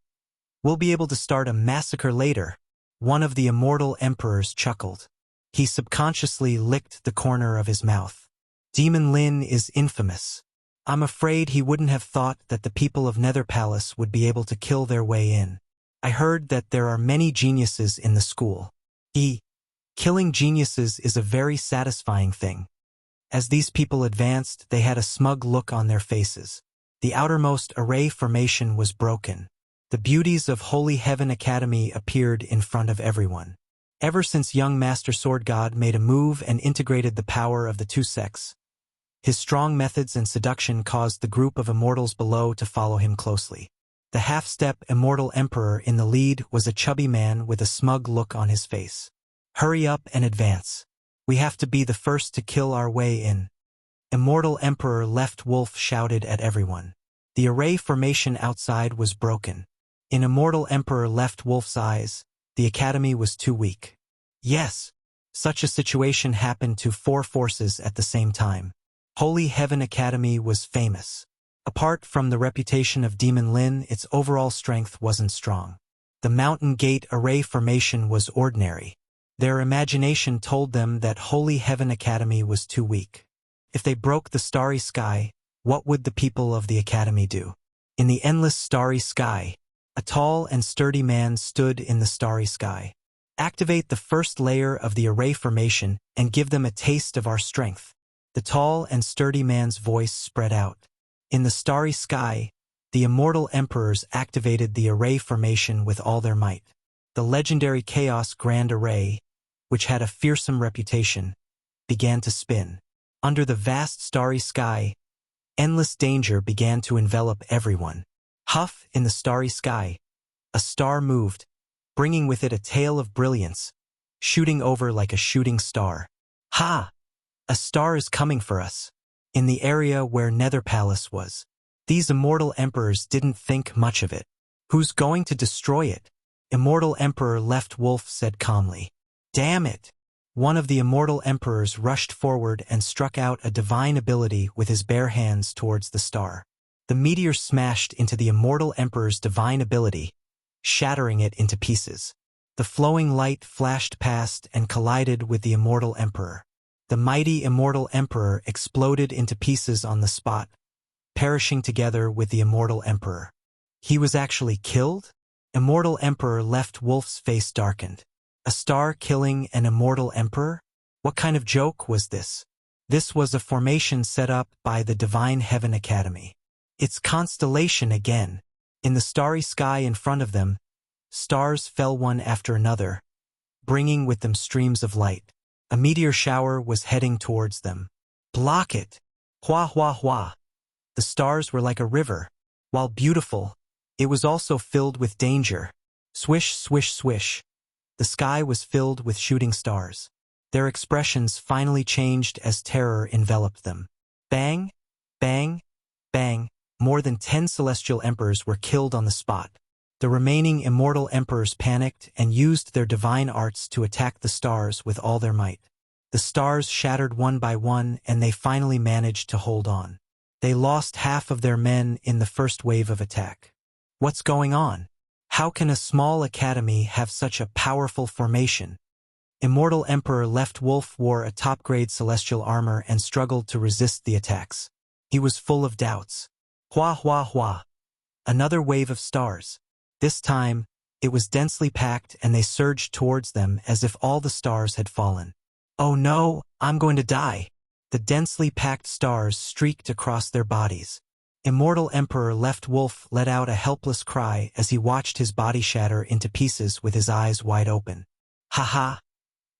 We'll be able to start a massacre later. One of the immortal emperors chuckled. He subconsciously licked the corner of his mouth. Demon Lin is infamous. I'm afraid he wouldn't have thought that the people of Nether Palace would be able to kill their way in. I heard that there are many geniuses in the school. Killing geniuses is a very satisfying thing. As these people advanced, they had a smug look on their faces. The outermost array formation was broken. The beauties of Holy Heaven Academy appeared in front of everyone. Ever since young Master Sword God made a move and integrated the power of the 2 sects, his strong methods and seduction caused the group of immortals below to follow him closely. The half-step immortal emperor in the lead was a chubby man with a smug look on his face. Hurry up and advance. We have to be the first to kill our way in. Immortal Emperor Left Wolf shouted at everyone. The array formation outside was broken. In Immortal Emperor Left Wolf's eyes, the academy was too weak. Yes, such a situation happened to 4 forces at the same time. Holy Heaven Academy was famous. Apart from the reputation of Demon Lin, its overall strength wasn't strong. The Mountain Gate array formation was ordinary. Their imagination told them that Holy Heaven Academy was too weak. If they broke the starry sky, what would the people of the academy do? In the endless starry sky, a tall and sturdy man stood in the starry sky. Activate the first layer of the array formation and give them a taste of our strength. The tall and sturdy man's voice spread out. In the starry sky, the immortal emperors activated the array formation with all their might. The legendary Chaos Grand Array, which had a fearsome reputation, began to spin. Under the vast starry sky, endless danger began to envelop everyone. Huff, in the starry sky, a star moved, bringing with it a tail of brilliance, shooting over like a shooting star. Ha! A star is coming for us. In the area where Nether Palace was, these immortal emperors didn't think much of it. Who's going to destroy it? Immortal Emperor Left Wolf said calmly. Damn it! One of the immortal emperors rushed forward and struck out a divine ability with his bare hands towards the star. The meteor smashed into the immortal emperor's divine ability, shattering it into pieces. The flowing light flashed past and collided with the immortal emperor. The mighty immortal emperor exploded into pieces on the spot, perishing together with the immortal emperor. He was actually killed? Immortal Emperor Left Wolf's face darkened. A star killing an immortal emperor? What kind of joke was this? This was a formation set up by the Divine Heaven Academy. It's constellation again. In the starry sky in front of them, stars fell one after another, bringing with them streams of light. A meteor shower was heading towards them. Block it! Hua hua hua! The stars were like a river. While beautiful, it was also filled with danger. Swish, swish, swish. The sky was filled with shooting stars. Their expressions finally changed as terror enveloped them. Bang, bang, bang, more than 10 celestial emperors were killed on the spot. The remaining immortal emperors panicked and used their divine arts to attack the stars with all their might. The stars shattered one by one and they finally managed to hold on. They lost half of their men in the first wave of attack. What's going on? How can a small academy have such a powerful formation? Immortal Emperor Left Wolf wore a top-grade celestial armor and struggled to resist the attacks. He was full of doubts. Hua hua hua. Another wave of stars. This time, it was densely packed and they surged towards them as if all the stars had fallen. Oh no, I'm going to die. The densely packed stars streaked across their bodies. Immortal Emperor Left Wolf let out a helpless cry as he watched his body shatter into pieces with his eyes wide open. Haha.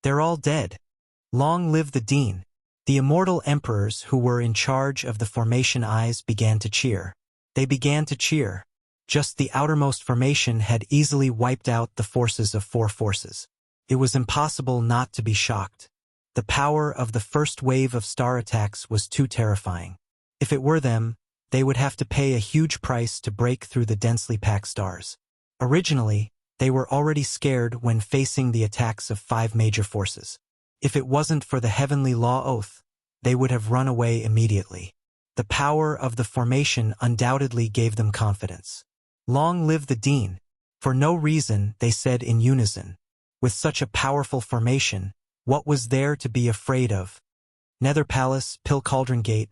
They're all dead. Long live the Dean. The immortal emperors who were in charge of the formation eyes began to cheer. They began to cheer. Just the outermost formation had easily wiped out the forces of 4 forces. It was impossible not to be shocked. The power of the first wave of star attacks was too terrifying. If it were them, they would have to pay a huge price to break through the densely packed stars. Originally, they were already scared when facing the attacks of 5 major forces. If it wasn't for the heavenly law oath, they would have run away immediately. The power of the formation undoubtedly gave them confidence. Long live the Dean. For no reason, they said in unison. With such a powerful formation, what was there to be afraid of? Nether Palace, Pill Cauldron Gate,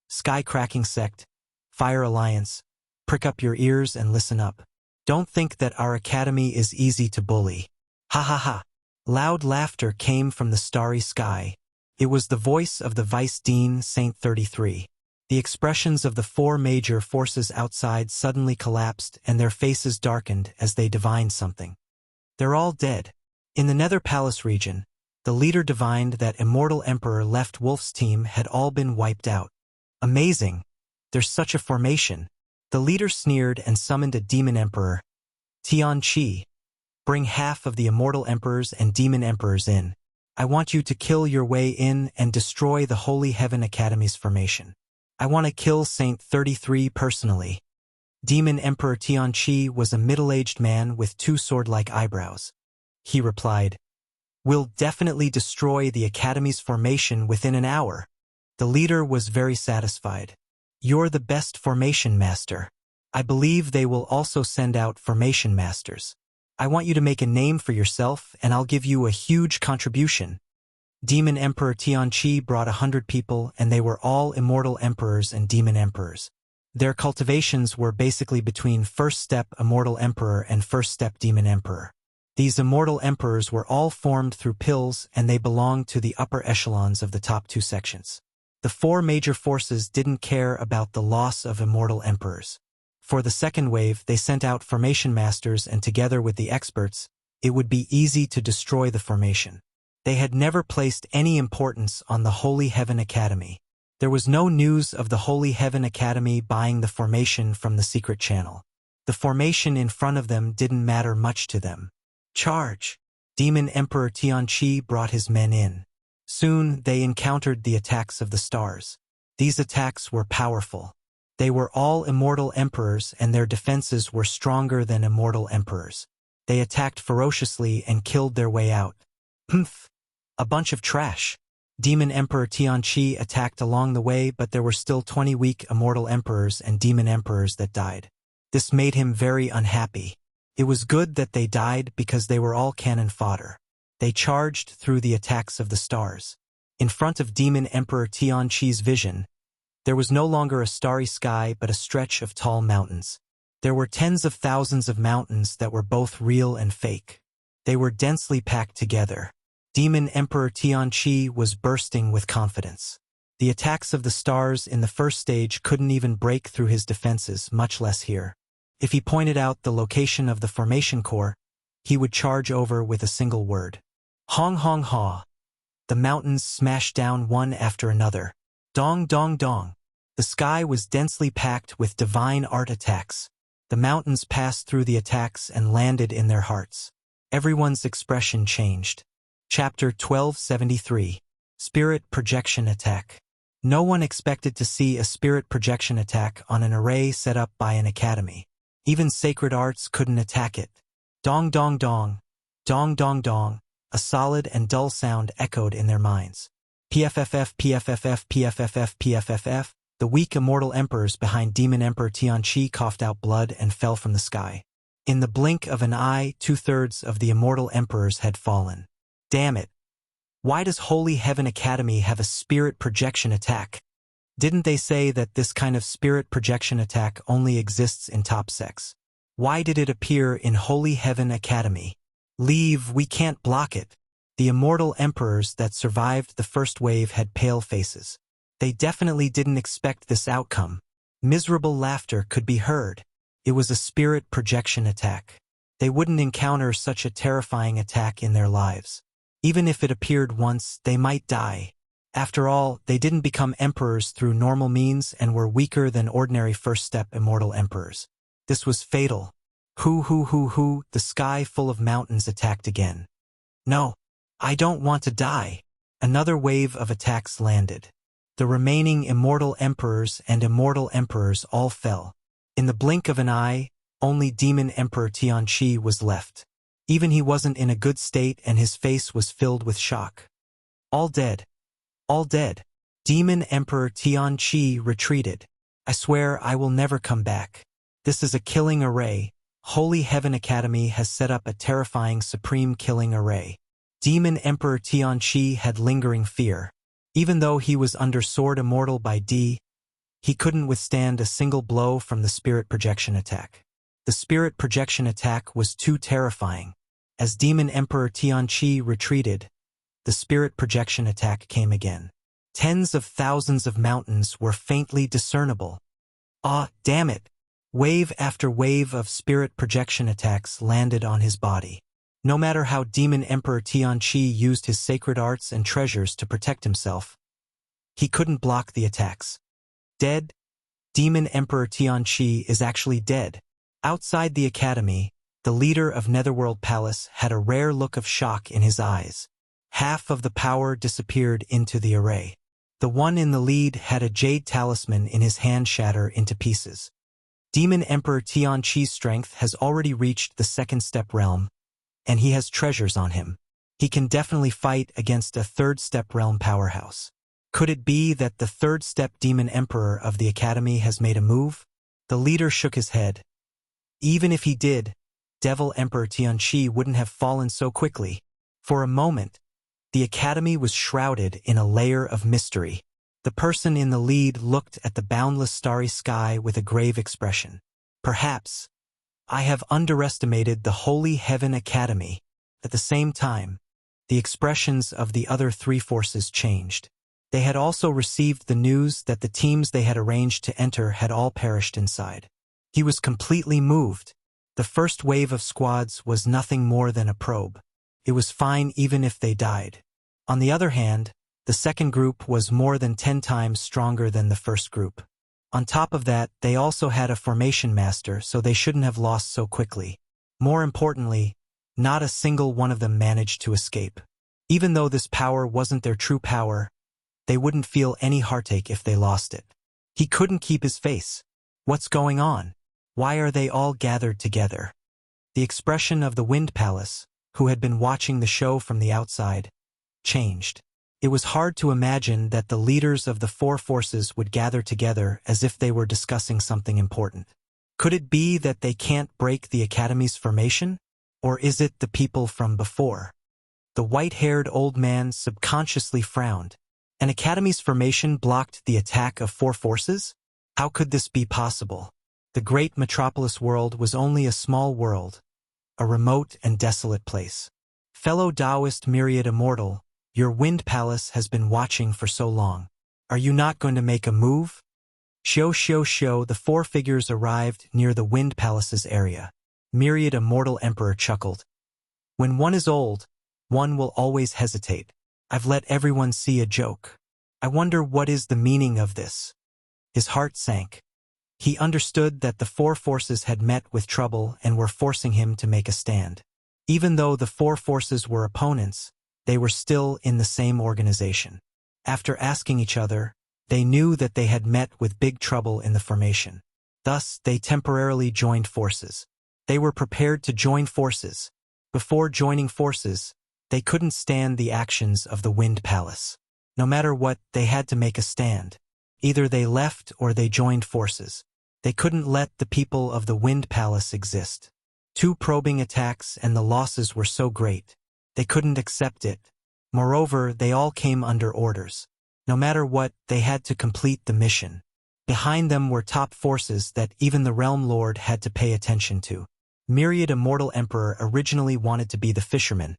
Sky Cracking Sect, Fire Alliance, prick up your ears and listen up. Don't think that our academy is easy to bully. Ha ha ha. Loud laughter came from the starry sky. It was the voice of the Vice Dean, Saint 33. The expressions of the 4 major forces outside suddenly collapsed and their faces darkened as they divined something. They're all dead. In the Nether Palace region, the leader divined that Immortal Emperor Left Wolf's team had all been wiped out. Amazing. There's such a formation. The leader sneered and summoned a demon emperor. Tian Qi. Bring half of the immortal emperors and demon emperors in. I want you to kill your way in and destroy the Holy Heaven Academy's formation. I want to kill Saint 33 personally. Demon Emperor Tian Qi was a middle-aged man with 2 sword-like eyebrows. He replied, "We'll definitely destroy the Academy's formation within an hour." The leader was very satisfied. You're the best formation master. I believe they will also send out formation masters. I want you to make a name for yourself and I'll give you a huge contribution. Demon Emperor Tian Qi brought 100 people and they were all immortal emperors and demon emperors. Their cultivations were basically between first step immortal emperor and first step demon emperor. These immortal emperors were all formed through pills and they belonged to the upper echelons of the top 2 sections. The 4 major forces didn't care about the loss of immortal emperors. For the second wave, they sent out formation masters and together with the experts, it would be easy to destroy the formation. They had never placed any importance on the Holy Heaven Academy. There was no news of the Holy Heaven Academy buying the formation from the secret channel. The formation in front of them didn't matter much to them. Charge! Demon Emperor Tian Qi brought his men in. Soon, they encountered the attacks of the stars. These attacks were powerful. They were all immortal emperors and their defenses were stronger than immortal emperors. They attacked ferociously and killed their way out. Humph! A bunch of trash. Demon Emperor Tian Qi attacked along the way, but there were still 20 weak immortal emperors and demon emperors that died. This made him very unhappy. It was good that they died because they were all cannon fodder. They charged through the attacks of the stars. In front of Demon Emperor Tian Qi's vision, there was no longer a starry sky but a stretch of tall mountains. There were tens of thousands of mountains that were both real and fake. They were densely packed together. Demon Emperor Tian Qi was bursting with confidence. The attacks of the stars in the first stage couldn't even break through his defenses, much less here. If he pointed out the location of the formation core, he would charge over with a single word. Hong hong ha. The mountains smashed down one after another. Dong dong dong. The sky was densely packed with divine art attacks. The mountains passed through the attacks and landed in their hearts. Everyone's expression changed. Chapter 1273. Spirit Projection Attack. No one expected to see a spirit projection attack on an array set up by an academy. Even sacred arts couldn't attack it. Dong dong dong, dong dong dong, a solid and dull sound echoed in their minds. PFFF, PFFF, PFFF, PFFF. The weak immortal emperors behind Demon Emperor Tianqi coughed out blood and fell from the sky. In the blink of an eye, 2/3 of the immortal emperors had fallen. Damn it. Why does Holy Heaven Academy have a spirit projection attack? Didn't they say that this kind of spirit projection attack only exists in top sects? Why did it appear in Holy Heaven Academy? Leave, we can't block it. The immortal emperors that survived the first wave had pale faces. They definitely didn't expect this outcome. Miserable laughter could be heard. It was a spirit projection attack. They wouldn't encounter such a terrifying attack in their lives. Even if it appeared once, they might die. After all, they didn't become emperors through normal means and were weaker than ordinary first-step immortal emperors. This was fatal. Hoo, the sky full of mountains attacked again. No, I don't want to die. Another wave of attacks landed. The remaining immortal emperors and immortal emperors all fell. In the blink of an eye, only Demon Emperor Tianqi was left. Even he wasn't in a good state and his face was filled with shock. All dead. All dead. Demon Emperor Tianqi retreated. I swear I will never come back. This is a killing array. Holy Heaven Academy has set up a terrifying supreme killing array. Demon Emperor Tianqi had lingering fear. Even though he was under sword immortal by D, he couldn't withstand a single blow from the spirit projection attack. The spirit projection attack was too terrifying. As Demon Emperor Tianqi retreated, the spirit projection attack came again. Tens of thousands of mountains were faintly discernible. Ah, damn it! Wave after wave of spirit projection attacks landed on his body. No matter how Demon Emperor Tianqi used his sacred arts and treasures to protect himself, he couldn't block the attacks. Dead? Demon Emperor Tianqi is actually dead. Outside the academy, the leader of Netherworld Palace had a rare look of shock in his eyes. Half of the power disappeared into the array. The one in the lead had a jade talisman in his hand shatter into pieces. Demon Emperor Tianqi's strength has already reached the second step realm, and he has treasures on him. He can definitely fight against a third step realm powerhouse. Could it be that the third step Demon Emperor of the Academy has made a move? The leader shook his head. Even if he did, Devil Emperor Tianqi wouldn't have fallen so quickly. For a moment, the academy was shrouded in a layer of mystery. The person in the lead looked at the boundless starry sky with a grave expression. Perhaps I have underestimated the Holy Heaven Academy. At the same time, the expressions of the other three forces changed. They had also received the news that the teams they had arranged to enter had all perished inside. He was completely moved. The first wave of squads was nothing more than a probe. It was fine even if they died. On the other hand, the second group was more than 10 times stronger than the first group. On top of that, they also had a formation master, so they shouldn't have lost so quickly. More importantly, not a single one of them managed to escape. Even though this power wasn't their true power, they wouldn't feel any heartache if they lost it. He couldn't keep his face. What's going on? Why are they all gathered together? The expression of the Wind Palace, who had been watching the show from the outside, changed. It was hard to imagine that the leaders of the four forces would gather together as if they were discussing something important. Could it be that they can't break the Academy's formation? Or is it the people from before? The white-haired old man subconsciously frowned. An Academy's formation blocked the attack of four forces? How could this be possible? The great metropolis world was only a small world, a remote and desolate place. Fellow Taoist myriad immortal, your Wind Palace has been watching for so long. Are you not going to make a move? Shio, the four figures arrived near the Wind Palace's area. Myriad Immortal Emperor chuckled. When one is old, one will always hesitate. I've let everyone see a joke. I wonder what is the meaning of this. His heart sank. He understood that the four forces had met with trouble and were forcing him to make a stand. Even though the four forces were opponents, they were still in the same organization. After asking each other, they knew that they had met with big trouble in the formation. Thus, they temporarily joined forces. They were prepared to join forces. Before joining forces, they couldn't stand the actions of the Wind Palace. No matter what, they had to make a stand. Either they left or they joined forces. They couldn't let the people of the Wind Palace exist. 2 probing attacks and the losses were so great. They couldn't accept it. Moreover, they all came under orders. No matter what, they had to complete the mission. Behind them were top forces that even the Realm Lord had to pay attention to. Myriad Immortal Emperor originally wanted to be the fisherman,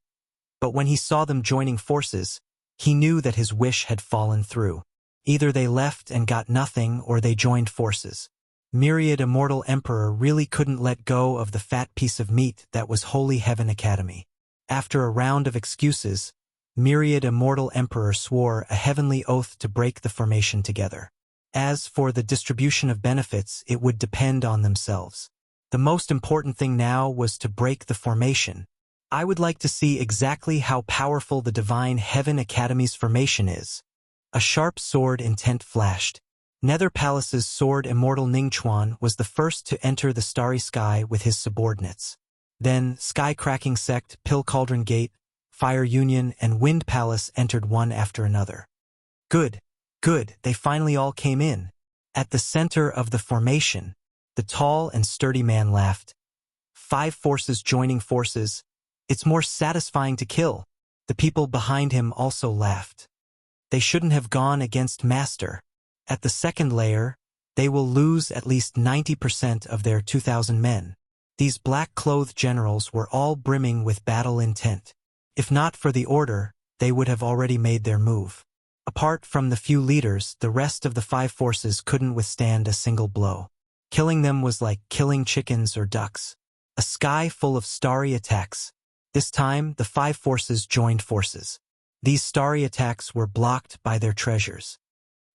but when he saw them joining forces, he knew that his wish had fallen through. Either they left and got nothing or they joined forces. Myriad Immortal Emperor really couldn't let go of the fat piece of meat that was Holy Heaven Academy. After a round of excuses, Myriad Immortal Emperor swore a heavenly oath to break the formation together. As for the distribution of benefits, it would depend on themselves. The most important thing now was to break the formation. I would like to see exactly how powerful the Divine Heaven Academy's formation is. A sharp sword intent flashed. Nether Palace's sword Immortal Ningchuan was the first to enter the starry sky with his subordinates. Then, Sky-Cracking Sect, Pill Cauldron Gate, Fire Union, and Wind Palace entered one after another. Good, they finally all came in. At the center of the formation, the tall and sturdy man laughed. 5 forces joining forces. It's more satisfying to kill. The people behind him also laughed. They shouldn't have gone against Master. At the second layer, they will lose at least 90% of their 2,000 men. These black-clothed generals were all brimming with battle intent. If not for the order, they would have already made their move. Apart from the few leaders, the rest of the 5 forces couldn't withstand a single blow. Killing them was like killing chickens or ducks. A sky full of starry attacks. This time, the 5 forces joined forces. These starry attacks were blocked by their treasures.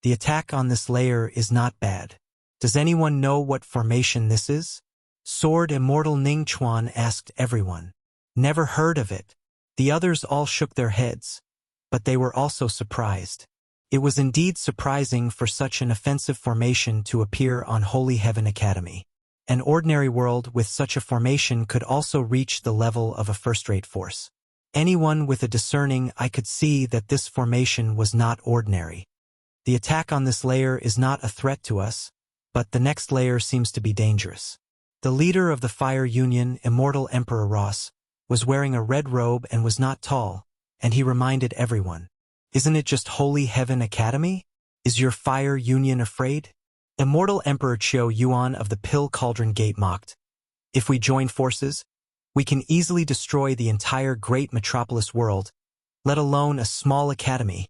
The attack on this layer is not bad. Does anyone know what formation this is? Sword Immortal Ningchuan asked everyone. Never heard of it. The others all shook their heads, but they were also surprised. It was indeed surprising for such an offensive formation to appear on Holy Heaven Academy. An ordinary world with such a formation could also reach the level of a first-rate force. Anyone with a discerning eye could see that this formation was not ordinary. The attack on this layer is not a threat to us, but the next layer seems to be dangerous. The leader of the Fire Union, Immortal Emperor Ross, was wearing a red robe and was not tall, and he reminded everyone. Isn't it just Holy Heaven Academy? Is your Fire Union afraid? Immortal Emperor Qiu Yuan of the Pill Cauldron Gate mocked. If we join forces, we can easily destroy the entire great metropolis world, let alone a small academy.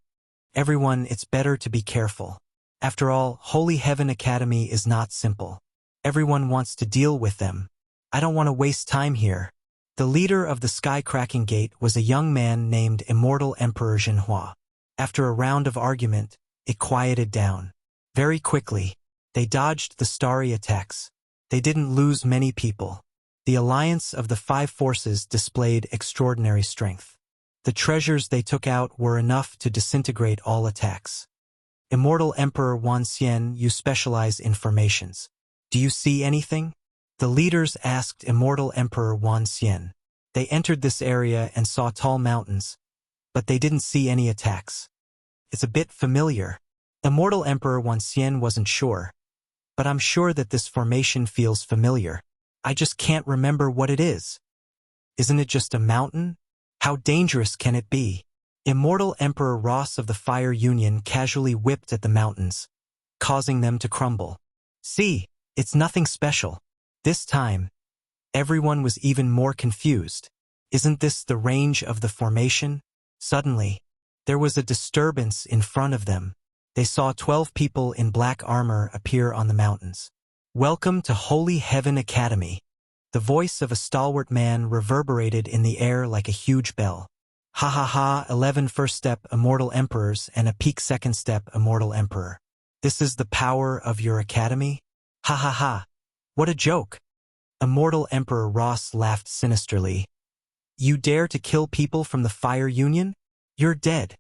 Everyone, it's better to be careful. After all, Holy Heaven Academy is not simple. Everyone wants to deal with them. I don't want to waste time here. The leader of the Sky-Cracking Gate was a young man named Immortal Emperor Jinhua. After a round of argument, it quieted down. Very quickly, they dodged the starry attacks. They didn't lose many people. The alliance of the 5 forces displayed extraordinary strength. The treasures they took out were enough to disintegrate all attacks. Immortal Emperor Wan Xian, you specialize in formations. Do you see anything? The leaders asked Immortal Emperor Wan Xian. They entered this area and saw tall mountains, but they didn't see any attacks. It's a bit familiar. Immortal Emperor Wan Xian wasn't sure, but I'm sure that this formation feels familiar. I just can't remember what it is. Isn't it just a mountain? How dangerous can it be? Immortal Emperor Ross of the Fire Union casually whipped at the mountains, causing them to crumble. See, it's nothing special. This time, everyone was even more confused. Isn't this the range of the formation? Suddenly, there was a disturbance in front of them. They saw 12 people in black armor appear on the mountains. Welcome to Holy Heaven Academy. The voice of a stalwart man reverberated in the air like a huge bell. Ha ha ha, 11 first step Immortal Emperors and a peak second step Immortal Emperor. This is the power of your academy? Ha ha ha. What a joke. Immortal Emperor Ross laughed sinisterly. You dare to kill people from the Fire Union? You're dead.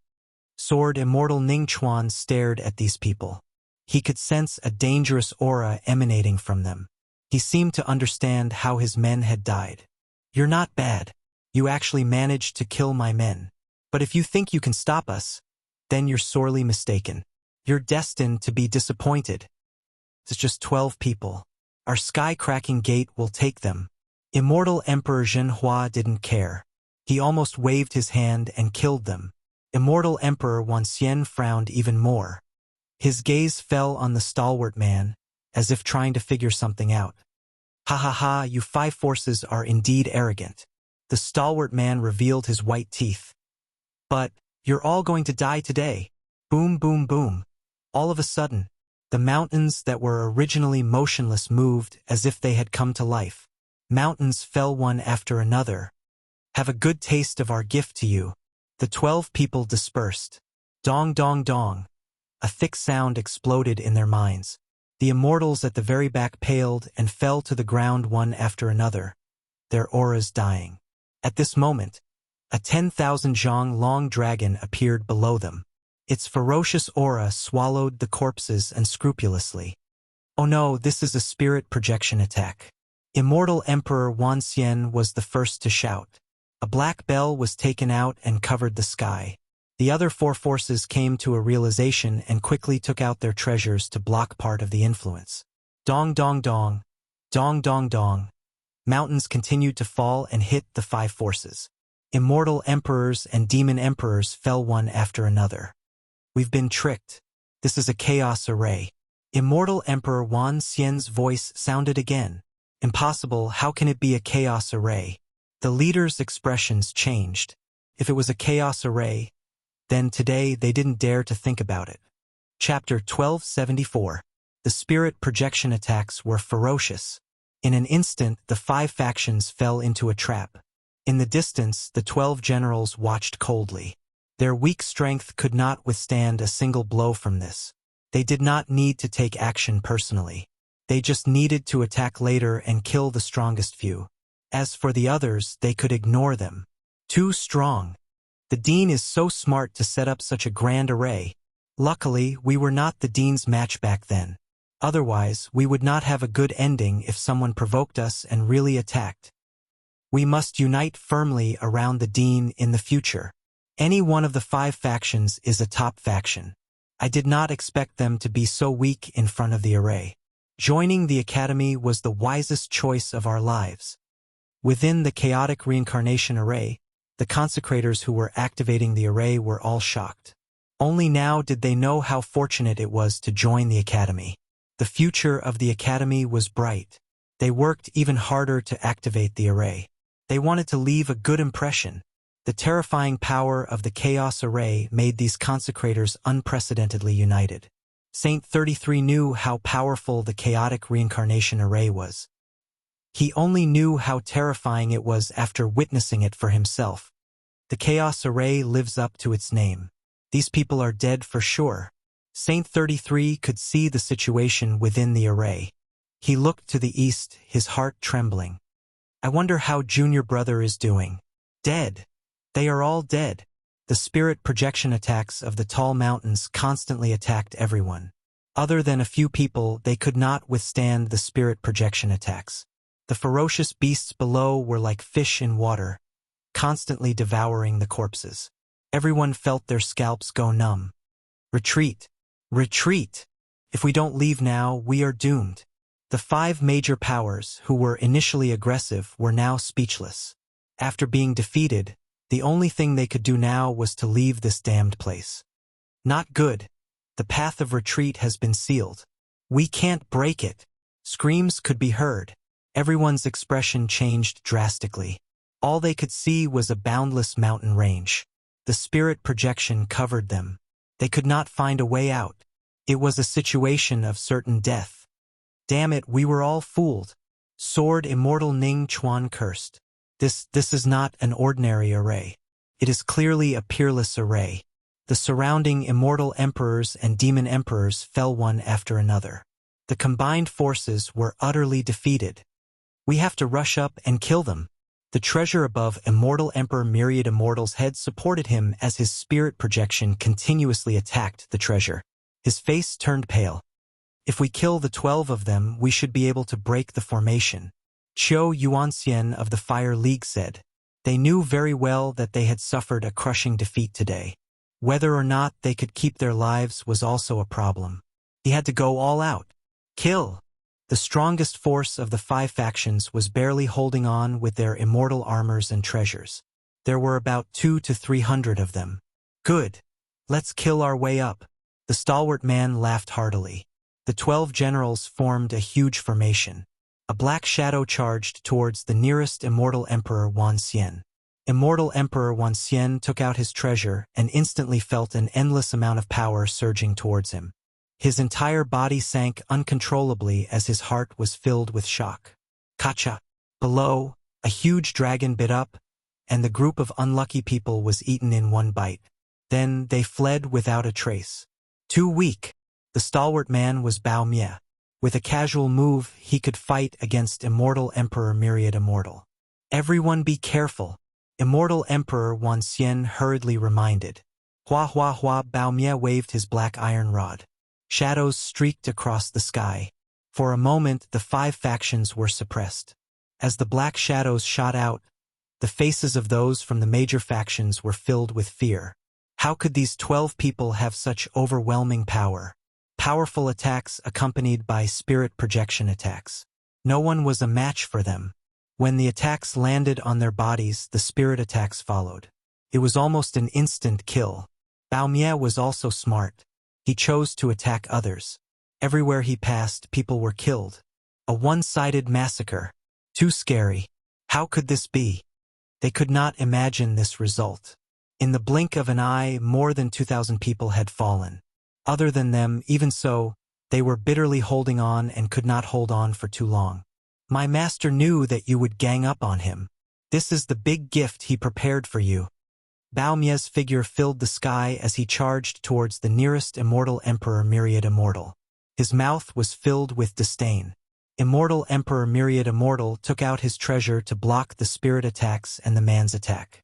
Sword Immortal Ning Chuan stared at these people. He could sense a dangerous aura emanating from them. He seemed to understand how his men had died. You're not bad. You actually managed to kill my men. But if you think you can stop us, then you're sorely mistaken. You're destined to be disappointed. It's just 12 people. Our sky-cracking gate will take them. Immortal Emperor Zhenhua didn't care. He almost waved his hand and killed them. Immortal Emperor Wanxian frowned even more. His gaze fell on the stalwart man, as if trying to figure something out. Ha ha ha, you 5 forces are indeed arrogant. The stalwart man revealed his white teeth. But, you're all going to die today. Boom, boom, boom. All of a sudden, the mountains that were originally motionless moved as if they had come to life. Mountains fell one after another. Have a good taste of our gift to you. The 12 people dispersed. Dong, dong, dong. A thick sound exploded in their minds. The immortals at the very back paled and fell to the ground one after another, their auras dying. At this moment, a 10,000 zhang long dragon appeared below them. Its ferocious aura swallowed the corpses unscrupulously. Oh no, this is a spirit projection attack. Immortal Emperor Wanxian was the first to shout. A black bell was taken out and covered the sky. The other 4 forces came to a realization and quickly took out their treasures to block part of the influence. Dong dong dong. Dong dong dong. Mountains continued to fall and hit the 5 forces. Immortal emperors and demon emperors fell one after another. We've been tricked. This is a chaos array. Immortal Emperor Wan Xian's voice sounded again. Impossible, how can it be a chaos array? The leader's expressions changed. If it was a chaos array, then today they didn't dare to think about it. Chapter 1274. The spirit projection attacks were ferocious. In an instant, the 5 factions fell into a trap. In the distance, the 12 generals watched coldly. Their weak strength could not withstand a single blow from this. They did not need to take action personally. They just needed to attack later and kill the strongest few. As for the others, they could ignore them. Too strong. The Dean is so smart to set up such a grand array. Luckily, we were not the Dean's match back then. Otherwise, we would not have a good ending if someone provoked us and really attacked. We must unite firmly around the Dean in the future. Any one of the 5 factions is a top faction. I did not expect them to be so weak in front of the array. Joining the Academy was the wisest choice of our lives. Within the chaotic reincarnation array, the consecrators who were activating the array were all shocked. Only now did they know how fortunate it was to join the Academy. The future of the Academy was bright. They worked even harder to activate the array. They wanted to leave a good impression. The terrifying power of the Chaos Array made these consecrators unprecedentedly united. Saint 33 knew how powerful the chaotic reincarnation array was. He only knew how terrifying it was after witnessing it for himself. The Chaos Array lives up to its name. These people are dead for sure. Saint 33 could see the situation within the array. He looked to the east, his heart trembling. I wonder how Junior Brother is doing. Dead. They are all dead. The spirit projection attacks of the tall mountains constantly attacked everyone. Other than a few people, they could not withstand the spirit projection attacks. The ferocious beasts below were like fish in water, constantly devouring the corpses. Everyone felt their scalps go numb. Retreat. Retreat! If we don't leave now, we are doomed. The 5 major powers, who were initially aggressive, were now speechless. After being defeated, the only thing they could do now was to leave this damned place. Not good. The path of retreat has been sealed. We can't break it. Screams could be heard. Everyone's expression changed drastically. All they could see was a boundless mountain range. The spirit projection covered them. They could not find a way out. It was a situation of certain death. Damn it, we were all fooled. Sword Immortal Ning Chuan cursed. This is not an ordinary array. It is clearly a peerless array. The surrounding immortal emperors and demon emperors fell one after another. The combined forces were utterly defeated. We have to rush up and kill them. The treasure above Immortal Emperor Myriad Immortal's head supported him as his spirit projection continuously attacked the treasure. His face turned pale. If we kill the 12 of them, we should be able to break the formation, Qiu Yuanxian of the Fire League said. They knew very well that they had suffered a crushing defeat today. Whether or not they could keep their lives was also a problem. He had to go all out. Kill! The strongest force of the 5 factions was barely holding on with their immortal armors and treasures. There were about 200 to 300 of them. Good. Let's kill our way up. The stalwart man laughed heartily. The 12 generals formed a huge formation. A black shadow charged towards the nearest Immortal Emperor Wan Xian. Immortal Emperor Wan Xian took out his treasure and instantly felt an endless amount of power surging towards him. His entire body sank uncontrollably as his heart was filled with shock. Kacha! Below, a huge dragon bit up, and the group of unlucky people was eaten in one bite. Then they fled without a trace. Too weak. The stalwart man was Bao Mie. With a casual move, he could fight against Immortal Emperor Myriad Immortal. Everyone be careful, Immortal Emperor Wan Xian hurriedly reminded. Hua hua hua, Bao Mie waved his black iron rod. Shadows streaked across the sky. For a moment, the 5 factions were suppressed. As the black shadows shot out, the faces of those from the major factions were filled with fear. How could these 12 people have such overwhelming power? Powerful attacks accompanied by spirit projection attacks. No one was a match for them. When the attacks landed on their bodies, the spirit attacks followed. It was almost an instant kill. Bao Mie was also smart. He chose to attack others. Everywhere he passed, people were killed. A one-sided massacre. Too scary. How could this be? They could not imagine this result. In the blink of an eye, more than 2,000 people had fallen. Other than them, even so, they were bitterly holding on and could not hold on for too long. My master knew that you would gang up on him. This is the big gift he prepared for you. Bao Mie's figure filled the sky as he charged towards the nearest Immortal Emperor Myriad Immortal. His mouth was filled with disdain. Immortal Emperor Myriad Immortal took out his treasure to block the spirit attacks and the man's attack.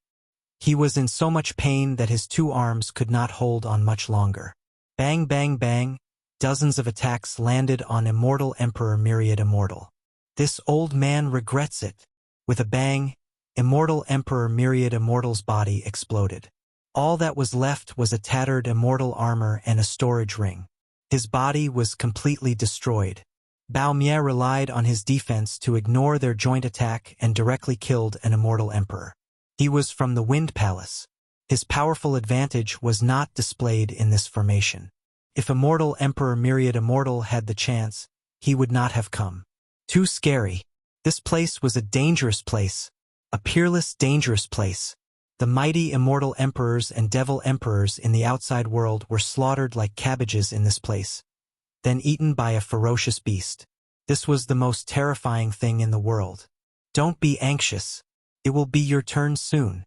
He was in so much pain that his 2 arms could not hold on much longer. Bang bang bang, dozens of attacks landed on Immortal Emperor Myriad Immortal. This old man regrets it. With a bang, Immortal Emperor Myriad Immortal's body exploded. All that was left was a tattered immortal armor and a storage ring. His body was completely destroyed. Bao Mie relied on his defense to ignore their joint attack and directly killed an immortal emperor. He was from the Wind Palace. His powerful advantage was not displayed in this formation. If Immortal Emperor Myriad Immortal had the chance, he would not have come. Too scary. This place was a dangerous place. A peerless, dangerous place. The mighty immortal emperors and devil emperors in the outside world were slaughtered like cabbages in this place, then eaten by a ferocious beast. This was the most terrifying thing in the world. Don't be anxious. It will be your turn soon.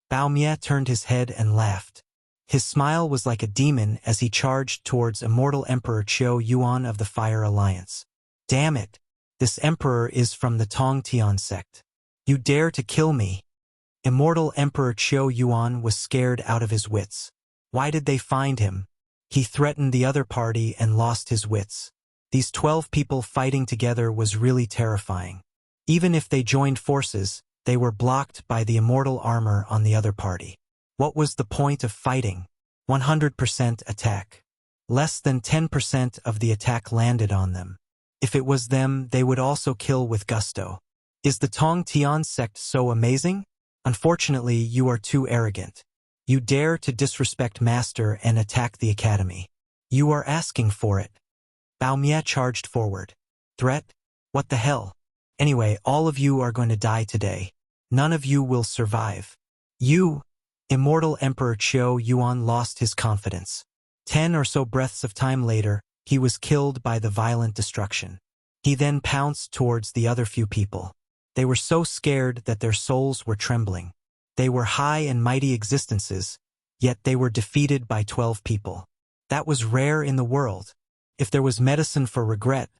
Bao Mie turned his head and laughed. His smile was like a demon as he charged towards Immortal Emperor Qiu Yuan of the Fire Alliance. Damn it! This emperor is from the Tong Tian sect. You dare to kill me? Immortal Emperor Qiu Yuan was scared out of his wits. Why did they find him? He threatened the other party and lost his wits. These 12 people fighting together was really terrifying. Even if they joined forces, they were blocked by the immortal armor on the other party. What was the point of fighting? 100% attack. Less than 10% of the attack landed on them. If it was them, they would also kill with gusto. Is the Tong Tian sect so amazing? Unfortunately, you are too arrogant. You dare to disrespect Master and attack the academy. You are asking for it. Bao Mie charged forward. Threat? What the hell? Anyway, all of you are going to die today. None of you will survive. You, Immortal Emperor Qiu Yuan lost his confidence. 10 or so breaths of time later, he was killed by the violent destruction. He then pounced towards the other few people. They were so scared that their souls were trembling. They were high and mighty existences, yet they were defeated by 12 people. That was rare in the world. If there was medicine for regret,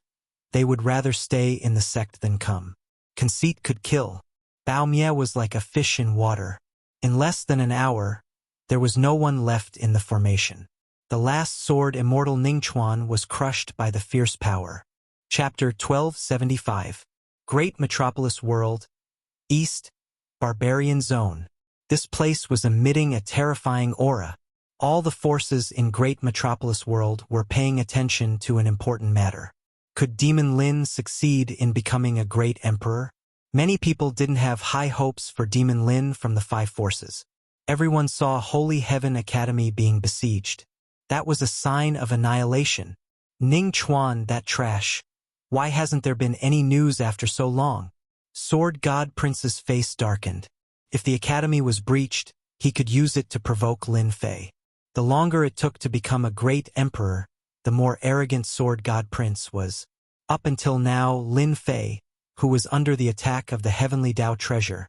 they would rather stay in the sect than come. Conceit could kill. Bao Mie was like a fish in water. In less than an hour, there was no one left in the formation. The last sword immortal Ningchuan was crushed by the fierce power. Chapter 1275. Great Metropolis World, East, Barbarian Zone. This place was emitting a terrifying aura. All the forces in Great Metropolis World were paying attention to an important matter. Could Demon Lin succeed in becoming a great emperor? Many people didn't have high hopes for Demon Lin from the five forces. Everyone saw Holy Heaven Academy being besieged. That was a sign of annihilation. Ning Chuan, that trash. Why hasn't there been any news after so long? Sword God Prince's face darkened. If the academy was breached, he could use it to provoke Lin Fei. The longer it took to become a great emperor, the more arrogant Sword God Prince was. Up until now, Lin Fei, who was under the attack of the Heavenly Dao Treasure,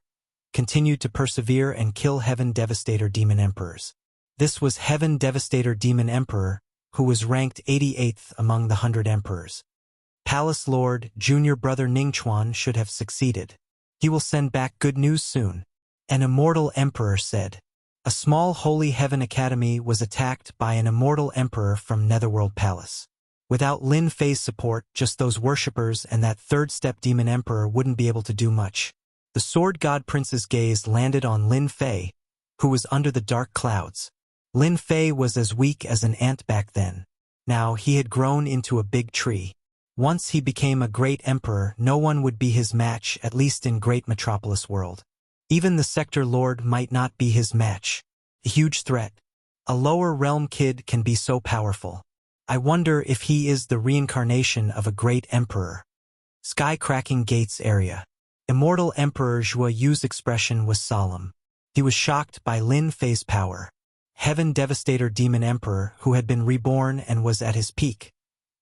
continued to persevere and kill Heaven Devastator Demon Emperors. This was Heaven Devastator Demon Emperor, who was ranked 88th among the 100 emperors. Palace Lord, junior brother Ningchuan should have succeeded. He will send back good news soon. An immortal emperor said. A small Holy Heaven Academy was attacked by an immortal emperor from Netherworld Palace. Without Lin Fei's support, just those worshippers and that third-step demon emperor wouldn't be able to do much. The Sword God Prince's gaze landed on Lin Fei, who was under the dark clouds. Lin Fei was as weak as an ant back then. Now he had grown into a big tree. Once he became a great emperor, no one would be his match, at least in Great Metropolis World. Even the Sector Lord might not be his match. A huge threat. A lower realm kid can be so powerful. I wonder if he is the reincarnation of a great emperor. Sky-cracking gates area. Immortal Emperor Zhua Yu's expression was solemn. He was shocked by Lin Fei's power. Heaven Devastator Demon Emperor, who had been reborn and was at his peak,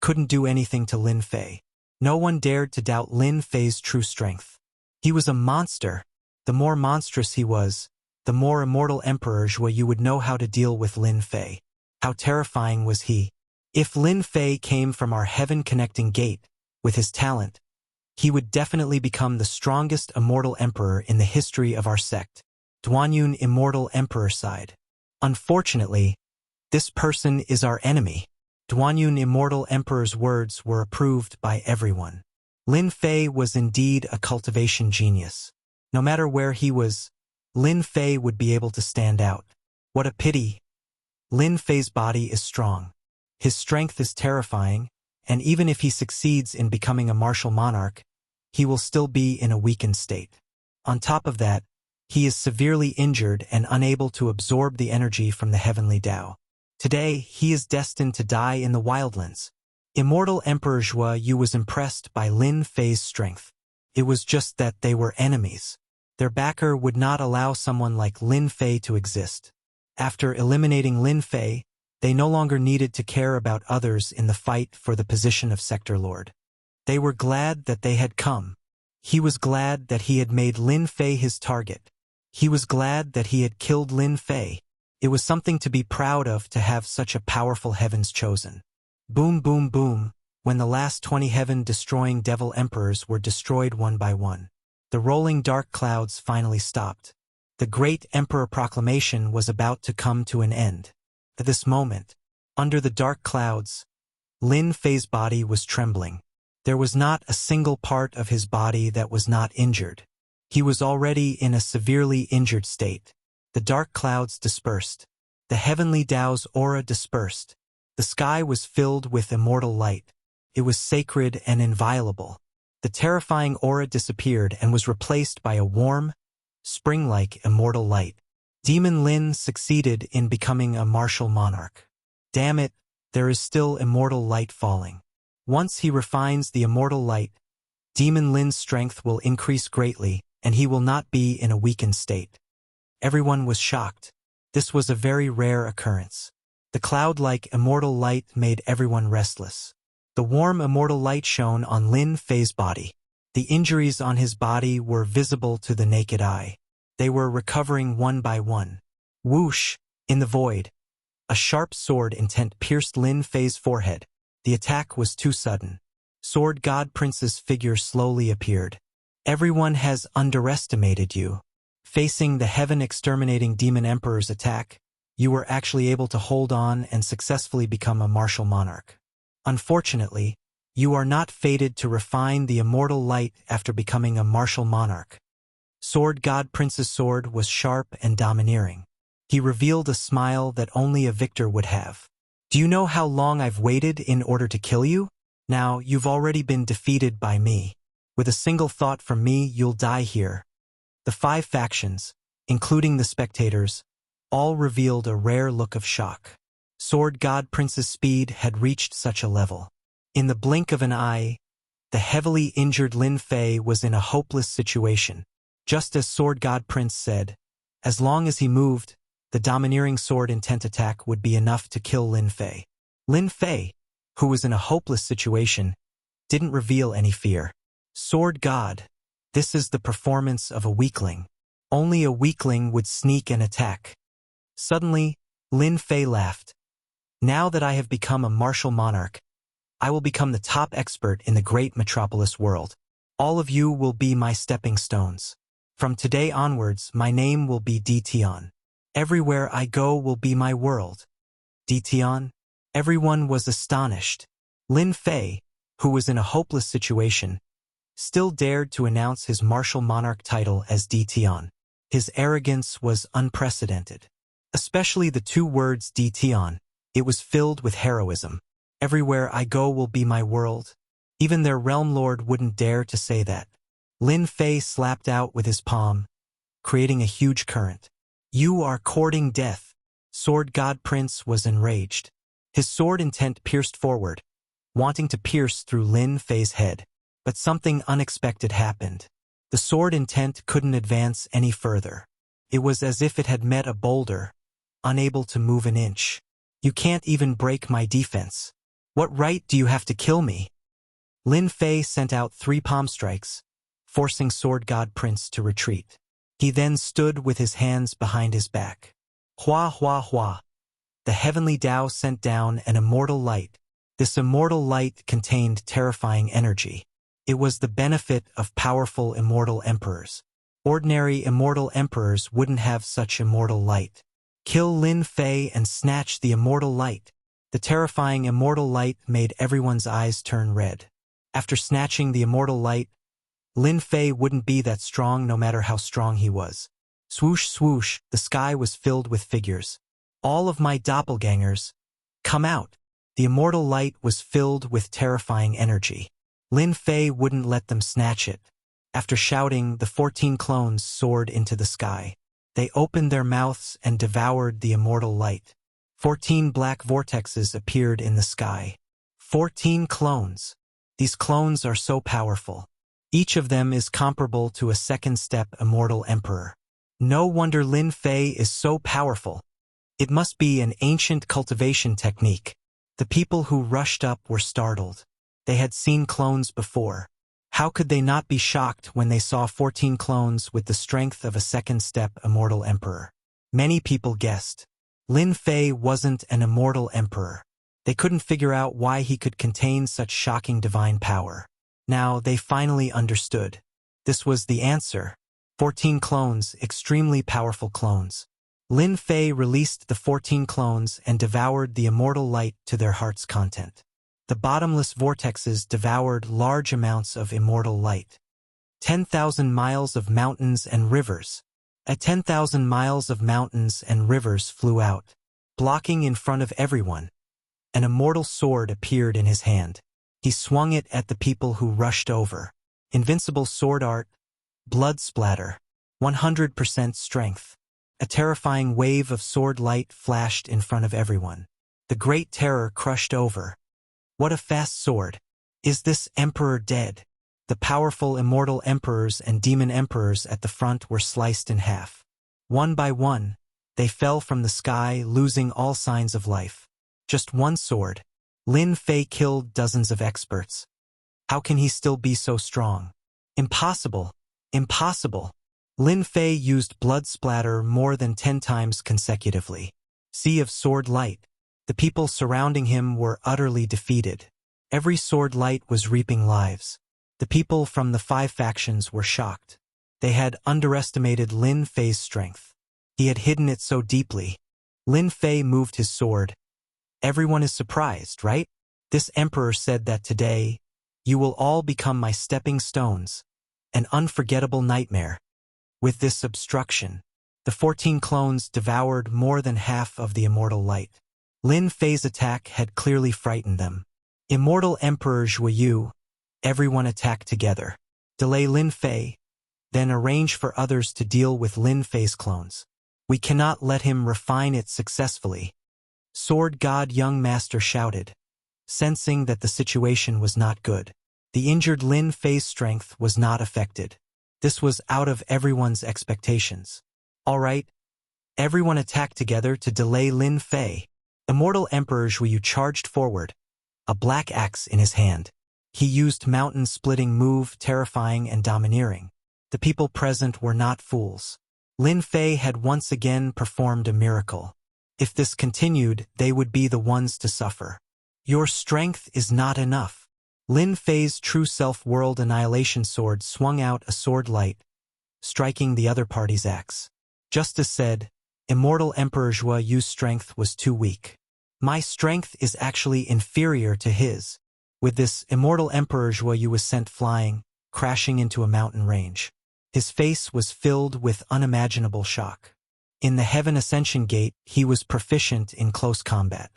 couldn't do anything to Lin Fei. No one dared to doubt Lin Fei's true strength. He was a monster. The more monstrous he was, the more Immortal Emperor Zhua Yu would know how to deal with Lin Fei. How terrifying was he? If Lin Fei came from our heaven-connecting gate, with his talent, he would definitely become the strongest immortal emperor in the history of our sect. Duanyun Immortal Emperor sighed. Unfortunately, this person is our enemy. Duanyun Immortal Emperor's words were approved by everyone. Lin Fei was indeed a cultivation genius. No matter where he was, Lin Fei would be able to stand out. What a pity. Lin Fei's body is strong. His strength is terrifying, and even if he succeeds in becoming a martial monarch, he will still be in a weakened state. On top of that, he is severely injured and unable to absorb the energy from the heavenly Tao. Today, he is destined to die in the wildlands. Immortal Emperor Zhua Yu was impressed by Lin Fei's strength. It was just that they were enemies. Their backer would not allow someone like Lin Fei to exist. After eliminating Lin Fei, they no longer needed to care about others in the fight for the position of Sector Lord. They were glad that they had come. He was glad that he had made Lin Fei his target. He was glad that he had killed Lin Fei. It was something to be proud of to have such a powerful heavens chosen. Boom, boom, boom, when the last 20 heaven-destroying devil emperors were destroyed one by one. The rolling dark clouds finally stopped. The great emperor proclamation was about to come to an end. At this moment, under the dark clouds, Lin Fei's body was trembling. There was not a single part of his body that was not injured. He was already in a severely injured state. The dark clouds dispersed. The heavenly Tao's aura dispersed. The sky was filled with immortal light. It was sacred and inviolable. The terrifying aura disappeared and was replaced by a warm, spring-like immortal light. Demon Lin succeeded in becoming a martial monarch. Damn it, there is still immortal light falling. Once he refines the immortal light, Demon Lin's strength will increase greatly, and he will not be in a weakened state. Everyone was shocked. This was a very rare occurrence. The cloud-like immortal light made everyone restless. The warm immortal light shone on Lin Fei's body. The injuries on his body were visible to the naked eye. They were recovering one by one. Whoosh! In the void, a sharp sword intent pierced Lin Fei's forehead. The attack was too sudden. Sword God Prince's figure slowly appeared. Everyone has underestimated you. Facing the heaven-exterminating demon emperor's attack, you were actually able to hold on and successfully become a martial monarch. Unfortunately, you are not fated to refine the immortal light after becoming a martial monarch. Sword God Prince's sword was sharp and domineering. He revealed a smile that only a victor would have. Do you know how long I've waited in order to kill you? Now, you've already been defeated by me. With a single thought from me, you'll die here. The 5 factions, including the spectators, all revealed a rare look of shock. Sword God Prince's speed had reached such a level. In the blink of an eye, the heavily injured Lin Fei was in a hopeless situation. Just as Sword God Prince said, as long as he moved, the domineering sword intent attack would be enough to kill Lin Fei. Lin Fei, who was in a hopeless situation, didn't reveal any fear. Sword God, this is the performance of a weakling. Only a weakling would sneak and attack. Suddenly, Lin Fei laughed. Now that I have become a martial monarch, I will become the top expert in the great metropolis world. All of you will be my stepping stones. From today onwards, my name will be Dition. Everywhere I go will be my world. Dition? Everyone was astonished. Lin Fei, who was in a hopeless situation, still dared to announce his martial monarch title as Dition. His arrogance was unprecedented. Especially the 2 words Dition. It was filled with heroism. Everywhere I go will be my world. Even their realm lord wouldn't dare to say that. Lin Fei slapped out with his palm, creating a huge current. You are courting death. Sword God Prince was enraged. His sword intent pierced forward, wanting to pierce through Lin Fei's head. But something unexpected happened. The sword intent couldn't advance any further. It was as if it had met a boulder, unable to move an inch. You can't even break my defense. What right do you have to kill me? Lin Fei sent out 3 palm strikes, forcing Sword God Prince to retreat. He then stood with his hands behind his back. Hua hua hua. The heavenly Tao sent down an immortal light. This immortal light contained terrifying energy. It was the benefit of powerful immortal emperors. Ordinary immortal emperors wouldn't have such immortal light. Kill Lin Fei and snatch the immortal light. The terrifying immortal light made everyone's eyes turn red. After snatching the immortal light, Lin Fei wouldn't be that strong no matter how strong he was. Swoosh swoosh, the sky was filled with figures. All of my doppelgangers, come out. The immortal light was filled with terrifying energy. Lin Fei wouldn't let them snatch it. After shouting, the 14 clones soared into the sky. They opened their mouths and devoured the immortal light. 14 black vortexes appeared in the sky. 14 clones. These clones are so powerful. Each of them is comparable to a second-step immortal emperor. No wonder Lin Fei is so powerful. It must be an ancient cultivation technique. The people who rushed up were startled. They had seen clones before. How could they not be shocked when they saw 14 clones with the strength of a second-step immortal emperor? Many people guessed. Lin Fei wasn't an immortal emperor. They couldn't figure out why he could contain such shocking divine power. Now they finally understood. This was the answer. 14 clones, extremely powerful clones. Lin Fei released the 14 clones and devoured the immortal light to their heart's content. The bottomless vortexes devoured large amounts of immortal light. 10,000 miles of mountains and rivers. 10,000 miles of mountains and rivers flew out, blocking in front of everyone. An immortal sword appeared in his hand. He swung it at the people who rushed over. Invincible sword art, blood splatter, 100% strength. A terrifying wave of sword light flashed in front of everyone. The great terror crushed over. What a fast sword! Is this emperor dead? The powerful immortal emperors and demon emperors at the front were sliced in half. One by one, they fell from the sky, losing all signs of life. Just one sword. Lin Fei killed dozens of experts. How can he still be so strong? Impossible! Impossible! Lin Fei used blood splatter more than 10 times consecutively. Sea of sword light. The people surrounding him were utterly defeated. Every sword light was reaping lives. The people from the 5 factions were shocked. They had underestimated Lin Fei's strength. He had hidden it so deeply. Lin Fei moved his sword. Everyone is surprised, right? This emperor said that today, you will all become my stepping stones. An unforgettable nightmare. With this obstruction, the 14 clones devoured more than half of the immortal light. Lin Fei's attack had clearly frightened them. Immortal Emperor Zhuyu, everyone attack together. Delay Lin Fei, then arrange for others to deal with Lin Fei's clones. We cannot let him refine it successfully. Sword God Young Master shouted, sensing that the situation was not good. The injured Lin Fei's strength was not affected. This was out of everyone's expectations. All right, everyone attack together to delay Lin Fei. Immortal Emperor Zhuyu charged forward, a black axe in his hand. He used mountain-splitting move, terrifying and domineering. The people present were not fools. Lin Fei had once again performed a miracle. If this continued, they would be the ones to suffer. Your strength is not enough. Lin Fei's true self-world annihilation sword swung out a sword light, striking the other party's axe. Justice said, Immortal Emperor Zhuayu's strength was too weak. My strength is actually inferior to his. With this, Immortal Emperor Zhuayu was sent flying, crashing into a mountain range. His face was filled with unimaginable shock. In the Heaven Ascension Gate, he was proficient in close combat.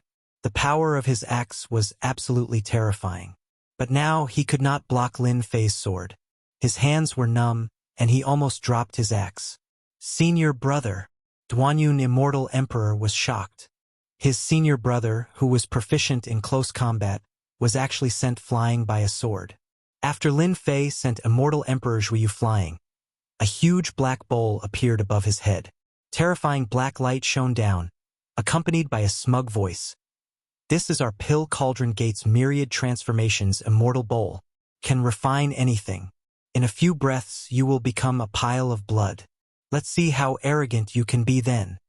The power of his axe was absolutely terrifying. But now he could not block Lin Fei's sword. His hands were numb, and he almost dropped his axe. Senior brother, Duanyun Immortal Emperor was shocked. His senior brother, who was proficient in close combat, was actually sent flying by a sword. After Lin Fei sent Immortal Emperor Zhuyu flying, a huge black bowl appeared above his head. Terrifying black light shone down, accompanied by a smug voice. This is our Pill Cauldron Gate's myriad transformations immortal bowl. Can refine anything. In a few breaths you will become a pile of blood. Let's see how arrogant you can be then.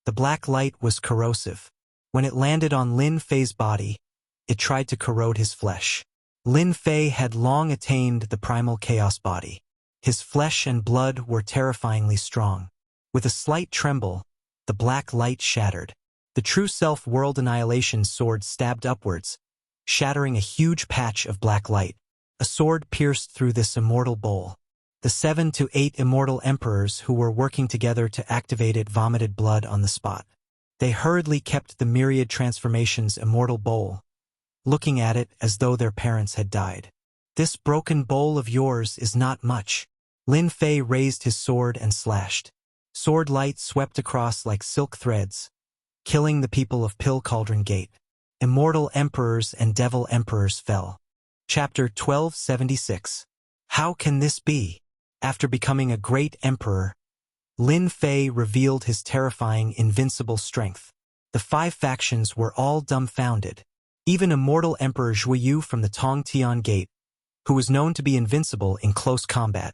The black light was corrosive. When it landed on Lin Fei's body, it tried to corrode his flesh. Lin Fei had long attained the primal chaos body. His flesh and blood were terrifyingly strong. With a slight tremble, the black light shattered. The true self-world annihilation sword stabbed upwards, shattering a huge patch of black light. A sword pierced through this immortal bowl. The 7 to 8 immortal emperors who were working together to activate it vomited blood on the spot. They hurriedly kept the myriad transformations immortal bowl, looking at it as though their parents had died. This broken bowl of yours is not much. Lin Fei raised his sword and slashed. Sword light swept across like silk threads, killing the people of Pill Cauldron Gate. Immortal emperors and devil emperors fell. Chapter 1276. How can this be? After becoming a great emperor, Lin Fei revealed his terrifying invincible strength. The 5 factions were all dumbfounded. Even Immortal Emperor Zhuyu from the Tongtian Gate, who was known to be invincible in close combat,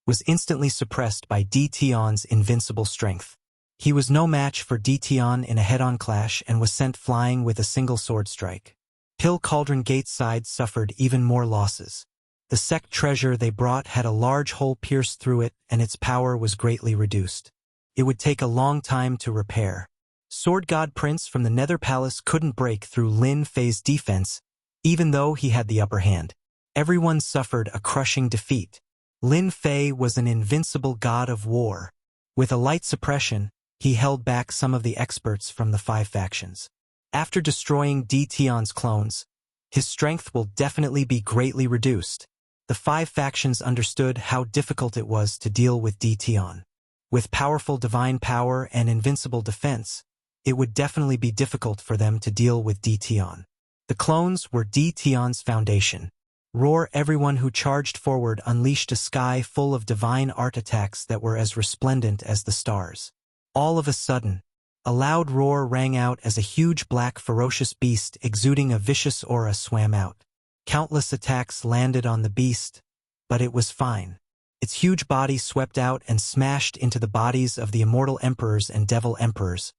was instantly suppressed by Di Tian's invincible strength. He was no match for Di Tian in a head-on clash and was sent flying with a single sword strike. Pill Cauldron Gate's side suffered even more losses. The sect treasure they brought had a large hole pierced through it, and its power was greatly reduced. It would take a long time to repair. Sword God Prince from the Nether Palace couldn't break through Lin Fei's defense, even though he had the upper hand. Everyone suffered a crushing defeat. Lin Fei was an invincible god of war. With a light suppression, he held back some of the experts from the 5 factions. After destroying Di Tian's clones, his strength will definitely be greatly reduced. The 5 factions understood how difficult it was to deal with Di Tian. With powerful divine power and invincible defense, it would definitely be difficult for them to deal with Di Tian. The clones were Di Tian's foundation. Roar! Everyone who charged forward unleashed a sky full of divine art attacks that were as resplendent as the stars. All of a sudden, a loud roar rang out as a huge black ferocious beast exuding a vicious aura swam out. Countless attacks landed on the beast, but it was fine. Its huge body swept out and smashed into the bodies of the immortal emperors and devil emperors,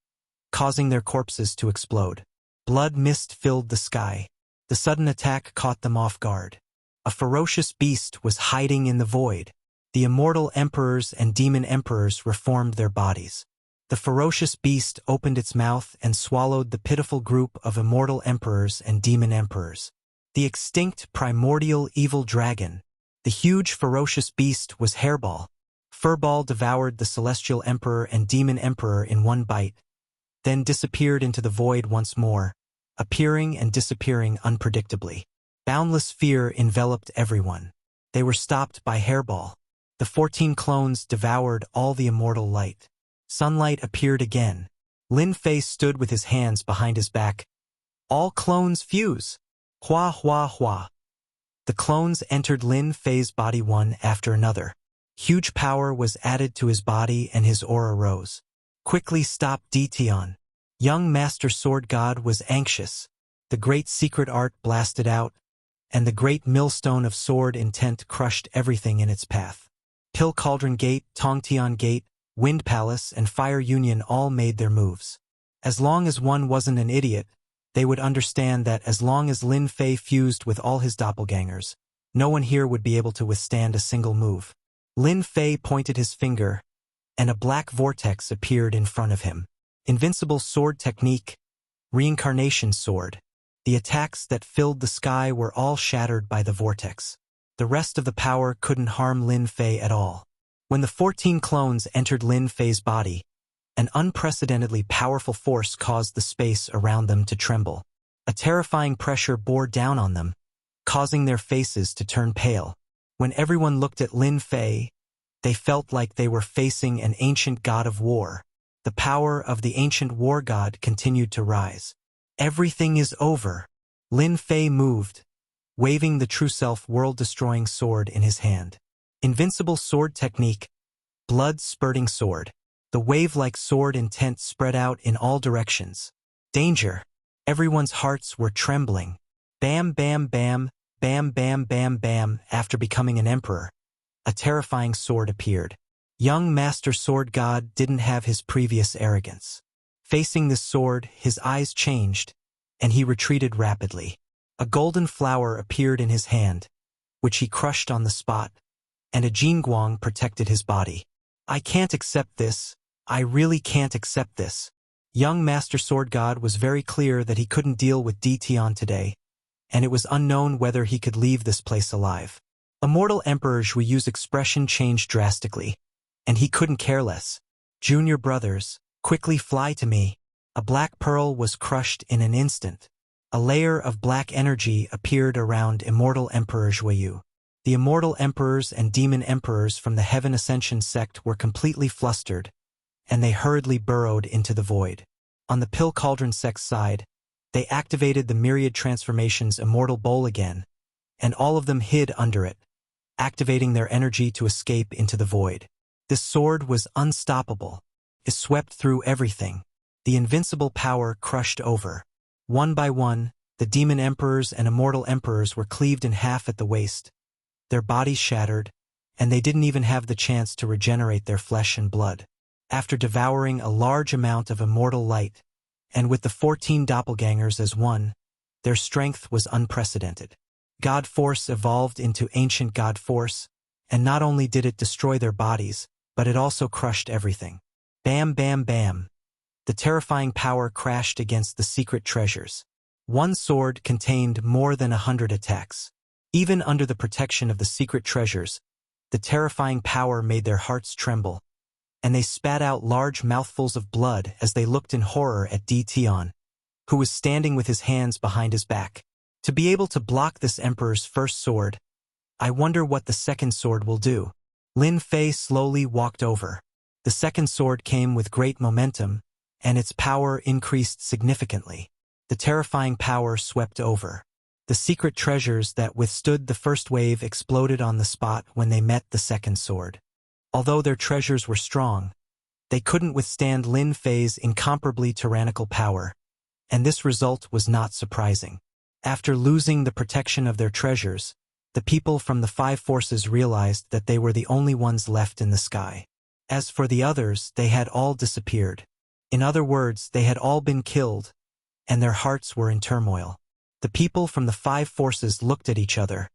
causing their corpses to explode. Blood mist filled the sky. The sudden attack caught them off guard. A ferocious beast was hiding in the void. The immortal emperors and demon emperors reformed their bodies. The ferocious beast opened its mouth and swallowed the pitiful group of immortal emperors and demon emperors. The extinct primordial evil dragon. The huge ferocious beast was Hairball. Furball devoured the celestial emperor and demon emperor in one bite, then disappeared into the void once more, appearing and disappearing unpredictably. Boundless fear enveloped everyone. They were stopped by Hairball. The 14 clones devoured all the immortal light. Sunlight appeared again. Lin Fei stood with his hands behind his back. All clones fuse. Hua hua hua. The clones entered Lin Fei's body one after another. Huge power was added to his body and his aura rose. Quickly stop Dition. Young Master Sword God was anxious. The great secret art blasted out, and the great millstone of sword intent crushed everything in its path. Pill Cauldron Gate, Tongtian Gate, Wind Palace, and Fire Union all made their moves. As long as one wasn't an idiot, they would understand that as long as Lin Fei fused with all his doppelgangers, no one here would be able to withstand a single move. Lin Fei pointed his finger, and a black vortex appeared in front of him. Invincible sword technique, reincarnation sword. The attacks that filled the sky were all shattered by the vortex. The rest of the power couldn't harm Lin Fei at all. When the 14 clones entered Lin Fei's body, an unprecedentedly powerful force caused the space around them to tremble. A terrifying pressure bore down on them, causing their faces to turn pale. When everyone looked at Lin Fei, they felt like they were facing an ancient god of war. The power of the ancient war god continued to rise. Everything is over. Lin Fei moved, waving the true self world-destroying sword in his hand. Invincible sword technique, blood-spurting sword. The wave-like sword intent spread out in all directions. Danger. Everyone's hearts were trembling. Bam, bam, bam, bam, bam, bam, bam. After becoming an emperor, a terrifying sword appeared. Young Master Sword God didn't have his previous arrogance. Facing this sword, his eyes changed, and he retreated rapidly. A golden flower appeared in his hand, which he crushed on the spot, and a Jingguang protected his body. I can't accept this. I really can't accept this. Young Master Sword God was very clear that he couldn't deal with Dition today, and it was unknown whether he could leave this place alive. Immortal Emperor Zhuiyu's expression changed drastically, and he couldn't care less. Junior brothers, quickly fly to me. A black pearl was crushed in an instant. A layer of black energy appeared around Immortal Emperor Zhuiyu. The Immortal Emperors and Demon Emperors from the Heaven Ascension sect were completely flustered, and they hurriedly burrowed into the void. On the Pill Cauldron sect's side, they activated the Myriad Transformations Immortal Bowl again, and all of them hid under it, activating their energy to escape into the void. This sword was unstoppable. It swept through everything. The invincible power crushed over. One by one, the Demon Emperors and Immortal Emperors were cleaved in half at the waist. Their bodies shattered, and they didn't even have the chance to regenerate their flesh and blood. After devouring a large amount of immortal light, and with the 14 doppelgangers as one, their strength was unprecedented. God Force evolved into Ancient God Force, and not only did it destroy their bodies, but it also crushed everything. Bam, bam, bam. The terrifying power crashed against the secret treasures. One sword contained more than 100 attacks. Even under the protection of the secret treasures, the terrifying power made their hearts tremble, and they spat out large mouthfuls of blood as they looked in horror at Dition, who was standing with his hands behind his back. To be able to block this emperor's first sword, I wonder what the second sword will do. Lin Fei slowly walked over. The second sword came with great momentum, and its power increased significantly. The terrifying power swept over. The secret treasures that withstood the first wave exploded on the spot when they met the second sword. Although their treasures were strong, they couldn't withstand Lin Fei's incomparably tyrannical power, and this result was not surprising. After losing the protection of their treasures, the people from the 5 forces realized that they were the only ones left in the sky. As for the others, they had all disappeared. In other words, they had all been killed, and their hearts were in turmoil. The people from the 5 forces looked at each other,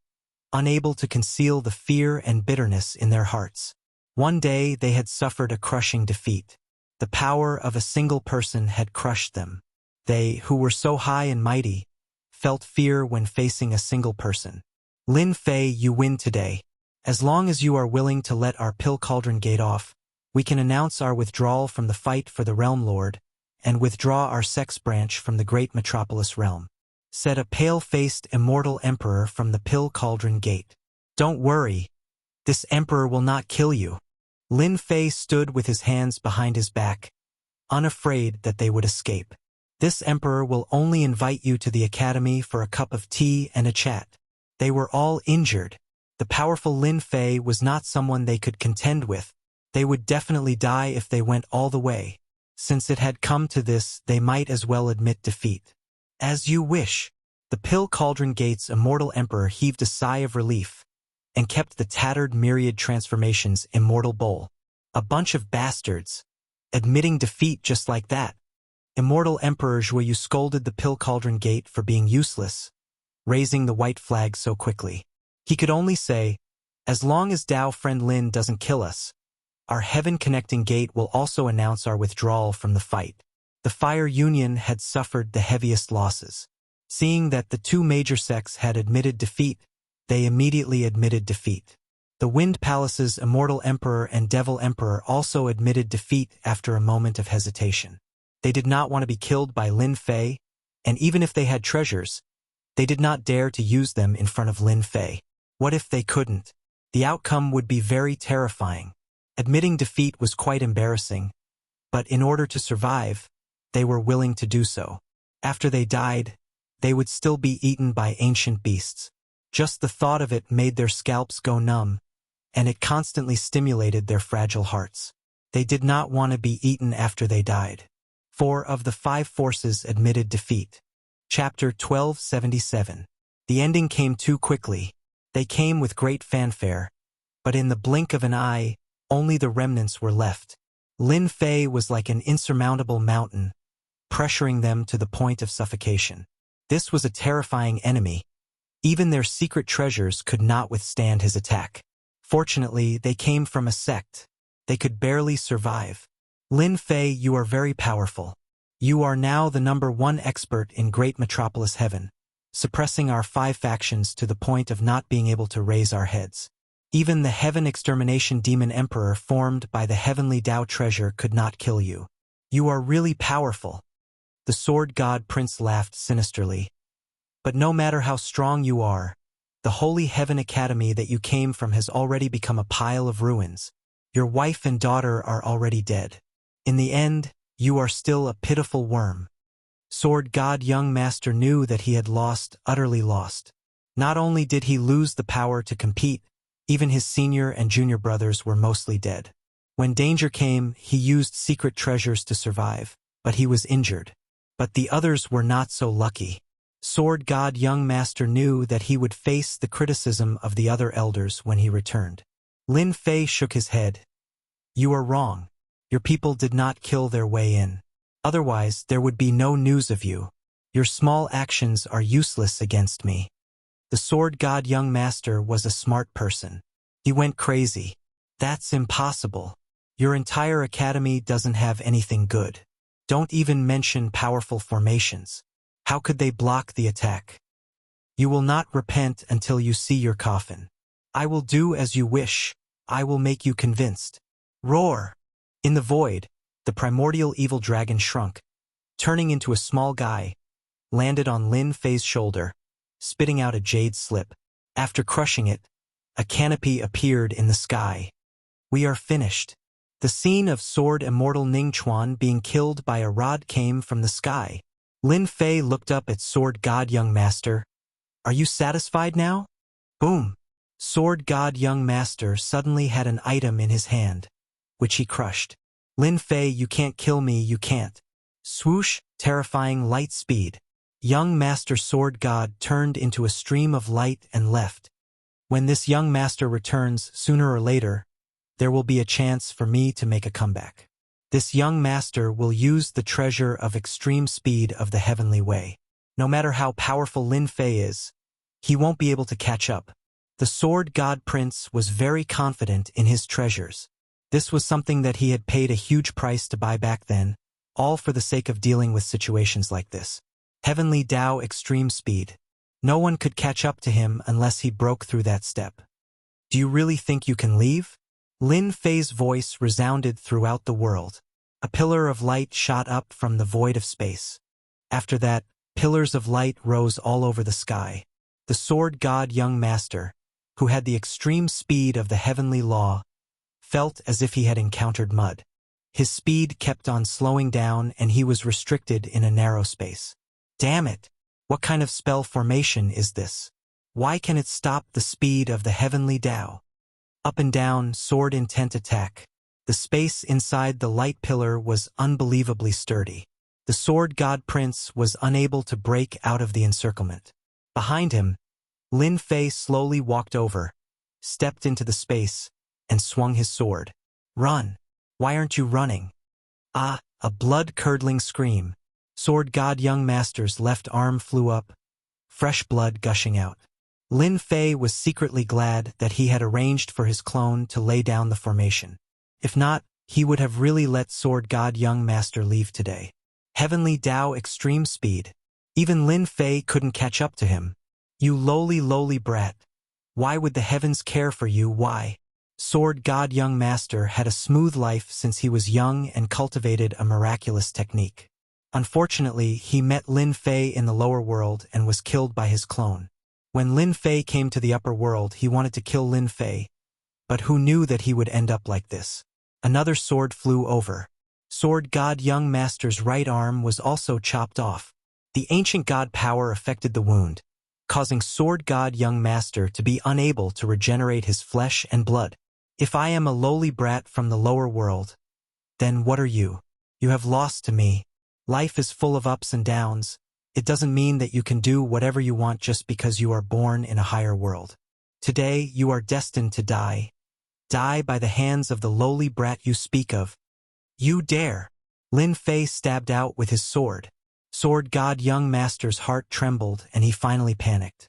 unable to conceal the fear and bitterness in their hearts. One day they had suffered a crushing defeat. The power of a single person had crushed them. They, who were so high and mighty, felt fear when facing a single person. Lin Fei, you win today. As long as you are willing to let our pill cauldron gate off, we can announce our withdrawal from the fight for the Realm Lord, and withdraw our sex branch from the great metropolis realm," said a pale-faced immortal emperor from the pill cauldron gate. "Don't worry. This emperor will not kill you." Lin Fei stood with his hands behind his back, unafraid that they would escape. "This emperor will only invite you to the academy for a cup of tea and a chat." They were all injured. The powerful Lin Fei was not someone they could contend with. They would definitely die if they went all the way. Since it had come to this, they might as well admit defeat. "As you wish." The pill cauldron gate's immortal emperor heaved a sigh of relief and kept the tattered myriad transformations immortal bowl. A bunch of bastards. Admitting defeat just like that. Immortal Emperor Zhuyu scolded the pill cauldron gate for being useless, raising the white flag so quickly. He could only say, "As long as Dao friend Lin doesn't kill us, our heaven-connecting gate will also announce our withdrawal from the fight." The Fire Union had suffered the heaviest losses. Seeing that the two major sects had admitted defeat, they immediately admitted defeat. The Wind Palace's Immortal Emperor and Devil Emperor also admitted defeat after a moment of hesitation. They did not want to be killed by Lin Fei, and even if they had treasures, they did not dare to use them in front of Lin Fei. What if they couldn't? The outcome would be very terrifying. Admitting defeat was quite embarrassing, but in order to survive, they were willing to do so. After they died, they would still be eaten by ancient beasts. Just the thought of it made their scalps go numb, and it constantly stimulated their fragile hearts. They did not want to be eaten after they died. 4 of the 5 forces admitted defeat. Chapter 1277. The ending came too quickly. They came with great fanfare, but in the blink of an eye, only the remnants were left. Lin Fei was like an insurmountable mountain, pressuring them to the point of suffocation. This was a terrifying enemy. Even their secret treasures could not withstand his attack. Fortunately, they came from a sect. They could barely survive. "Lin Fei, you are very powerful. You are now the #1 expert in Great Metropolis Heaven, suppressing our 5 factions to the point of not being able to raise our heads. Even the Heaven Extermination Demon Emperor formed by the Heavenly Dao Treasure could not kill you. You are really powerful." The Sword God Prince laughed sinisterly. "But no matter how strong you are, the Holy Heaven Academy that you came from has already become a pile of ruins. Your wife and daughter are already dead. In the end, you are still a pitiful worm." Sword God Young Master knew that he had lost, utterly lost. Not only did he lose the power to compete, even his senior and junior brothers were mostly dead. When danger came, he used secret treasures to survive, but he was injured. But the others were not so lucky. Sword God Young Master knew that he would face the criticism of the other elders when he returned. Lin Fei shook his head. "You are wrong. Your people did not kill their way in. Otherwise, there would be no news of you. Your small actions are useless against me." The Sword God Young Master was a smart person. He went crazy. "That's impossible. Your entire academy doesn't have anything good. Don't even mention powerful formations. How could they block the attack? You will not repent until you see your coffin. I will do as you wish. I will make you convinced." Roar! In the void, the primordial evil dragon shrunk, turning into a small guy, landed on Lin Fei's shoulder, spitting out a jade slip. After crushing it, a canopy appeared in the sky. "We are finished." The scene of Sword Immortal Ning Chuan being killed by a rod came from the sky. Lin Fei looked up at Sword God Young Master. "Are you satisfied now?" Boom! Sword God Young Master suddenly had an item in his hand, which he crushed. "Lin Fei, you can't kill me, you can't." Swoosh! Terrifying light speed. Young Master Sword God turned into a stream of light and left. When this young master returns, sooner or later, there will be a chance for me to make a comeback. This young master will use the treasure of extreme speed of the heavenly way. No matter how powerful Lin Fei is, he won't be able to catch up. The sword god prince was very confident in his treasures. This was something that he had paid a huge price to buy back then, all for the sake of dealing with situations like this. Heavenly Tao extreme speed. No one could catch up to him unless he broke through that step. Do you really think you can leave? Lin Fei's voice resounded throughout the world. A pillar of light shot up from the void of space. After that, pillars of light rose all over the sky. The sword god young master, who had the extreme speed of the heavenly law, felt as if he had encountered mud. His speed kept on slowing down and he was restricted in a narrow space. Damn it! What kind of spell formation is this? Why can it stop the speed of the heavenly Tao? Up and down, sword intent attack. The space inside the light pillar was unbelievably sturdy. The sword god prince was unable to break out of the encirclement. Behind him, Lin Fei slowly walked over, stepped into the space, and swung his sword. Run! Why aren't you running? Ah, a blood-curdling scream. Sword god young master's left arm flew up, fresh blood gushing out. Lin Fei was secretly glad that he had arranged for his clone to lay down the formation. If not, he would have really let sword god young master leave today. Heavenly Tao extreme speed. Even Lin Fei couldn't catch up to him. You lowly brat. Why would the heavens care for you? Why? Sword god young master had a smooth life since he was young and cultivated a miraculous technique. Unfortunately, he met Lin Fei in the lower world and was killed by his clone. When Lin Fei came to the upper world, he wanted to kill Lin Fei, but who knew that he would end up like this? Another sword flew over. Sword god young master's right arm was also chopped off. The ancient god power affected the wound, causing sword god young master to be unable to regenerate his flesh and blood. If I am a lowly brat from the lower world, then what are you? You have lost to me. Life is full of ups and downs. It doesn't mean that you can do whatever you want just because you are born in a higher world. Today, you are destined to die. Die by the hands of the lowly brat you speak of. You dare! Lin Fei stabbed out with his sword. Sword god young master's heart trembled and he finally panicked.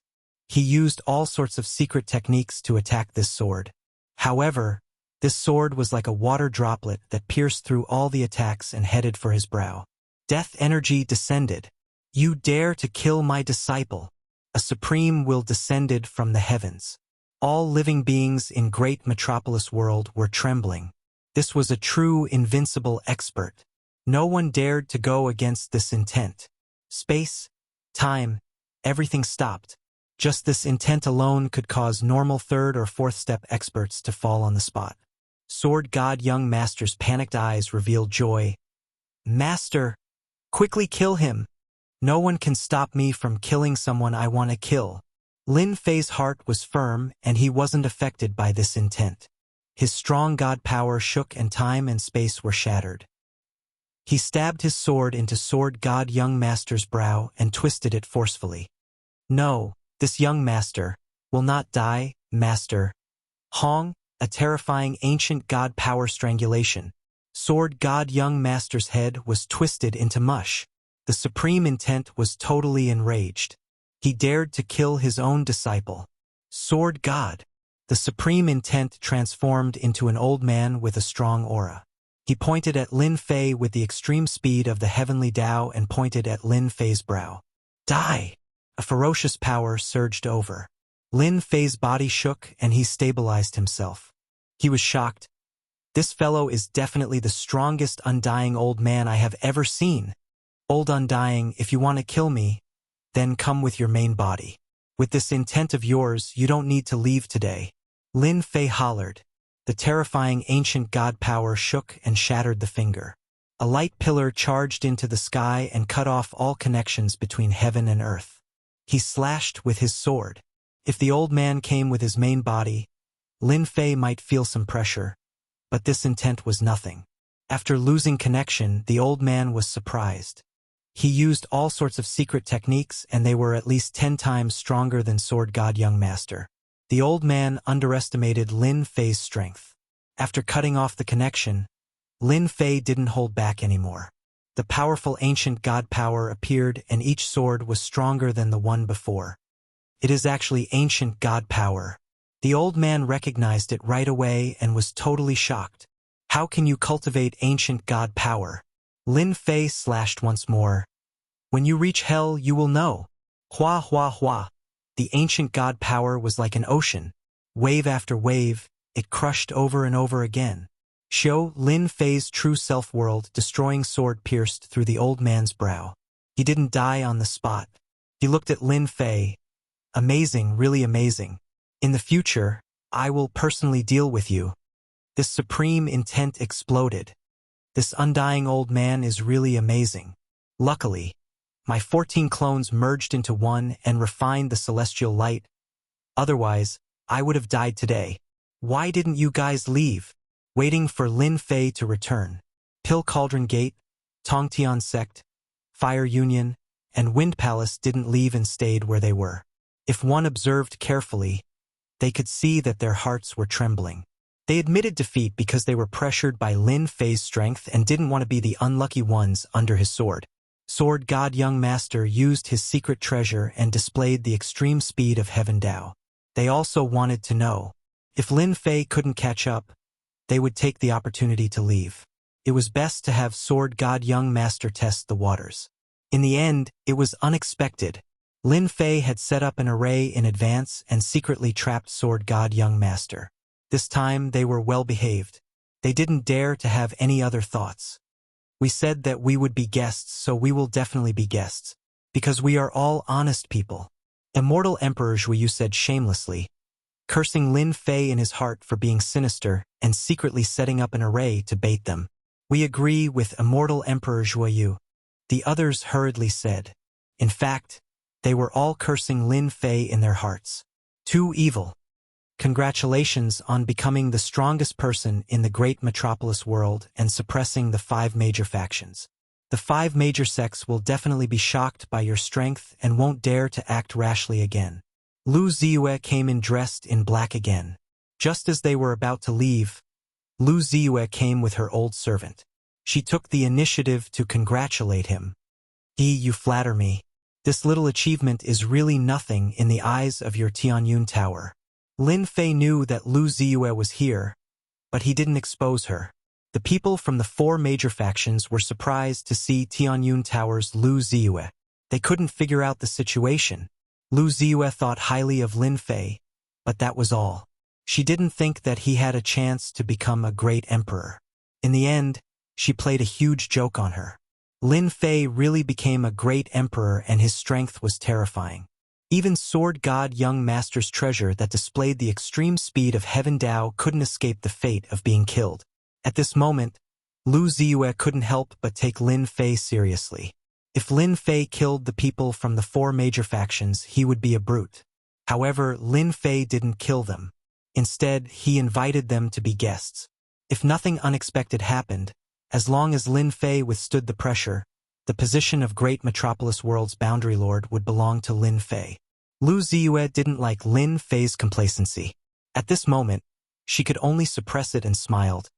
He used all sorts of secret techniques to attack this sword. However, this sword was like a water droplet that pierced through all the attacks and headed for his brow. Death energy descended. You dare to kill my disciple. A supreme will descended from the heavens. All living beings in great metropolis world were trembling. This was a true invincible expert. No one dared to go against this intent. Space, time, everything stopped. Just this intent alone could cause normal third or fourth step experts to fall on the spot. Sword god young master's panicked eyes revealed joy. Master, quickly kill him. No one can stop me from killing someone I want to kill. Lin Fei's heart was firm and he wasn't affected by this intent. His strong god power shook and time and space were shattered. He stabbed his sword into sword god young master's brow and twisted it forcefully. No, this young master will not die, master. Hong, a terrifying ancient god power strangulation. Sword god young master's head was twisted into mush. The supreme intent was totally enraged. He dared to kill his own disciple. Sword god. The supreme intent transformed into an old man with a strong aura. He pointed at Lin Fei with the extreme speed of the heavenly Tao and pointed at Lin Fei's brow. Die! A ferocious power surged over. Lin Fei's body shook and he stabilized himself. He was shocked. This fellow is definitely the strongest undying old man I have ever seen. Old undying, if you want to kill me, then come with your main body. With this intent of yours, you don't need to leave today. Lin Fei hollered. The terrifying ancient god power shook and shattered the finger. A light pillar charged into the sky and cut off all connections between heaven and earth. He slashed with his sword. If the old man came with his main body, Lin Fei might feel some pressure, but this intent was nothing. After losing connection, the old man was surprised. He used all sorts of secret techniques and they were at least 10 times stronger than Sword God Young Master. The old man underestimated Lin Fei's strength. After cutting off the connection, Lin Fei didn't hold back anymore. The powerful ancient god power appeared and each sword was stronger than the one before. It is actually ancient god power. The old man recognized it right away and was totally shocked. How can you cultivate ancient god power? Lin Fei slashed once more. When you reach hell, you will know. Hua hua hua. The ancient god power was like an ocean. Wave after wave, it crushed over and over again. Xiao Lin Fei's true self-world destroying sword pierced through the old man's brow. He didn't die on the spot. He looked at Lin Fei. Amazing, really amazing. In the future, I will personally deal with you. This supreme intent exploded. This undying old man is really amazing. Luckily, my 14 clones merged into one and refined the celestial light. Otherwise, I would have died today. Why didn't you guys leave? Waiting for Lin Fei to return. Pill Cauldron Gate, Tongtian Sect, Fire Union, and Wind Palace didn't leave and stayed where they were. If one observed carefully, they could see that their hearts were trembling. They admitted defeat because they were pressured by Lin Fei's strength and didn't want to be the unlucky ones under his sword. Sword God Young Master used his secret treasure and displayed the extreme speed of Heaven Dao. They also wanted to know. If Lin Fei couldn't catch up, they would take the opportunity to leave. It was best to have Sword God Young Master test the waters. In the end, it was unexpected. Lin Fei had set up an array in advance and secretly trapped Sword God Young Master. This time they were well behaved. They didn't dare to have any other thoughts. We said that we would be guests, so we will definitely be guests. Because we are all honest people. Immortal Emperor Zhuyu said shamelessly, cursing Lin Fei in his heart for being sinister and secretly setting up an array to bait them. We agree with Immortal Emperor Zhuyu. The others hurriedly said. In fact, they were all cursing Lin Fei in their hearts. Too evil. Congratulations on becoming the strongest person in the great metropolis world and suppressing the 5 major factions. The 5 major sects will definitely be shocked by your strength and won't dare to act rashly again. Lu Ziyue came in dressed in black again. Just as they were about to leave, Lu Ziyue came with her old servant. She took the initiative to congratulate him. You flatter me. This little achievement is really nothing in the eyes of your Tianyun Tower. Lin Fei knew that Lu Ziyue was here, but he didn't expose her. The people from the 4 major factions were surprised to see Tianyun Tower's Lu Ziyue. They couldn't figure out the situation. Lu Ziyue thought highly of Lin Fei, but that was all. She didn't think that he had a chance to become a great emperor. In the end, she played a huge joke on her. Lin Fei really became a great emperor and his strength was terrifying. Even Sword God Young Master's treasure that displayed the extreme speed of Heaven Dao couldn't escape the fate of being killed. At this moment, Lu Ziyue couldn't help but take Lin Fei seriously. If Lin Fei killed the people from the 4 major factions, he would be a brute. However, Lin Fei didn't kill them. Instead, he invited them to be guests. If nothing unexpected happened, as long as Lin Fei withstood the pressure, the position of Great Metropolis World's Boundary Lord would belong to Lin Fei. Lu Ziyue didn't like Lin Fei's complacency. At this moment, she could only suppress it and smiled.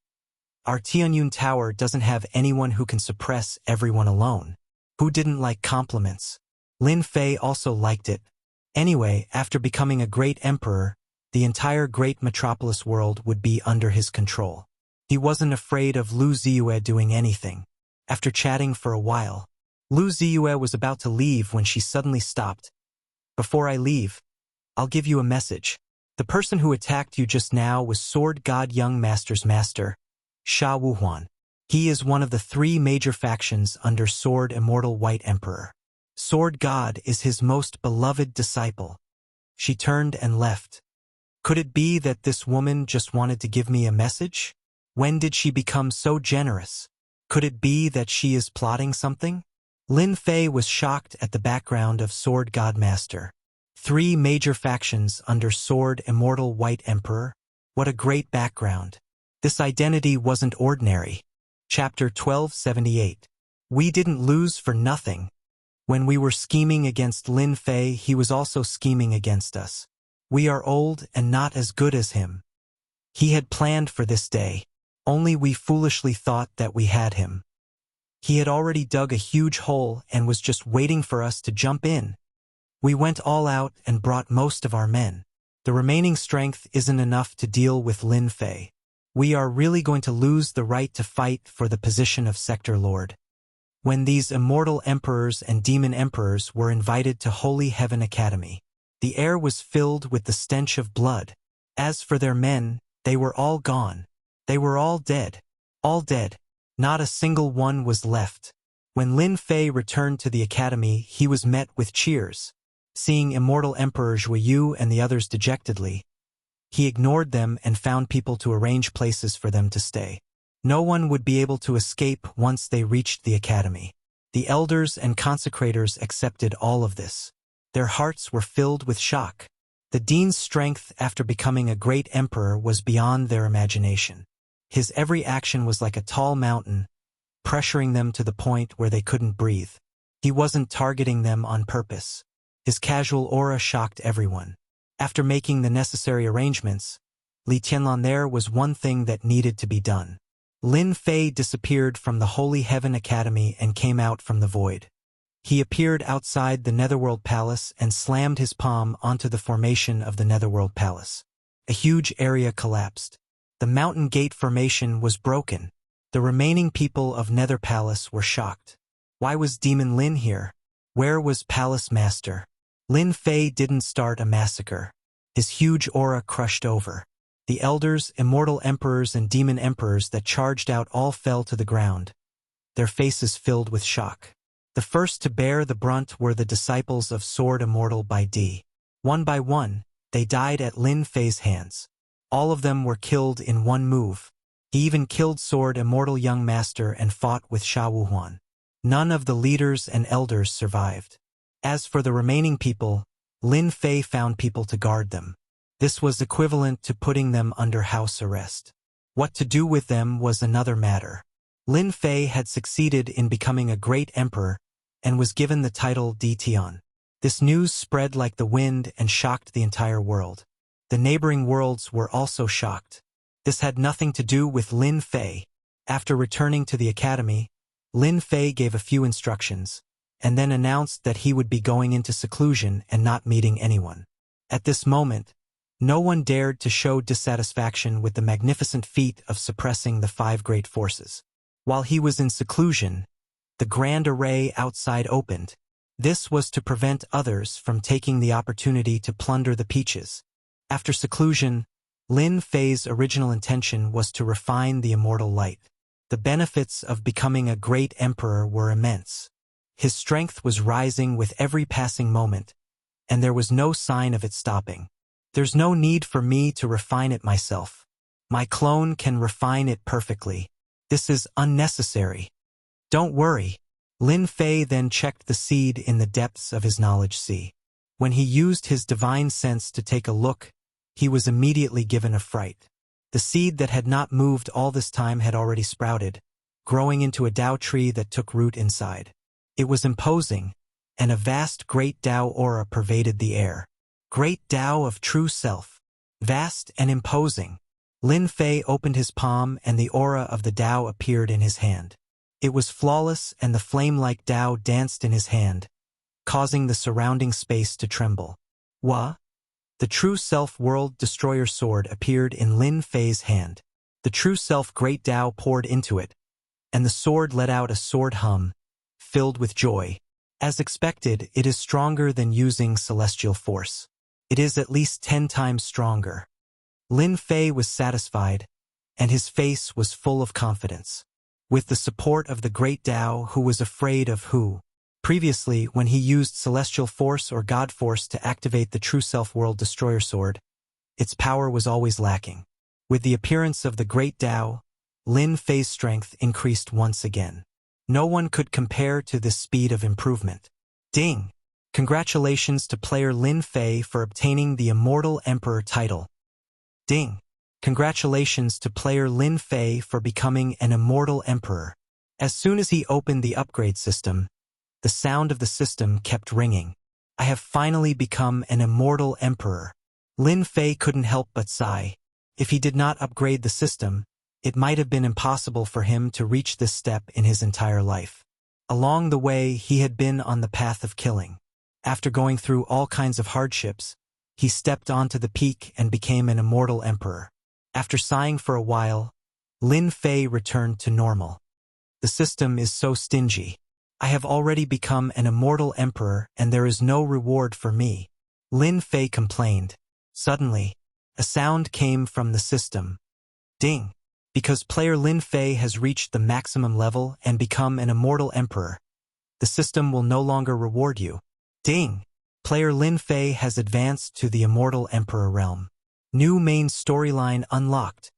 Our Tianyun Tower doesn't have anyone who can suppress everyone alone. Who didn't like compliments? Lin Fei also liked it. Anyway, after becoming a great emperor, the entire Great Metropolis world would be under his control. He wasn't afraid of Lu Ziyue doing anything. After chatting for a while, Lu Ziyue was about to leave when she suddenly stopped. Before I leave, I'll give you a message. The person who attacked you just now was Sword God Young Master's master, Sha Wuhuan. He is one of the 3 major factions under Sword Immortal White Emperor. Sword God is his most beloved disciple. She turned and left. Could it be that this woman just wanted to give me a message? When did she become so generous? Could it be that she is plotting something? Lin Fei was shocked at the background of Sword God Master. 3 major factions under Sword Immortal White Emperor. What a great background. This identity wasn't ordinary. Chapter 1278. We didn't lose for nothing. When we were scheming against Lin Fei, he was also scheming against us. We are old and not as good as him. He had planned for this day. Only we foolishly thought that we had him. He had already dug a huge hole and was just waiting for us to jump in. We went all out and brought most of our men. The remaining strength isn't enough to deal with Lin Fei. We are really going to lose the right to fight for the position of Sector Lord. When these immortal emperors and demon emperors were invited to Holy Heaven Academy, the air was filled with the stench of blood. As for their men, they were all gone. They were all dead. All dead. Not a single one was left. When Lin Fei returned to the academy, he was met with cheers. Seeing immortal Emperor Zhuyu and the others dejectedly, he ignored them and found people to arrange places for them to stay. No one would be able to escape once they reached the academy. The elders and consecrators accepted all of this. Their hearts were filled with shock. The dean's strength after becoming a great emperor was beyond their imagination. His every action was like a tall mountain, pressuring them to the point where they couldn't breathe. He wasn't targeting them on purpose. His casual aura shocked everyone. After making the necessary arrangements, Li Tianlan, there was one thing that needed to be done. Lin Fei disappeared from the Holy Heaven Academy and came out from the void. He appeared outside the Netherworld Palace and slammed his palm onto the formation of the Netherworld Palace. A huge area collapsed. The mountain gate formation was broken. The remaining people of Nether Palace were shocked. Why was Demon Lin here? Where was Palace Master? Lin Fei didn't start a massacre. His huge aura crushed over. The elders, immortal emperors and demon emperors that charged out all fell to the ground, their faces filled with shock. The first to bear the brunt were the disciples of Sword Immortal by D. One by one, they died at Lin Fei's hands. All of them were killed in one move. He even killed Sword Immortal Young Master and fought with Sha Wuhuan. None of the leaders and elders survived. As for the remaining people, Lin Fei found people to guard them. This was equivalent to putting them under house arrest. What to do with them was another matter. Lin Fei had succeeded in becoming a great emperor and was given the title Di Tian. This news spread like the wind and shocked the entire world. The neighboring worlds were also shocked. This had nothing to do with Lin Fei. After returning to the academy, Lin Fei gave a few instructions, and then announced that he would be going into seclusion and not meeting anyone. At this moment, no one dared to show dissatisfaction with the magnificent feat of suppressing the 5 great forces. While he was in seclusion, the grand array outside opened. This was to prevent others from taking the opportunity to plunder the peaches. After seclusion, Lin Fei's original intention was to refine the immortal light. The benefits of becoming a great emperor were immense. His strength was rising with every passing moment, and there was no sign of it stopping. There's no need for me to refine it myself. My clone can refine it perfectly. This is unnecessary. Don't worry. Lin Fei then checked the seed in the depths of his knowledge sea. When he used his divine sense to take a look, he was immediately given a fright. The seed that had not moved all this time had already sprouted, growing into a Tao tree that took root inside. It was imposing, and a vast great Tao aura pervaded the air. Great Tao of true self. Vast and imposing. Lin Fei opened his palm and the aura of the Tao appeared in his hand. It was flawless and the flame-like Tao danced in his hand, causing the surrounding space to tremble. Wah! The True Self World Destroyer Sword appeared in Lin Fei's hand. The True Self Great Tao poured into it, and the sword let out a sword hum, filled with joy. As expected, it is stronger than using celestial force. It is at least 10 times stronger. Lin Fei was satisfied, and his face was full of confidence. With the support of the great Tao who was afraid of who. Previously, when he used celestial force or god force to activate the True Self World Destroyer Sword, its power was always lacking. With the appearance of the great Tao, Lin Fei's strength increased once again. No one could compare to this speed of improvement. Ding! Congratulations to player Lin Fei for obtaining the Immortal Emperor title. Ding! Congratulations to player Lin Fei for becoming an Immortal Emperor. As soon as he opened the upgrade system, the sound of the system kept ringing. I have finally become an Immortal Emperor. Lin Fei couldn't help but sigh. If he did not upgrade the system, it might have been impossible for him to reach this step in his entire life. Along the way, he had been on the path of killing. After going through all kinds of hardships, He stepped onto the peak and became an immortal emperor. After sighing for a while, Lin Fei returned to normal. The system is so stingy. I have already become an immortal emperor and there is no reward for me. Lin Fei complained. Suddenly, a sound came from the system. Ding! Because player Lin Fei has reached the maximum level and become an immortal emperor, the system will no longer reward you. Ding! Player Lin Fei has advanced to the immortal emperor realm. New main storyline unlocked.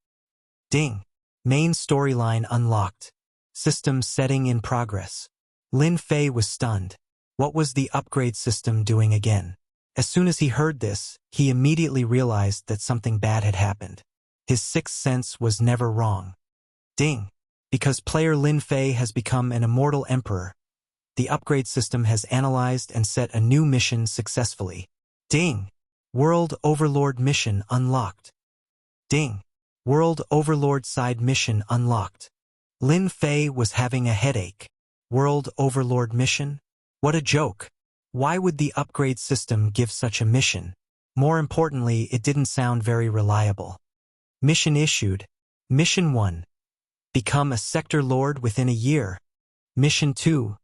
Ding! Main storyline unlocked. System setting in progress. Lin Fei was stunned. What was the upgrade system doing again? As soon as he heard this, he immediately realized that something bad had happened. His sixth sense was never wrong. Ding! Because player Lin Fei has become an immortal emperor, the upgrade system has analyzed and set a new mission successfully. Ding! World Overlord mission unlocked. Ding! World Overlord side mission unlocked. Lin Fei was having a headache. World Overlord mission? What a joke! Why would the upgrade system give such a mission? More importantly, it didn't sound very reliable. Mission issued. Mission 1. Become a sector lord within a year. Mission 2.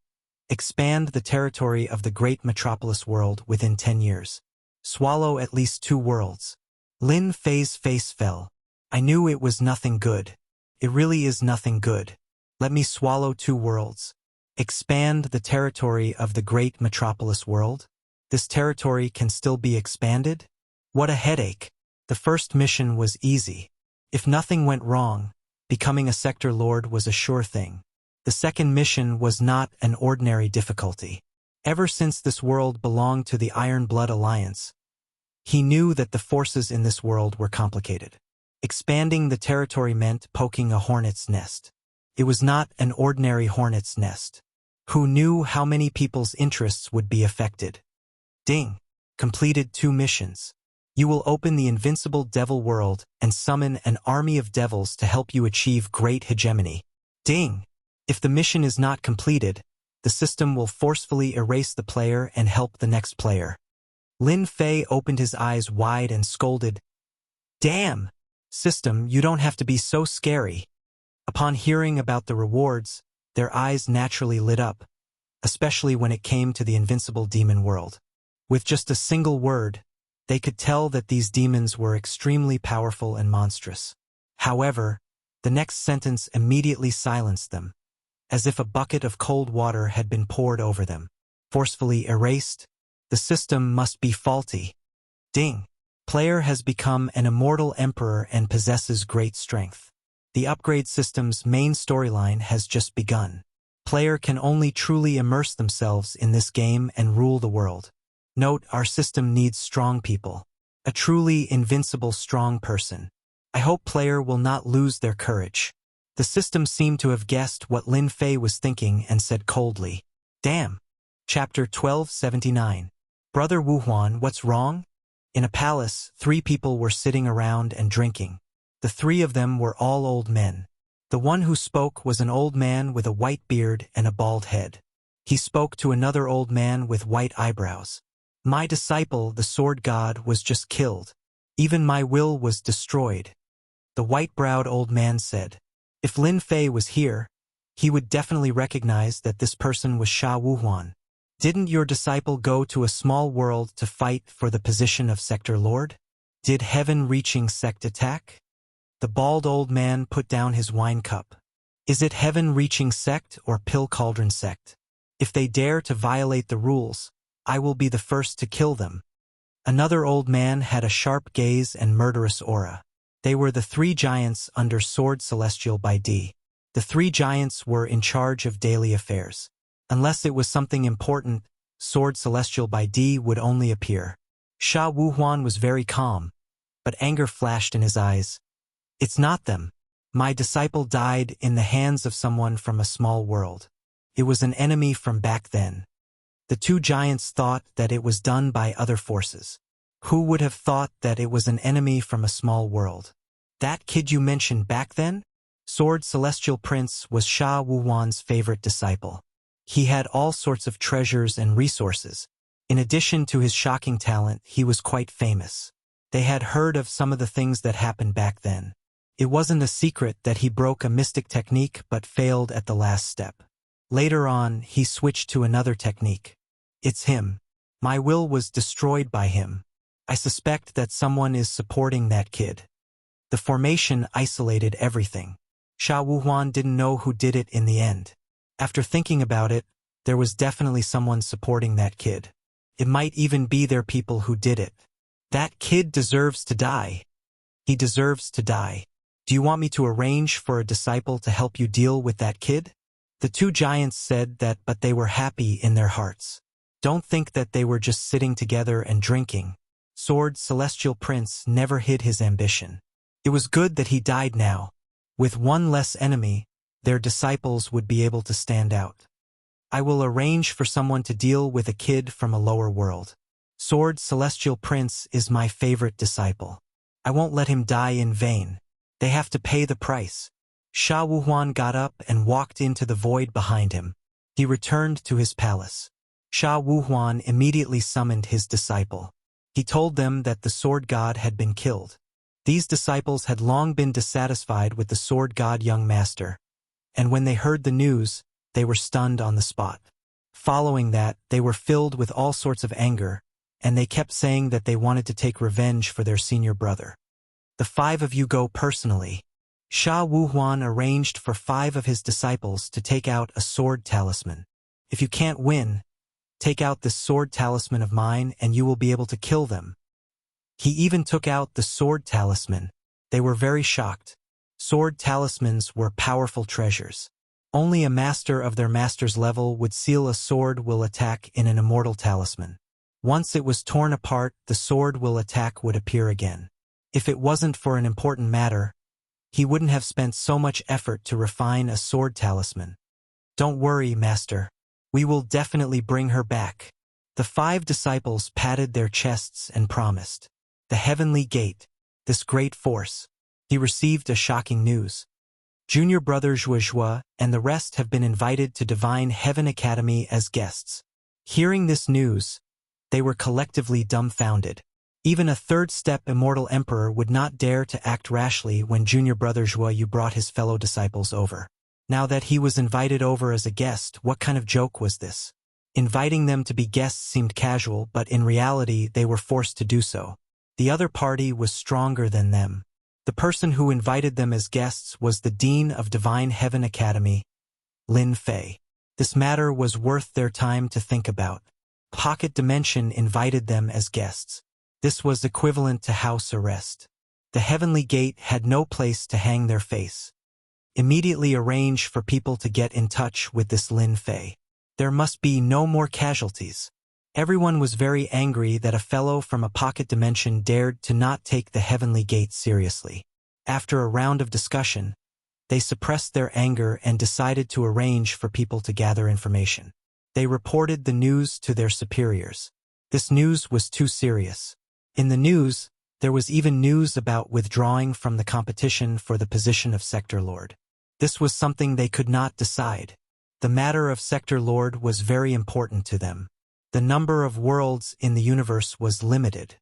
Expand the territory of the great metropolis world within 10 years. Swallow at least 2 worlds. Lin Fei's face fell. I knew it was nothing good. It really is nothing good. Let me swallow 2 worlds. Expand the territory of the great metropolis world? This territory can still be expanded? What a headache. The first mission was easy. If nothing went wrong, becoming a sector lord was a sure thing. The second mission was not an ordinary difficulty. Ever since this world belonged to the Iron Blood Alliance, he knew that the forces in this world were complicated. Expanding the territory meant poking a hornet's nest. It was not an ordinary hornet's nest. Who knew how many people's interests would be affected? Ding! Completed 2 missions. You will open the invincible devil world and summon an army of devils to help you achieve great hegemony. Ding! If the mission is not completed, the system will forcefully erase the player and help the next player. Lin Fei opened his eyes wide and scolded, "Damn! System, you don't have to be so scary." Upon hearing about the rewards, their eyes naturally lit up, especially when it came to the invincible demon world. With just a single word, they could tell that these demons were extremely powerful and monstrous. However, the next sentence immediately silenced them, as if a bucket of cold water had been poured over them. Forcefully erased? The system must be faulty. Ding! Player has become an immortal emperor and possesses great strength. The upgrade system's main storyline has just begun. Player can only truly immerse themselves in this game and rule the world. Note, our system needs strong people. A truly invincible strong person. I hope player will not lose their courage. The system seemed to have guessed what Lin Fei was thinking and said coldly, "Damn." Chapter 1279. Brother Wuhuan, what's wrong? In a palace, 3 people were sitting around and drinking. The 3 of them were all old men. The one who spoke was an old man with a white beard and a bald head. He spoke to another old man with white eyebrows. "My disciple, the sword god, was just killed. Even my will was destroyed." The white-browed old man said, "If Lin Fei was here, he would definitely recognize that this person was Sha Wuhuan. Didn't your disciple go to a small world to fight for the position of sector lord? Did heaven-reaching sect attack?" The bald old man put down his wine cup. "Is it heaven-reaching sect or pill cauldron sect? If they dare to violate the rules, I will be the first to kill them." Another old man had a sharp gaze and murderous aura. They were the 3 giants under Sword Celestial by D. The 3 giants were in charge of daily affairs. Unless it was something important, Sword Celestial by D would only appear. Sha Wuhuan was very calm, but anger flashed in his eyes. "It's not them. My disciple died in the hands of someone from a small world. It was an enemy from back then." The 2 giants thought that it was done by other forces. Who would have thought that it was an enemy from a small world? That kid you mentioned back then? Sword Celestial Prince was Sha Wuhuan's favorite disciple. He had all sorts of treasures and resources. In addition to his shocking talent, he was quite famous. They had heard of some of the things that happened back then. It wasn't a secret that he broke a mystic technique but failed at the last step. Later on, he switched to another technique. It's him. My will was destroyed by him. I suspect that someone is supporting that kid. The formation isolated everything. Sha Wuhuan didn't know who did it in the end. After thinking about it, there was definitely someone supporting that kid. It might even be their people who did it. That kid deserves to die. He deserves to die. Do you want me to arrange for a disciple to help you deal with that kid? The two giants said that, but they were happy in their hearts. Don't think that they were just sitting together and drinking. Sword Celestial Prince never hid his ambition. It was good that he died now. With one less enemy, their disciples would be able to stand out. I will arrange for someone to deal with a kid from a lower world. Sword Celestial Prince is my favorite disciple. I won't let him die in vain. They have to pay the price. Sha Wuhuan got up and walked into the void behind him. He returned to his palace. Sha Wuhuan immediately summoned his disciple. He told them that the sword god had been killed. These disciples had long been dissatisfied with the sword god young master, and when they heard the news, they were stunned on the spot. Following that, they were filled with all sorts of anger, and they kept saying that they wanted to take revenge for their senior brother. The 5 of you go personally. Sha Wuhuan arranged for 5 of his disciples to take out a sword talisman. If you can't win, take out this sword talisman of mine and you will be able to kill them. He even took out the sword talisman. They were very shocked. Sword talismans were powerful treasures. Only a master of their master's level would seal a sword will attack in an immortal talisman. Once it was torn apart, the sword will attack would appear again. If it wasn't for an important matter, he wouldn't have spent so much effort to refine a sword talisman. Don't worry, master. We will definitely bring her back. The 5 disciples patted their chests and promised. The heavenly gate, this great force. He received a shocking news. Junior brother Zhuozhuo and the rest have been invited to Divine Heaven Academy as guests. Hearing this news, they were collectively dumbfounded. Even a third-step immortal emperor would not dare to act rashly when junior brother Zhuozhuo brought his fellow disciples over. Now that he was invited over as a guest, what kind of joke was this? Inviting them to be guests seemed casual, but in reality they were forced to do so. The other party was stronger than them. The person who invited them as guests was the Dean of Divine Heaven Academy, Lin Fei. This matter was worth their time to think about. Pocket Dimension invited them as guests. This was equivalent to house arrest. The Heavenly Gate had no place to hang their face. Immediately arrange for people to get in touch with this Lin Fei. There must be no more casualties. Everyone was very angry that a fellow from a pocket dimension dared to not take the Heavenly Gate seriously. After a round of discussion, they suppressed their anger and decided to arrange for people to gather information. They reported the news to their superiors. This news was too serious. In the news, there was even news about withdrawing from the competition for the position of Sector Lord. This was something they could not decide. The matter of Sector Lord was very important to them. The number of worlds in the universe was limited.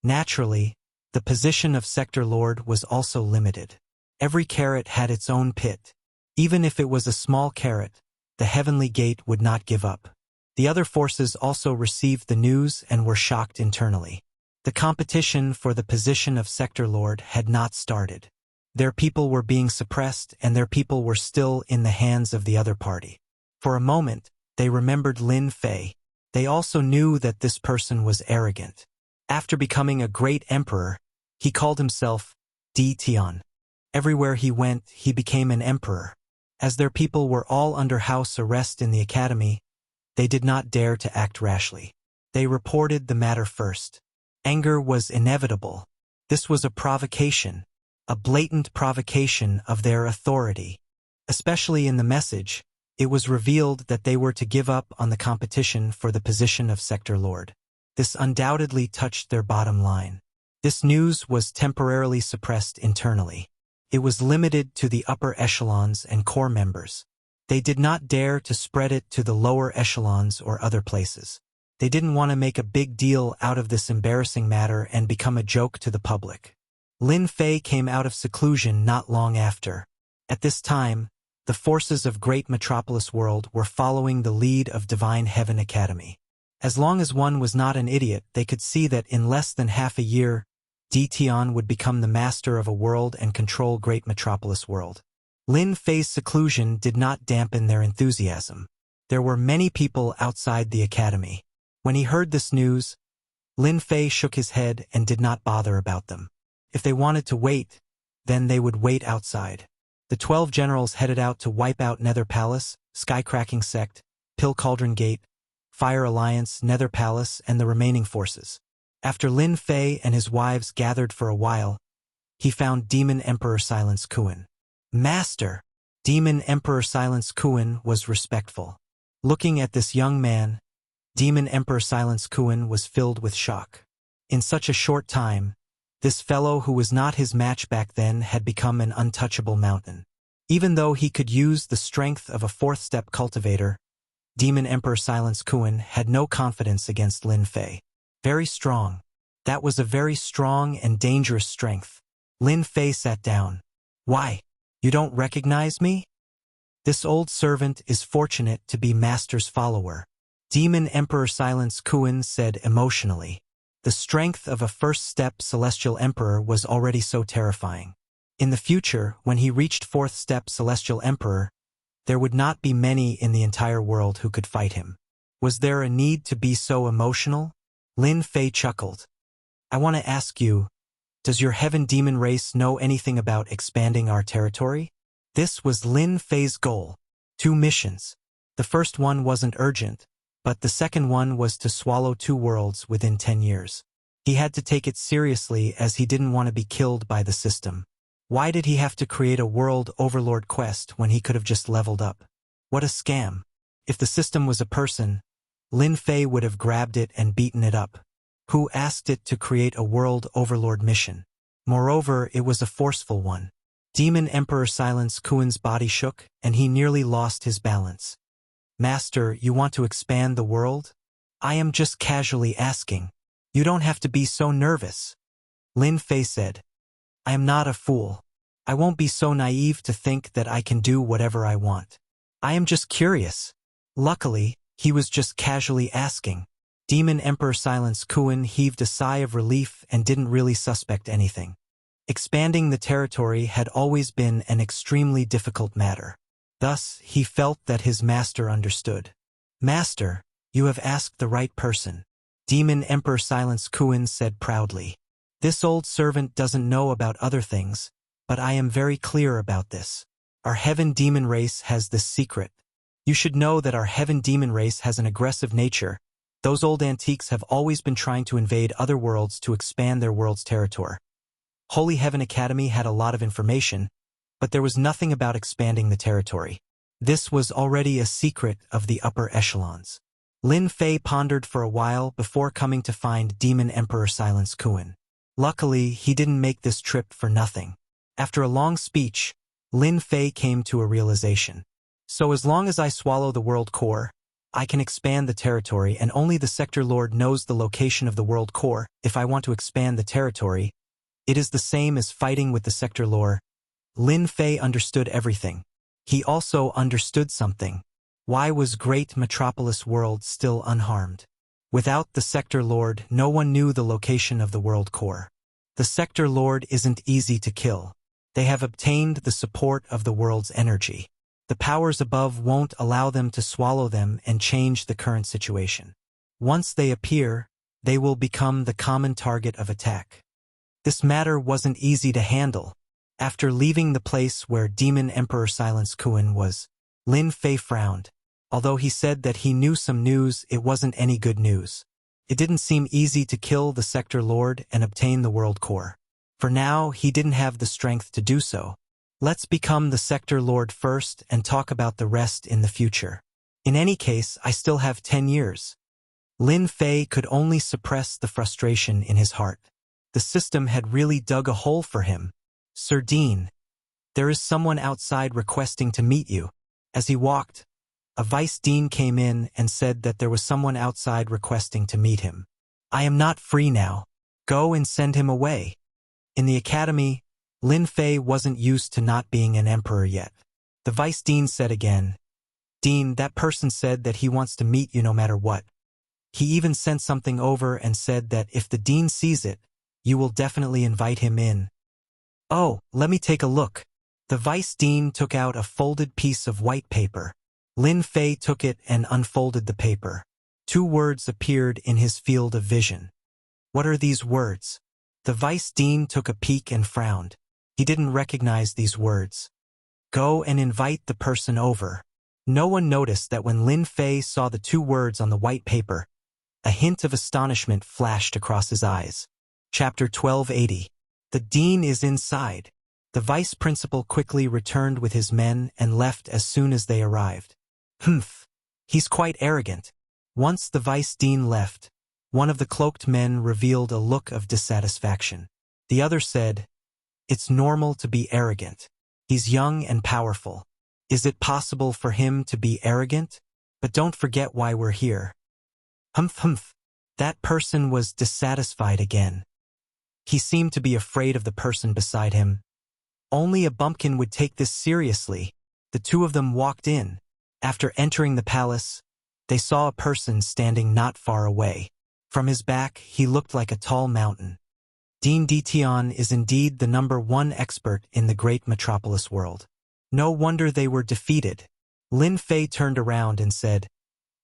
Naturally, the position of Sector Lord was also limited. Every carrot had its own pit. Even if it was a small carrot, the Heavenly Gate would not give up. The other forces also received the news and were shocked internally. The competition for the position of Sector Lord had not started. Their people were being suppressed and their people were still in the hands of the other party. For a moment, they remembered Lin Fei. They also knew that this person was arrogant. After becoming a great emperor, he called himself Di Tian. Everywhere he went, he became an emperor. As their people were all under house arrest in the academy, they did not dare to act rashly. They reported the matter first. Anger was inevitable. This was a provocation, a blatant provocation of their authority. Especially in the message, it was revealed that they were to give up on the competition for the position of Sector Lord. This undoubtedly touched their bottom line. This news was temporarily suppressed internally. It was limited to the upper echelons and core members. They did not dare to spread it to the lower echelons or other places. They didn't want to make a big deal out of this embarrassing matter and become a joke to the public. Lin Fei came out of seclusion not long after. At this time, the forces of Great Metropolis World were following the lead of Divine Heaven Academy. As long as one was not an idiot, they could see that in less than half a year, Di Tian would become the master of a world and control Great Metropolis World. Lin Fei's seclusion did not dampen their enthusiasm. There were many people outside the academy. When he heard this news, Lin Fei shook his head and did not bother about them. If they wanted to wait, then they would wait outside. The 12 generals headed out to wipe out Nether Palace, Skycracking Sect, Pill Cauldron Gate, Fire Alliance, Nether Palace, and the remaining forces. After Lin Fei and his wives gathered for a while, he found Demon Emperor Silence Kuan. Master! Demon Emperor Silence Kuan was respectful. Looking at this young man, Demon Emperor Silence Kuan was filled with shock. In such a short time, this fellow who was not his match back then had become an untouchable mountain. Even though he could use the strength of a fourth-step cultivator, Demon Emperor Silence Kuan had no confidence against Lin Fei. Very strong. That was a very strong and dangerous strength. Lin Fei sat down. Why? You don't recognize me? This old servant is fortunate to be Master's follower, Demon Emperor Silence Kuan said emotionally. The strength of a first-step Celestial Emperor was already so terrifying. In the future, when he reached fourth-step Celestial Emperor, there would not be many in the entire world who could fight him. Was there a need to be so emotional? Lin Fei chuckled. I want to ask you, does your heaven demon race know anything about expanding our territory? This was Lin Fei's goal. 2 missions. The first one wasn't urgent, but the second one was to swallow 2 worlds within 10 years. He had to take it seriously as he didn't want to be killed by the system. Why did he have to create a world overlord quest when he could have just leveled up? What a scam. If the system was a person, Lin Fei would have grabbed it and beaten it up. Who asked it to create a world overlord mission? Moreover, it was a forceful one. Demon Emperor Silence Kuan's body shook, and he nearly lost his balance. Master, you want to expand the world? I am just casually asking. You don't have to be so nervous. Lin Fei said. I am not a fool. I won't be so naive to think that I can do whatever I want. I am just curious. Luckily, he was just casually asking. Demon Emperor Silence Kuan heaved a sigh of relief and didn't really suspect anything. Expanding the territory had always been an extremely difficult matter. Thus, he felt that his master understood. Master, you have asked the right person. Demon Emperor Silence Kuan said proudly. This old servant doesn't know about other things, but I am very clear about this. Our heaven demon race has this secret. You should know that our heaven demon race has an aggressive nature. Those old antiques have always been trying to invade other worlds to expand their world's territory. Holy Heaven Academy had a lot of information, but there was nothing about expanding the territory. This was already a secret of the upper echelons. Lin Fei pondered for a while before coming to find Demon Emperor Silence Kuan. Luckily, he didn't make this trip for nothing. After a long speech, Lin Fei came to a realization. So as long as I swallow the world core, I can expand the territory, and only the Sector Lord knows the location of the world core. If I want to expand the territory, it is the same as fighting with the Sector Lord. Lin Fei understood everything. He also understood something. Why was Great Metropolis World still unharmed? Without the Sector Lord, no one knew the location of the world core. The Sector Lord isn't easy to kill. They have obtained the support of the world's energy. The powers above won't allow them to swallow them and change the current situation. Once they appear, they will become the common target of attack. This matter wasn't easy to handle. After leaving the place where Demon Emperor Silence Kuan was, Lin Fei frowned. Although he said that he knew some news, it wasn't any good news. It didn't seem easy to kill the Sector Lord and obtain the world core. For now, he didn't have the strength to do so. Let's become the Sector Lord first and talk about the rest in the future. In any case, I still have 10 years. Lin Fei could only suppress the frustration in his heart. The system had really dug a hole for him. Sir Dean, there is someone outside requesting to meet you. As he walked, A vice dean came in and said that there was someone outside requesting to meet him. I am not free now. Go and send him away. In the academy, Lin Fei wasn't used to not being an emperor yet. The vice dean said again, Dean, that person said that he wants to meet you no matter what. He even sent something over and said that if the dean sees it, you will definitely invite him in. Oh, let me take a look. The vice dean took out a folded piece of white paper. Lin Fei took it and unfolded the paper. 2 words appeared in his field of vision. What are these words? The vice dean took a peek and frowned. He didn't recognize these words. Go and invite the person over. No one noticed that when Lin Fei saw the 2 words on the white paper, a hint of astonishment flashed across his eyes. Chapter 1280. The dean is inside. The vice principal quickly returned with his men and left as soon as they arrived. Humph. He's quite arrogant. Once the vice dean left, one of the cloaked men revealed a look of dissatisfaction. The other said, It's normal to be arrogant. He's young and powerful. Is it possible for him to be arrogant? But don't forget why we're here. Humph humph. That person was dissatisfied again. He seemed to be afraid of the person beside him. Only a bumpkin would take this seriously. The 2 of them walked in. After entering the palace, they saw a person standing not far away. From his back, he looked like a tall mountain. Dean Ditian is indeed the #1 expert in the great metropolis world. No wonder they were defeated. Lin Fei turned around and said,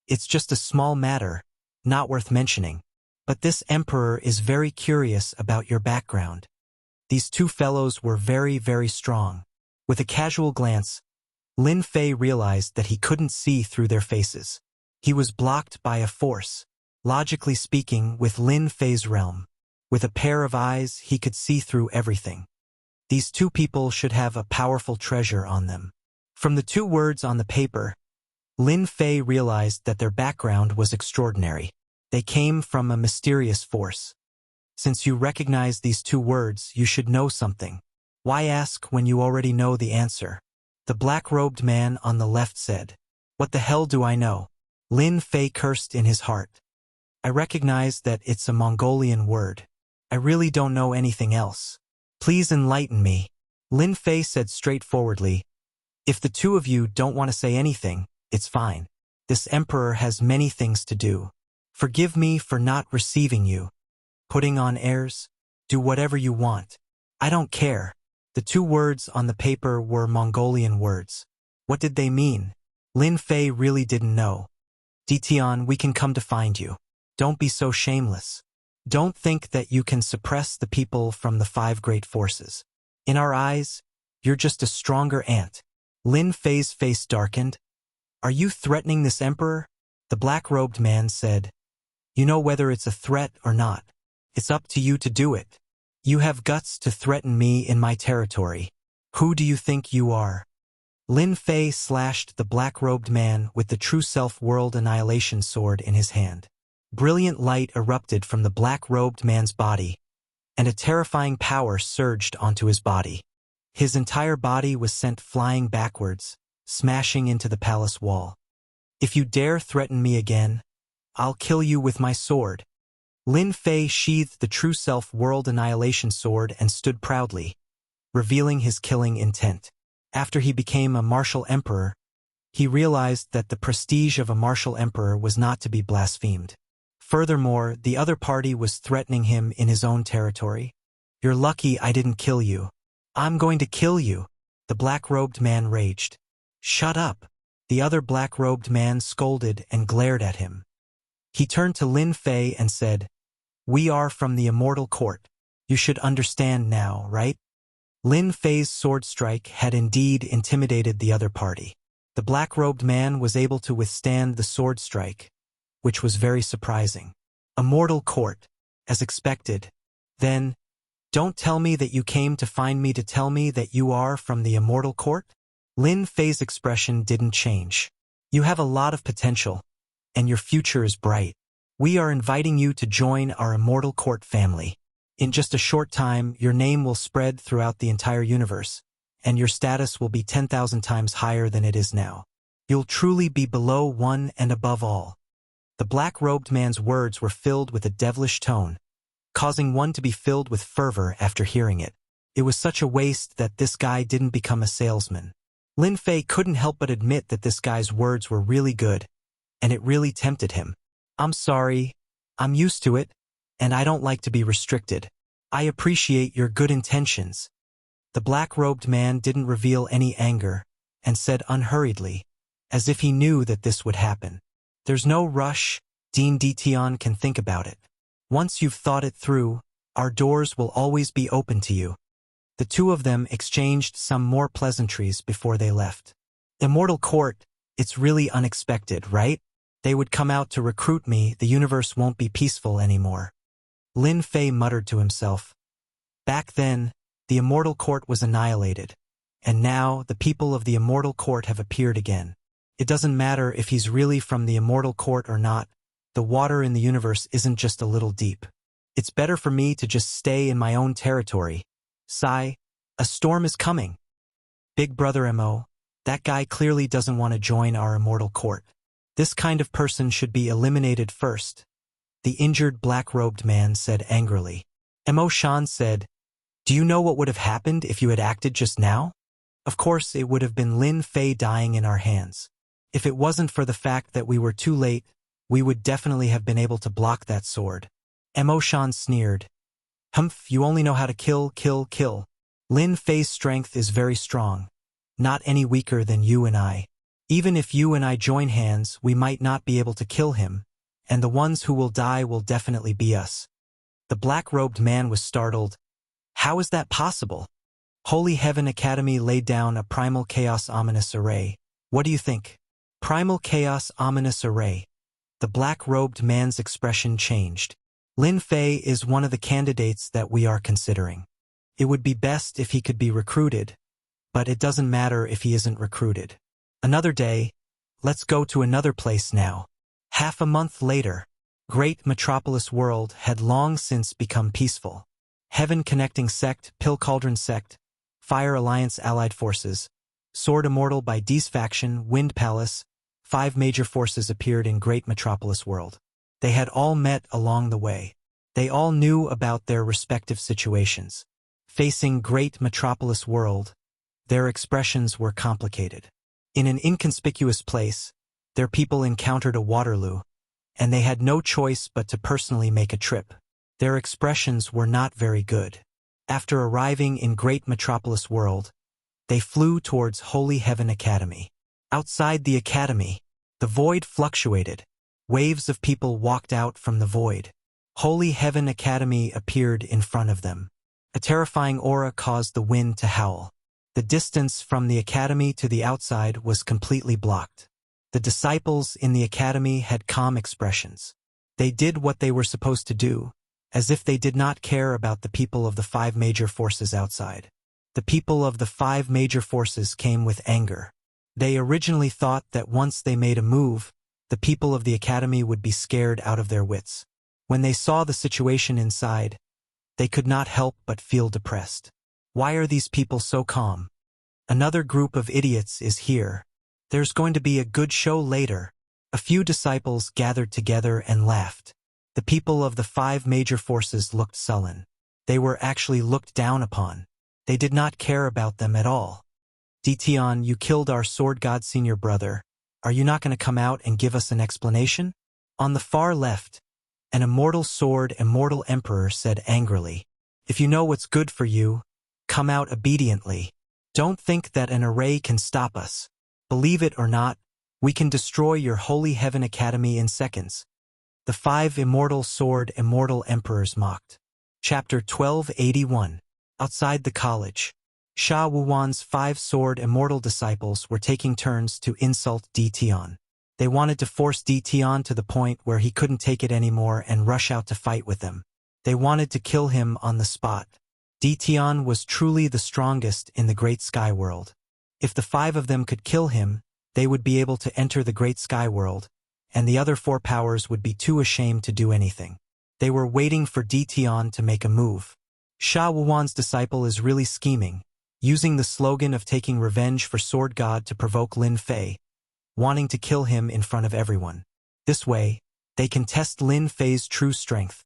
It's just a small matter, not worth mentioning. But this emperor is very curious about your background. These 2 fellows were very, very strong. With a casual glance, Lin Fei realized that he couldn't see through their faces. He was blocked by a force. Logically speaking, with Lin Fei's realm, with a pair of eyes, he could see through everything. These 2 people should have a powerful treasure on them. From the 2 words on the paper, Lin Fei realized that their background was extraordinary. They came from a mysterious force. Since you recognize these 2 words, you should know something. Why ask when you already know the answer? The black-robed man on the left said, What the hell do I know? Lin Fei cursed in his heart. I recognize that it's a Mongolian word. I really don't know anything else. Please enlighten me. Lin Fei said straightforwardly, If the 2 of you don't want to say anything, it's fine. This emperor has many things to do. Forgive me for not receiving you. Putting on airs? Do whatever you want. I don't care. The 2 words on the paper were Mongolian words. What did they mean? Lin Fei really didn't know. Ditian, we can come to find you. Don't be so shameless. Don't think that you can suppress the people from the 5 great forces. In our eyes, you're just a stronger ant. Lin Fei's face darkened. Are you threatening this emperor? The black-robed man said, You know whether it's a threat or not. It's up to you to do it. You have guts to threaten me in my territory. Who do you think you are? Lin Fei slashed the black-robed man with the True Self-World Annihilation Sword in his hand. Brilliant light erupted from the black-robed man's body, and a terrifying power surged onto his body. His entire body was sent flying backwards, smashing into the palace wall. If you dare threaten me again, I'll kill you with my sword. Lin Fei sheathed the True Self-World Annihilation Sword and stood proudly, revealing his killing intent. After he became a martial emperor, he realized that the prestige of a martial emperor was not to be blasphemed. Furthermore, the other party was threatening him in his own territory. You're lucky I didn't kill you. I'm going to kill you, the black-robed man raged. Shut up. The other black-robed man scolded and glared at him. He turned to Lin Fei and said, We are from the Immortal Court. You should understand now, right? Lin Fei's sword strike had indeed intimidated the other party. The black-robed man was able to withstand the sword strike, which was very surprising. Immortal Court, as expected. Then, don't tell me that you came to find me to tell me that you are from the Immortal Court? Lin Fei's expression didn't change. You have a lot of potential, and your future is bright. We are inviting you to join our Immortal Court family. In just a short time, your name will spread throughout the entire universe, and your status will be 10,000 times higher than it is now. You'll truly be below one and above all. The black-robed man's words were filled with a devilish tone, causing one to be filled with fervor after hearing it. It was such a waste that this guy didn't become a salesman. Lin Fei couldn't help but admit that this guy's words were really good, and it really tempted him. I'm sorry, I'm used to it, and I don't like to be restricted. I appreciate your good intentions. The black-robed man didn't reveal any anger, and said unhurriedly, as if he knew that this would happen. There's no rush, Dean Dition can think about it. Once you've thought it through, our doors will always be open to you. The two of them exchanged some more pleasantries before they left. Immortal Court, it's really unexpected, right? They would come out to recruit me, the universe won't be peaceful anymore. Lin Fei muttered to himself. Back then, the Immortal Court was annihilated, and now the people of the Immortal Court have appeared again. It doesn't matter if he's really from the Immortal Court or not, the water in the universe isn't just a little deep. It's better for me to just stay in my own territory. Sigh, a storm is coming. Big Brother Mo, that guy clearly doesn't want to join our Immortal Court. This kind of person should be eliminated first, the injured black-robed man said angrily. Mo Shan said, Do you know what would have happened if you had acted just now? Of course, it would have been Lin Fei dying in our hands. If it wasn't for the fact that we were too late, we would definitely have been able to block that sword. Mo Shan sneered. Humph, you only know how to kill, kill, kill. Lin Fei's strength is very strong, not any weaker than you and I. Even if you and I join hands, we might not be able to kill him, and the ones who will die will definitely be us. The black-robed man was startled. How is that possible? Holy Heaven Academy laid down a primal chaos ominous array. What do you think? Primal chaos ominous array. The black-robed man's expression changed. Lin Fei is one of the candidates that we are considering. It would be best if he could be recruited, but it doesn't matter if he isn't recruited. Another day, let's go to another place now. Half a month later, Great Metropolis World had long since become peaceful. Heaven Connecting Sect, Pill Cauldron Sect, Fire Alliance Allied Forces, Sword Immortal by D's faction, Wind Palace, 5 major forces appeared in Great Metropolis World. They had all met along the way. They all knew about their respective situations. Facing Great Metropolis World, their expressions were complicated. In an inconspicuous place, their people encountered a Waterloo, and they had no choice but to personally make a trip. Their expressions were not very good. After arriving in Great Metropolis World, they flew towards Holy Heaven Academy. Outside the academy, the void fluctuated. Waves of people walked out from the void. Holy Heaven Academy appeared in front of them. A terrifying aura caused the wind to howl. The distance from the academy to the outside was completely blocked. The disciples in the academy had calm expressions. They did what they were supposed to do, as if they did not care about the people of the 5 major forces outside. The people of the 5 major forces came with anger. They originally thought that once they made a move, the people of the academy would be scared out of their wits. When they saw the situation inside, they could not help but feel depressed. Why are these people so calm? Another group of idiots is here. There's going to be a good show later. A few disciples gathered together and laughed. The people of the 5 major forces looked sullen. They were actually looked down upon. They did not care about them at all. Dition, you killed our sword god senior brother. Are you not going to come out and give us an explanation? On the far left, an immortal sword immortal emperor said angrily, If you know what's good for you, come out obediently. Don't think that an array can stop us. Believe it or not, we can destroy your Holy Heaven Academy in seconds. The 5 immortal sword immortal emperors mocked. Chapter 1281. Outside the college, Sha Wuwan's 5 sword immortal disciples were taking turns to insult Dition. They wanted to force Dition to the point where he couldn't take it anymore and rush out to fight with them. They wanted to kill him on the spot. Dition was truly the strongest in the Great Sky World. If the 5 of them could kill him, they would be able to enter the Great Sky World, and the other 4 powers would be too ashamed to do anything. They were waiting for Dition to make a move. Sha Wuwan's disciple is really scheming, using the slogan of taking revenge for Sword God to provoke Lin Fei. wanting to kill him in front of everyone. This way, they can test Lin Fei's true strength.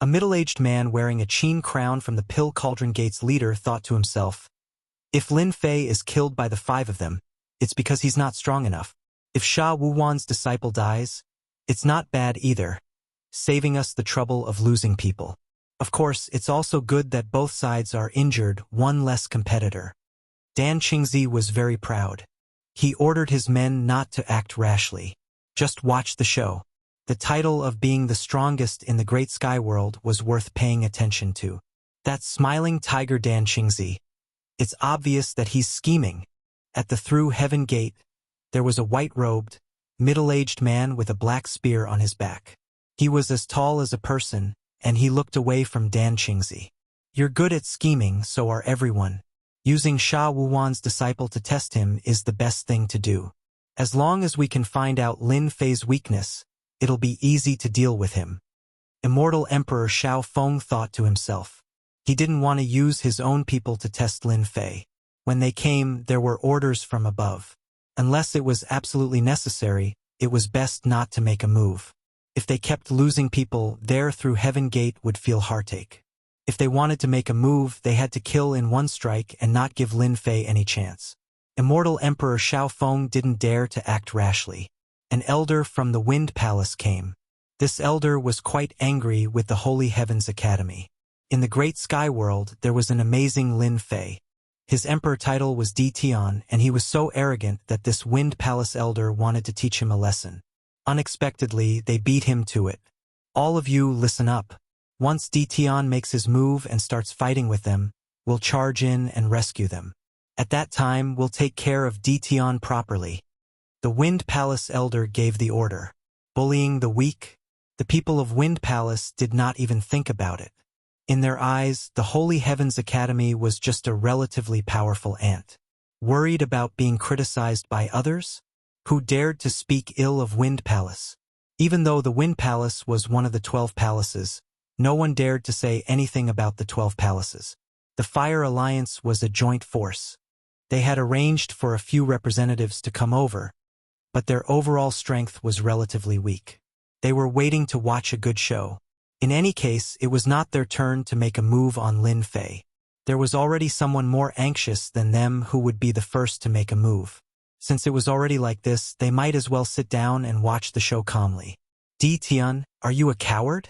A middle-aged man wearing a Qin crown from the Pill Cauldron Gate's leader thought to himself, if Lin Fei is killed by the 5 of them, it's because he's not strong enough. If Sha Wuwan's disciple dies, it's not bad either, saving us the trouble of losing people. Of course, it's also good that both sides are injured, one less competitor. Dan Qingzi was very proud. He ordered his men not to act rashly. Just watch the show. The title of being the strongest in the Great Sky World was worth paying attention to. That smiling tiger Dan Qingzi. It's obvious that he's scheming. At the Through Heaven Gate, there was a white-robed, middle-aged man with a black spear on his back. He was as tall as a person, and he looked away from Dan Qingzi. You're good at scheming, so are everyone. Using Sha Wuwan's disciple to test him is the best thing to do. As long as we can find out Lin Fei's weakness, it'll be easy to deal with him. Immortal Emperor Xiao Feng thought to himself. He didn't want to use his own people to test Lin Fei. When they came, there were orders from above. Unless it was absolutely necessary, it was best not to make a move. If they kept losing people, there Through Heaven Gate would feel heartache. If they wanted to make a move, they had to kill in one strike and not give Lin Fei any chance. Immortal Emperor Xiao Feng didn't dare to act rashly. An elder from the Wind Palace came. This elder was quite angry with the Holy Heavens Academy. In the Great Sky World, there was an amazing Lin Fei. His emperor title was Di Tian, and he was so arrogant that this Wind Palace elder wanted to teach him a lesson. Unexpectedly, they beat him to it. All of you listen up. Once Di Tian makes his move and starts fighting with them, we'll charge in and rescue them. At that time, we'll take care of Di Tian properly. The Wind Palace elder gave the order. Bullying the weak? The people of Wind Palace did not even think about it. In their eyes, the Holy Heavens Academy was just a relatively powerful ant. Worried about being criticized by others? Who dared to speak ill of Wind Palace? Even though the Wind Palace was one of the 12 palaces, no one dared to say anything about the 12 palaces. The Fire Alliance was a joint force. They had arranged for a few representatives to come over, but their overall strength was relatively weak. They were waiting to watch a good show. In any case, it was not their turn to make a move on Lin Fei. There was already someone more anxious than them who would be the first to make a move. Since it was already like this, they might as well sit down and watch the show calmly. Di Tian, are you a coward?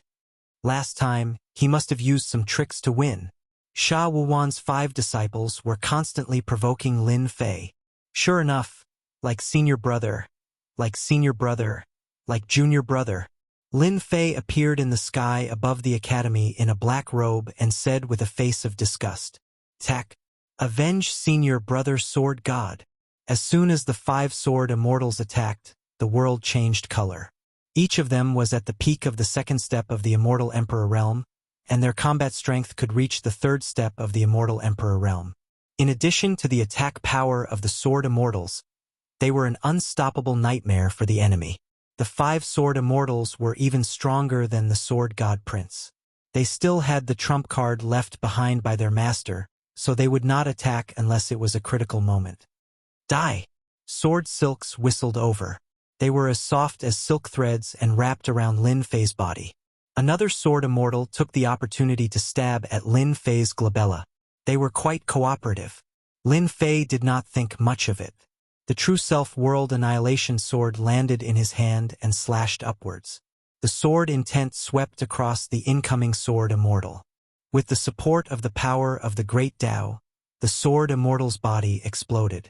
Last time, he must have used some tricks to win. Sha Wuwan's 5 disciples were constantly provoking Lin Fei. Sure enough, like senior brother, like senior brother, like junior brother. Lin Fei appeared in the sky above the academy in a black robe and said with a face of disgust, "Tak, avenge senior brother sword god." As soon as the 5 sword immortals attacked, the world changed color. Each of them was at the peak of the 2nd step of the Immortal Emperor realm, and their combat strength could reach the 3rd step of the Immortal Emperor realm. In addition to the attack power of the sword immortals, they were an unstoppable nightmare for the enemy. The 5 sword immortals were even stronger than the sword god prince. They still had the trump card left behind by their master, so they would not attack unless it was a critical moment. Die! Sword silks whistled over. They were as soft as silk threads and wrapped around Lin Fei's body. Another sword immortal took the opportunity to stab at Lin Fei's glabella. They were quite cooperative. Lin Fei did not think much of it. The True Self World Annihilation Sword landed in his hand and slashed upwards. The sword intent swept across the incoming sword immortal. With the support of the power of the Great Tao, the sword immortal's body exploded.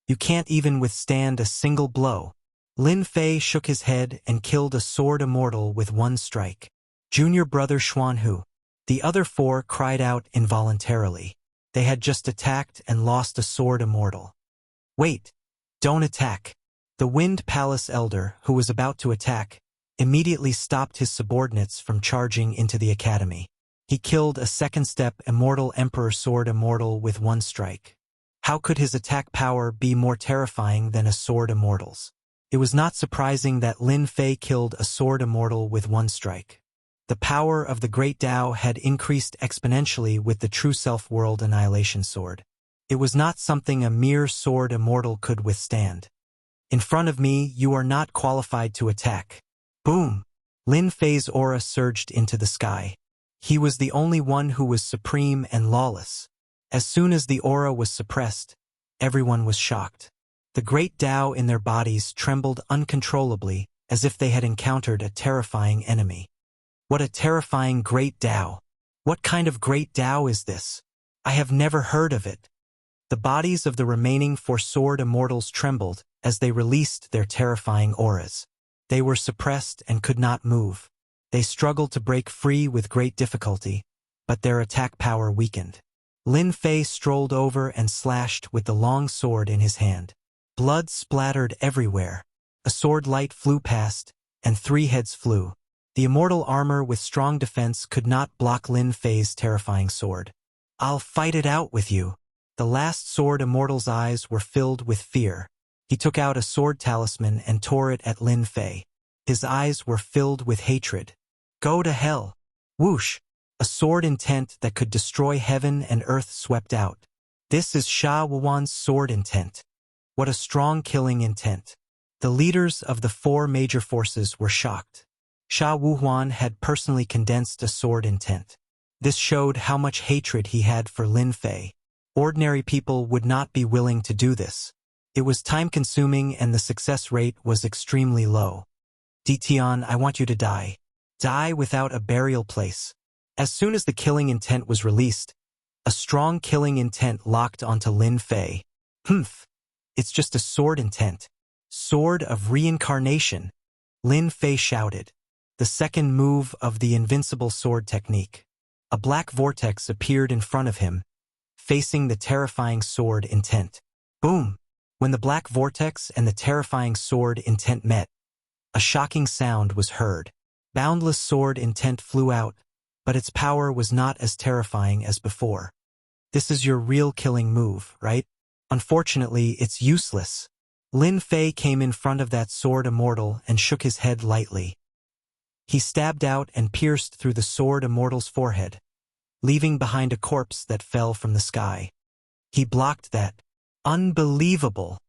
You can't even withstand a single blow. Lin Fei shook his head and killed a sword immortal with one strike. Junior brother Xuanhu. The other 4 cried out involuntarily. They had just attacked and lost a sword immortal. Wait! Don't attack! The Wind Palace elder, who was about to attack, immediately stopped his subordinates from charging into the academy. He killed a 2nd step Immortal Emperor sword immortal with one strike. How could his attack power be more terrifying than a sword immortal's? It was not surprising that Lin Fei killed a sword immortal with one strike. The power of the Great Tao had increased exponentially with the True Self World Annihilation Sword. It was not something a mere sword immortal could withstand. In front of me, you are not qualified to attack. Boom! Lin Fei's aura surged into the sky. He was the only one who was supreme and lawless. As soon as the aura was suppressed, everyone was shocked. The great Tao in their bodies trembled uncontrollably, as if they had encountered a terrifying enemy. What a terrifying great Tao! What kind of great Tao is this? I have never heard of it. The bodies of the remaining 4 sword immortals trembled as they released their terrifying auras. They were suppressed and could not move. They struggled to break free with great difficulty, but their attack power weakened. Lin Fei strolled over and slashed with the long sword in his hand. Blood splattered everywhere. A sword light flew past, and 3 heads flew. The immortal armor with strong defense could not block Lin Fei's terrifying sword. I'll fight it out with you. The last sword immortal's eyes were filled with fear. He took out a sword talisman and tore it at Lin Fei. His eyes were filled with hatred. Go to hell! Whoosh! A sword intent that could destroy heaven and earth swept out. This is Sha Wuwan's sword intent. What a strong killing intent. The leaders of the 4 major forces were shocked. Sha Wuhuan had personally condensed a sword intent. This showed how much hatred he had for Lin Fei. Ordinary people would not be willing to do this. It was time-consuming and the success rate was extremely low. Ditian, I want you to die. Die without a burial place. As soon as the killing intent was released, a strong killing intent locked onto Lin Fei. Humph! It's just a sword intent. Sword of reincarnation. Lin Fei shouted. The second move of the invincible sword technique. A black vortex appeared in front of him, facing the terrifying sword intent. Boom! When the black vortex and the terrifying sword intent met, a shocking sound was heard. Boundless sword intent flew out, but its power was not as terrifying as before. This is your real killing move, right? Unfortunately, it's useless. Lin Fei came in front of that sword immortal and shook his head lightly. He stabbed out and pierced through the sword immortal's forehead, leaving behind a corpse that fell from the sky. He blocked that. Unbelievable!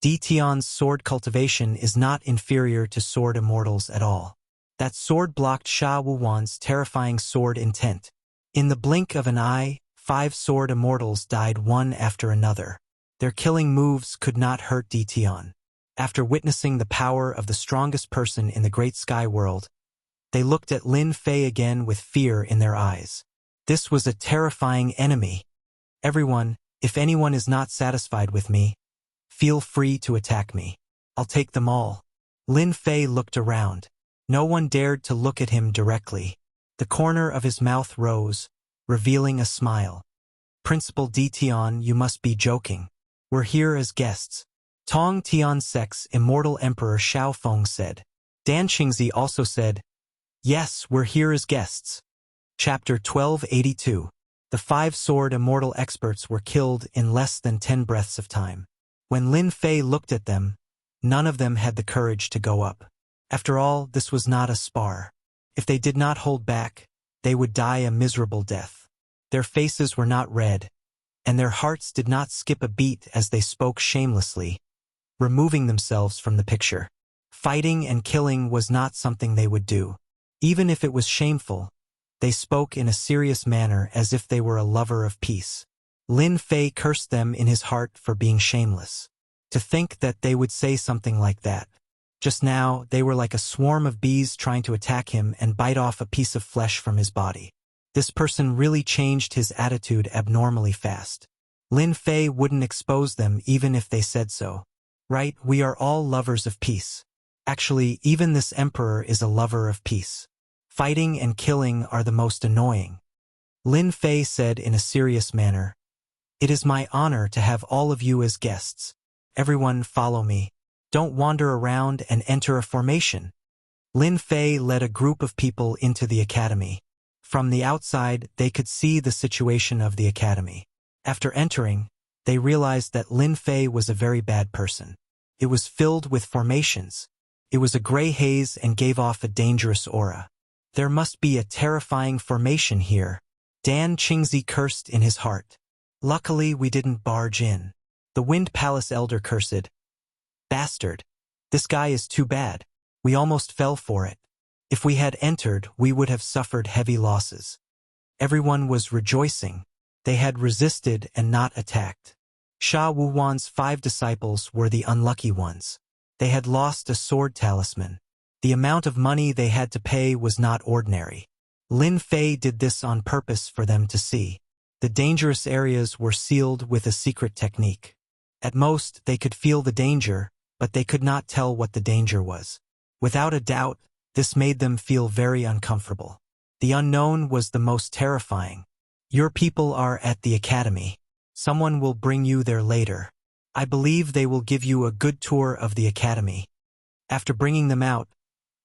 Ditian's sword cultivation is not inferior to sword immortals at all. That sword blocked Sha Wuwan's terrifying sword intent. In the blink of an eye, 5 sword immortals died one after another. Their killing moves could not hurt Ditian. After witnessing the power of the strongest person in the great sky world, they looked at Lin Fei again with fear in their eyes. This was a terrifying enemy. Everyone, if anyone is not satisfied with me, feel free to attack me. I'll take them all. Lin Fei looked around. No one dared to look at him directly. The corner of his mouth rose, revealing a smile. Principal Ditian, you must be joking. We're here as guests. Tong Tiansek's immortal emperor Xiaofeng said. Dan Qingzi also said, yes, we're here as guests. Chapter 1282. The 5 sword immortal experts were killed in less than 10 breaths of time. When Lin Fei looked at them, none of them had the courage to go up. After all, this was not a spar. If they did not hold back, they would die a miserable death. Their faces were not red, and their hearts did not skip a beat as they spoke shamelessly, removing themselves from the picture. Fighting and killing was not something they would do. Even if it was shameful, they spoke in a serious manner as if they were a lover of peace. Lin Fei cursed them in his heart for being shameless. To think that they would say something like that. Just now, they were like a swarm of bees trying to attack him and bite off a piece of flesh from his body. This person really changed his attitude abnormally fast. Lin Fei wouldn't expose them even if they said so. Right, we are all lovers of peace. Actually, even this emperor is a lover of peace. Fighting and killing are the most annoying. Lin Fei said in a serious manner, it is my honor to have all of you as guests. Everyone follow me. Don't wander around and enter a formation. Lin Fei led a group of people into the academy. From the outside, they could see the situation of the academy. After entering, they realized that Lin Fei was a very bad person. It was filled with formations. It was a gray haze and gave off a dangerous aura. There must be a terrifying formation here. Dan Qingzi cursed in his heart. Luckily, we didn't barge in. The Wind Palace Elder cursed. Bastard. This guy is too bad. We almost fell for it. If we had entered, we would have suffered heavy losses. Everyone was rejoicing. They had resisted and not attacked. Sha Wuhuan's 5 disciples were the unlucky ones. They had lost a sword talisman. The amount of money they had to pay was not ordinary. Lin Fei did this on purpose for them to see. The dangerous areas were sealed with a secret technique. At most, they could feel the danger, but they could not tell what the danger was. Without a doubt, this made them feel very uncomfortable. The unknown was the most terrifying. Your people are at the academy. Someone will bring you there later. I believe they will give you a good tour of the academy. After bringing them out,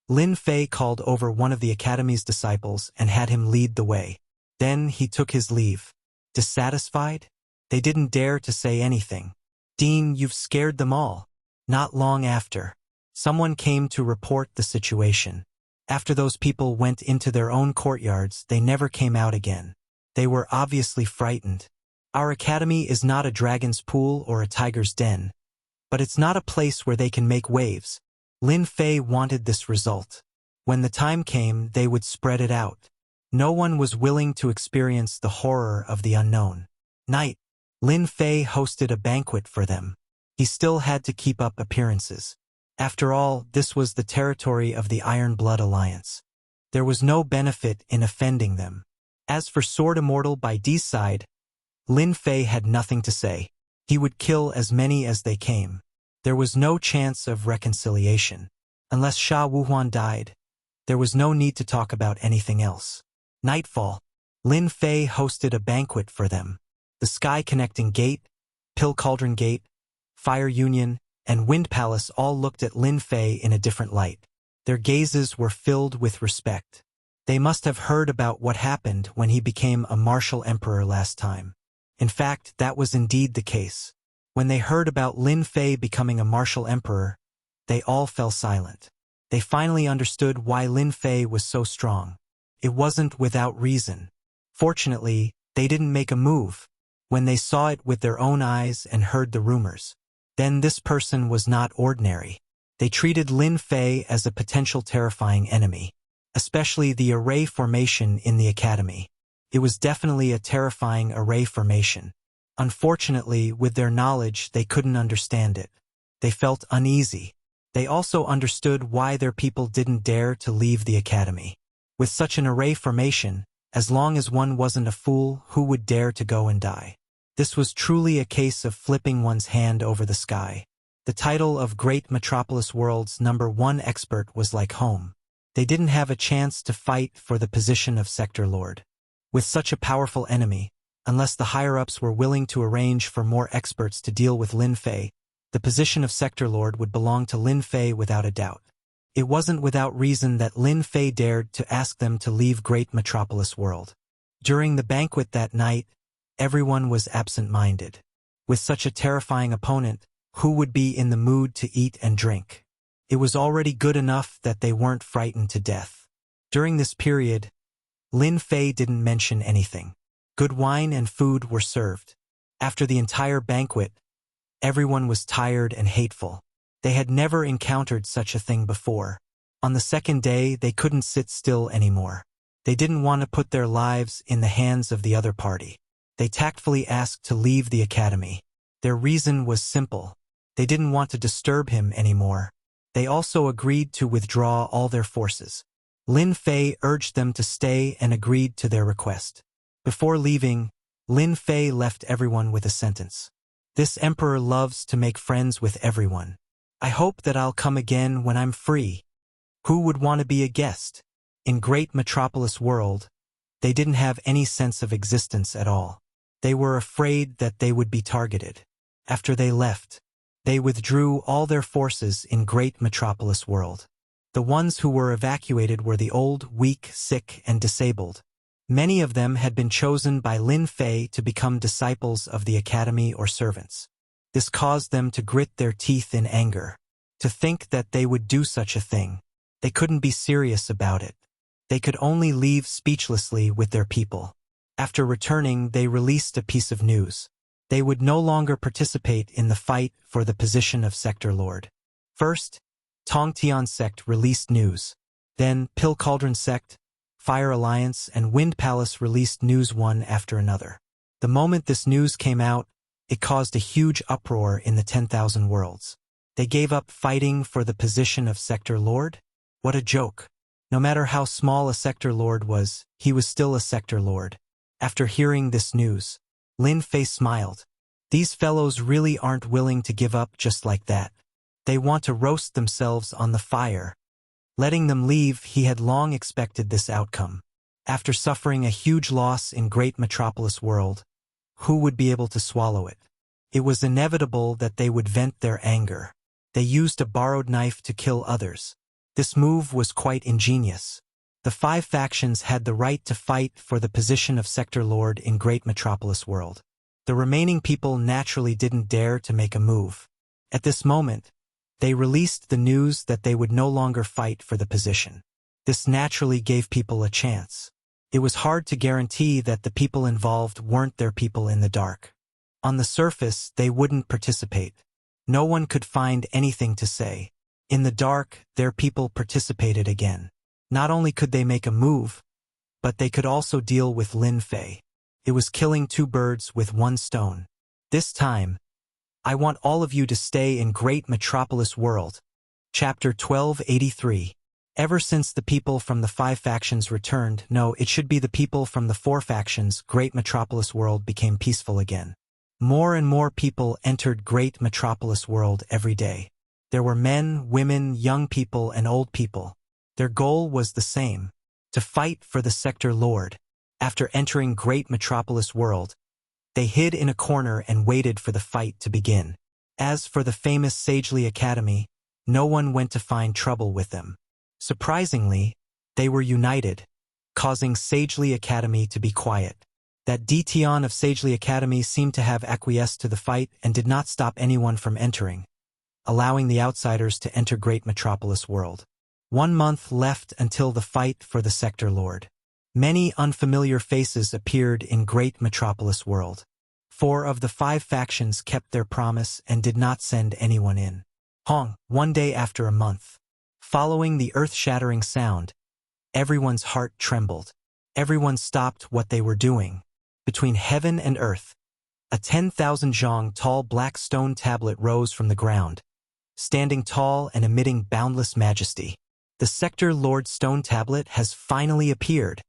Lin Fei called over one of the academy's disciples and had him lead the way. Then he took his leave. Dissatisfied? They didn't dare to say anything. Dean, you've scared them all. Not long after, someone came to report the situation. After those people went into their own courtyards, they never came out again. They were obviously frightened. Our academy is not a dragon's pool or a tiger's den, but it's not a place where they can make waves. Lin Fei wanted this result. When the time came, they would spread it out. No one was willing to experience the horror of the unknown. Night. Lin Fei hosted a banquet for them. He still had to keep up appearances. After all, this was the territory of the Iron Blood Alliance. There was no benefit in offending them. As for Sword Immortal by D's side, Lin Fei had nothing to say. He would kill as many as they came. There was no chance of reconciliation. Unless Sha Wuhuan died, there was no need to talk about anything else. Nightfall. Lin Fei hosted a banquet for them. The Sky Connecting Gate, Pill Cauldron Gate, Fire Union, and Wind Palace all looked at Lin Fei in a different light. Their gazes were filled with respect. They must have heard about what happened when he became a martial emperor last time. In fact, that was indeed the case. When they heard about Lin Fei becoming a martial emperor, they all fell silent. They finally understood why Lin Fei was so strong. It wasn't without reason. Fortunately, they didn't make a move. When they saw it with their own eyes and heard the rumors, then this person was not ordinary. They treated Lin Fei as a potential terrifying enemy, especially the array formation in the academy. It was definitely a terrifying array formation. Unfortunately, with their knowledge, they couldn't understand it. They felt uneasy. They also understood why their people didn't dare to leave the academy. With such an array formation, as long as one wasn't a fool, who would dare to go and die? This was truly a case of flipping one's hand over the sky. The title of Great Metropolis World's #1 expert was like home. They didn't have a chance to fight for the position of Sector Lord. With such a powerful enemy, unless the higher-ups were willing to arrange for more experts to deal with Lin Fei, the position of Sector Lord would belong to Lin Fei without a doubt. It wasn't without reason that Lin Fei dared to ask them to leave Great Metropolis World. During the banquet that night, everyone was absent-minded. With such a terrifying opponent, who would be in the mood to eat and drink? It was already good enough that they weren't frightened to death. During this period, Lin Fei didn't mention anything. Good wine and food were served. After the entire banquet, everyone was tired and hateful. They had never encountered such a thing before. On the second day, they couldn't sit still anymore. They didn't want to put their lives in the hands of the other party. They tactfully asked to leave the academy. Their reason was simple. They didn't want to disturb him anymore. They also agreed to withdraw all their forces. Lin Fei urged them to stay and agreed to their request. Before leaving, Lin Fei left everyone with a sentence. This emperor loves to make friends with everyone. I hope that I'll come again when I'm free. Who would want to be a guest? In Great Metropolis World, they didn't have any sense of existence at all. They were afraid that they would be targeted. After they left, they withdrew all their forces in Great Metropolis World. The ones who were evacuated were the old, weak, sick, and disabled. Many of them had been chosen by Lin Fei to become disciples of the academy or servants. This caused them to grit their teeth in anger. To think that they would do such a thing. They couldn't be serious about it. They could only leave speechlessly with their people. After returning, they released a piece of news. They would no longer participate in the fight for the position of Sector Lord. First, Tongtian Sect released news. Then, Pill Cauldron Sect, Fire Alliance, and Wind Palace released news one after another. The moment this news came out, it caused a huge uproar in the 10,000 worlds. They gave up fighting for the position of Sector Lord? What a joke. No matter how small a Sector Lord was, he was still a Sector Lord. After hearing this news, Lin Fei smiled. These fellows really aren't willing to give up just like that. They want to roast themselves on the fire. Letting them leave, he had long expected this outcome. After suffering a huge loss in Great Metropolis World, who would be able to swallow it? It was inevitable that they would vent their anger. They used a borrowed knife to kill others. This move was quite ingenious. The 5 factions had the right to fight for the position of Sector Lord in Great Metropolis World. The remaining people naturally didn't dare to make a move. At this moment, they released the news that they would no longer fight for the position. This naturally gave people a chance. It was hard to guarantee that the people involved weren't their people in the dark. On the surface, they wouldn't participate. No one could find anything to say. In the dark, their people participated again. Not only could they make a move, but they could also deal with Lin Fei. It was killing 2 birds with 1 stone. This time, I want all of you to stay in Great Metropolis World. Chapter 1283. Ever since the people from the 5 factions returned, no, it should be the people from the 4 factions, Great Metropolis World became peaceful again. More and more people entered Great Metropolis World every day. There were men, women, young people, and old people. Their goal was the same: to fight for the Sector Lord. After entering Great Metropolis World, they hid in a corner and waited for the fight to begin. As for the famous Sagely Academy, no one went to find trouble with them. Surprisingly, they were united, causing Sagely Academy to be quiet. That Detion of Sagely Academy seemed to have acquiesced to the fight and did not stop anyone from entering, allowing the outsiders to enter Great Metropolis World. 1 month left until the fight for the Sector Lord. Many unfamiliar faces appeared in Great Metropolis World. 4 of the 5 factions kept their promise and did not send anyone in. One day after a month. Following the earth-shattering sound, everyone's heart trembled. Everyone stopped what they were doing. Between heaven and earth, a 10,000 zhang tall black stone tablet rose from the ground, standing tall and emitting boundless majesty. The Sector Lord stone tablet has finally appeared.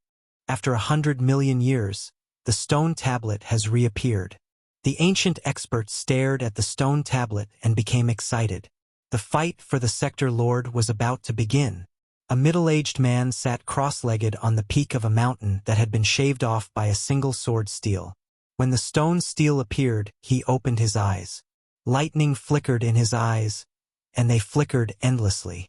After 100 million years, the stone tablet has reappeared. The ancient experts stared at the stone tablet and became excited. The fight for the Sector Lord was about to begin. A middle-aged man sat cross-legged on the peak of a mountain that had been shaved off by a single sword steel. When the stone steel appeared, he opened his eyes. Lightning flickered in his eyes, and they flickered endlessly.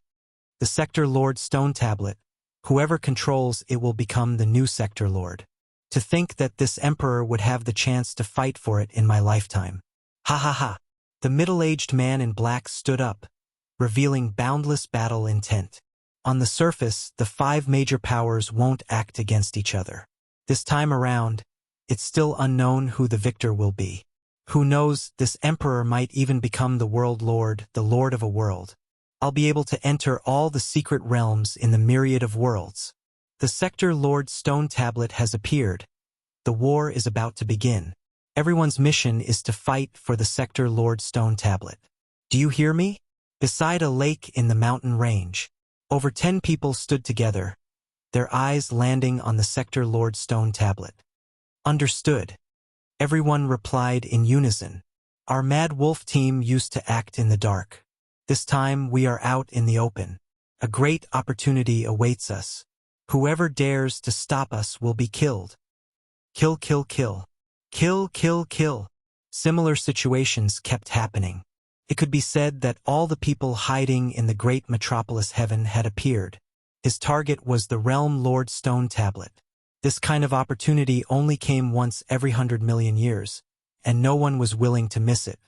The Sector Lord stone tablet, whoever controls it will become the new Sector Lord. To think that this emperor would have the chance to fight for it in my lifetime. Ha ha ha. The middle-aged man in black stood up, revealing boundless battle intent. On the surface, the 5 major powers won't act against each other. This time around, it's still unknown who the victor will be. Who knows, this emperor might even become the world lord, the lord of a world. I'll be able to enter all the secret realms in the myriad of worlds. The Sector Lord stone tablet has appeared. The war is about to begin. Everyone's mission is to fight for the Sector Lord stone tablet. Do you hear me? Beside a lake in the mountain range, over 10 people stood together, their eyes landing on the Sector Lord stone tablet. Understood. Everyone replied in unison. Our Mad Wolf team used to act in the dark. This time we are out in the open. A great opportunity awaits us. Whoever dares to stop us will be killed. Kill, kill, kill. Kill, kill, kill. Similar situations kept happening. It could be said that all the people hiding in the Great Metropolis Heaven had appeared. His target was the Realm Lord Stone Tablet. This kind of opportunity only came once every 100 million years, and no one was willing to miss it.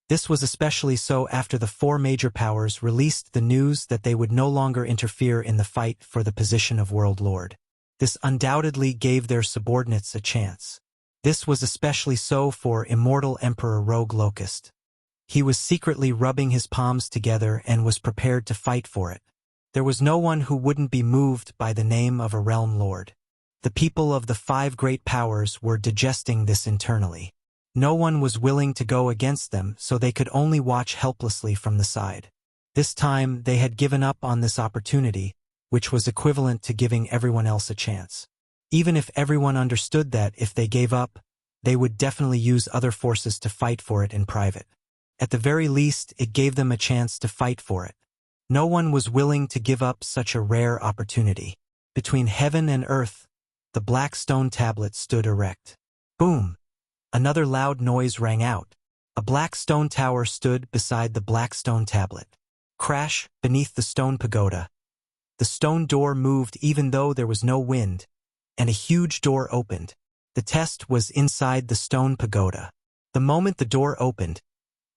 This was especially so after the 4 major powers released the news that they would no longer interfere in the fight for the position of World Lord. This undoubtedly gave their subordinates a chance. This was especially so for immortal Emperor Rogue Locust. He was secretly rubbing his palms together and was prepared to fight for it. There was no one who wouldn't be moved by the name of a realm lord. The people of the 5 great powers were digesting this internally. No one was willing to go against them, so they could only watch helplessly from the side. This time, they had given up on this opportunity, which was equivalent to giving everyone else a chance. Even if everyone understood that if they gave up, they would definitely use other forces to fight for it in private. At the very least, it gave them a chance to fight for it. No one was willing to give up such a rare opportunity. Between heaven and earth, the black stone tablet stood erect. Boom! Another loud noise rang out. A black stone tower stood beside the black stone tablet. Crash, beneath the stone pagoda. The stone door moved even though there was no wind, and a huge door opened. The test was inside the stone pagoda. The moment the door opened,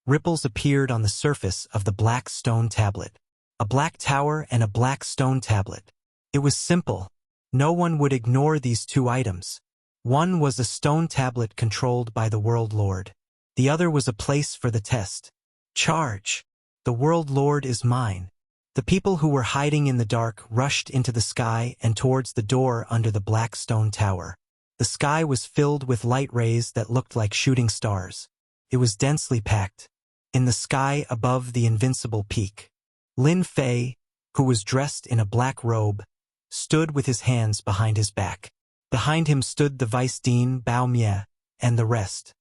ripples appeared on the surface of the black stone tablet. A black tower and a black stone tablet. It was simple. No one would ignore these 2 items. One was a stone tablet controlled by the World Lord. The other was a place for the test. Charge! The World Lord is mine. The people who were hiding in the dark rushed into the sky and towards the door under the black stone tower. The sky was filled with light rays that looked like shooting stars. It was densely packed. In the sky above the invincible peak, Lin Fei, who was dressed in a black robe, stood with his hands behind his back. Behind him stood the Vice Dean Bao Mie and the rest.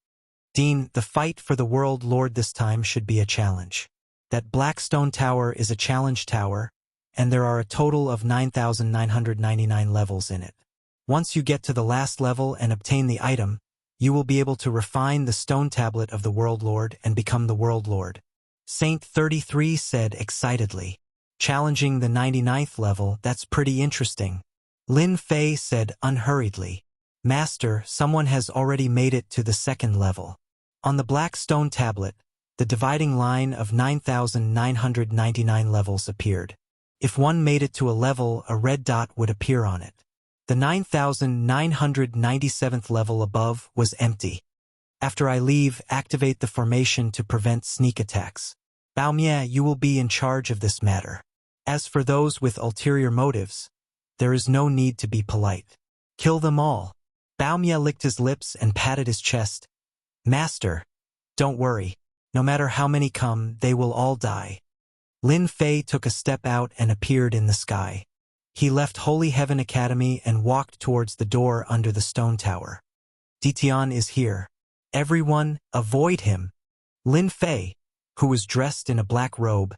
Dean, the fight for the World Lord this time should be a challenge. That black stone tower is a challenge tower, and there are a total of 9,999 levels in it. Once you get to the last level and obtain the item, you will be able to refine the stone tablet of the World Lord and become the World Lord. Saint 33 said excitedly. Challenging the 99th level, that's pretty interesting. Lin Fei said unhurriedly. Master, someone has already made it to the 2nd level. On the black stone tablet, the dividing line of 9,999 levels appeared. If one made it to a level, a red dot would appear on it. The 9,997th level above was empty. After I leave, activate the formation to prevent sneak attacks. Bao Mie, you will be in charge of this matter. As for those with ulterior motives, there is no need to be polite. Kill them all. Bao Mie licked his lips and patted his chest. Master, don't worry. No matter how many come, they will all die. Lin Fei took a step out and appeared in the sky. He left Holy Heaven Academy and walked towards the door under the stone tower. Ditian is here. Everyone, avoid him. Lin Fei, who was dressed in a black robe,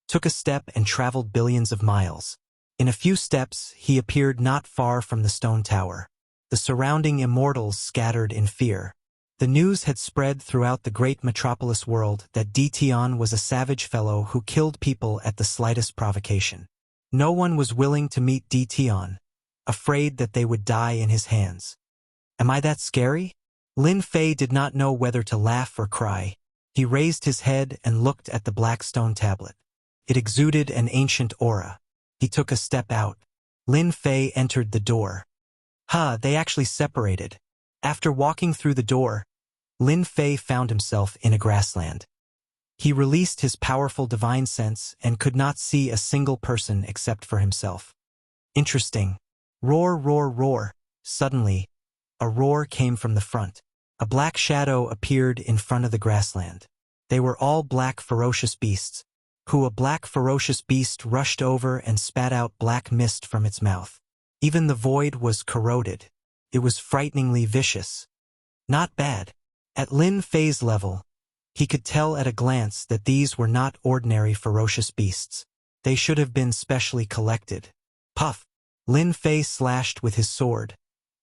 took a step and traveled billions of miles. In a few steps, he appeared not far from the stone tower. The surrounding immortals scattered in fear. The news had spread throughout the great metropolis world that Ditian was a savage fellow who killed people at the slightest provocation. No one was willing to meet Ditian, afraid that they would die in his hands. Am I that scary? Lin Fei did not know whether to laugh or cry. He raised his head and looked at the black stone tablet. It exuded an ancient aura. He took a step out. Lin Fei entered the door. They actually separated. After walking through the door, Lin Fei found himself in a grassland. He released his powerful divine sense and could not see a single person except for himself. Interesting. Roar, roar, roar. Suddenly, a roar came from the front. A black shadow appeared in front of the grassland. They were all black ferocious beasts, a black ferocious beast rushed over and spat out black mist from its mouth. Even the void was corroded. It was frighteningly vicious. Not bad. At Lin Fei's level, he could tell at a glance that these were not ordinary ferocious beasts. They should have been specially collected. Puff! Lin Fei slashed with his sword,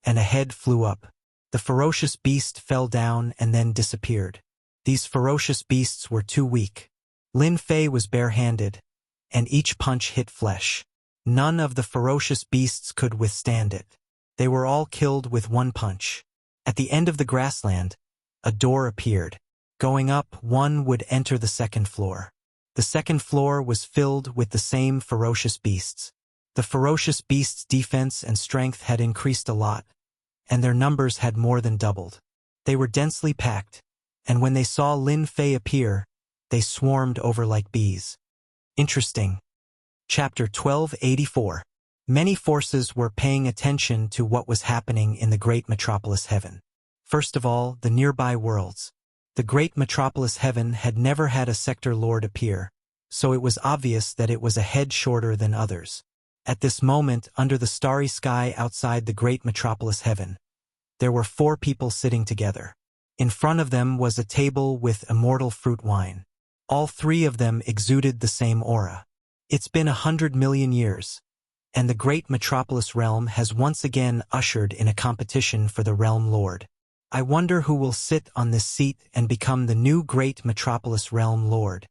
and a head flew up. The ferocious beast fell down and then disappeared. These ferocious beasts were too weak. Lin Fei was barehanded, and each punch hit flesh. None of the ferocious beasts could withstand it. They were all killed with one punch. At the end of the grassland, a door appeared. Going up, one would enter the 2nd floor. The 2nd floor was filled with the same ferocious beasts. The ferocious beasts' defense and strength had increased a lot, and their numbers had more than doubled. They were densely packed, and when they saw Lin Fei appear, they swarmed over like bees. Interesting. Chapter 1284. Many forces were paying attention to what was happening in the great metropolis heaven. First of all, the nearby worlds. The great metropolis heaven had never had a sector lord appear, so it was obvious that it was a head shorter than others. At this moment, under the starry sky outside the great metropolis heaven, there were 4 people sitting together. In front of them was a table with immortal fruit wine. All 3 of them exuded the same aura. It's been 100 million years, and the great metropolis realm has once again ushered in a competition for the realm lord. I wonder who will sit on this seat and become the new great metropolis realm lord.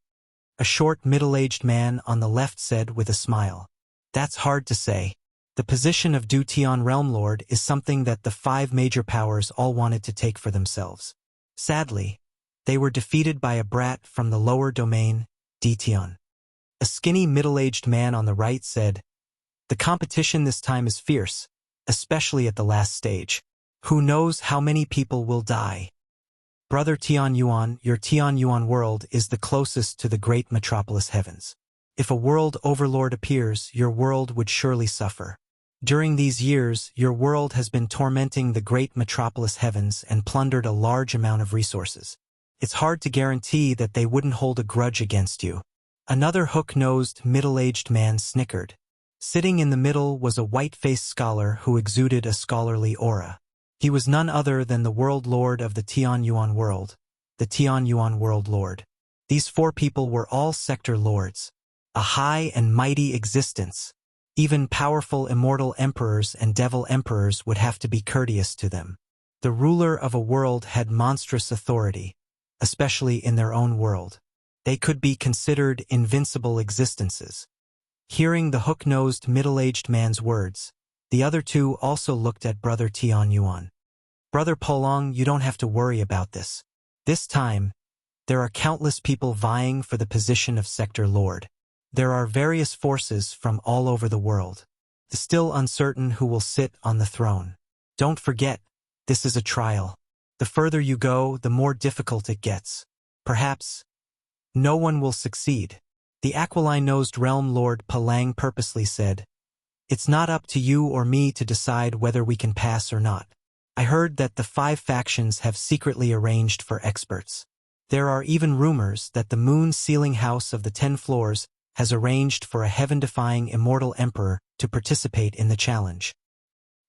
A short middle-aged man on the left said with a smile. That's hard to say. The position of Dutian realm lord is something that the 5 major powers all wanted to take for themselves. Sadly, they were defeated by a brat from the lower domain, Dutian. A skinny middle-aged man on the right said, the competition this time is fierce, especially at the last stage. Who knows how many people will die? Brother Tian Yuan, your Tian Yuan world is the closest to the great metropolis heavens. If a world overlord appears, your world would surely suffer. During these years, your world has been tormenting the great metropolis heavens and plundered a large amount of resources. It's hard to guarantee that they wouldn't hold a grudge against you. Another hook-nosed, middle-aged man snickered. Sitting in the middle was a white-faced scholar who exuded a scholarly aura. He was none other than the world lord of the Tian Yuan world, the Tian Yuan world lord. These 4 people were all sector lords. A high and mighty existence. Even powerful immortal emperors and devil emperors would have to be courteous to them. The ruler of a world had monstrous authority, especially in their own world. They could be considered invincible existences. Hearing the hook-nosed middle-aged man's words, the other 2 also looked at Brother Tian Yuan. Brother Polong, you don't have to worry about this. This time, there are countless people vying for the position of sector lord. There are various forces from all over the world. It's still uncertain who will sit on the throne. Don't forget, this is a trial. The further you go, the more difficult it gets. Perhaps no one will succeed. The aquiline-nosed realm lord Palang purposely said, it's not up to you or me to decide whether we can pass or not. I heard that the 5 factions have secretly arranged for experts. There are even rumors that the moon sealing house of the 10 floors has arranged for a heaven-defying immortal emperor to participate in the challenge.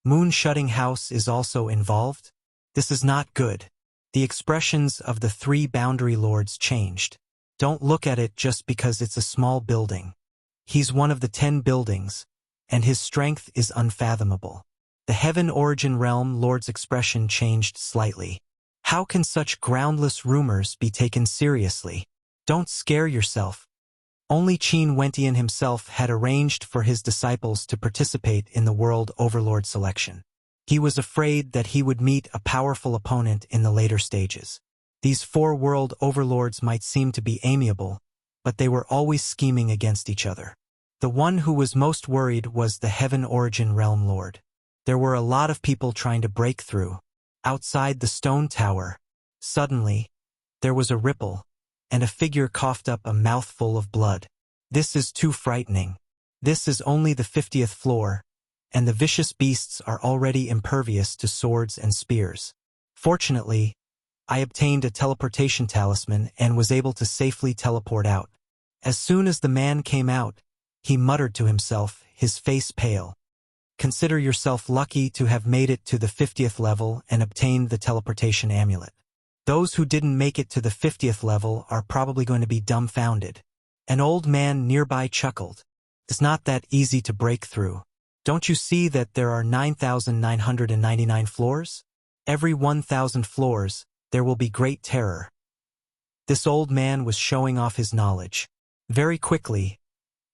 Moon shutting house is also involved? This is not good. The expressions of the 3 boundary lords changed. Don't look at it just because it's a small building. He's one of the 10 buildings, and his strength is unfathomable. The Heaven Origin Realm Lord's expression changed slightly. How can such groundless rumors be taken seriously? Don't scare yourself. Only Qin Wentian himself had arranged for his disciples to participate in the World Overlord selection. He was afraid that he would meet a powerful opponent in the later stages. These 4 World Overlords might seem to be amiable, but they were always scheming against each other. The one who was most worried was the Heaven Origin Realm Lord. There were a lot of people trying to break through. Outside the stone tower, suddenly, there was a ripple, and a figure coughed up a mouthful of blood. This is too frightening. This is only the 50th floor, and the vicious beasts are already impervious to swords and spears. Fortunately, I obtained a teleportation talisman and was able to safely teleport out. As soon as the man came out, he muttered to himself, his face pale. Consider yourself lucky to have made it to the 50th level and obtained the teleportation amulet. Those who didn't make it to the 50th level are probably going to be dumbfounded. An old man nearby chuckled. It's not that easy to break through. Don't you see that there are 9,999 floors? Every 1,000 floors, there will be great terror. This old man was showing off his knowledge. Very quickly,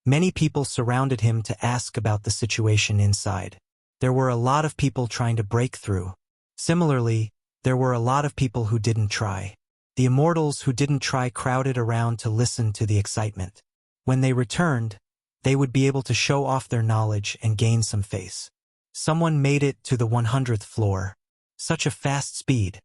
many people surrounded him to ask about the situation inside. There were a lot of people trying to break through. Similarly, there were a lot of people who didn't try. The immortals who didn't try crowded around to listen to the excitement. When they returned, they would be able to show off their knowledge and gain some face. Someone made it to the 100th floor. Such a fast speed.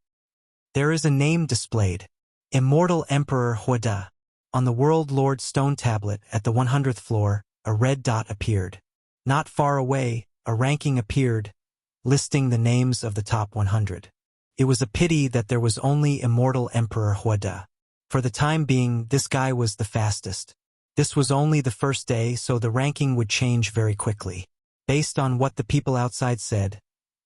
There is a name displayed. Immortal Emperor Huada. On the World Lord stone tablet at the 100th floor, a red dot appeared. Not far away, a ranking appeared, listing the names of the top 100. It was a pity that there was only Immortal Emperor Huada. For the time being, this guy was the fastest. This was only the first day, so the ranking would change very quickly. Based on what the people outside said,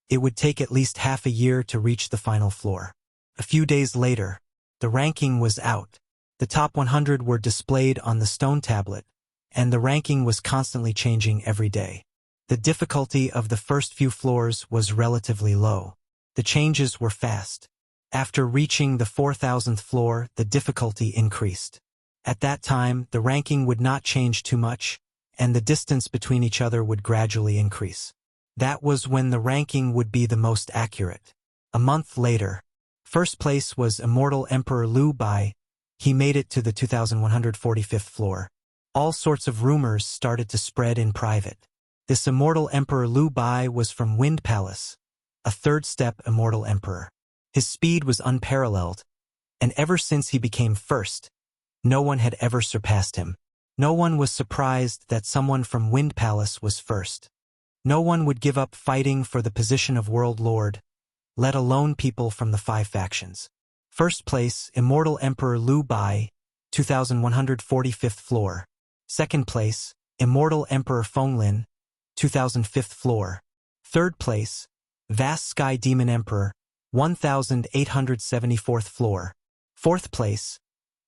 it would take at least half a year to reach the final floor. A few days later, the ranking was out. The top 100 were displayed on the stone tablet, and the ranking was constantly changing every day. The difficulty of the first few floors was relatively low. The changes were fast. After reaching the 4,000th floor, the difficulty increased. At that time, the ranking would not change too much, and the distance between each other would gradually increase. That was when the ranking would be the most accurate. A month later, first place was Immortal Emperor Liu Bai. He made it to the 2145th floor. All sorts of rumors started to spread in private. This Immortal Emperor Liu Bai was from Wind Palace, a third-step Immortal Emperor. His speed was unparalleled, and ever since he became first, no one had ever surpassed him. No one was surprised that someone from Wind Palace was first. No one would give up fighting for the position of World Lord, let alone people from the 5 factions. First place, Immortal Emperor Liu Bai, 2145th floor. Second place, Immortal Emperor Fenglin, 2005th floor. Third place, Vast Sky Demon Emperor, 1874th floor. Fourth place,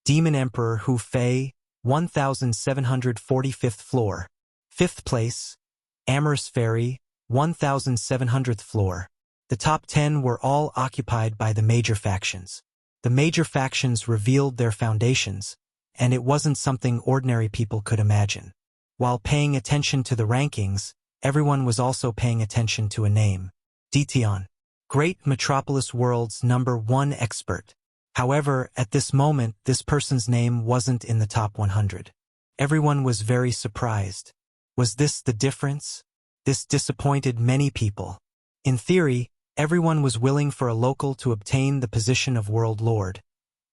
Demon Emperor Hu Fei, 1745th floor. Fifth place, Amorous Fairy, 1700th floor. The top 10 were all occupied by the major factions. The major factions revealed their foundations, and it wasn't something ordinary people could imagine. While paying attention to the rankings, everyone was also paying attention to a name. Dition. Great Metropolis World's #1 expert. However, at this moment, this person's name wasn't in the top 100. Everyone was very surprised. Was this the difference? This disappointed many people. In theory, everyone was willing for a local to obtain the position of World Lord,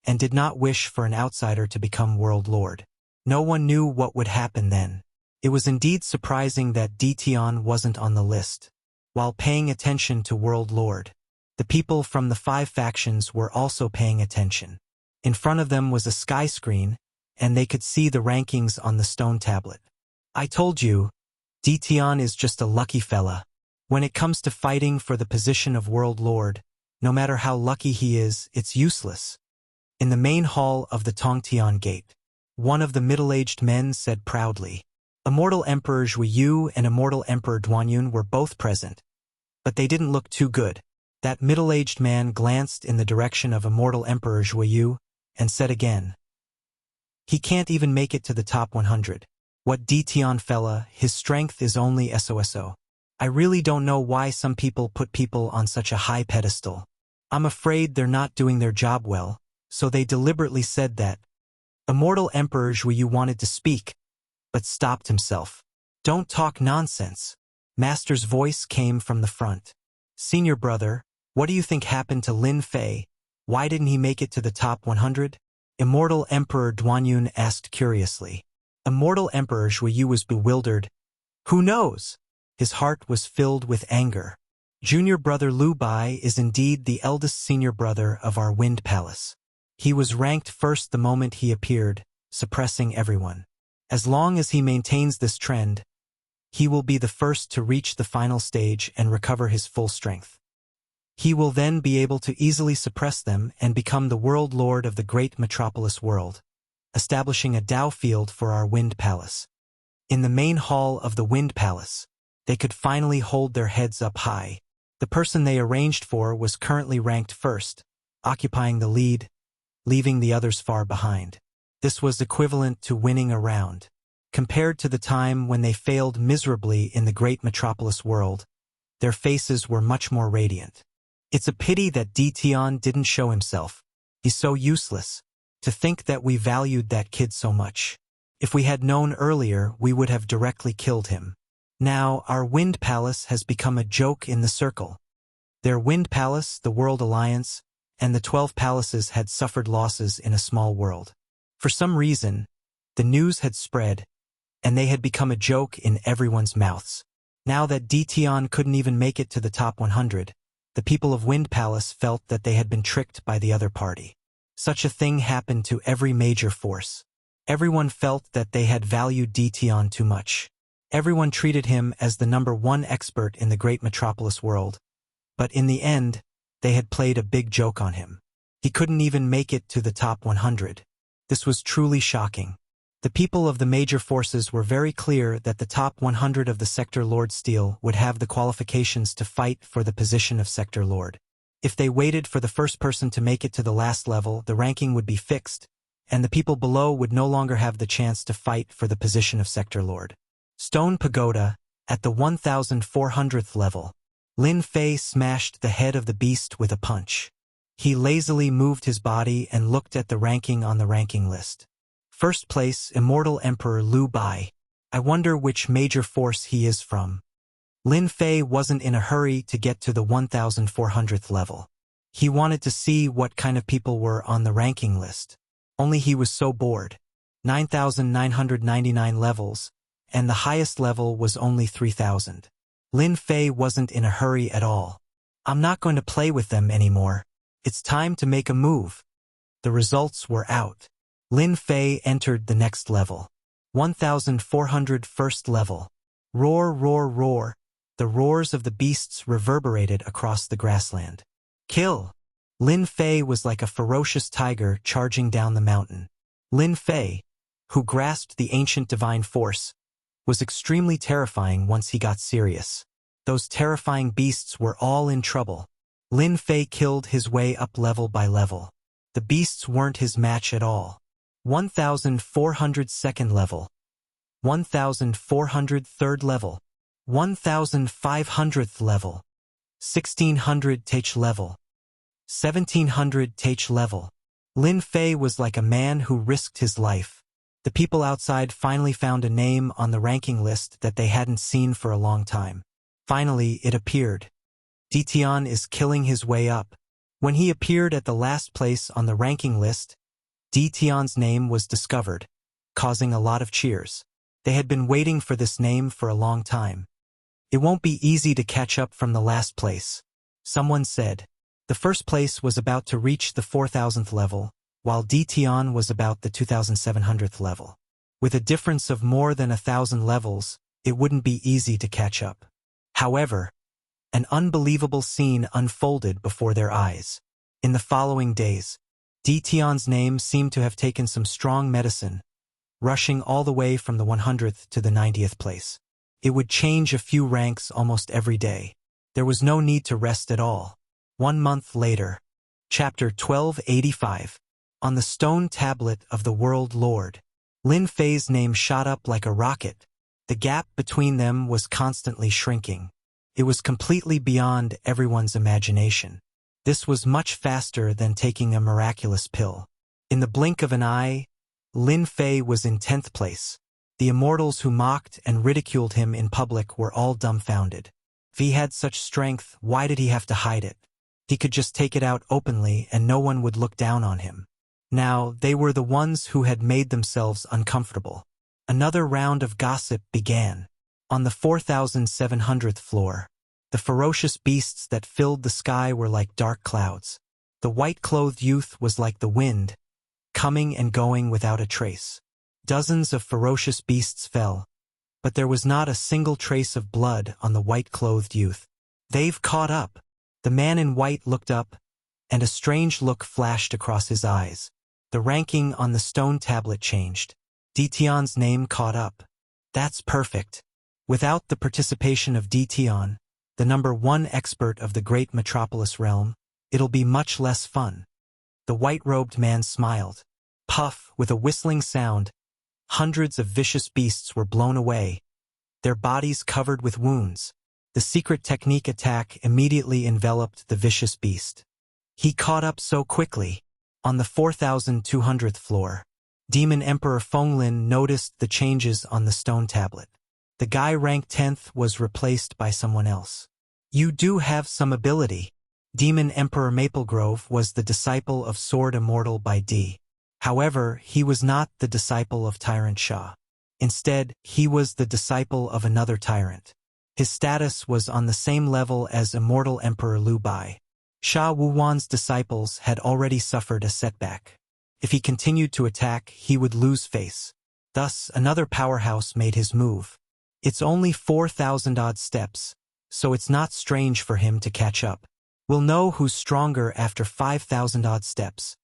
and did not wish for an outsider to become World Lord. No one knew what would happen then. It was indeed surprising that Dition wasn't on the list. While paying attention to World Lord, the people from the 5 factions were also paying attention. In front of them was a sky screen, and they could see the rankings on the stone tablet. I told you, Dition is just a lucky fella. When it comes to fighting for the position of World Lord, no matter how lucky he is, it's useless. In the main hall of the Tongtian Gate, one of the middle-aged men said proudly. Immortal Emperor Zhuyu and Immortal Emperor Duanyun were both present, but they didn't look too good. That middle-aged man glanced in the direction of Immortal Emperor Zhuyu and said again, "He can't even make it to the top 100. What Dition fella, his strength is only SOSO. I really don't know why some people put people on such a high pedestal. I'm afraid they're not doing their job well, so they deliberately said that." Immortal Emperor Zhuyu wanted to speak, but stopped himself. "Don't talk nonsense." Master's voice came from the front. "Senior brother, what do you think happened to Lin Fei? Why didn't he make it to the top 100? Immortal Emperor Duanyun asked curiously. Immortal Emperor Zhuyu was bewildered. Who knows? His heart was filled with anger. Junior brother Liu Bai is indeed the eldest senior brother of our Wind Palace. He was ranked first the moment he appeared, suppressing everyone. As long as he maintains this trend, he will be the first to reach the final stage and recover his full strength. He will then be able to easily suppress them and become the World Lord of the great metropolis world, establishing a Dao field for our Wind Palace. In the main hall of the Wind Palace, they could finally hold their heads up high. The person they arranged for was currently ranked first, occupying the lead, leaving the others far behind. This was equivalent to winning a round. Compared to the time when they failed miserably in the great metropolis world, their faces were much more radiant. It's a pity that Dition didn't show himself. He's so useless. To think that we valued that kid so much. If we had known earlier, we would have directly killed him. Now, our Wind Palace has become a joke in the circle. Their Wind Palace, the World Alliance, and the 12 palaces had suffered losses in a small world. For some reason, the news had spread, and they had become a joke in everyone's mouths. Now that Dtion couldn't even make it to the top 100, the people of Wind Palace felt that they had been tricked by the other party. Such a thing happened to every major force. Everyone felt that they had valued Dtion too much. Everyone treated him as the #1 expert in the great metropolis world, but in the end, they had played a big joke on him. He couldn't even make it to the top 100. This was truly shocking. The people of the major forces were very clear that the top 100 of the Sector Lord Steel would have the qualifications to fight for the position of Sector Lord. If they waited for the first person to make it to the last level, the ranking would be fixed, and the people below would no longer have the chance to fight for the position of Sector Lord. Stone Pagoda, at the 1400th level. Lin Fei smashed the head of the beast with a punch. He lazily moved his body and looked at the ranking on the ranking list. First place, Immortal Emperor Liu Bai. I wonder which major force he is from. Lin Fei wasn't in a hurry to get to the 1400th level. He wanted to see what kind of people were on the ranking list. Only he was so bored. 9,999 levels, and the highest level was only 3,000. Lin Fei wasn't in a hurry at all. I'm not going to play with them anymore. It's time to make a move. The results were out. Lin Fei entered the next level. 1401st level. Roar, roar, roar. The roars of the beasts reverberated across the grassland. Kill! Lin Fei was like a ferocious tiger charging down the mountain. Lin Fei, who grasped the ancient divine force, was extremely terrifying once he got serious. Those terrifying beasts were all in trouble. Lin Fei killed his way up level by level. The beasts weren't his match at all. 1402nd level. 1403rd level. 1500th level. 1600th level. 1700th level. Lin Fei was like a man who risked his life. The people outside finally found a name on the ranking list that they hadn't seen for a long time. Finally, it appeared. Dtion is killing his way up. When he appeared at the last place on the ranking list, Dtion's name was discovered, causing a lot of cheers. They had been waiting for this name for a long time. It won't be easy to catch up from the last place, someone said. The first place was about to reach the 4000th level, while Dtion was about the 2700th level. With a difference of more than 1,000 levels, it wouldn't be easy to catch up. However, an unbelievable scene unfolded before their eyes. In the following days, Dtion's name seemed to have taken some strong medicine, rushing all the way from the 100th to the 90th place. It would change a few ranks almost every day. There was no need to rest at all. 1 month later, Chapter 1285. On the stone tablet of the World Lord, Lin Fei's name shot up like a rocket. The gap between them was constantly shrinking. It was completely beyond everyone's imagination. This was much faster than taking a miraculous pill. In the blink of an eye, Lin Fei was in 10th place. The immortals who mocked and ridiculed him in public were all dumbfounded. If he had such strength, why did he have to hide it? He could just take it out openly and no one would look down on him. Now, they were the ones who had made themselves uncomfortable. Another round of gossip began. On the 4700th floor, the ferocious beasts that filled the sky were like dark clouds. The white-clothed youth was like the wind, coming and going without a trace. Dozens of ferocious beasts fell, but there was not a single trace of blood on the white-clothed youth. They've caught up. The man in white looked up, and a strange look flashed across his eyes. The ranking on the stone tablet changed. Dtion's name caught up. That's perfect. Without the participation of Dtion, the #1 expert of the great metropolis realm, it'll be much less fun. The white-robed man smiled. Puff, with a whistling sound, hundreds of vicious beasts were blown away, their bodies covered with wounds. The secret technique attack immediately enveloped the vicious beast. He caught up so quickly. On the 4200th floor, Demon Emperor Fenglin noticed the changes on the stone tablet. The guy ranked 10th was replaced by someone else. You do have some ability. Demon Emperor Maplegrove was the disciple of Sword Immortal by D. However, he was not the disciple of Tyrant Sha. Instead, he was the disciple of another tyrant. His status was on the same level as Immortal Emperor Liu Bai. Sha Wuwan's disciples had already suffered a setback. If he continued to attack, he would lose face. Thus, another powerhouse made his move. It's only 4,000-odd steps, so it's not strange for him to catch up. We'll know who's stronger after 5,000-odd steps.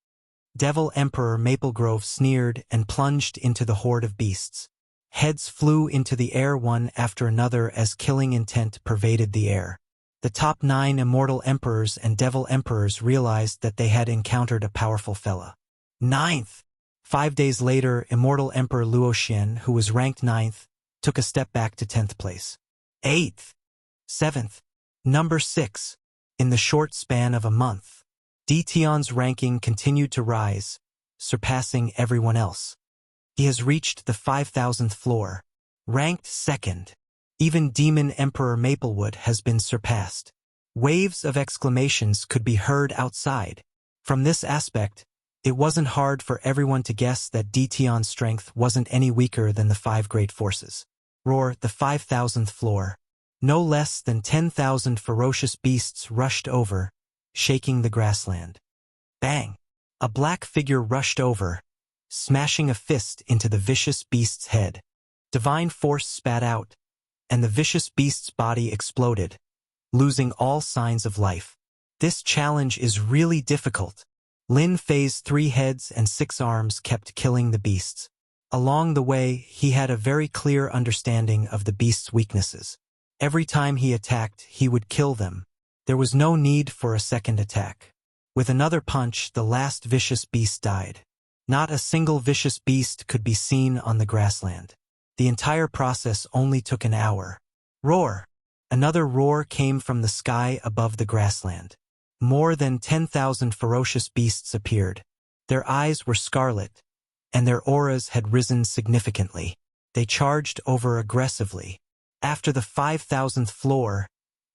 Devil Emperor Maplegrove sneered and plunged into the horde of beasts. Heads flew into the air one after another as killing intent pervaded the air. The top 9 Immortal Emperors and Devil Emperors realized that they had encountered a powerful fella. 9th. 5 days later, Immortal Emperor Luoxian, who was ranked 9th, took a step back to 10th place. 8th. 7th. Number 6. In the short span of a month, Dition's ranking continued to rise, surpassing everyone else. He has reached the 5,000th floor, ranked 2nd. Even Demon Emperor Maplewood has been surpassed. Waves of exclamations could be heard outside. From this aspect, it wasn't hard for everyone to guess that Dition's strength wasn't any weaker than the 5 great forces. Roar, the 5,000th floor. No less than 10,000 ferocious beasts rushed over, shaking the grassland. Bang! A black figure rushed over, smashing a fist into the vicious beast's head. Divine force spat out, and the vicious beast's body exploded, losing all signs of life. This challenge is really difficult. Lin Fei's 3 heads and 6 arms kept killing the beasts. Along the way, he had a very clear understanding of the beast's weaknesses. Every time he attacked, he would kill them. There was no need for a second attack. With another punch, the last vicious beast died. Not a single vicious beast could be seen on the grassland. The entire process only took an hour. Roar! Another roar came from the sky above the grassland. More than 10,000 ferocious beasts appeared. Their eyes were scarlet, and their auras had risen significantly. They charged over aggressively. After the 5,000th floor,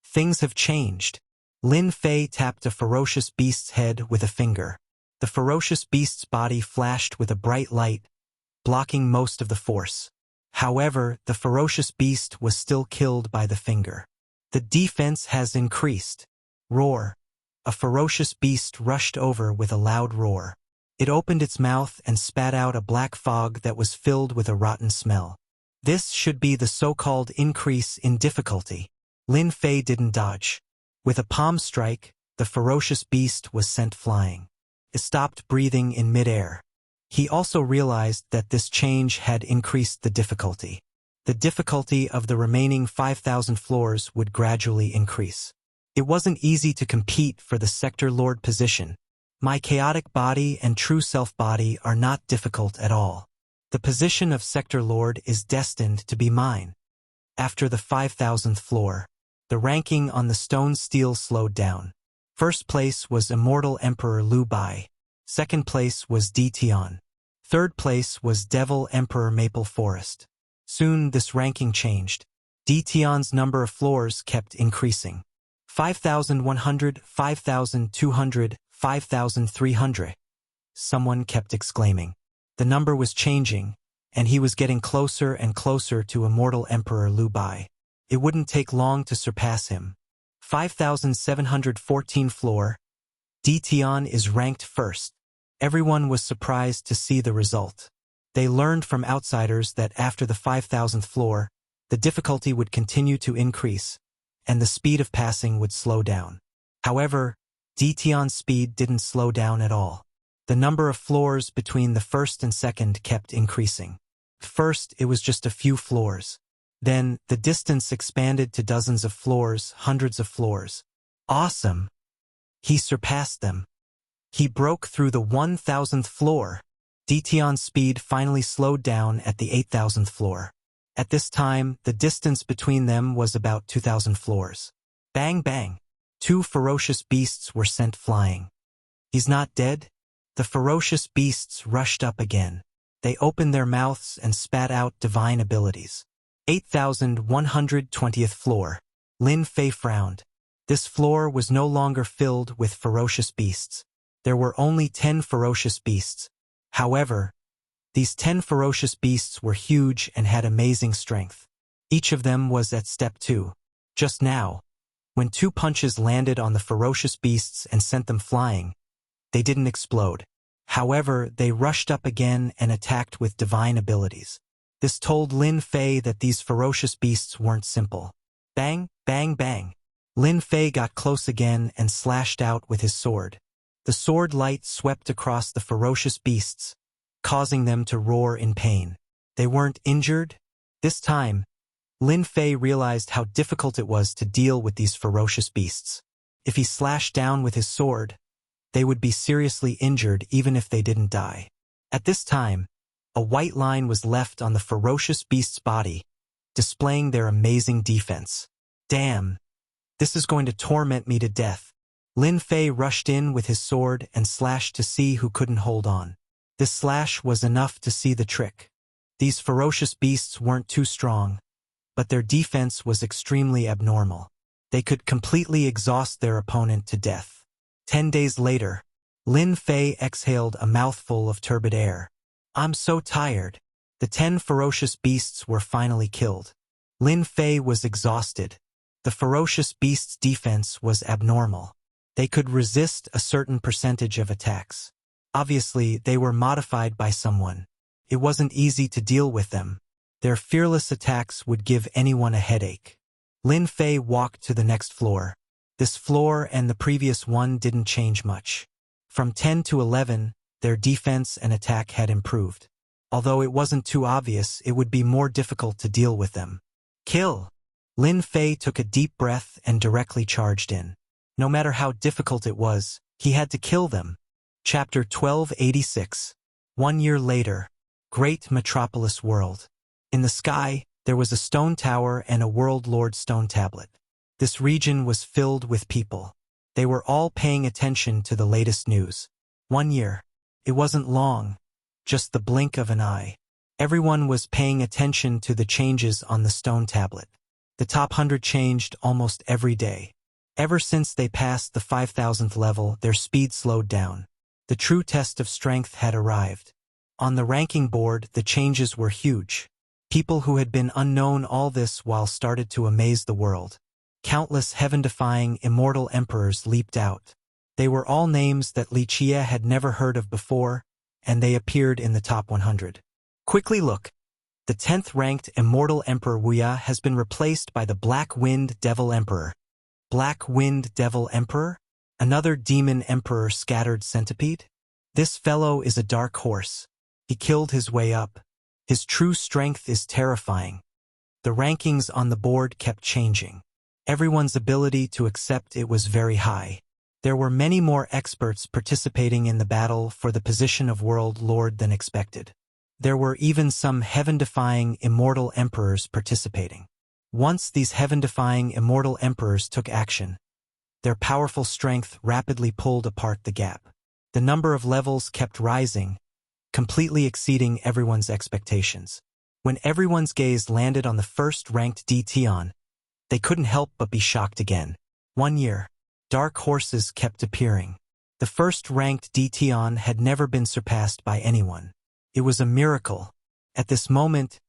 things have changed. Lin Fei tapped a ferocious beast's head with a finger. The ferocious beast's body flashed with a bright light, blocking most of the force. However, the ferocious beast was still killed by the finger. The defense has increased. Roar! A ferocious beast rushed over with a loud roar. It opened its mouth and spat out a black fog that was filled with a rotten smell. This should be the so-called increase in difficulty. Lin Fei didn't dodge. With a palm strike, the ferocious beast was sent flying. It stopped breathing in midair. He also realized that this change had increased the difficulty. The difficulty of the remaining 5,000 floors would gradually increase. It wasn't easy to compete for the Sector Lord position. My chaotic body and true self body are not difficult at all. The position of Sector Lord is destined to be mine. After the 5,000th floor, the ranking on the stone steel slowed down. First place was Immortal Emperor Liu Bai. Second place was Dition. Third place was Devil Emperor Maple Forest. Soon this ranking changed. Dition's number of floors kept increasing. 5,100, 5,200, 5,300. Someone kept exclaiming. The number was changing, and he was getting closer and closer to Immortal Emperor Liu Bai. It wouldn't take long to surpass him. 5,714 floor. Dition is ranked first. Everyone was surprised to see the result. They learned from outsiders that after the 5,000th floor, the difficulty would continue to increase, and the speed of passing would slow down. However, Dition's speed didn't slow down at all. The number of floors between the first and second kept increasing. First, it was just a few floors. Then, the distance expanded to dozens of floors, hundreds of floors. Awesome! He surpassed them. He broke through the 1,000th floor. Dition's speed finally slowed down at the 8,000th floor. At this time, the distance between them was about 2,000 floors. Bang bang! 2 ferocious beasts were sent flying. He's not dead? The ferocious beasts rushed up again. They opened their mouths and spat out divine abilities. 8,120th floor. Lin Fei frowned. This floor was no longer filled with ferocious beasts. There were only 10 ferocious beasts. However, these 10 ferocious beasts were huge and had amazing strength. Each of them was at step 2. Just now, when 2 punches landed on the ferocious beasts and sent them flying, they didn't explode. However, they rushed up again and attacked with divine abilities. This told Lin Fei that these ferocious beasts weren't simple. Bang, bang, bang. Lin Fei got close again and slashed out with his sword. The sword light swept across the ferocious beasts, causing them to roar in pain. They weren't injured. This time, Lin Fei realized how difficult it was to deal with these ferocious beasts. If he slashed down with his sword, they would be seriously injured even if they didn't die. At this time, a white line was left on the ferocious beast's body, displaying their amazing defense. Damn, this is going to torment me to death. Lin Fei rushed in with his sword and slashed to see who couldn't hold on. This slash was enough to see the trick. These ferocious beasts weren't too strong, but their defense was extremely abnormal. They could completely exhaust their opponent to death. 10 days later, Lin Fei exhaled a mouthful of turbid air. I'm so tired. The 10 ferocious beasts were finally killed. Lin Fei was exhausted. The ferocious beasts' defense was abnormal. They could resist a certain percentage of attacks. Obviously, they were modified by someone. It wasn't easy to deal with them. Their fearless attacks would give anyone a headache. Lin Fei walked to the next floor. This floor and the previous one didn't change much. From 10 to 11, their defense and attack had improved. Although it wasn't too obvious, it would be more difficult to deal with them. Kill! Lin Fei took a deep breath and directly charged in. No matter how difficult it was, he had to kill them. Chapter 1286. 1 year later. Great Metropolis World. In the sky, there was a stone tower and a World Lord stone tablet. This region was filled with people. They were all paying attention to the latest news. 1 year. It wasn't long, just the blink of an eye. Everyone was paying attention to the changes on the stone tablet. The top 100 changed almost every day. Ever since they passed the 5,000th level, their speed slowed down. The true test of strength had arrived. On the ranking board, the changes were huge. People who had been unknown all this while started to amaze the world. Countless heaven-defying immortal emperors leaped out. They were all names that Wuxia had never heard of before, and they appeared in the top 100. Quickly look. The 10th-ranked immortal emperor Wuxia has been replaced by the Black Wind Devil Emperor. Black Wind Devil Emperor? Another demon emperor scattered centipede? This fellow is a dark horse. He killed his way up. His true strength is terrifying. The rankings on the board kept changing. Everyone's ability to accept it was very high. There were many more experts participating in the battle for the position of World Lord than expected. There were even some heaven-defying immortal emperors participating. Once these heaven-defying immortal emperors took action, their powerful strength rapidly pulled apart the gap. The number of levels kept rising, completely exceeding everyone's expectations. When everyone's gaze landed on the first-ranked Dtion, they couldn't help but be shocked again. 1 year. Dark horses kept appearing. The first-ranked Dtion had never been surpassed by anyone. It was a miracle. At this moment,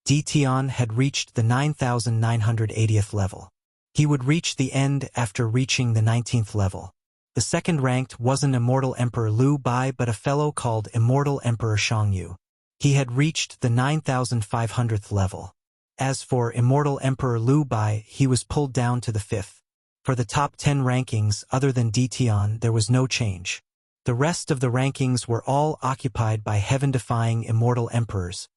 Dtion had reached the 9,980th level. He would reach the end after reaching the 19th level. The second-ranked wasn't Immortal Emperor Liu Bai but a fellow called Immortal Emperor Shangyu. He had reached the 9,500th level. As for Immortal Emperor Liu Bai, he was pulled down to the 5th. For the top 10 rankings other than Dtion, there was no change. The rest of the rankings were all occupied by heaven-defying immortal emperors,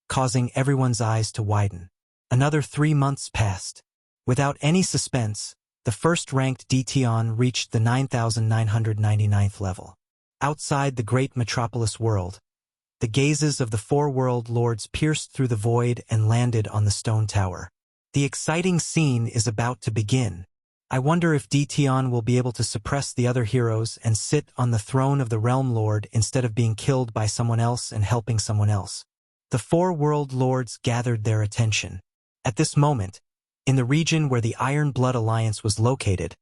causing everyone's eyes to widen. Another 3 months passed. Without any suspense, the first-ranked Dtion reached the 9,999th level. Outside the great metropolis world, the gazes of the 4 world lords pierced through the void and landed on the stone tower. The exciting scene is about to begin. I wonder if Dtion will be able to suppress the other heroes and sit on the throne of the Realm Lord instead of being killed by someone else and helping someone else. The 4 world lords gathered their attention. At this moment, in the region where the Iron Blood Alliance was located,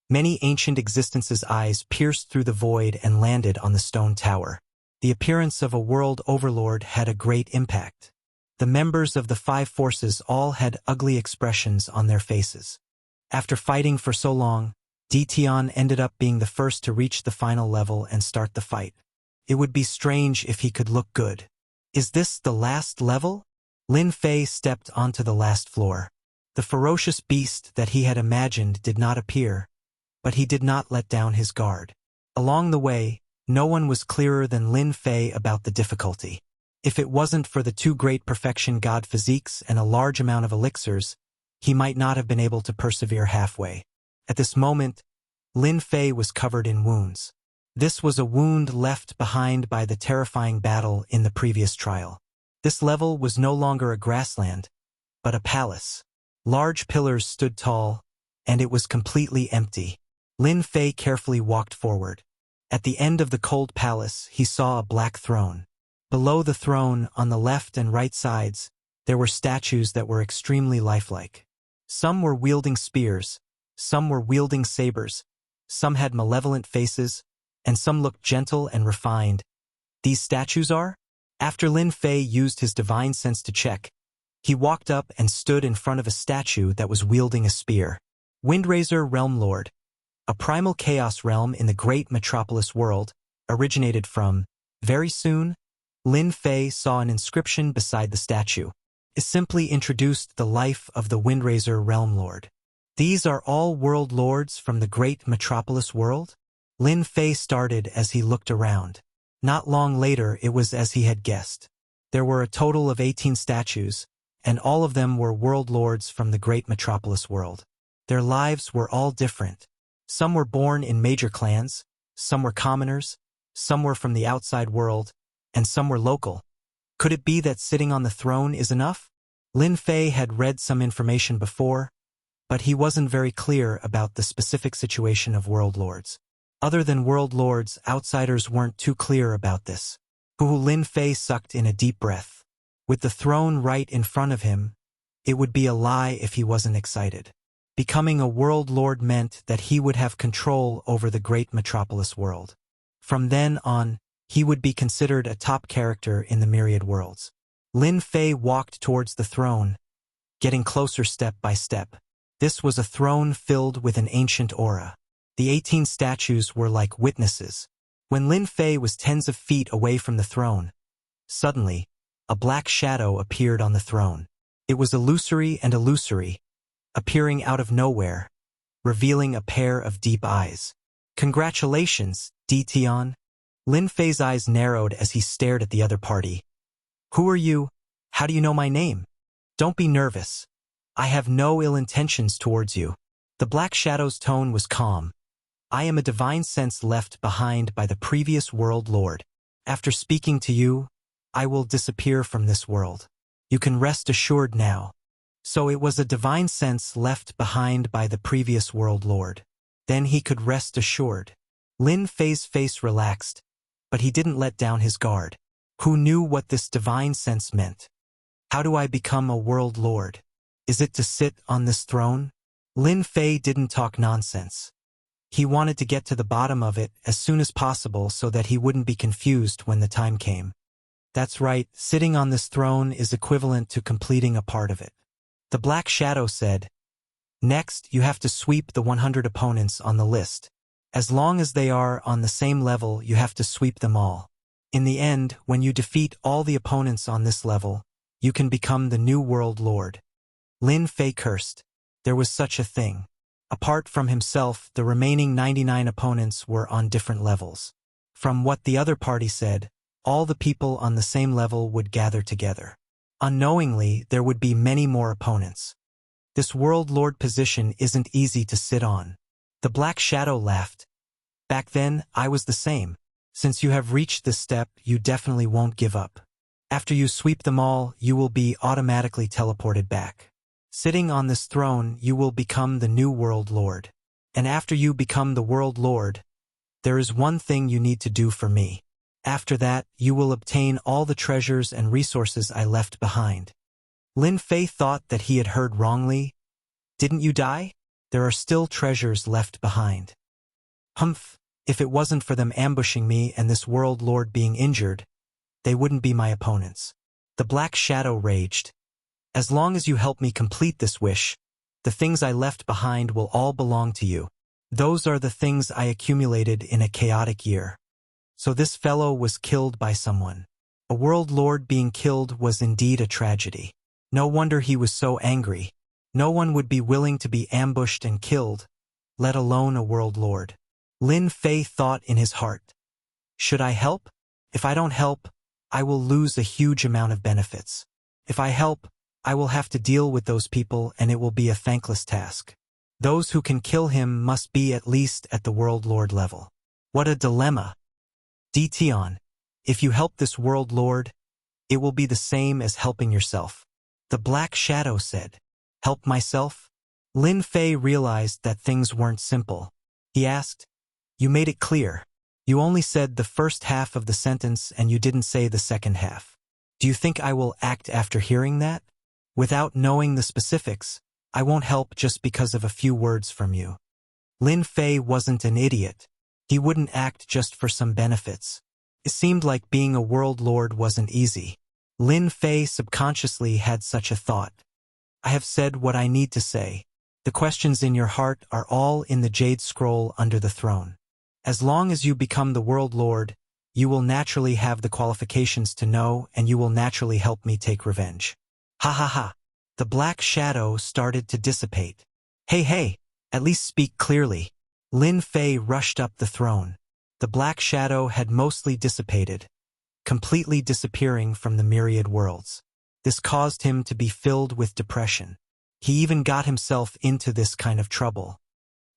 Many ancient existences' eyes pierced through the void and landed on the stone tower. The appearance of a world overlord had a great impact. The members of the five forces all had ugly expressions on their faces. After fighting for so long, Dition ended up being the first to reach the final level and start the fight. It would be strange if he could look good. Is this the last level? Lin Fei stepped onto the last floor. The ferocious beast that he had imagined did not appear, but he did not let down his guard. Along the way, no one was clearer than Lin Fei about the difficulty. If it wasn't for the two great perfection god physiques and a large amount of elixirs, he might not have been able to persevere halfway. At this moment, Lin Fei was covered in wounds. This was a wound left behind by the terrifying battle in the previous trial. This level was no longer a grassland, but a palace. Large pillars stood tall, and it was completely empty. Lin Fei carefully walked forward. At the end of the cold palace, he saw a black throne. Below the throne, on the left and right sides, there were statues that were extremely lifelike. Some were wielding spears, some were wielding sabers, some had malevolent faces, and some looked gentle and refined. These statues are? After Lin Fei used his divine sense to check, he walked up and stood in front of a statue that was wielding a spear. Windraiser Realm Lord. A primal chaos realm in the great metropolis world, originated from. Very soon, Lin Fei saw an inscription beside the statue. It simply introduced the life of the Windraiser Realm Lord. These are all world lords from the great metropolis world? Lin Fei started as he looked around. Not long later, it was as he had guessed. There were a total of 18 statues, and all of them were world lords from the great metropolis world. Their lives were all different. Some were born in major clans, some were commoners, some were from the outside world, and some were local. Could it be that sitting on the throne is enough? Lin Fei had read some information before, but he wasn't very clear about the specific situation of world lords. Other than world lords, outsiders weren't too clear about this. Lin Fei sucked in a deep breath. With the throne right in front of him, it would be a lie if he wasn't excited. Becoming a world lord meant that he would have control over the great metropolis world. From then on, he would be considered a top character in the myriad worlds. Lin Fei walked towards the throne, getting closer step by step. This was a throne filled with an ancient aura. The 18 statues were like witnesses. When Lin Fei was tens of feet away from the throne, suddenly, a black shadow appeared on the throne. It was illusory and illusory, appearing out of nowhere, revealing a pair of deep eyes. Congratulations, Dition. Lin Fei's eyes narrowed as he stared at the other party. Who are you? How do you know my name? Don't be nervous. I have no ill intentions towards you. The black shadow's tone was calm. I am a divine sense left behind by the previous world lord. After speaking to you, I will disappear from this world. You can rest assured now. So it was a divine sense left behind by the previous world lord. Then he could rest assured. Lin Fei's face relaxed, but he didn't let down his guard. Who knew what this divine sense meant? How do I become a world lord? Is it to sit on this throne? Lin Fei didn't talk nonsense. He wanted to get to the bottom of it as soon as possible so that he wouldn't be confused when the time came. That's right, sitting on this throne is equivalent to completing a part of it. The black shadow said, next, you have to sweep the 100 opponents on the list. As long as they are on the same level, you have to sweep them all. In the end, when you defeat all the opponents on this level, you can become the new world lord. Lin Fei cursed. There was such a thing. Apart from himself, the remaining 99 opponents were on different levels. From what the other party said, all the people on the same level would gather together. Unknowingly, there would be many more opponents. This world lord position isn't easy to sit on. The black shadow laughed. Back then, I was the same. Since you have reached this step, you definitely won't give up. After you sweep them all, you will be automatically teleported back. Sitting on this throne, you will become the new world lord. And after you become the world lord, there is one thing you need to do for me. After that, you will obtain all the treasures and resources I left behind. Lin Fei thought that he had heard wrongly. Didn't you die? There are still treasures left behind. Humph, if it wasn't for them ambushing me and this world lord being injured, they wouldn't be my opponents. The black shadow raged. As long as you help me complete this wish, the things I left behind will all belong to you. Those are the things I accumulated in a chaotic year. So this fellow was killed by someone. A world lord being killed was indeed a tragedy. No wonder he was so angry. No one would be willing to be ambushed and killed, let alone a world lord. Lin Fei thought in his heart. Should I help? If I don't help, I will lose a huge amount of benefits. If I help, I will have to deal with those people and it will be a thankless task. Those who can kill him must be at least at the world lord level. What a dilemma. Dition, if you help this world lord, it will be the same as helping yourself. The black shadow said. Help myself? Lin Fei realized that things weren't simple. He asked, you made it clear. You only said the first half of the sentence and you didn't say the second half. Do you think I will act after hearing that? Without knowing the specifics, I won't help just because of a few words from you. Lin Fei wasn't an idiot. He wouldn't act just for some benefits. It seemed like being a world lord wasn't easy. Lin Fei subconsciously had such a thought. I have said what I need to say. The questions in your heart are all in the jade scroll under the throne. As long as you become the world lord, you will naturally have the qualifications to know and you will naturally help me take revenge. Ha ha ha. The black shadow started to dissipate. Hey, at least speak clearly. Lin Fei rushed up the throne. The black shadow had mostly dissipated, completely disappearing from the myriad worlds. This caused him to be filled with depression. He even got himself into this kind of trouble.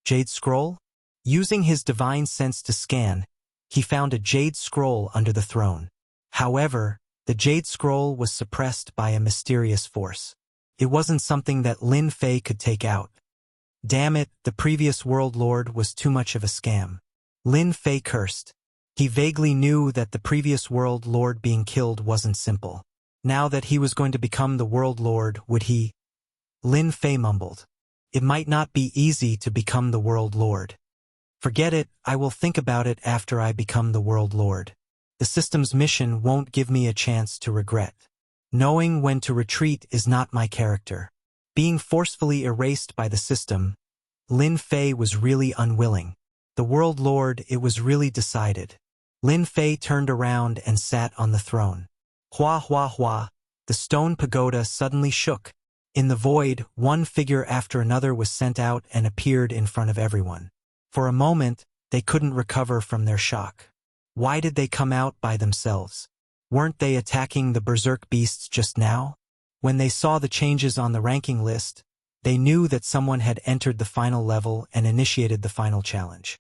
Jade scroll? Using his divine sense to scan, he found a jade scroll under the throne. However, the jade scroll was suppressed by a mysterious force. It wasn't something that Lin Fei could take out. Damn it, the previous world lord was too much of a scam. Lin Fei cursed. He vaguely knew that the previous world lord being killed wasn't simple. Now that he was going to become the world lord, would he? Lin Fei mumbled. It might not be easy to become the world lord. Forget it, I will think about it after I become the world lord. The system's mission won't give me a chance to regret. Knowing when to retreat is not my character. Being forcefully erased by the system, Lin Fei was really unwilling. The world lord, it was really decided. Lin Fei turned around and sat on the throne. Hua hua hua, the stone pagoda suddenly shook. In the void, one figure after another was sent out and appeared in front of everyone. For a moment, they couldn't recover from their shock. Why did they come out by themselves? Weren't they attacking the berserk beasts just now? When they saw the changes on the ranking list, they knew that someone had entered the final level and initiated the final challenge.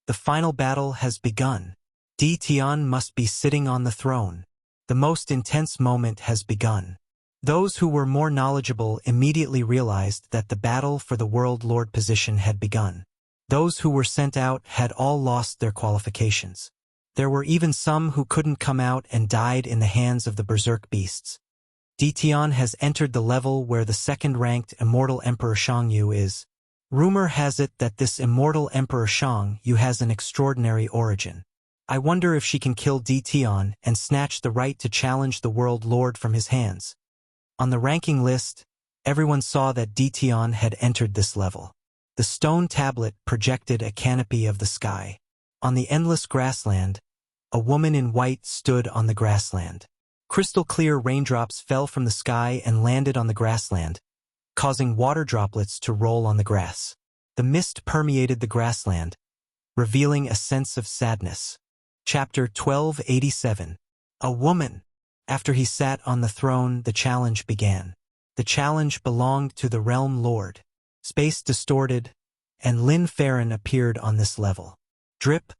The final battle has begun. Dition must be sitting on the throne. The most intense moment has begun. Those who were more knowledgeable immediately realized that the battle for the world lord position had begun. Those who were sent out had all lost their qualifications. There were even some who couldn't come out and died in the hands of the berserk beasts. Dition has entered the level where the second-ranked immortal Emperor Shangyu is. Rumor has it that this immortal Emperor Shangyu has an extraordinary origin. I wonder if she can kill Dition and snatch the right to challenge the world lord from his hands. On the ranking list, everyone saw that Dition had entered this level. The stone tablet projected a canopy of the sky. On the endless grassland, a woman in white stood on the grassland. Crystal-clear raindrops fell from the sky and landed on the grassland, causing water droplets to roll on the grass. The mist permeated the grassland, revealing a sense of sadness. Chapter 1287. A woman. After he sat on the throne, the challenge began. The challenge belonged to the Realm Lord. Space distorted, and Lin Farron appeared on this level. Drip,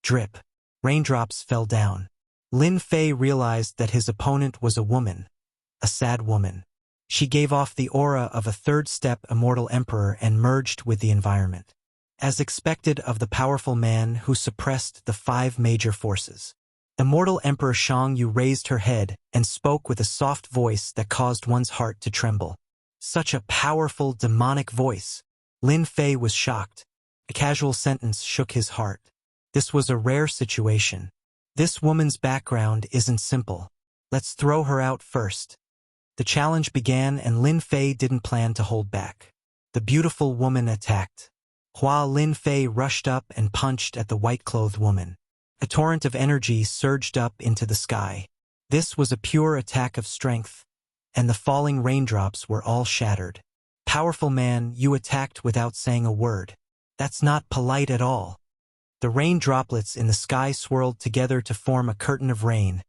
drip. Raindrops fell down. Lin Fei realized that his opponent was a woman, a sad woman. She gave off the aura of a third-step immortal emperor and merged with the environment. As expected of the powerful man who suppressed the 5 major forces. Immortal Emperor Shangyu raised her head and spoke with a soft voice that caused one's heart to tremble. Such a powerful demonic voice. Lin Fei was shocked. A casual sentence shook his heart. This was a rare situation. This woman's background isn't simple. Let's throw her out first. The challenge began and Lin Fei didn't plan to hold back. The beautiful woman attacked. Lin Fei rushed up and punched at the white-clothed woman. A torrent of energy surged up into the sky. This was a pure attack of strength, and the falling raindrops were all shattered. Powerful man, you attacked without saying a word. That's not polite at all. The rain droplets in the sky swirled together to form a curtain of rain,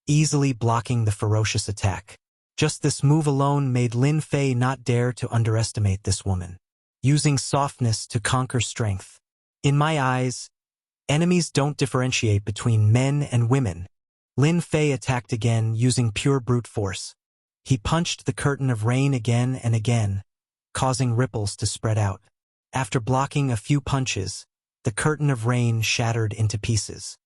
easily blocking the ferocious attack. Just this move alone made Lin Fei not dare to underestimate this woman. Using softness to conquer strength. In my eyes, enemies don't differentiate between men and women. Lin Fei attacked again using pure brute force. He punched the curtain of rain again and again, causing ripples to spread out. After blocking a few punches, the curtain of rain shattered into pieces.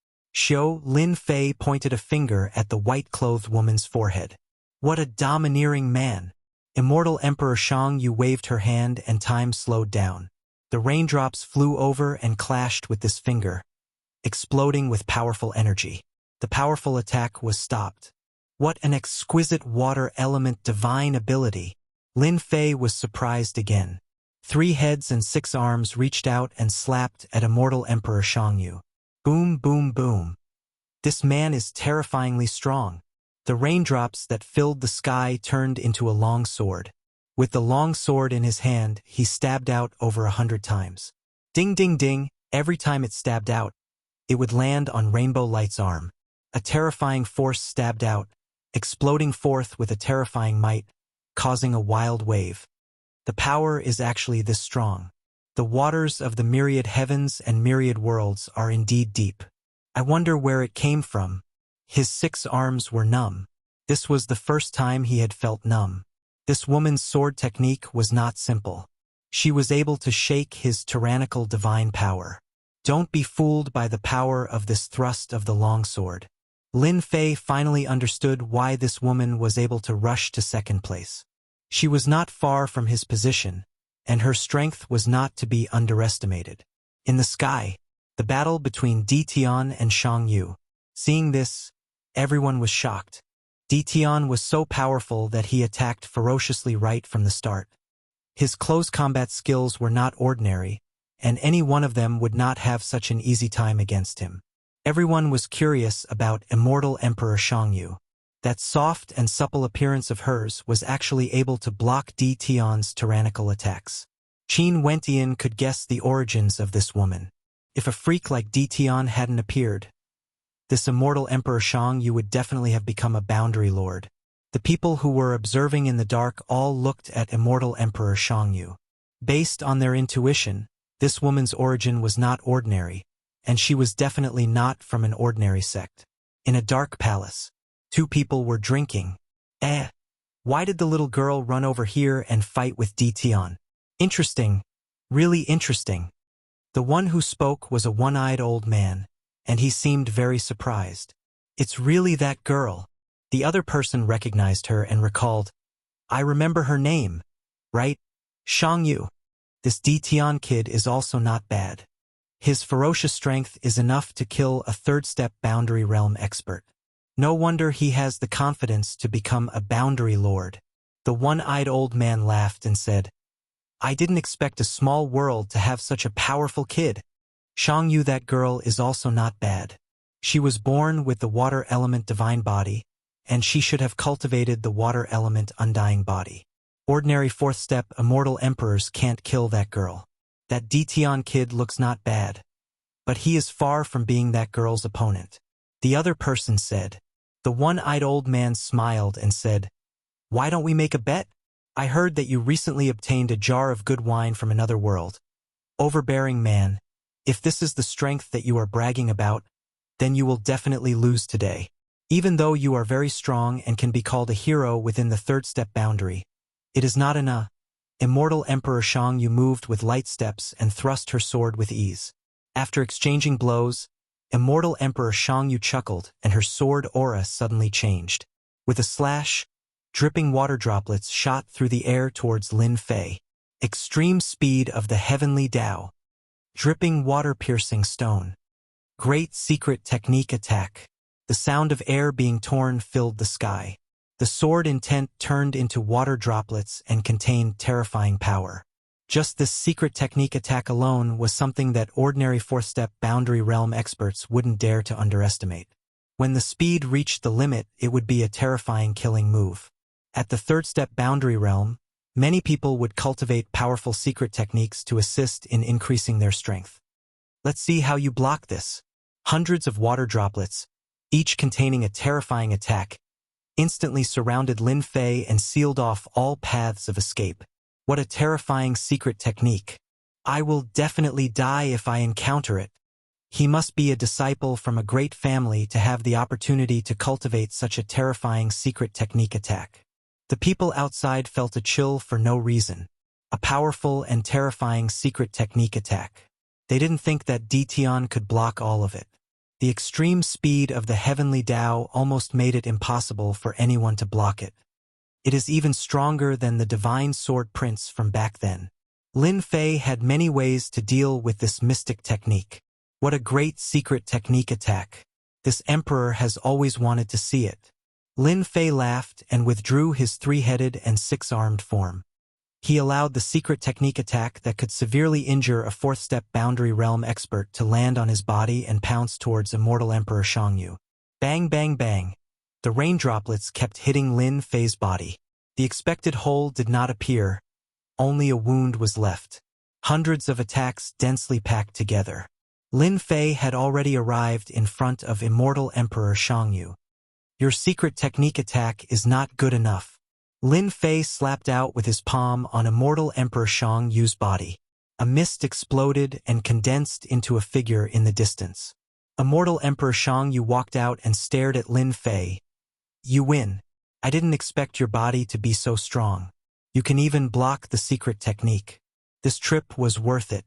Lin Fei pointed a finger at the white-clothed woman's forehead. What a domineering man! Immortal Emperor Shang Yu waved her hand and time slowed down. The raindrops flew over and clashed with this finger, exploding with powerful energy. The powerful attack was stopped. What an exquisite water element divine ability! Lin Fei was surprised again. 3 heads and 6 arms reached out and slapped at Immortal Emperor Shang Yu. Boom, boom, boom. This man is terrifyingly strong. The raindrops that filled the sky turned into a long sword. With the long sword in his hand, he stabbed out over 100 times. Ding, ding, ding, every time it stabbed out, it would land on Rainbow Light's arm. A terrifying force stabbed out, exploding forth with a terrifying might, causing a wild wave. The power is actually this strong. The waters of the myriad heavens and myriad worlds are indeed deep. I wonder where it came from. His 6 arms were numb. This was the first time he had felt numb. This woman's sword technique was not simple. She was able to shake his tyrannical divine power. Don't be fooled by the power of this thrust of the longsword. Lin Fei finally understood why this woman was able to rush to second place. She was not far from his position, and her strength was not to be underestimated. In the sky, the battle between Di Tian and Shang Yu. Seeing this, everyone was shocked. Di Tian was so powerful that he attacked ferociously right from the start. His close combat skills were not ordinary, and any one of them would not have such an easy time against him. Everyone was curious about Immortal Emperor Shang Yu. That soft and supple appearance of hers was actually able to block Di Tian's tyrannical attacks. Qin Wentian could guess the origins of this woman. If a freak like Di Tian hadn't appeared, this Immortal Emperor Shang Yu would definitely have become a boundary lord. The people who were observing in the dark all looked at Immortal Emperor Shang Yu. Based on their intuition, this woman's origin was not ordinary, and she was definitely not from an ordinary sect. In a dark palace, 2 people were drinking. Why did the little girl run over here and fight with Di Tian? Interesting. Really interesting. The one who spoke was a one-eyed old man, and he seemed very surprised. It's really that girl. The other person recognized her and recalled, I remember her name, right? Shang Yu. This Di Tian kid is also not bad. His ferocious strength is enough to kill a third-step boundary realm expert. No wonder he has the confidence to become a boundary lord. The one-eyed old man laughed and said, I didn't expect a small world to have such a powerful kid. Shang Yu, that girl, is also not bad. She was born with the water element divine body, and she should have cultivated the water element undying body. Ordinary 4th-step immortal emperors can't kill that girl. That Di Tian kid looks not bad, but he is far from being that girl's opponent. The other person said. The one-eyed old man smiled and said, Why don't we make a bet? I heard that you recently obtained a jar of good wine from another world. Overbearing man, if this is the strength that you are bragging about, then you will definitely lose today. Even though you are very strong and can be called a hero within the 3rd-step boundary, it is not enough. Immortal Emperor Shang Yu moved with light steps and thrust her sword with ease. After exchanging blows, Immortal Emperor Shang Yu chuckled and her sword aura suddenly changed. With a slash, dripping water droplets shot through the air towards Lin Fei. Extreme speed of the heavenly Tao. Dripping water-piercing stone. Great secret technique attack. The sound of air being torn filled the sky. The sword intent turned into water droplets and contained terrifying power. Just this secret technique attack alone was something that ordinary fourth-step boundary realm experts wouldn't dare to underestimate. When the speed reached the limit, it would be a terrifying killing move. At the third-step boundary realm, many people would cultivate powerful secret techniques to assist in increasing their strength. Let's see how you block this. Hundreds of water droplets, each containing a terrifying attack, instantly surrounded Lin Fei and sealed off all paths of escape. What a terrifying secret technique. I will definitely die if I encounter it. He must be a disciple from a great family to have the opportunity to cultivate such a terrifying secret technique attack. The people outside felt a chill for no reason. A powerful and terrifying secret technique attack. They didn't think that Tian could block all of it. The extreme speed of the heavenly Tao almost made it impossible for anyone to block it. It is even stronger than the divine sword prince from back then. Lin Fei had many ways to deal with this mystic technique. What a great secret technique attack. This emperor has always wanted to see it. Lin Fei laughed and withdrew his three-headed and six-armed form. He allowed the secret technique attack that could severely injure a fourth-step boundary realm expert to land on his body and pounce towards immortal Emperor Shangyu. Bang, bang, bang. The rain droplets kept hitting Lin Fei's body. The expected hole did not appear. Only a wound was left. Hundreds of attacks densely packed together. Lin Fei had already arrived in front of immortal Emperor Shangyu. Your secret technique attack is not good enough. Lin Fei slapped out with his palm on immortal Emperor Shangyu's body. A mist exploded and condensed into a figure in the distance. Immortal Emperor Shangyu walked out and stared at Lin Fei. You win. I didn't expect your body to be so strong. You can even block the secret technique. This trip was worth it.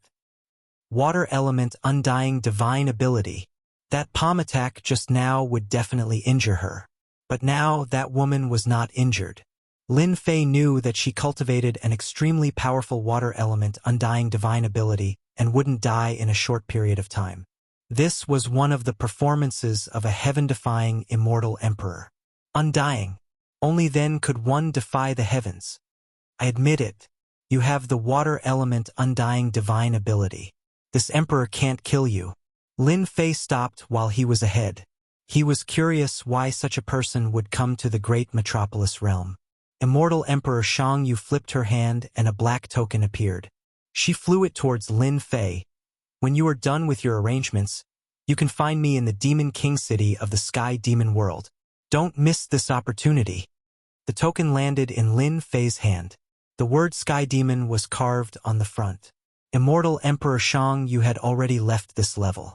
Water element undying divine ability. That palm attack just now would definitely injure her. But now that woman was not injured. Lin Fei knew that she cultivated an extremely powerful water element undying divine ability and wouldn't die in a short period of time. This was one of the performances of a heaven-defying immortal emperor. Undying. Only then could one defy the heavens. I admit it. You have the water element undying divine ability. This emperor can't kill you. Lin Fei stopped while he was ahead. He was curious why such a person would come to the great metropolis realm. Immortal Emperor Shangyu flipped her hand and a black token appeared. She flew it towards Lin Fei. When you are done with your arrangements, you can find me in the Demon King City of the Sky Demon World. Don't miss this opportunity. The token landed in Lin Fei's hand. The word Sky Demon was carved on the front. Immortal Emperor Shangyu had already left this level.